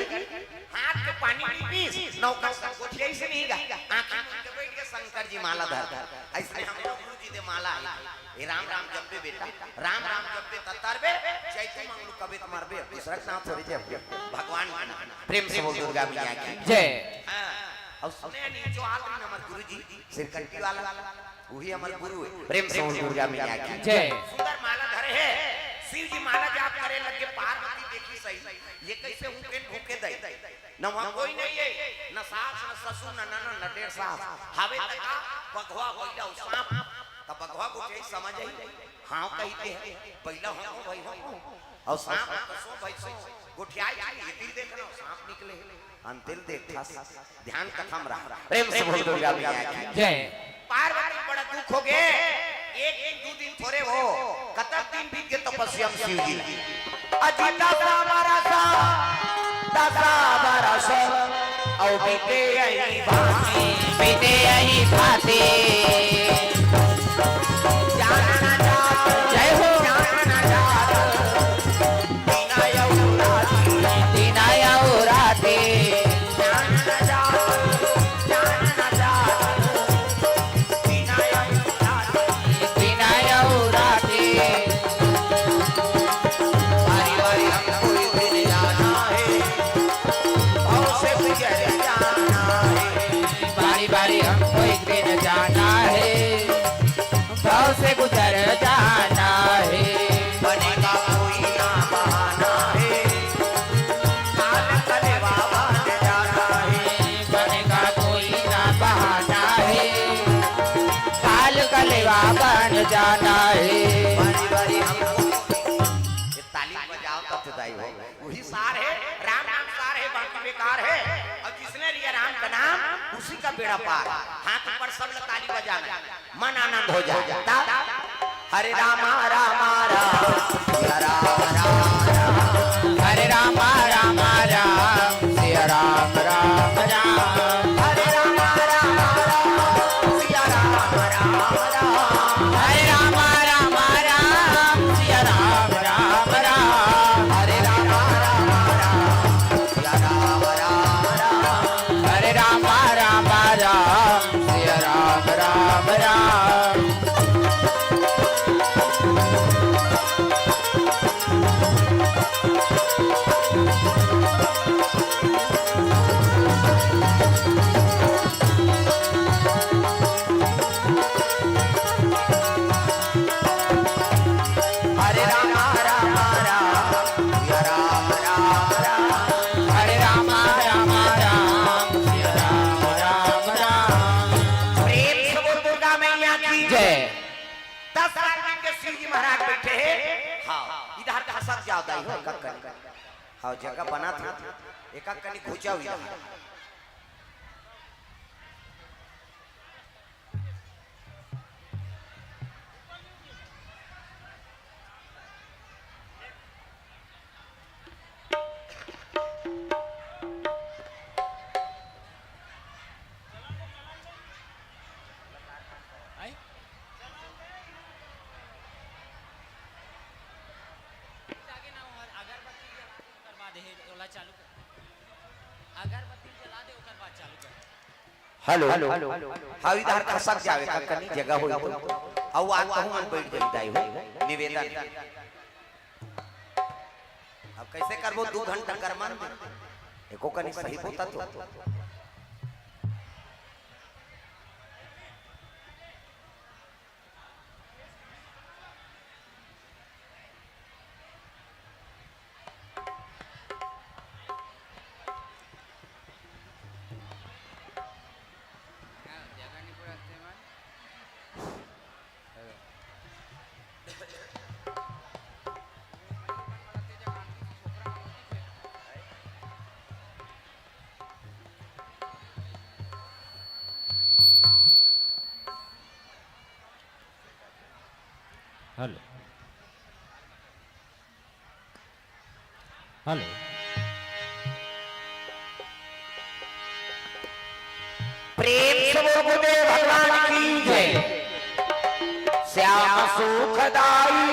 Speaker 1: हाथ में पानी पीस नौका गोठिया से नहीं गा आंखें बंद के बैठ के शंकर जी माला धर ऐसे हम लोग गुरु जी दे माला ये राम राम जपबे बेटा राम राम जपबे ततरबे चैतु मंगलू कबे मरबे दूसरा नाम थोड़ी जे भगवान प्रेम से बोल दुर्गा मैया की
Speaker 3: जय।
Speaker 1: और सुने नहीं जो आखिरी नंबर गुरु जी सिरकंठी वाला वही हमारे गुरु है प्रेम से बोल दुर्गा मैया की
Speaker 3: जय।
Speaker 1: सुंदर माला धरे है शिव जी माला जाप करे लगे पार्वती देखी सही ये कैसे भूखे दे न वहां कोई नहीं है न सास न ससुर न ननद न डेढ़ सास हवे तका बघवा होइला सांप त बघवा को समझ आई हां कहते हैं पहला हो भाई हो और सांप तो सो भाई सो गुठियाई ये तिल देखना सांप निकले अंतिल देखा ध्यान कथम रहा प्रेम से बोल दुर्गा मैया की
Speaker 3: जय।
Speaker 1: पार्वती बड़ा दुख हो गए एक दिन दो दिन थोड़े हो कतक दिन बीत के तपस्या में शिव जी अजीता सा बरसा दसा बरसा और बीते यही भांति
Speaker 3: बीते यही भांति
Speaker 1: जाना जात
Speaker 3: जय हो
Speaker 1: जाना जात बिना यौराती
Speaker 3: दीना यौ राते
Speaker 1: जाना जात बिना यौराती
Speaker 3: दीना यौ राते
Speaker 1: बारी बारी हमको इस दिन जाना है और से गुजर जाना है
Speaker 3: बारी बारी हमको एक दिन जाना है भाव से गुजर जाना है
Speaker 1: बनेगा कोई ना बहाना है काल कलेवा बन जाना है
Speaker 3: बनेगा कोई ना बहाना है काल कलेवा बन जाना है
Speaker 1: बारी बारी हमको ये ताली बजाओ तब तो दाई हो वही सार है राम नाम सार है बाकी बेकार है और जिसने लिया राम का नाम उसी का बेड़ा पार हाथ ऊपर सब लोग ताली बजाना मन आनंद हो जाए हरे रामा रामा राम सिया राम राम राम
Speaker 3: हरे रामा रामा राम सिया राम राम राम
Speaker 1: हरे रामा रामा राम सिया राम राम राम
Speaker 3: हरे रामा रामा राम सिया राम राम राम
Speaker 1: हरे रामा रामा राम सिया राम राम राम
Speaker 3: हरे रामा रामा राम सिया राम राम राम
Speaker 1: हरे रामा रामा राम सिया राम राम राम
Speaker 3: हरे रामा रामा राम सिया राम राम राम
Speaker 1: प्रेम से बोल दुर्गा मैया की
Speaker 3: जय
Speaker 1: 10 आदमी के शिव जी महाराज बैठे हैं हाँ इधर का सब ज्यादा ही हो कक्कन हाँ जगह बना था एक कनी घुचा हुआ हेलो हाँ इधर का सब जावे कक्कनी जगह हुई तो और आज कहूँ मन बैठ जाई हो निवेदन अब कैसे करबो 2 घंटा कर मन एको कनी सही होता तो
Speaker 4: हेलो हेलो
Speaker 1: प्रेम से बोल गुरुदेव भगवान की जय श्याम सुखदाई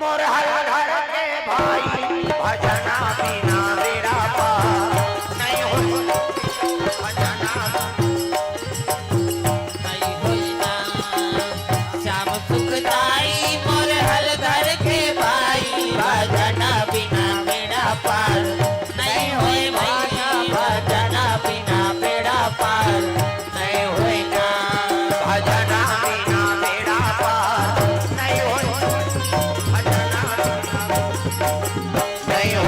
Speaker 1: मोर हर घर के भाई भजना बिना मेरा पार नहीं हो भजना
Speaker 3: नहीं होई ना श्याम सुखदाई मोर हल घर के भाई भजना बिना बेड़ा पार नहीं होए भैया भजना बिना बेड़ा पार नहीं होए ना
Speaker 1: भजना बिना मेरा पार नहीं हो भजना नहीं हो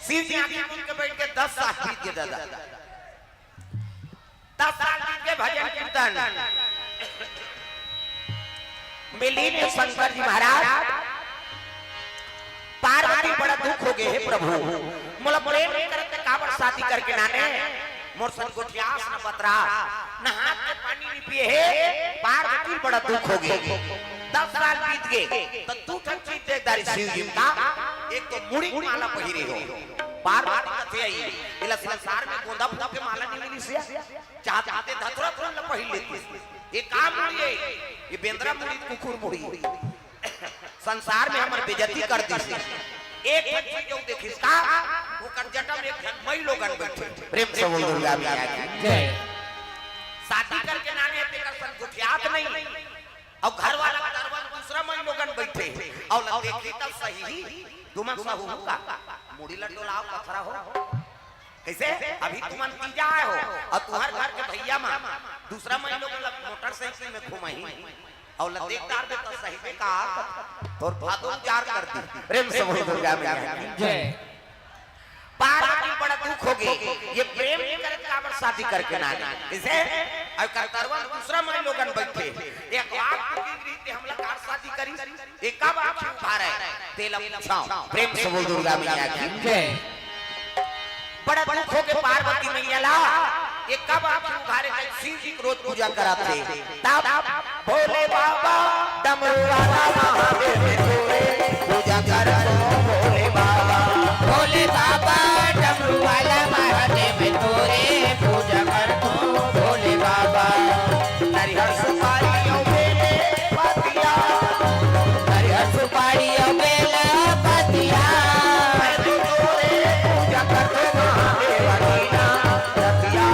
Speaker 1: शिव जी आगे मुड़ के बैठ के 10 साल बीत गए दादा। 10 साल बीत गए भजन कीर्तन मिली ने शंकर जी महाराज पार्वती बड़ा दुख हो गए हे प्रभु मोला प्रेम करते काबर शादी करके नाने मोर सन गोठियास न बतरा न हाथ में पानी नहीं पिए हे पार्वती बड़ा दुख हो गए। 10 साल बीत गए तो तू ठन चीज देखदारी शिव जी का एक तो मुड़ी माला पहिरे हो पार्वती कथे आई इला संसार में गोंदा फूल के माला नहीं मिली से चाहते धतरा फूल न पहिर लेती ये काम मुड़ी है ये बेंद्रा मुड़ी कुकुर मुड़ी संसार में हमर बेइज्जती कर दी एक चीज जो देखिस का वो कर जटम एक मई लोगन बैठे प्रेम से बोल दुर्गा मैया की
Speaker 3: जय।
Speaker 1: शादी करके नाने पे कर सन गुठियात नहीं और घर वाला दरबार दूसरा मई लोगन बैठे और देखी तब सही तुम सहू का मुड़ी लड्डू लाओ पथरा हो कैसे अभी तुम तीजा आए हो और तुम्हारे घर के भैया मां दूसरा मई लोगन मोटरसाइकिल में घुमाई और देखदार में तो सही में का और भादो जार कर दी प्रेम से बोल दुर्गा मैया की
Speaker 3: जय।
Speaker 1: पार्वती बड़ा दुख हो गई ये प्रेम नहीं करे काबर शादी करके ना इसे और करतरवा दूसरा मन लोगन बैठे एक आग की रीति हमला कार शादी करी एक कब आप उठा रहे तेला पूछाओ प्रेम से बोल दुर्गा मैया की
Speaker 3: जय।
Speaker 1: बड़ा दुख हो के पार्वती मैया ला एक कब आप उठारे शिव जी को रोज पूजा कराते तब भोले बाबा डमरू वाला महादेव तोरे पूजा करो भोले बाबा
Speaker 3: भोले बाबा डमरू वाला महादेव तोरे पूजा कर दो भोले बाबा।
Speaker 1: हरिहर सुपारियों बेले पतिया
Speaker 3: हरिहर सुपारी और बेला पतिया
Speaker 1: पूजा करते महादेव कीना रतिया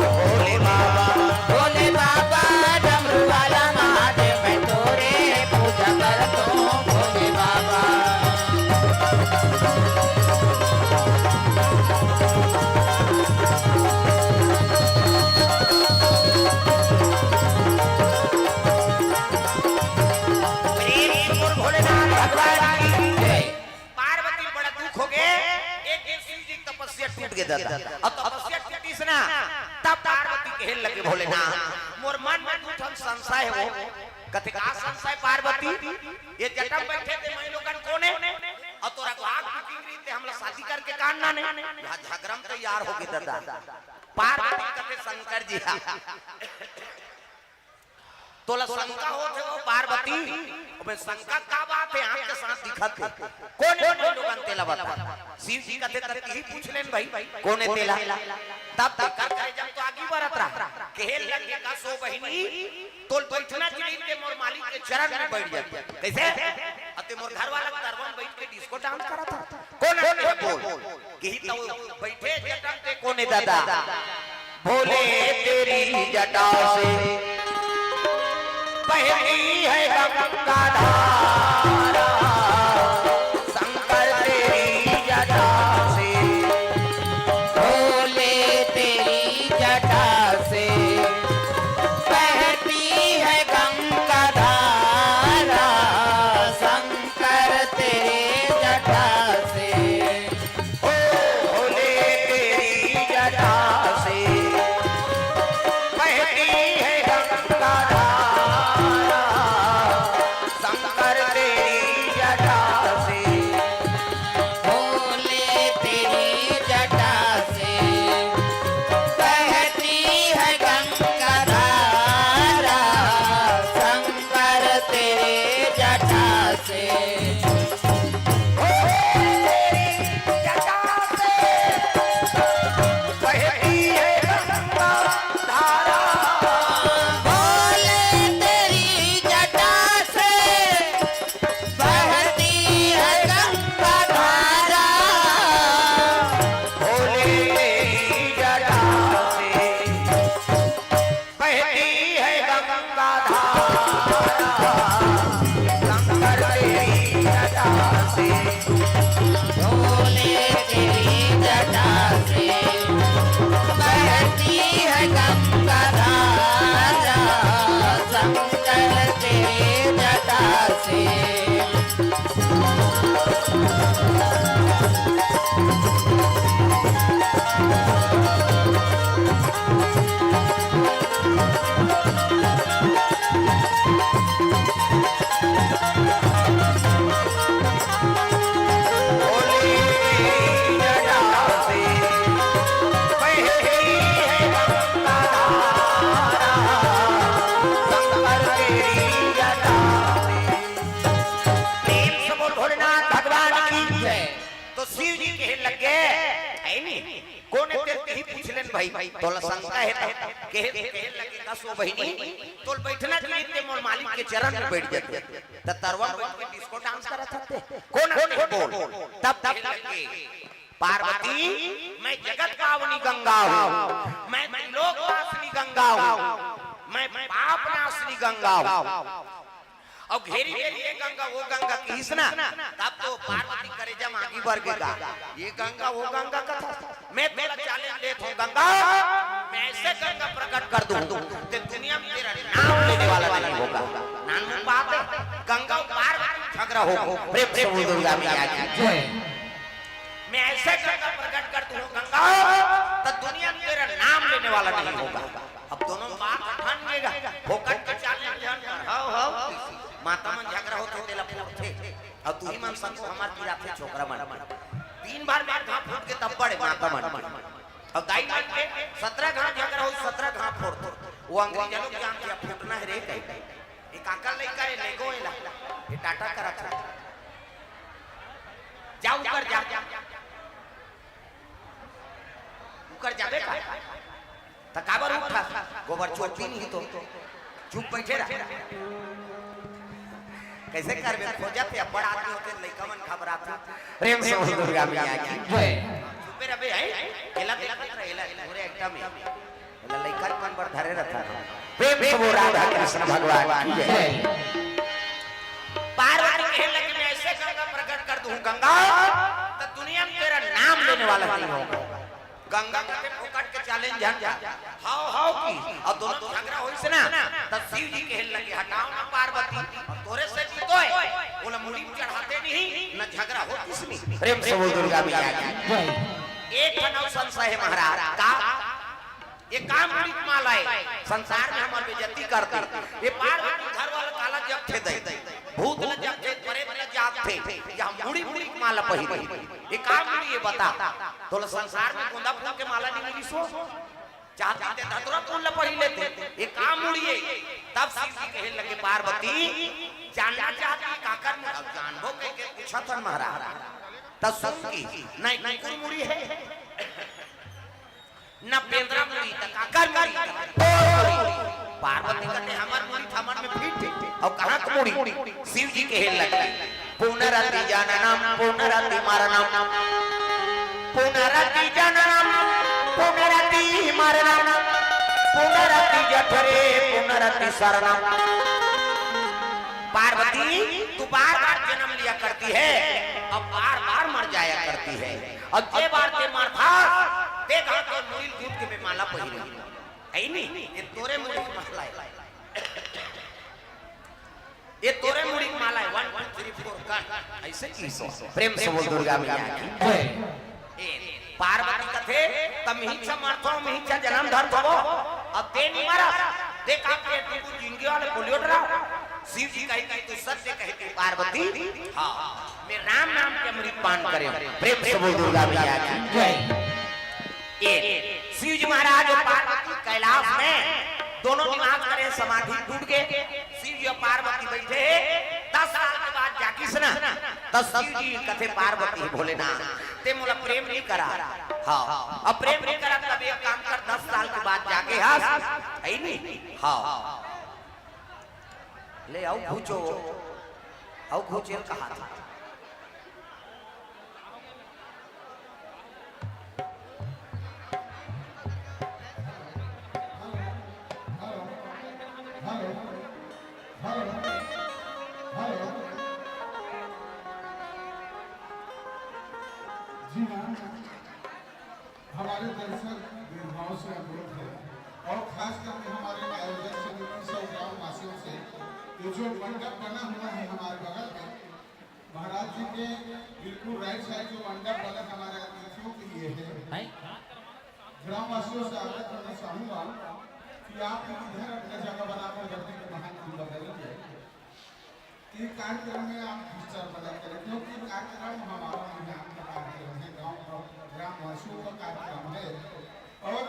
Speaker 1: भोले बाबा
Speaker 3: भोले बाबा डमरू वाला महादेव तोरे पूजा कर दो भोले बाबा।
Speaker 1: भोलेनाथ भगवान की
Speaker 3: जय।
Speaker 1: पार्वती बड़ा दुख हो गए एक दिन शिव जी की तपस्या टूट गई दादा और तपस्या टूटी से ना तब पार्वती कहने लगे भोलेनाथ मोर मन में उठन संशय हो कथे का संशय पार्वती ये जटम बैठे थे मैं लोगन कोने और तोरा को आग की रीते हमला शादी करके काटना ने झगड़म तैयार हो गई दादा पार्वती कथे शंकर जी तोला शंका होते वो पार्वती अबे शंका का बात है आंख के साथ दिखत कौन लोगन तेला बता शिव जी कहते तब ही पूछ लेन भाई कौन है तेला तब तक करे जब तो आगे बढ़त रहा कहल लगे का सो बहिनी तोल बैठना चाहिए के मोर मालिक के चरण में बैठ जाते कैसे अते मोर घर वाला दरबार बैठ के डिस्को डांस करा था कौन है बोल कही तो बैठे जटम पे कौन है दादा भोले तेरी जटा से पहली है गंगा धारा शंकर तेरी जटा से
Speaker 3: भोले तेरी जटा से बहती है गंगा धारा शंकर तेरे जटा से
Speaker 1: भोले तेरी जटा से पहली है गंगा धारा शंकर तेरी कोने ते ही पूछलेन भाई तोला शंका है कहे लगे का सो बहिनी तोल बैठना चाहिए ते मोर मालिक के चरण में बैठ जाते त तरवा बैठ के डिस्को डांस करत थे कौन बोल तब लगे पार्वती मैं जगत पावनी गंगा हूँ मैं लोक वासिनी गंगा हूँ मैं पाप नाशनी गंगा हूँ और घेरी घेरी ये गंगा वो गंगा किसना तब तो पार्वती करे जब आगे बढ़ गया ये गंगा वो गंगा का मैं तेरा चैलेंज लेता हूँ गंगा मैं ऐसे गंगा प्रकट कर दूं कि दुनिया में तेरा नाम लेने वाला नहीं होगा नाम बात है गंगा पार झगड़ा हो प्रेम से बोल दुर्गा मैया की जय मैं ऐसे गंगा प्रकट कर दूं गंगा तो दुनिया में तेरा नाम लेने वाला नहीं होगा अब दोनों बात ठान लेगा फोकट का चैलेंज हां माता मन झगड़ा होते तेला फूटते और तू ही मन संग हमार गिरा थे छोकरा मन 3 बार बार घाव फूट के तब बड़े माता मन और दाई मन के 17 घाव झगड़ा हो 17 घाव फोड़ वो अंग्रेज लोग जान के फूटना है रे एक अकल नहीं करे लेगो ये टाटा करा था जाओ ऊपर जा ऊपर जाबे का तकाबर उठा गोबर चोटी नहीं तो चुप बैठे रह कैसे करबे खोजते बड़ा आदमी होते लइका मन घबराते प्रेम से बोल दुर्गा मैया की जय चुपे रहे है एला रहेला पूरे एकटा में एला लइका मन पर धरे रहता प्रेम से बोल राधा कृष्ण भगवान की जय पार्वती के लगे मैं ऐसे गंगा प्रकट कर दूं गंगा तो दुनिया में तेरा नाम लेने वाला नहीं होगा गंगा के फोकट के चैलेंज हाउ की और दोनों झगड़ा होई से ना तब शिव जी के लगे हटाओ ना पार्वती और तोरे से जीतो है बोला मुड़ी चढ़ाते नहीं न झगड़ा हो किसनी प्रेम से बोल दुर्गा मैया की एक बनौ संशय है महाराज का ये काम पीड़ित माला है संसार में हमार बेइज्जती करते ये पार्वती घर वाला काला जब थे दे भूत न जब थे प्रेत न जात थे या मुड़ी मुड़ी माला पहिरे ये काम ये बता तो संसार में गोंदा फूल के माला नहीं मिली सो चाहते थे धतुरा फूल पहिर लेते ये काम मुड़िए तब शिव जी कहे लगे पार्वती जानना चाहती काकर में जानबो के पूछतन महाराज तब सुन की नहीं कोई मुड़ी है न पेंद्रा मुड़ी त काकर मुड़ी पार्वती कहते हमर मुड़ी थमन में फिट और कहां को मुड़ी शिव जी कहे लगे पुनरति जननम पुनरति मरणम पुनरति जननम पुनरति मरणम पुनरति जठरे पुनरति शरणम पार्वती तू बार-बार जन्म लिया करती है अब बार-बार मर जाया करती है और जे बार ते मर था देखा तो मुड़ी जूट के माला पहिरे है नहीं ये तोरे मुड़ी की माला है ये तोरे मुड़ी की माला है 1 2 3 4 गन ऐसे की प्रेम से बोल दुर्गा मैया की जय पार्वती कथे तम ही समर्थो में ही जन्म धर दो अब ते नहीं मारा देखा के तू जिंदगी वाले बोलियो डरा शिव जी कहते तू सत्य कहते पार्वती हां मैं राम नाम के अमृत पान करे प्रेम से बोल दुर्गा मैया की जय शिव जी महाराज और पार्वती कैलाश में दोनों निवास करे समाधि टूट गए शिव जी और पार्वती बैठे 10 साल के बाद जाकी सुना तब शिव जी कथे पार्वती भोलेनाथ ते मोला प्रेम नहीं करा हां अब प्रेम नहीं करा तब एक काम कर 10 साल के बाद जाके हंस है नहीं हां ले आओ पूछो आओ खोचेल कहा था
Speaker 5: जी हाँ हमारे दर्शक भेदभाव से अवगत है और खास करके हमारे आयोजक समिति 100 ग्राम वासियों से ये जो मंडप बना हुआ है हमारे बगल में महाराज जी के बिल्कुल राइट साइड जो मंडप बना हमारे अतिथियों के लिए है ग्राम वासियों से आग्रह करना चाहूँगा कि आप इधर अपना जगह बनाकर रखने के महान हम बताइए ये कार्यक्रम में आप विचार बना करें क्योंकि कार्यक्रम हमारा महिलाओं का कार्यक्रम है ग्राम वासियों का कार्यक्रम है और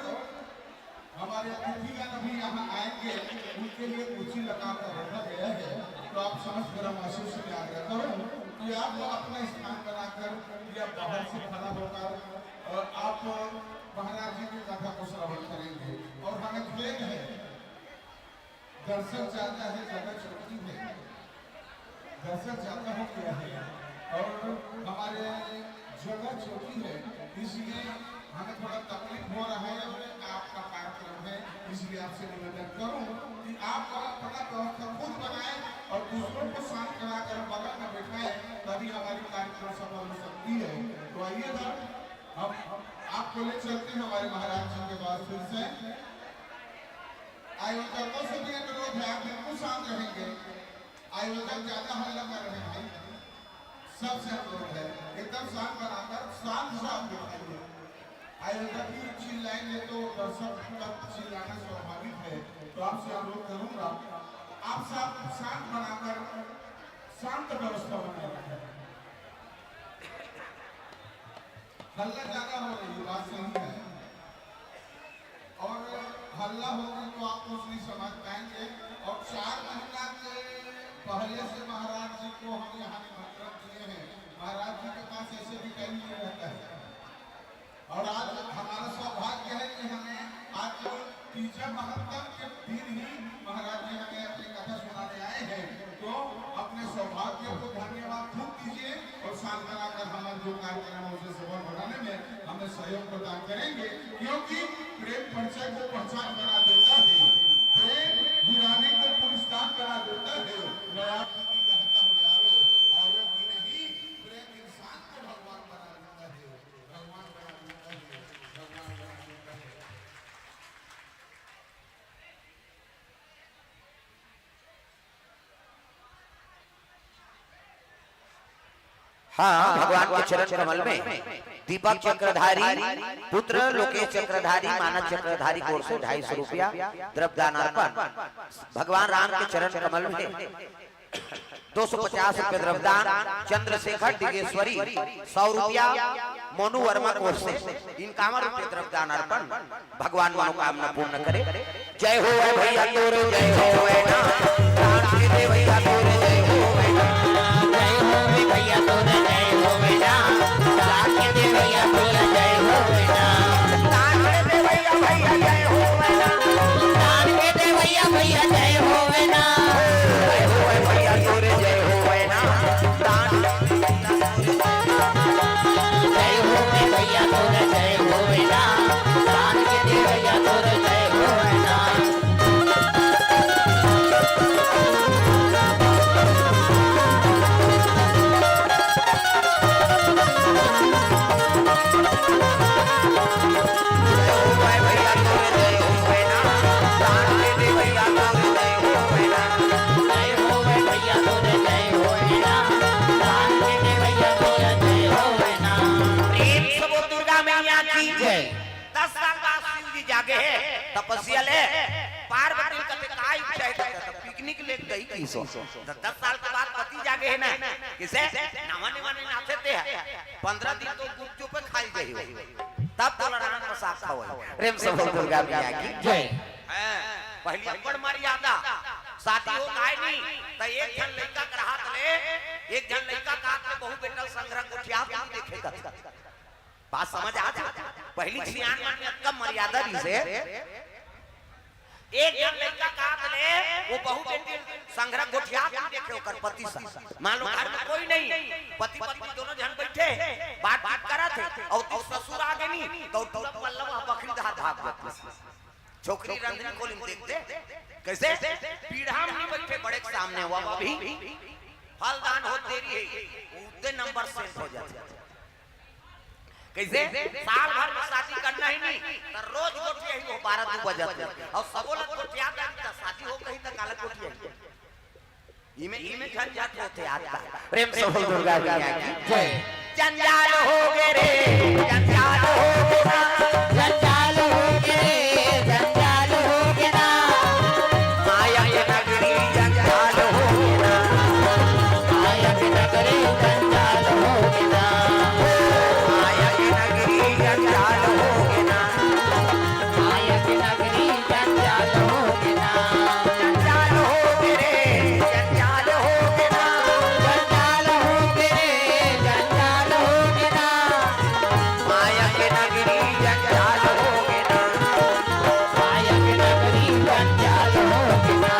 Speaker 5: हमारे अतिथिगण भी यहाँ आएंगे उनके लिए कुर्सी लगाकर रखा गया है तो आप समस्त ग्राम वासियों से आग्रह करो कि आप अपना स्थान बनाकर या बाहर से खड़ा होकर और आप दर्शक ज्यादा है, जगह छोटी है, दर्शक ज्यादा हो गया है और हमारे जगह छोटी है, इसलिए हमें थोड़ा तकलीफ हो रहा है और आपका कार्यक्रम है, इसलिए आपसे निवेदन करूं कि आप अपना व्यवस्था खुद बनाएं और दूसरों को शांत कराकर बगल में बैठाएं, तभी हमारी कार्यक्रम सफल हो सकती है। तो आइएगा हम आपको ले चलते हैं हमारे महाराज जी के बाद फिर से। आयोजकों से भी अनुरोध है, आप बिल्कुल शांत रहेंगे, आयोजक ज्यादा हल्ला कर रहे हैं, सबसे अनुरोध है एकदम शांत बनाकर शांत से आप बैठाइए। आयोजक भी चिल्लाएंगे तो दर्शक का चिल्लाना स्वाभाविक है, तो आपसे अनुरोध करूंगा आप सब शांत बनाकर शांत व्यवस्था बनाए रखें। हल्ला ज्यादा हो रही बात सही है और हल्ला होगा तो आप कुछ नहीं समझ पाएंगे। और 4 महीना के पहले से महाराज जी को हम यहाँ निमंत्रण दिए हैं, महाराज जी के पास ऐसे भी टाइम नहीं रहता है और आज हमारा सौभाग्य है कि हमें आज तीसरा महत्तम के दिन ही महाराज जी हमें अपनी कथा सुनाने आए हैं, तो अपने सौभाग्य को धन्यवाद खूब दीजिए और साथ बनाकर हमारे जो कार्यक्रम है उसे सफल बनाने में हमें सहयोग प्रदान करेंगे, क्योंकि प्रेम परिचय को पहचान बना देता है, प्रेम वीरानी को पुरस्कार बना देता है। मैं आप कहता हूँ यारो, औरों की नहीं, प्रेम इंसान को भगवान बना देता है, भगवान बना देता है, भगवान बना देता है।
Speaker 1: हाँ, भगवान के चरण कमल में दीपक चक्रधारी पुत्र लोकेश चक्रधारी मानस चक्रधारी कोर से 250 रुपया द्रव्यदान अर्पण। भगवान राम के चरण कमल में 250 रुपये द्रव्यदान। चंद्रशेखर डिगेश्वरी 100 रुपया मोनू वर्मा कोर से 51 रुपये द्रव्यदान अर्पण। भगवान मनोकामना पूर्ण करे। जय हो भैया तोरे, जय हो ना प्राण के दे भैया तोरे, जय हो ना,
Speaker 3: जय हो भैया तोरे, जय हो बेटा प्राण के दे भैया तोरे, जय हो बेटा
Speaker 1: प्राण के दे भैया भैया जय हो ना,
Speaker 3: प्राण के दे भैया भैया जय हो बेटा,
Speaker 1: जय हो भैया तोरे, जय हो ना प्राण,
Speaker 3: जय हो भैया तोरे, जय हो बेटा प्राण के दे भैया तोरे, जय हो बेटा।
Speaker 1: तपस्या ले पार्वती कते काय इच्छा है पिकनिक ले गई किसो 10 साल के बाद पति जागे है ना किसे नवाने वाने नाचे थे 15 दिन तो गुपचुप पे खाई गई हो तब तो लड़ान प्रसाद खाओ प्रेम से बोल दुर्गा मैया की जय। पहली अब्बड़ मर्यादा शादी हो काय नहीं त एक जन लड़का के हाथ ले एक जन लड़का का हाथ में बहु बेटा संग्रह उठिया देखे कर बात समझ आ जा। पहली सियान में कम मर्यादा दी से एक जन लड़का का हाथ ले वो बहु बेटी संग्रह गोठिया देखे ओकर पति सा मान लो घर में कोई नहीं पति पत्नी दोनों जन बैठे बात करा थे और तू ससुर आ गई नहीं तो पल्लव बकरी धार भाग जाती छोकरी रंधनी कोलिम देखते कैसे पीढ़ा में नहीं बैठे बड़े के सामने हुआ अभी फलदान हो तेरी है उतने नंबर सेट हो जाते कैसे साल भर में शादी करना ही नहीं तो रोज गोटिया ही हो 12 बजे और सबो लोग गोटिया का शादी हो कहीं तक काला गोटिया इमे झंझट होते आता प्रेम से बोल दुर्गा मैया की जय। जंजाल हो गे रे जंजाल हो गे ना,
Speaker 3: जंजाल हो गे रे जंजाल हो गे ना,
Speaker 1: माया के नगरी जंजाल हो गे ना,
Speaker 3: माया के नगरी जंजाल हो गे ना,
Speaker 1: माया के नगरी जंजाल हो गे ना,
Speaker 3: माया के नगरी जंजाल हो गे ना,
Speaker 1: जंजाल हो गे रे जंजाल हो गे ना,
Speaker 3: जंजाल हो गे रे जंजाल हो गे ना,
Speaker 1: माया के नगरी जंजाल हो गे ना,
Speaker 3: माया के नगरी जंजाल हो गे ना।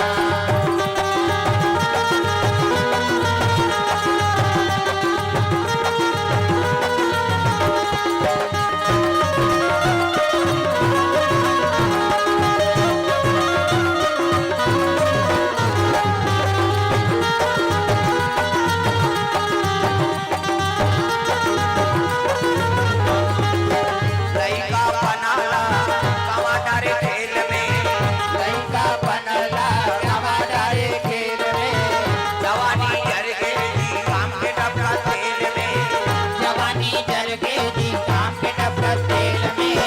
Speaker 3: जी काम के डब्बा तेल में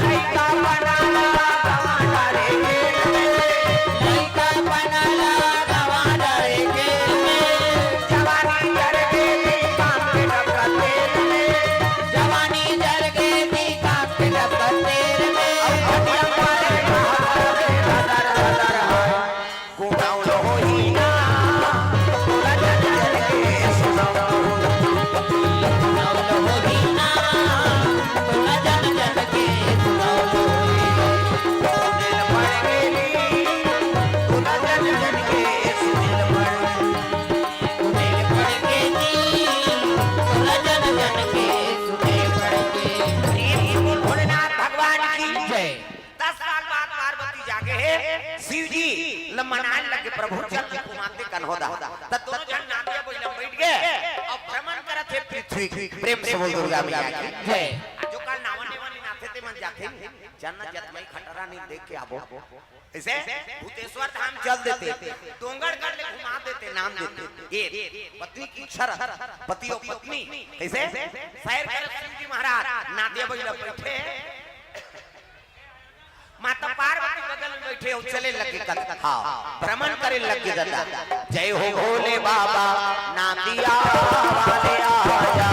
Speaker 1: लइका बनाला टमाटर खेल में
Speaker 3: लइका बनाला टमाटर खेल में
Speaker 1: जवानी जर गई काम के डब्बा तेल में
Speaker 3: जवानी जर गई थी काम के डब्बा तेल में
Speaker 1: हटिया मारे दर दर गुनाव होई ना तोला जल जल के सुनाओ
Speaker 3: सुनाओ होगी ना तोला जन जन के सुनाओ
Speaker 1: दिल पड़ गेली तोला जल जल के सुनिल पड़
Speaker 3: सुने पड़ के जी तोला जन जन के सुने पड़ के
Speaker 1: भोलेनाथ भगवान की
Speaker 3: जय
Speaker 1: 10 साल बाद पार्वती जागे है शिव जी मनाने लगे प्रभु चल को मानते कन्होदा त दोनों जन नादिया बोल बैठ गए और भ्रमण करत है पृथ्वी प्रेम से बोल दुर्गा मैया की
Speaker 3: जय
Speaker 1: जो काल नावने वाली नाथे ते मन जाके जन्नत जतमई खटरा नहीं देख के आबो ऐसे भूतेश्वर धाम चल देते डोंगरगढ़ ले घुमा देते नाम देते ये पत्नी की शरत पति और पत्नी ऐसे सैर करत शिव जी महाराज नादिया बोल बैठे माता पार्वती बगल में बैठे हो चले लगे कथा भ्रमण करे लगे दादा जय हो भोले बाबा नादिया वाले आजा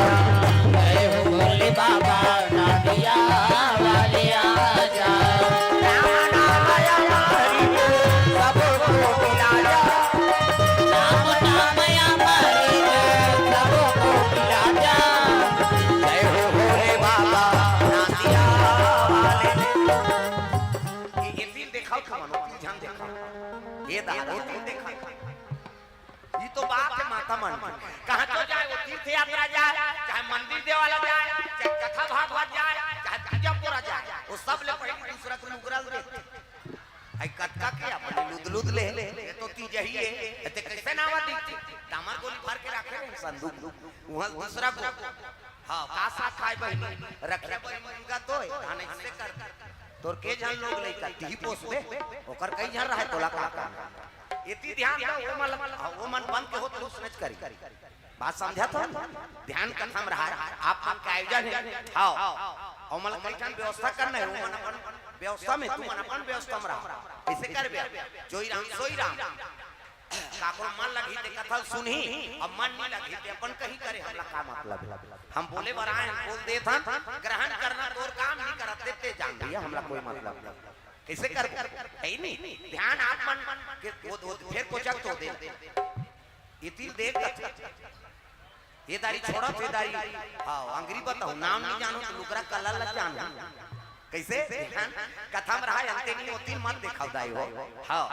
Speaker 3: जय हो भोले बाबा नादिया वाले आजा
Speaker 1: राम नाम आया हरि सबको मिलाया
Speaker 3: नाम नाम हमारे सबको मिला जा
Speaker 1: जय हो भोले बाबा नादिया वाले ये दिन देखा था मनो ध्यान देखा ये दादा ये दिन देखा ये तो बात है माता मन कहां तो जाए वो तीर्थ यात्रा जाए चाहे मंदिर देवाला जाए चाहे कथा भागवत जाए चाहे पूजा जाए वो सब ले पहले दूसरा को नुकराल दे आई कटका के अपने लुदलुद ले ये तो ती जही है ते कैसे नावा दिखती दामर गोली भर के रखे हैं संदूक वहां दूसरा को हां का साथ खाए बहन रखे बहन मुर्गा तो है खाने से कर तोर के जन लोग लइका ती पोस दे ओकर कई जन रहे तोला का इति ध्यान दो वो मन बंद के हो तो सुनच करी बात समझा तो ध्यान कथम रहा आप का आयोजन है आओ और मतलब कई जन व्यवस्था करना है वो मन अपन व्यवस्था में तू मन अपन व्यवस्था में रहा ऐसे कर बे जोई राम सोई राम काको मन लगी ते कथा सुनही अब मन नहीं लगी ते अपन कहीं करे हमरा का मतलब हम बोले बराए हम बोल दे था ग्रहण करना तोर काम नहीं करत देते जान भैया हमरा कोई मतलब कैसे कर है नहीं ध्यान आप मन के वो फिर कोचक तो दे इति देख ये दाढ़ी छोड़ा ये दाढ़ी हां अंग्रेजी बताओ नाम नहीं जानो तो लुकरा कलर ल जानो कैसे ध्यान कथा में रहा अंते नहीं होती मत दिखाओ दाई हो हां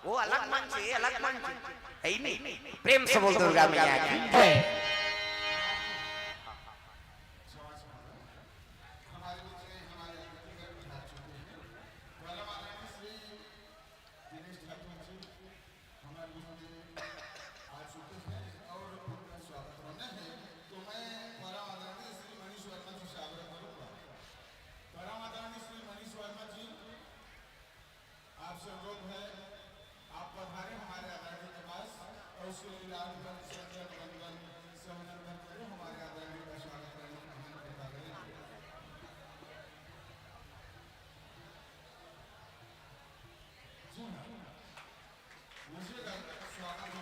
Speaker 1: वो अलग मन से है नहीं प्रेम से बोल दुर्गा मैया की
Speaker 3: जय
Speaker 5: हमारे बीच में हमारे व्यक्तिगत विधायक चुके हैं वाला माननीय श्री दिनेश ठाकुर जी हमारे बीच में आ चुके हैं और उनका स्वागत करना है तो मैं वाला माननीय श्री मनीष वर्मा जी से आग्रह करूंगा वाला माननीय श्री मनीष वर्मा जी आपसे अनुरोध है आप पधारे हमारे आदरणीय के पास और उसके लिए आप समझन करें हमारे आदरणीय का स्वागत करने का हम कृपा करेंगे मुझे स्वागत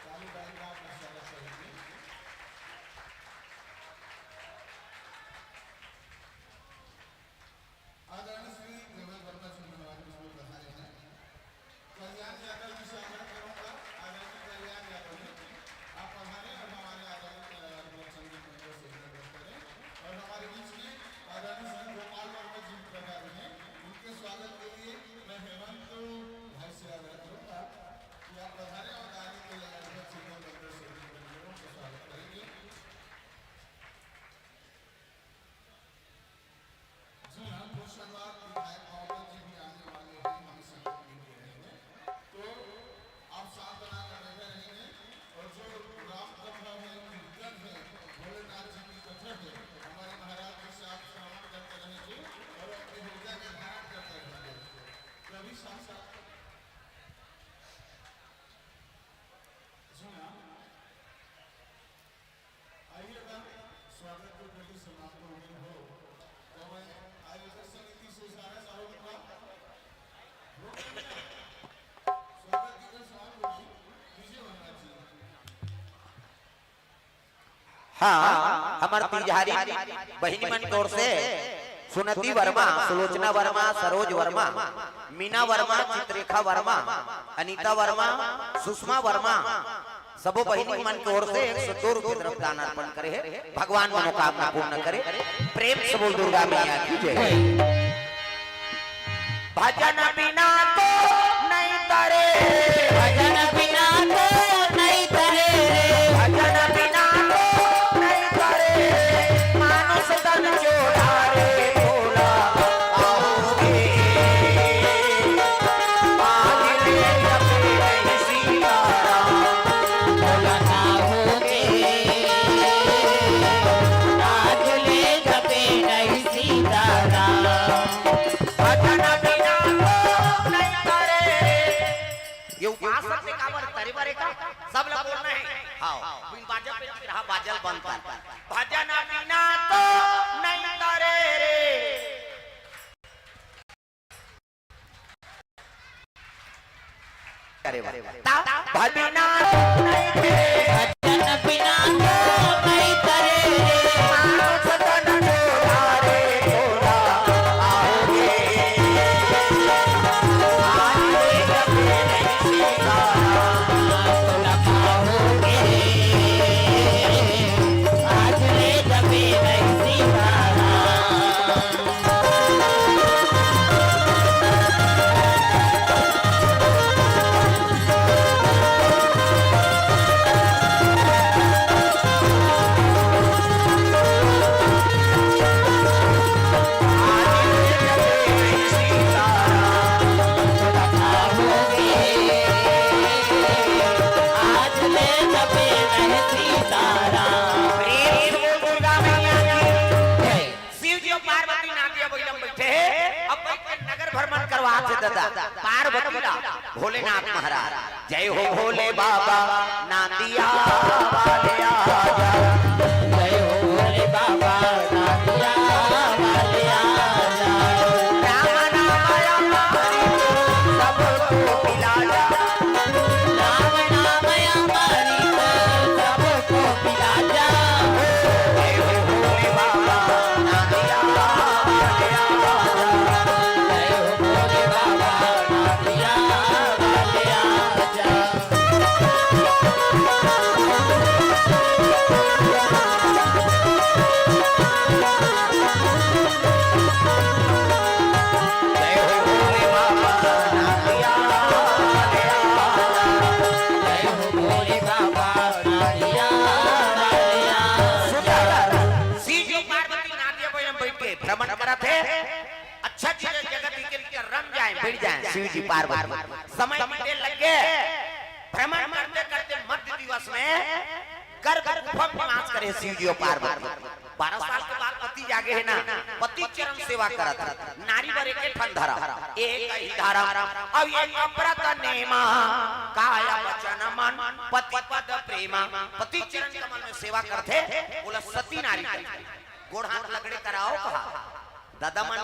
Speaker 5: चालू गाड़ी का आपका स्वागत करेंगे आदरणीय श्री देवेंद्र वर्मा जी हमारे बीच में पधारे हैं कल्याण यादव जी से आग्रह करूंगा आदरणीय कल्याण यादव जी आप पधारे और हमारे आदरणीय संगीत मंडल से अनुरोध करें और हमारे बीच में आदरणीय श्री गोपाल वर्मा जी पधारे हैं उनके स्वागत के लिए मैं हेमंत भाई से आग्रह करूंगा कि आप पधारे और आगे के लिए संगीत मंडल से उनका स्वागत करेंगे जी हाँ कुछ शनिवार विधायक महोदय जी भी आने वाले हैं हम संगीत मिलते रहेंगे तो आप शांत बना कर बैठे रहेंगे और जो राम कथा है कीर्तन है भोलेनाथ जी की कथा है हमारे महाराज जी से आप श्रवण करते रहेंगे और अपने हृदय में धारण करते रहेंगे कभी साथ साथ जी हाँ स्वागत के प्रति समाप्त हो गई हो तो मैं आयोजक समिति से इशारा करूंगा स्वागत की जो समाप्त होगी कीजिए महाराज जी।
Speaker 1: हाँ हमारे तिजहारी बहिनी मन की ओर से सुनती वर्मा, सुलोचना वर्मा, सरोज वर्मा, मीना वर्मा, चित्रेखा वर्मा, अनीता वर्मा, सुषमा वर्मा सबो बहिनी मन की ओर से 102 रुपये तरफ दान अर्पण करे है। भगवान मनोकामना पूर्ण करे। प्रेम से बोल दुर्गा मैया की जय। भजन बिना तो नहीं तरे,
Speaker 3: भजन बिना तो नहीं तरे,
Speaker 1: भजन बिना तो नहीं तरे, मानुष तन जोड़ारे भोला आओगे, आज ले जपे नहीं सीताराम,
Speaker 3: भोला ना होगे, आज ले जपे नहीं सीताराम।
Speaker 1: भजन बिना तो नहीं तरे। ये उपासक से कावर तरे बरे का सब लोग बोलना है। हाँ बिन बाजल पे रहा बाजल बनता। भजन बिना तो नहीं तरे रे। अरे वाह भजना नहीं थे,
Speaker 3: भजन बिना तो नहीं तरे,
Speaker 1: मानुष तन जोड़ारे भोला आओगे, आज ले जपे नहीं सीताराम,
Speaker 3: भोला ना होगे, आज ले जपे नहीं सीताराम। आज ले जपे नहीं सीताराम।
Speaker 1: शिव जी और पार्वती नादिया बैलम बैठे हैं। अब बैठ के नगर भ्रमण करवा थे दादा पार्वती ला भोलेनाथ महाराज। जय हो भोले बाबा नादिया वाले आजा,
Speaker 3: जय हो भोले बाबा नादिया वाले आजा।
Speaker 1: राम नाम हमारी सबको पिला जा,
Speaker 3: राम नाम हमारी सबको पिला जा।
Speaker 1: जय हो भोले बाबा नादिया वाले आजा,
Speaker 3: जय हो भोले बाबा नादिया वाले आजा।
Speaker 1: जय हो भोले बाबा नादिया वाले आजा।
Speaker 3: जय हो भोले बाबा नादिया वाले आजा।
Speaker 1: शिव जी पार्वती नादिया कोई बैठ के भ्रमण करा थे। अच्छा चीज जगत के रम जाए बैठ जाए शिव जी पार्वती। समय बीते लगे भ्रमण करते करते मध्य दिवस में गर्भ गुफा में निवास करे शिव जी और पार्वती। 12 साल के बाद पति जागे है ना, पति चरण सेवा करा था। नारी बरे के ठंडरा एक ही धारा। अब ये अप्रत नेमा काया वचन मन पति पद प्रेमा। पति चरण कमल में सेवा करते बोला सती नारी गोड़ हाथ लगड़े कराओ कहा दादा मन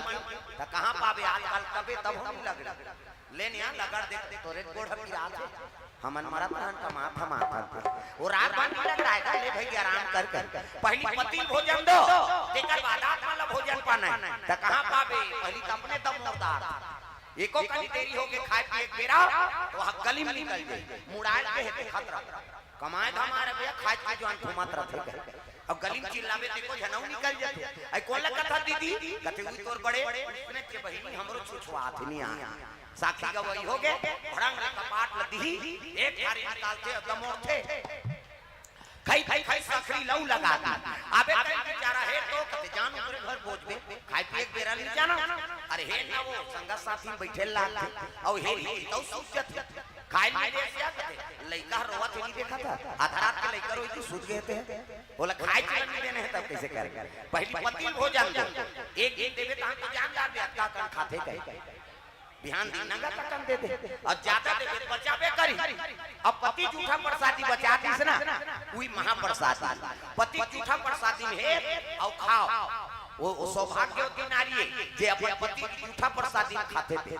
Speaker 1: तो कहां पावे आजकल कबे तब हम लगड़े लेने आ लगड़ देख तोरे गोड़ हम गिरा दे हमन मरत रहन का माथा माथा वो रात बन लग रहा है ले भाई आराम कर पहली पति भोजन दो तेकर बाद आत्मा ला भोजन पाना त कहां पावे पहली त अपने दम उतार एको कनी देरी हो के खाए पिए बेरा तो वहां गली में निकल जाए मुड़ाड़ के हेते खतरा कमाए हमारे भैया खाए पिए जवान घुमात रहते अब गली में चिल्लावे देखो जनऊ निकल जाते आई कोन लगा था दीदी कथे हुई तोर बड़े ने के बहिनी हमरो छुछवात नहीं आ साखी का वही हो गए भड़ंग कपाट लदी एक थारी निकालते दमोर थे खाई खाई खाई सखरी लऊ लगा आबे कहीं बेचारा है तो कते जान ऊपर घर पहुंचबे खाई पिए बेरा नहीं जाना अरे हे ना वो संगा साथी बैठे लाल और हे तो सूचत खाई ले से कते लइका रोवत नहीं देखा था आधा रात के लइका रोई थी सूत गए थे बोला खाई चलन नहीं देने है तब कैसे कर पहली पति भोजन एक एक देवे ता तो जान जा दे का खाते कहे ध्यान दी नंगा का कम दे दे और ज्यादा दे दे बचावे करी। अब पति झूठा प्रसादी बचा दी ना वही महाप्रसादी। पति झूठा प्रसादी में है और खाओ वो सौभाग्यवती नारी है जे अपन पति की झूठा प्रसादी खाते थे।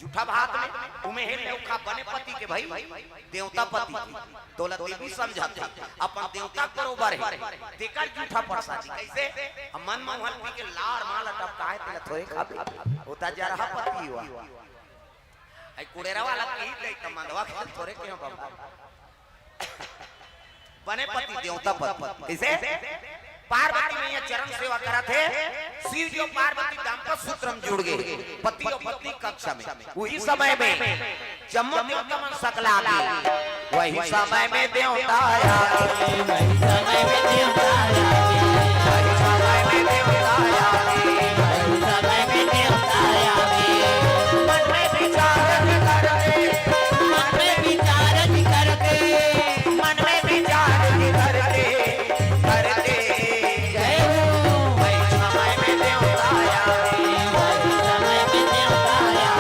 Speaker 1: झूठा भात में उमे है लौका बने पति के भाई देवता पति तोला देवी समझाते अपन देवता बरोबर है तेकर झूठा प्रसादी कैसे मन मोहन पी के लार माल टपकाए तेला थोड़े खाबे होता जा रहा पति हुआ आई कुड़ेरा वाला की ले त मंदवा के थोड़े क्यों बाबा बने पति देवता पति कैसे पार्वती मैया चरण सेवा करा थे। शिव जी और पार्वती दाम्पत्य सूत्र में जुड़ गए पति और पत्नी कक्षा में। वही समय में जम्मू देवता मन सकला वही समय में देवता आया
Speaker 3: वही समय में देवता आया
Speaker 1: वही समय में देवता आया
Speaker 3: वही समय में देवता आया
Speaker 1: मन में विचार करके
Speaker 3: मन में विचार करके
Speaker 1: मन में विचार करके करके
Speaker 3: जय हो
Speaker 1: वही समय में देवता आया
Speaker 3: वही समय में देवता आया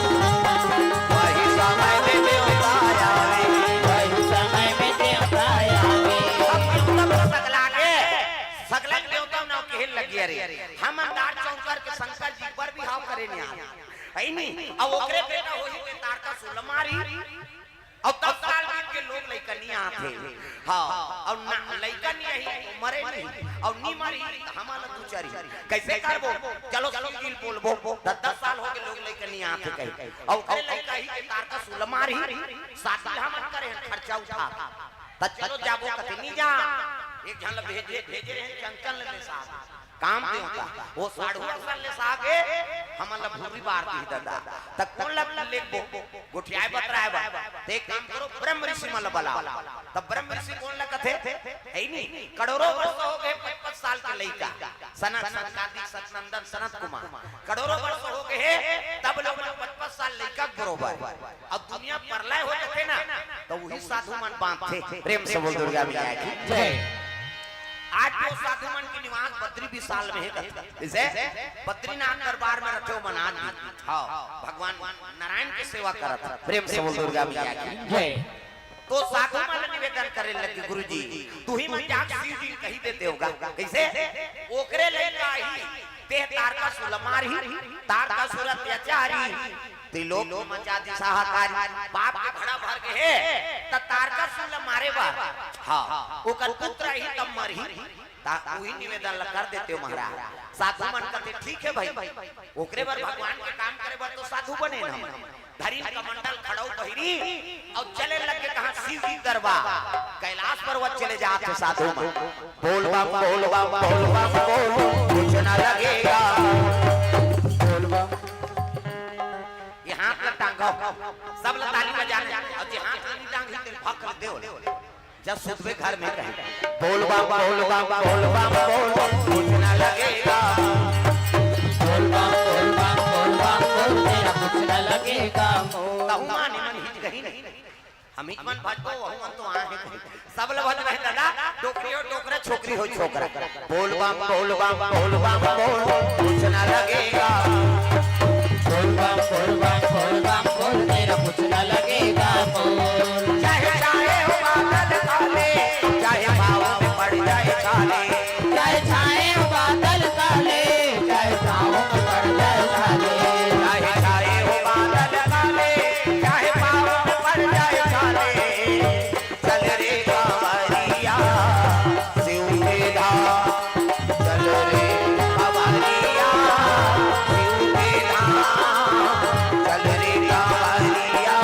Speaker 1: वही समय में देवता आया
Speaker 3: वही समय में देवता आया
Speaker 1: सकला के देवता ना कहल लगी अरे हम अंदार चौकर के शंकर जी पर भी हाव करे नहीं आई नहीं अब ओकरे बेटा होई के तारका सुलमारी और तब साल बीत के लोग लइका नहीं आथे हां और ना लइका नहीं रही मरे नहीं और नी मरी हमारा दुचारी कैसे करबो चलो गिल बोलबो 10 साल हो गए लोग लइका नहीं आथे कहीं और ओकरे लइका ही के तारका सुलमारी शादी हम करे खर्चा उठा त चलो जाबो कते नहीं जा एक जन भेजे रहे चंचल ले साहब काम पे होता वो साढ़ू असल ले साहब के हमला भूरी बार दी दादा तक कौन लग लेबो गोठियाए बतराए बा ते काम करो ब्रह्म ऋषि मल बला तब ब्रह्म ऋषि कौन लग थे है नहीं करोड़ों वर्ष हो गए 55 साल के लइका सनत कार्तिक सतनंदन सनत कुमार करोड़ों वर्ष हो गए तब लोग 55 साल लइका बरोबर अब दुनिया प्रलय हो जाते ना तो वही साधु मन बांधते प्रेम से बोल दुर्गा मैया की जय। आज जो साधु मन की निवास बद्री विशाल में है जैसे बद्रीनाथ दरबार में रखे मना हाँ भगवान नारायण की सेवा करत प्रेम से बोल दुर्गा मैया की
Speaker 3: जय।
Speaker 1: तो साधु मन निवेदन करे लगे गुरुजी तू ही मन जाग शिव जी कही देते होगा कैसे ओकरे ले काही ते तारका सुलमारी तारका सुर अत्याचारी त्रिलोक मचा दी सहाकारी बाप के घड़ा भर के है त तारका सुल मारे बार हां ओकर पुत्र ही तब मरही ता वही निवेदन कर देते हो महाराज साधु मन कहते ठीक है भाई ओकरे बार भगवान के काम करे बार तो साधु बने ना धरी का मंडल खड़ो बहिरी और चले लगे कहां शिव जी दरबार कैलाश पर्वत चले जाते साधु मन बोल बम बोल बम बोल बम बोल कुछ ना लगेगा बोल बम ये हाथ में टांगो सब लोग ताली बजाने और जे हाथ में टांग ही फक दे जब सुतवे घर में कहे बोल बम बोल बम बोल बम बोल कुछ ना लगेगा
Speaker 3: बोल बम बोल बम बोल बम बोल तेरा कुछ न लगेगा
Speaker 1: तहुमा निमन हिज कहीं नहीं हम हिज मन भजबो हम तो आ है सब लोग भज रहे दादा टोकरी और टोकरा छोकरी हो छोकरा बोल बम बोल बम बोल बम बोल कुछ ना लगेगा
Speaker 3: बोल बम बोल बम बोल बम बोल तेरा कुछ न लगेगा बोल
Speaker 1: चाहे चाहे हो बादल काले चाहे बाहों में पड़ जाए छाले
Speaker 3: चाहे छाए हो बादल काले चाहे छाओं में पड़ जाए छाले
Speaker 1: चाहे चाहे हो बादल काले चाहे बाहों में पड़ जाए छाले चल रे कांवरिया शिव के धाम चल रे कांवरिया शिव के धाम चल रे कांवरिया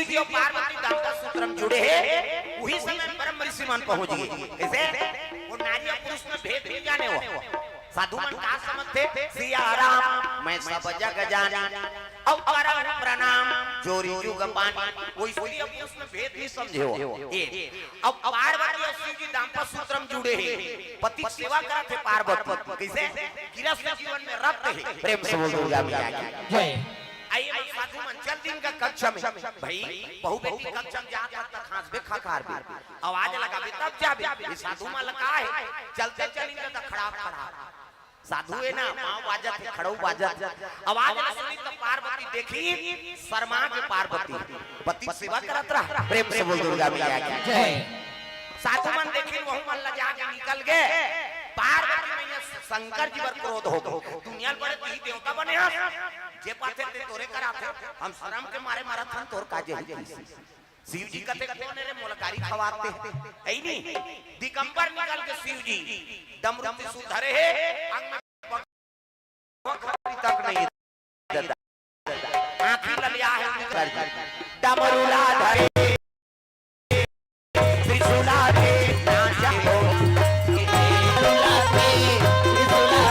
Speaker 1: जी और पार्वती दांपत्य सूत्र में जुड़े हैं, वही समय ब्रह्म ऋषि मन पहुंच गए। कैसे? वो नारी और पुरुष में भेद नहीं जाने वो साधु मन का समझते सिया राम मैं सब जग जाना और करहु प्रणाम जोरी जुग पानी, वो इसलिए पुरुष में भेद नहीं समझे हो। ये अब पार्वती और शिव जी दांपत्य सूत्र में जुड़े हैं, पति की सेवा करते पार्वती। कैसे? गृहस्थ जीवन में रत है। प्रेम से बोल दुर्गा मैया की
Speaker 4: जय।
Speaker 1: आइए साधु मन चल दिन का कक्षा में भाई बहु बेटी कक्षा में जाता तक खास बे खाकार भी आवाज लगावे तब जाबे। ये साधु मन लगा है चलते चलेंगे तो खड़ा खड़ा साधु है ना पांव बाजत है खड़ो बाजत आवाज सुनी तो पार्वती देखी शर्मा के पार्वती पति सेवा करत रहा। प्रेम से बोल दुर्गा मैया की
Speaker 4: जय।
Speaker 1: साधु मन देखी वहु मन लजा के निकल गए। पार्वती में शंकर जी पर क्रोध हो गए, दुनिया बड़े ती देवता बने हैं जे पाथे ते तोरे कराते हम शर्म के मारे मारत हन तोर काजे शिव जी कते कोने रे मोलकारी खवाते ऐ नहीं दिगंबर निकल के शिव जी डमरू त्रिशूल धरे है अंग में तक नहीं आंखी ललिया है डमरूला धरे